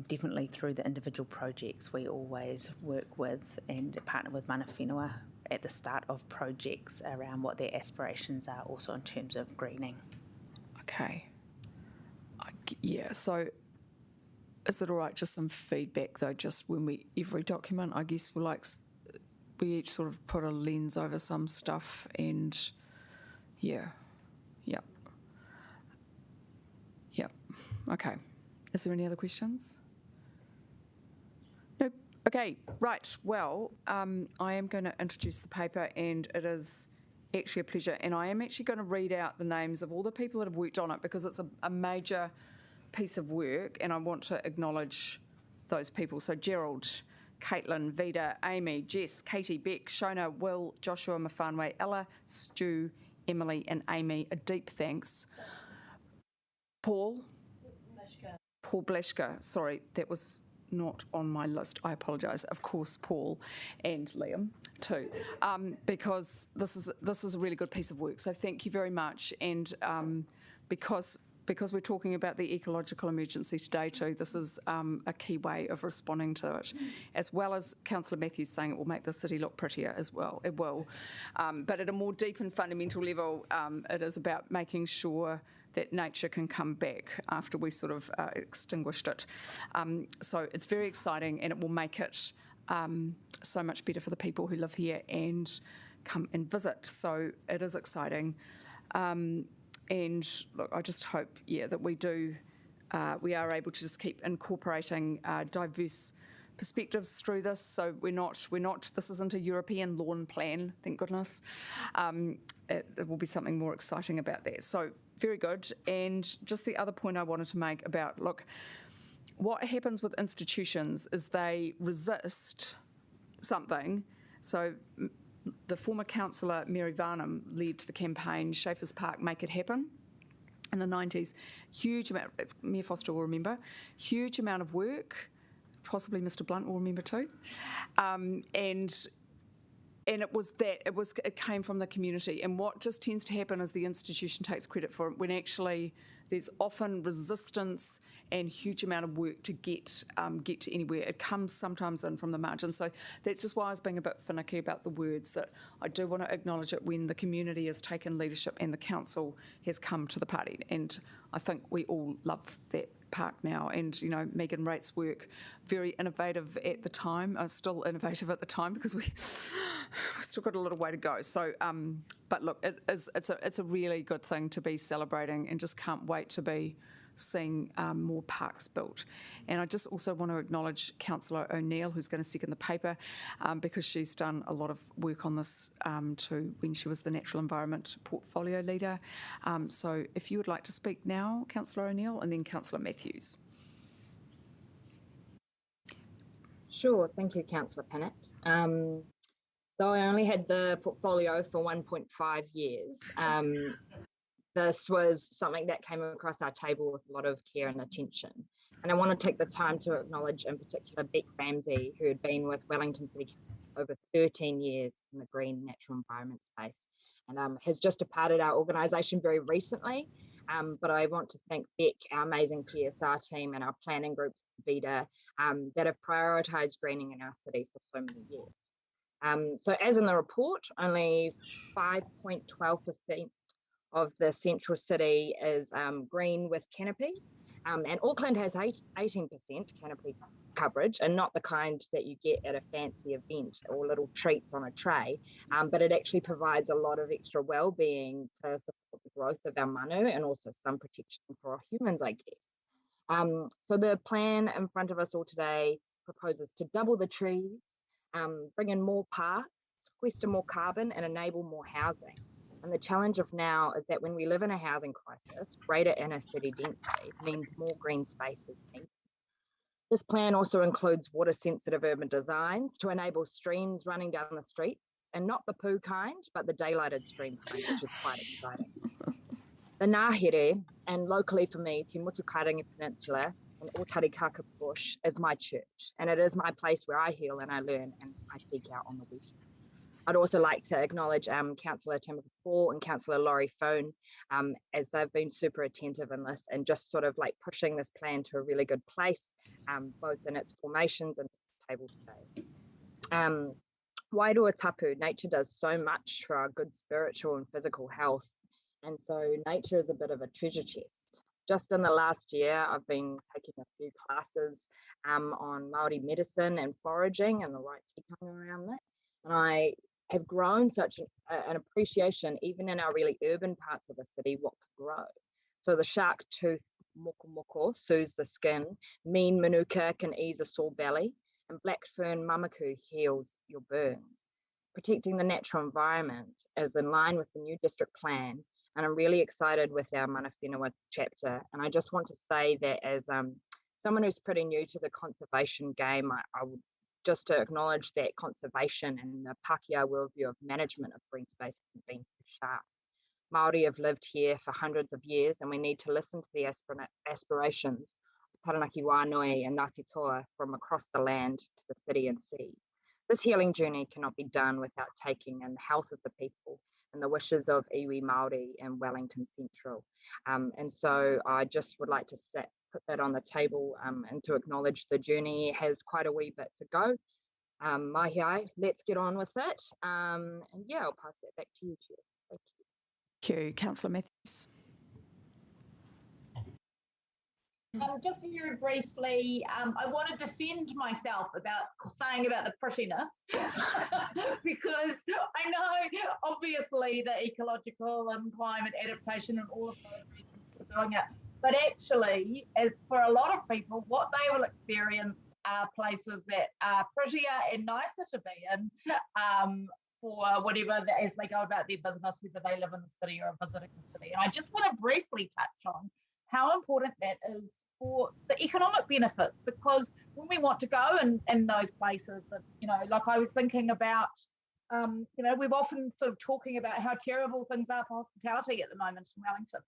Speaker 21: definitely through the individual projects we always work with and partner with mana whenua at the start of projects around what their aspirations are, also in terms of greening.
Speaker 6: Okay. Yeah, so is it all right, just some feedback though, just when every document, I guess we each sort of put a lens over some stuff and yeah. Okay. Is there any other questions? Nope. Okay, right. Well, I am going to introduce the paper, and it is actually a pleasure. And I am actually going to read out the names of all the people that have worked on it, because it's a major piece of work, and I want to acknowledge those people. So Gerald, Caitlin, Vida, Amy, Jess, Katie, Beck, Shona, Will, Joshua, Mawhanwe, Ella, Stu, Emily, and Amy. A deep thanks. Paul Bleshka, sorry, that was not on my list. I apologise. Of course, Paul and Liam too, because this is a really good piece of work. So thank you very much. And because we're talking about the ecological emergency today too, this is a key way of responding to it, as well as Councillor Matthews saying it will make the city look prettier as well. It will, but at a more deep and fundamental level, it is about making sure that nature can come back after we sort of extinguished it. So it's very exciting, and it will make it so much better for the people who live here and come and visit. So it is exciting. And look, I just hope, that we are able to just keep incorporating diverse perspectives through this. So we're not, this isn't a European lawn plan, thank goodness. It will be something more exciting about that. So very good. And just the other point I wanted to make about, look, what happens with institutions is they resist something. So the former councillor Mary Varnum led the campaign Schaefer's Park Make It Happen in the 90s. Huge amount, Mayor Foster will remember, huge amount of work, possibly Mr Blunt will remember too. And it came from the community. And what just tends to happen is the institution takes credit for it when actually there's often resistance and huge amount of work to get to anywhere. It comes sometimes in from the margins. So that's just why I was being a bit finicky about the words, that I do want to acknowledge it when the community has taken leadership and the council has come to the party. And I think we all love that park now. And, Megan Rait's work, very innovative at the time, still innovative at the time, because we've still got a little way to go. So, but look, it's a really good thing to be celebrating, and just can't wait to be seeing more parks built. And I just also want to acknowledge Councillor O'Neill, who's going to second the paper, because she's done a lot of work on this too when she was the Natural Environment Portfolio Leader. So if you would like to speak now, Councillor O'Neill, and then Councillor Matthews.
Speaker 13: Sure, thank you, Councillor Pennant. Though I only had the portfolio for 1.5 years, this was something that came across our table with a lot of care and attention. And I want to take the time to acknowledge in particular Beck Ramsey, who had been with Wellington City Council over 13 years in the green natural environment space, and has just departed our organisation very recently. But I want to thank Beck, our amazing PSR team, and our planning groups, VIDA, that have prioritised greening in our city for so many years. So as in the report, only 5.12% of the central city is green with canopy, and Auckland has 18% canopy coverage, and not the kind that you get at a fancy event or little treats on a tray, but it actually provides a lot of extra well-being to support the growth of our manu, and also some protection for our humans, I guess. So the plan in front of us all today proposes to double the trees, bring in more parks, sequester more carbon, and enable more housing. And the challenge of now is that when we live in a housing crisis, greater inner city density means more green spaces needed. This plan also includes water-sensitive urban designs to enable streams running down the streets, and not the poo kind, but the daylighted stream kind, which is quite exciting. The Ngāhere, and locally for me, Te Mutukaringi Peninsula and Otarikaka Bush, is my church, and it is my place where I heal and I learn and I seek out on the weekends. I'd also like to acknowledge Councillor Tamika Paul and Councillor Laurie Fohn, as they've been super attentive in this and just sort of like pushing this plan to a really good place, both in its formations and table today. Wairua tapu, nature does so much for our good spiritual and physical health, and so nature is a bit of a treasure chest. Just in the last year, I've been taking a few classes on Māori medicine and foraging and the right tikanga around that, and I have grown such an appreciation, even in our really urban parts of the city, what could grow. So the shark tooth moko moko soothes the skin, mean manuka can ease a sore belly, and black fern mamaku heals your burns. Protecting the natural environment is in line with the new district plan, and I'm really excited with our Mana Whenua chapter. And I just want to say that as someone who's pretty new to the conservation game, I would just to acknowledge that conservation and the Pākehā worldview of management of green space has been too sharp. Māori have lived here for hundreds of years, and we need to listen to the aspirations of Taranaki Wānui and Ngāti Toa from across the land to the city and sea. This healing journey cannot be done without taking in the health of the people and the wishes of iwi Māori and Wellington Central. And so I just would like to put that on the table and to acknowledge the journey has quite a wee bit to go. Mahi ai, let's get on with it. And yeah, I'll pass that back to you, Chair. Thank you.
Speaker 6: Thank you. Councillor Matthews.
Speaker 4: Just very briefly, I want to defend myself about saying about the prettiness because I know obviously the ecological and climate adaptation and all of those reasons for doing it, but actually for a lot of people, what they will experience are places that are prettier and nicer to be in for whatever, as they go about their business, whether they live in the city or are visiting the city. And I just want to briefly touch on how important that is for the economic benefits, because when we want to go in those places, you know, like I was thinking about, you know, we've often sort of talking about how terrible things are for hospitality at the moment in Wellington.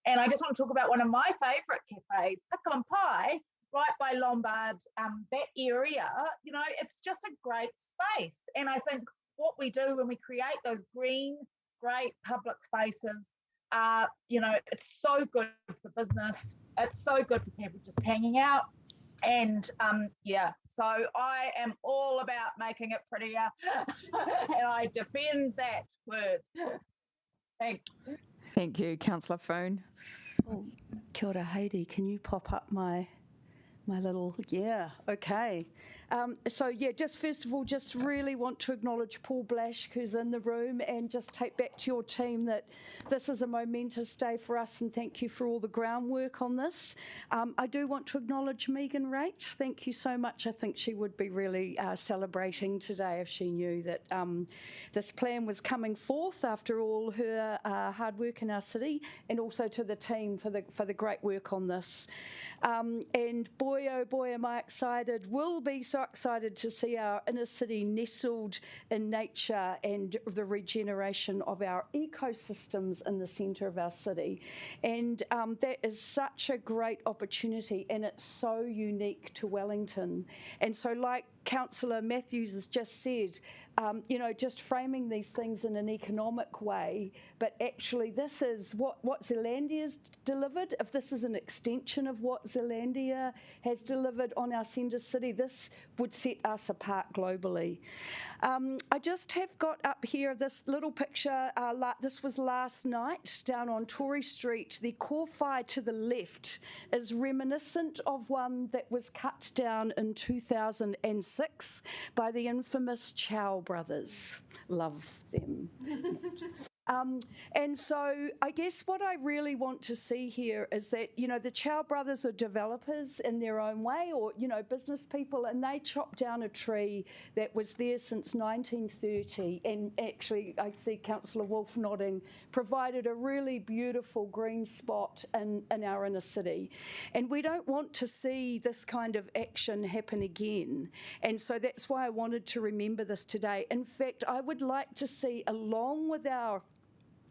Speaker 4: And I just want to talk about one of my favourite cafes, Pickle and Pie, right by Lombard, that area, you know, it's just a great space. And I think what we do when we create those green, great public spaces, you know, it's so good for business. It's so good for people just hanging out. And yeah, so I am all about making it prettier and I defend that word. Thanks.
Speaker 6: Thank you. Councillor Fohn.
Speaker 7: Oh, kia ora, Heidi. Can you pop up my little, yeah, okay. So yeah, just first of all, just really want to acknowledge Paul Blash, who's in the room, and just take back to your team that this is a momentous day for us, and thank you for all the groundwork on this. I do want to acknowledge Megan Rach. Thank you so much. I think she would be really celebrating today if she knew that this plan was coming forth after all her hard work in our city, and also to the team for the great work on this. And boy, oh boy, am I excited, will be so excited to see our inner city nestled in nature and the regeneration of our ecosystems in the centre of our city. And that is such a great opportunity, and it's so unique to Wellington. And so like Councillor Matthews has just said, you know, just framing these things in an economic way, but actually this is what Zealandia's delivered. If this is an extension of what Zealandia has delivered on our centre city, this would set us apart globally. I just have got up here this little picture. This was last night down on Tory Street. The kōwhai to the left is reminiscent of one that was cut down in 2006 by the infamous Chow brothers. Love them. And so I guess what I really want to see here is that, you know, the Chow brothers are developers in their own way, or, you know, business people, and they chopped down a tree that was there since 1930. And actually, I see Councillor Wolfe nodding, provided a really beautiful green spot in our inner city. And we don't want to see this kind of action happen again. And so that's why I wanted to remember this today. In fact, I would like to see, along with our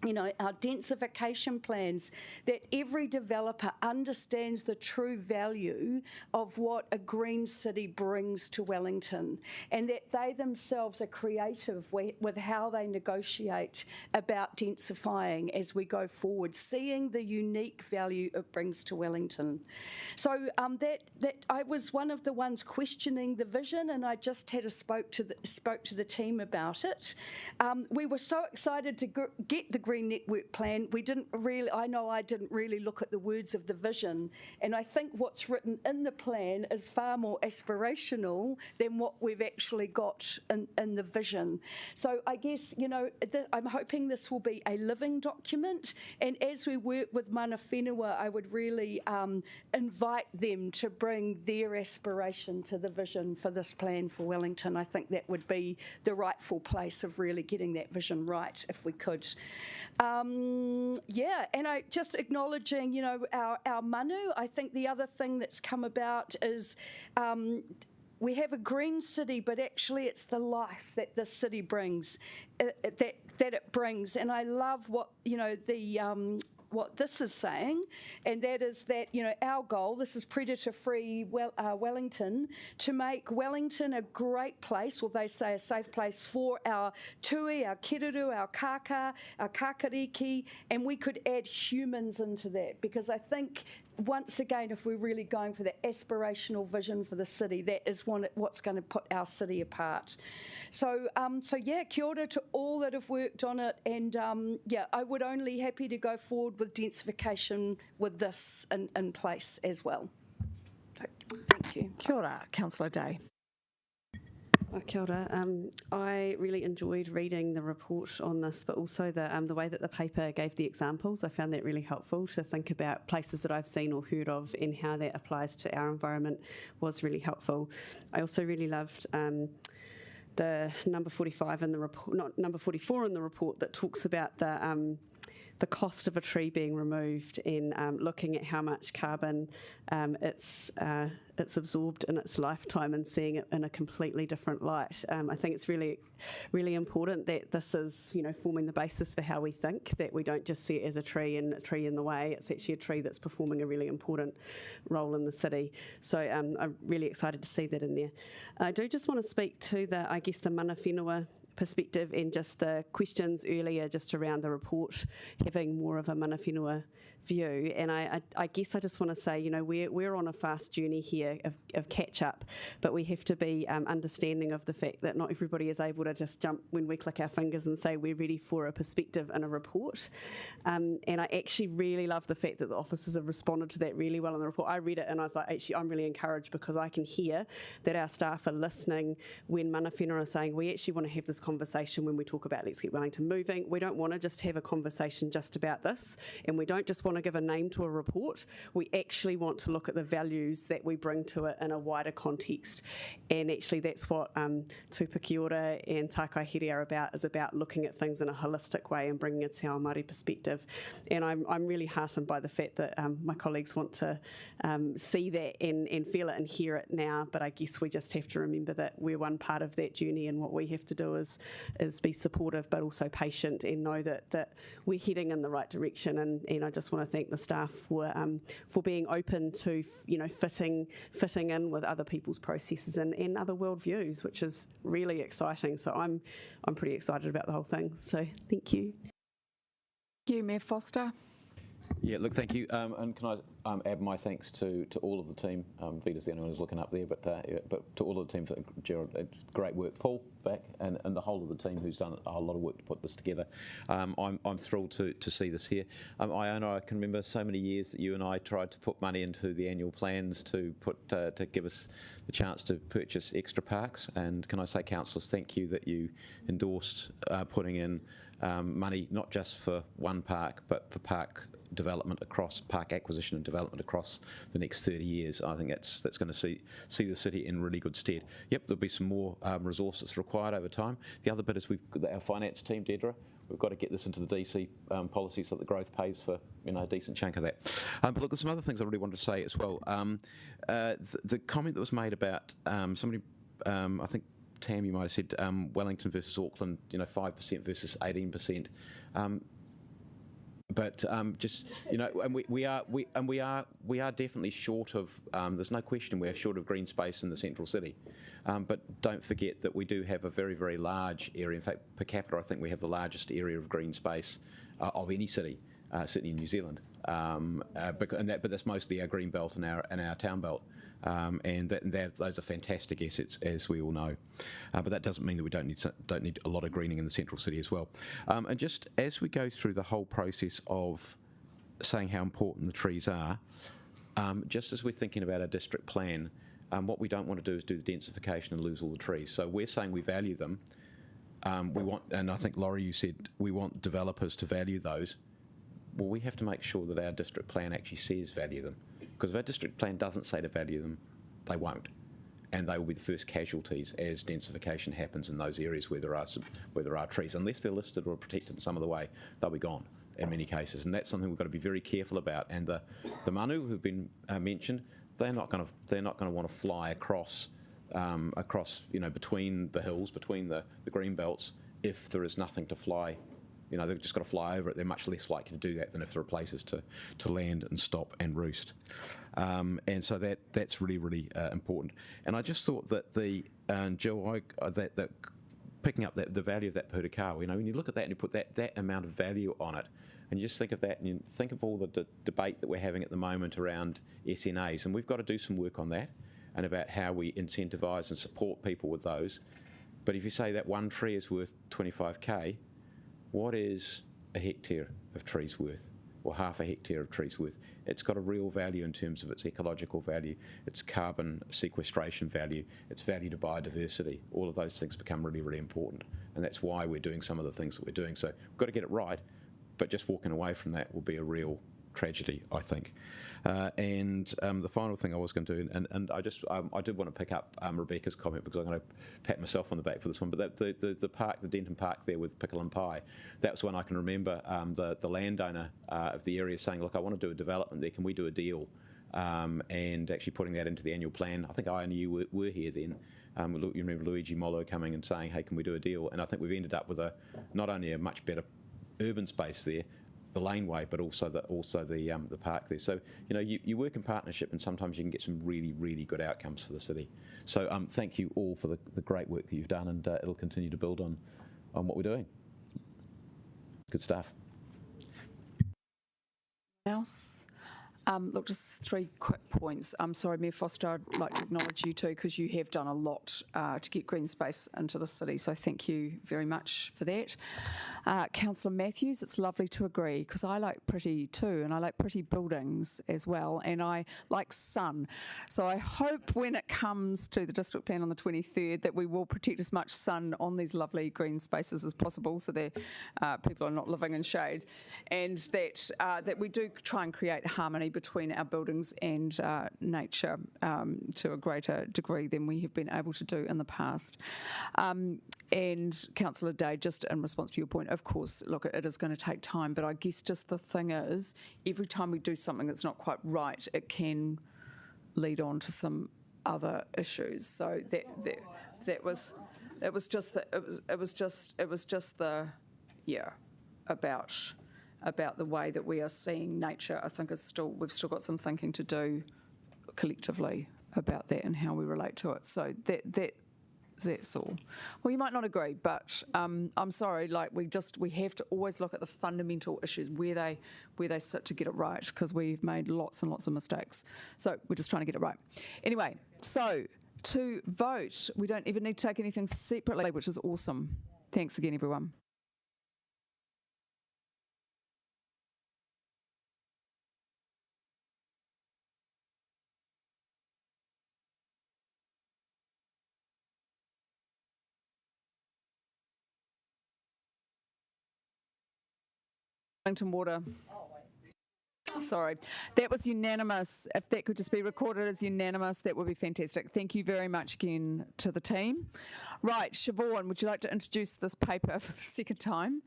Speaker 15: our densification plans, that every developer understands the true value of what a green city brings to Wellington, and that they themselves are creative with how they negotiate about densifying as we go forward, seeing the unique value it brings to Wellington. So that I was one of the ones questioning the vision, and I just spoke to the team about it. We were so excited to get the Green Network Plan. I didn't really look at the words of the vision, and I think what's written in the plan is far more aspirational than what we've actually got in the vision. So I guess, I'm hoping this will be a living document, and as we work with mana whenua, I would really invite them to bring their aspiration to the vision for this plan for Wellington. I think that would be the rightful place of really getting that vision right, if we could. And I just acknowledging, our manu. I think the other thing that's come about is we have a green city, but actually it's the life that this city brings, that it brings. And I love what, what this is saying, and that is that, our goal, this is predator-free Wellington, to make Wellington a great place, or they say a safe place, for our tui, our kiruru, our kaka, our kakariki, and we could add humans into that, because I think, once again, if we're really going for the aspirational vision for the city, that is what's going to put our city apart. So kia ora to all that have worked on it, and I would only happy to go forward with densification with this in place as well. Thank you.
Speaker 6: Kia ora, Councillor Day.
Speaker 10: Kia ora. I really enjoyed reading the report on this, but also the way that the paper gave the examples. I found that really helpful to think about places that I've seen or heard of and how that applies to our environment was really helpful. I also really loved the number 45 in the report, not number 44 in the report, that talks about the cost of a tree being removed and looking at how much carbon it's absorbed in its lifetime and seeing it in a completely different light. I think it's really, really important that this is, forming the basis for how we think, that we don't just see it as a tree and a tree in the way. It's actually a tree that's performing a really important role in the city. So I'm really excited to see that in there. I do just want to speak to the mana whenua perspective and just the questions earlier just around the report having more of a mana whenua view. And I guess I just want to say, we're on a fast journey here of catch up, but we have to be understanding of the fact that not everybody is able to just jump when we click our fingers and say we're ready for a perspective in a report. And I actually really love the fact that the officers have responded to that really well in the report. I read it and I was like, actually, I'm really encouraged because I can hear that our staff are listening when mana whenua are saying we actually want to have this conversation when we talk about Let's Get Wellington Moving. We don't want to just have a conversation just about this, and we don't just want to give a name to a report. We actually want to look at the values that we bring to it in a wider context, and actually that's what Tūpa Kia Ora and Tākai Here are about, is about looking at things in a holistic way and bringing a Te Ao Māori perspective. And I'm really heartened by the fact that my colleagues want to see that and feel it and hear it now, but I guess we just have to remember that we're one part of that journey, and what we have to do is be supportive but also patient and know that we're heading in the right direction. And I just want to thank the staff for being open to fitting in with other people's processes and other worldviews, which is really exciting. So I'm pretty excited about the whole thing. So thank you.
Speaker 6: Thank you, Mayor Foster.
Speaker 14: Yeah, look, thank you. And can I add my thanks to all of the team. Vita's the only one who's looking up there, but to all of the team, Gerald, great work. Paul, back, and the whole of the team who's done a lot of work to put this together. I'm thrilled to see this here. I can remember so many years that you and I tried to put money into the annual plans to give us the chance to purchase extra parks. And can I say, councillors, thank you that you endorsed putting in money not just for one park, but for park development across, park acquisition and development across the next 30 years. I think that's going to see the city in really good stead. Yep, there'll be some more resources required over time. The other bit is we've got our finance team, Deidre. We've got to get this into the DC policy so that the growth pays for a decent chunk of that. But look, there's some other things I really wanted to say as well. The comment that was made about somebody, I think Tam, you might have said Wellington versus Auckland, 5% versus 18%. But just and we are definitely short of. There's no question we're short of green space in the central city, but don't forget that we do have a very, very large area. In fact, per capita, I think we have the largest area of green space of any city, certainly in New Zealand. But that's mostly our green belt and our town belt. And those are fantastic assets, as we all know. But that doesn't mean that we don't need a lot of greening in the central city as well. And just as we go through the whole process of saying how important the trees are, just as we're thinking about our district plan, what we don't want to do is do the densification and lose all the trees. So we're saying we value them. We want, and I think Laurie, you said we want developers to value those. Well, we have to make sure that our district plan actually says value them. Because if our district plan doesn't say to value them, they won't. And they will be the first casualties as densification happens in those areas where there are trees. Unless they're listed or protected in some other way, they'll be gone in many cases. And that's something we've got to be very careful about. And the manu who've been mentioned, they're not going to want to fly across between the hills, between the green belts, if there is nothing to fly. They've just got to fly over it. They're much less likely to do that than if there are places to land and stop and roost. And so that's really, really important. And I just thought that Jill, that picking up the value of that pūroro, when you look at that and you put that amount of value on it, and you just think of that and you think of all the debate that we're having at the moment around SNAs, and we've got to do some work on that and about how we incentivise and support people with those. But if you say that one tree is worth 25k, what is a hectare of trees worth, or half a hectare of trees worth? It's got a real value in terms of its ecological value, its carbon sequestration value, its value to biodiversity. All of those things become really, really important. And that's why we're doing some of the things that we're doing. So we've got to get it right, but just walking away from that will be a real tragedy, I think. And the final thing I was going to do, and I did want to pick up Rebecca's comment because I'm going to pat myself on the back for this one, but the park, the Denton Park there with Pickle and Pie, that was one I can remember the landowner of the area saying, look, I want to do a development there, can we do a deal? And actually putting that into the annual plan. I think I and you were here then. You remember Luigi Mollo coming and saying, hey, can we do a deal? And I think we've ended up with not only a much better urban space there, the laneway, but also the park there. So you work in partnership, and sometimes you can get some really, really good outcomes for the city. So thank you all for the great work that you've done, and it'll continue to build on what we're doing. Good stuff.
Speaker 6: Else? Look, just 3 quick points. I'm sorry, Mayor Foster, I'd like to acknowledge you too, because you have done a lot to get green space into the city, so thank you very much for that. Councillor Matthews, it's lovely to agree, because I like pretty too, and I like pretty buildings as well, and I like sun. So I hope when it comes to the district plan on the 23rd that we will protect as much sun on these lovely green spaces as possible, so that people are not living in shade, and that we do try and create harmony between our buildings and nature to a greater degree than we have been able to do in the past. And Councillor Day, just in response to your point, of course, look, it is going to take time, but I guess just the thing is, every time we do something that's not quite right, it can lead on to some other issues. So that was just the about the way that we are seeing nature. I think we've still got some thinking to do collectively about that and how we relate to it. So that's all. Well, you might not agree, but I'm sorry. Like we have to always look at the fundamental issues where they sit to get it right, because we've made lots and lots of mistakes. So we're just trying to get it right. Anyway, so to vote, we don't even need to take anything separately, which is awesome. Thanks again, everyone. Water. Sorry, that was unanimous. If that could just be recorded as unanimous, that would be fantastic. Thank you very much again to the team. Right, Siobhan, would you like to introduce this paper for the second time?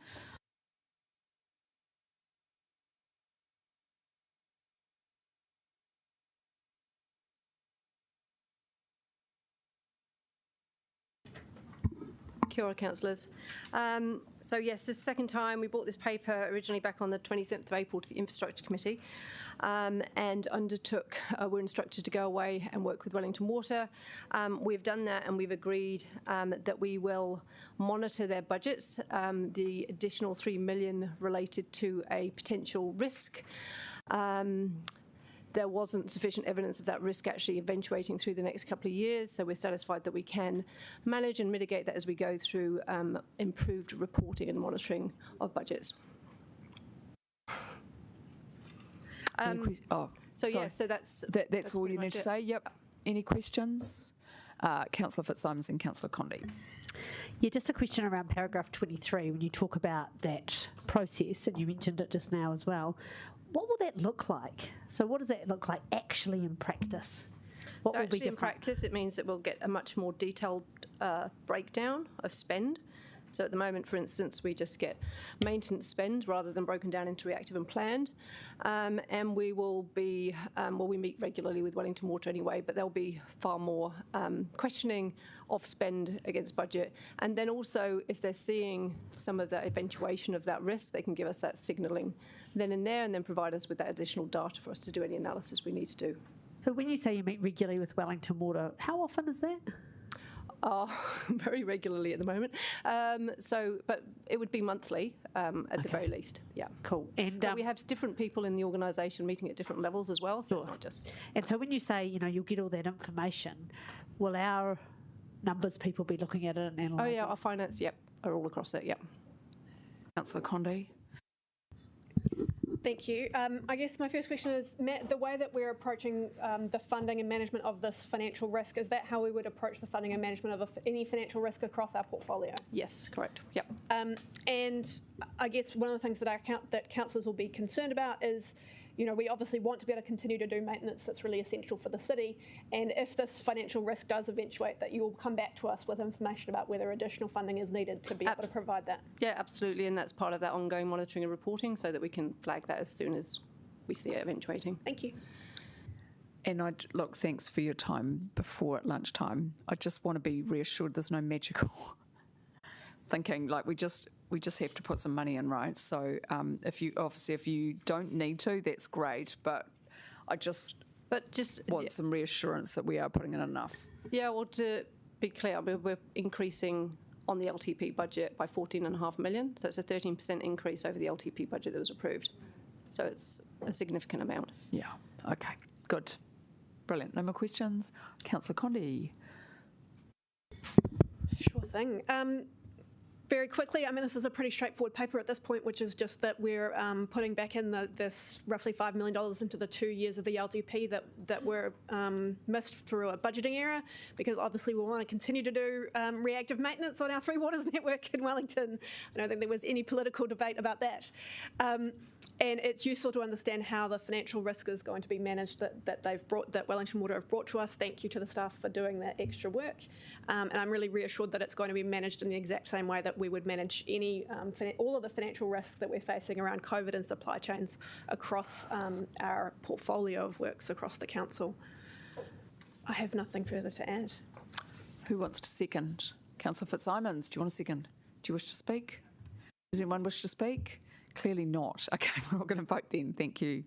Speaker 16: Kia ora, councillors. So yes, this is the second time we brought this paper originally back on the 27th of April to the Infrastructure Committee, and we're instructed to go away and work with Wellington Water. We've done that, and we've agreed that we will monitor their budgets, the additional $3 million related to a potential risk. There wasn't sufficient evidence of that risk actually eventuating through the next couple of years, so we're satisfied that we can manage and mitigate that as we go through improved reporting and monitoring of budgets. So that's
Speaker 6: all you need to say. Yep. Any questions? Councillor Fitzsimons and Councillor Condie.
Speaker 2: Yeah, just a question around paragraph 23 when you talk about that process, and you mentioned it just now as well. What will that look like? So what does that look like actually in practice? What will be different?
Speaker 16: In practice, it means that we'll get a much more detailed breakdown of spend. So at the moment, for instance, we just get maintenance spend rather than broken down into reactive and planned. And we will be, we meet regularly with Wellington Water anyway, but there'll be far more questioning of spend against budget. And then also, if they're seeing some of the eventuation of that risk, they can give us that signalling then and there, and then provide us with that additional data for us to do any analysis we need to do.
Speaker 2: So when you say you meet regularly with Wellington Water, how often is that?
Speaker 16: Very regularly at the moment. But it would be monthly at the very least. Yeah.
Speaker 2: Cool. And
Speaker 16: we have different people in the organisation meeting at different levels as well, so it's not just.
Speaker 2: And so when you say, you'll get all that information, will our numbers people be looking at it and analysing?
Speaker 16: Oh yeah, our finance, are all across it,
Speaker 6: Councillor Condie.
Speaker 5: Thank you. I guess my first question is, Matt, the way that we're approaching the funding and management of this financial risk, is that how we would approach the funding and management of any financial risk across our portfolio?
Speaker 16: Yes, correct. Yep.
Speaker 5: And I guess one of the things that councillors will be concerned about is, we obviously want to be able to continue to do maintenance that's really essential for the city. And if this financial risk does eventuate, that you will come back to us with information about whether additional funding is needed to be able to provide that.
Speaker 16: Yeah, absolutely. And that's part of that ongoing monitoring and reporting so that we can flag that as soon as we see it eventuating.
Speaker 5: Thank you.
Speaker 6: And look, thanks for your time before at lunchtime. I just want to be reassured there's no magical thinking, like we just have to put some money in, right? So if you don't need to, that's great, but I just want some reassurance that we are putting in enough.
Speaker 16: Yeah, well, to be clear, we're increasing on the LTP budget by $14.5 million, so it's a 13% increase over the LTP budget that was approved. So it's a significant amount.
Speaker 6: Yeah, okay, good. Brilliant. No more questions? Councillor Condie.
Speaker 5: Sure thing. Very quickly, this is a pretty straightforward paper at this point, which is just that we're putting back in this roughly $5 million into the 2 years of the LDP that were missed through a budgeting error, because obviously we want to continue to do reactive maintenance on our Three Waters network in Wellington. I don't think there was any political debate about that. And it's useful to understand how the financial risk is going to be managed that Wellington Water have brought to us. Thank you to the staff for doing that extra work. And I'm really reassured that it's going to be managed in the exact same way that we would manage all of the financial risks that we're facing around COVID and supply chains across our portfolio of works across the council. I have nothing further to add.
Speaker 6: Who wants to second? Councillor Fitzsimons, do you want to second? Do you wish to speak? Does anyone wish to speak? Clearly not. Okay, we're not going to vote then. Thank you.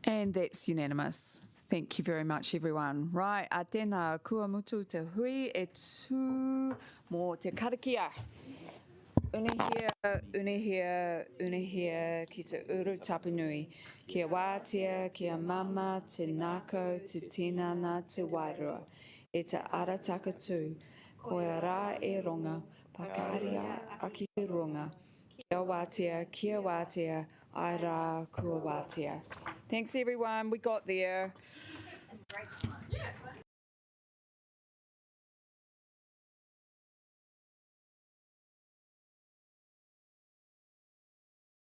Speaker 6: And that's unanimous. Thank you very much, everyone. Right, a tēnā kua mutu te hui e tū mō te karakia. Unehia ki te uru tapanui. Kia wātia, kia mama, te nāko, te tinana, te wairua. E te ara takatū, koe rā e ronga, pakaria aki runga. Kia wātia, ai rā kua wātia. Thanks, everyone. We got there.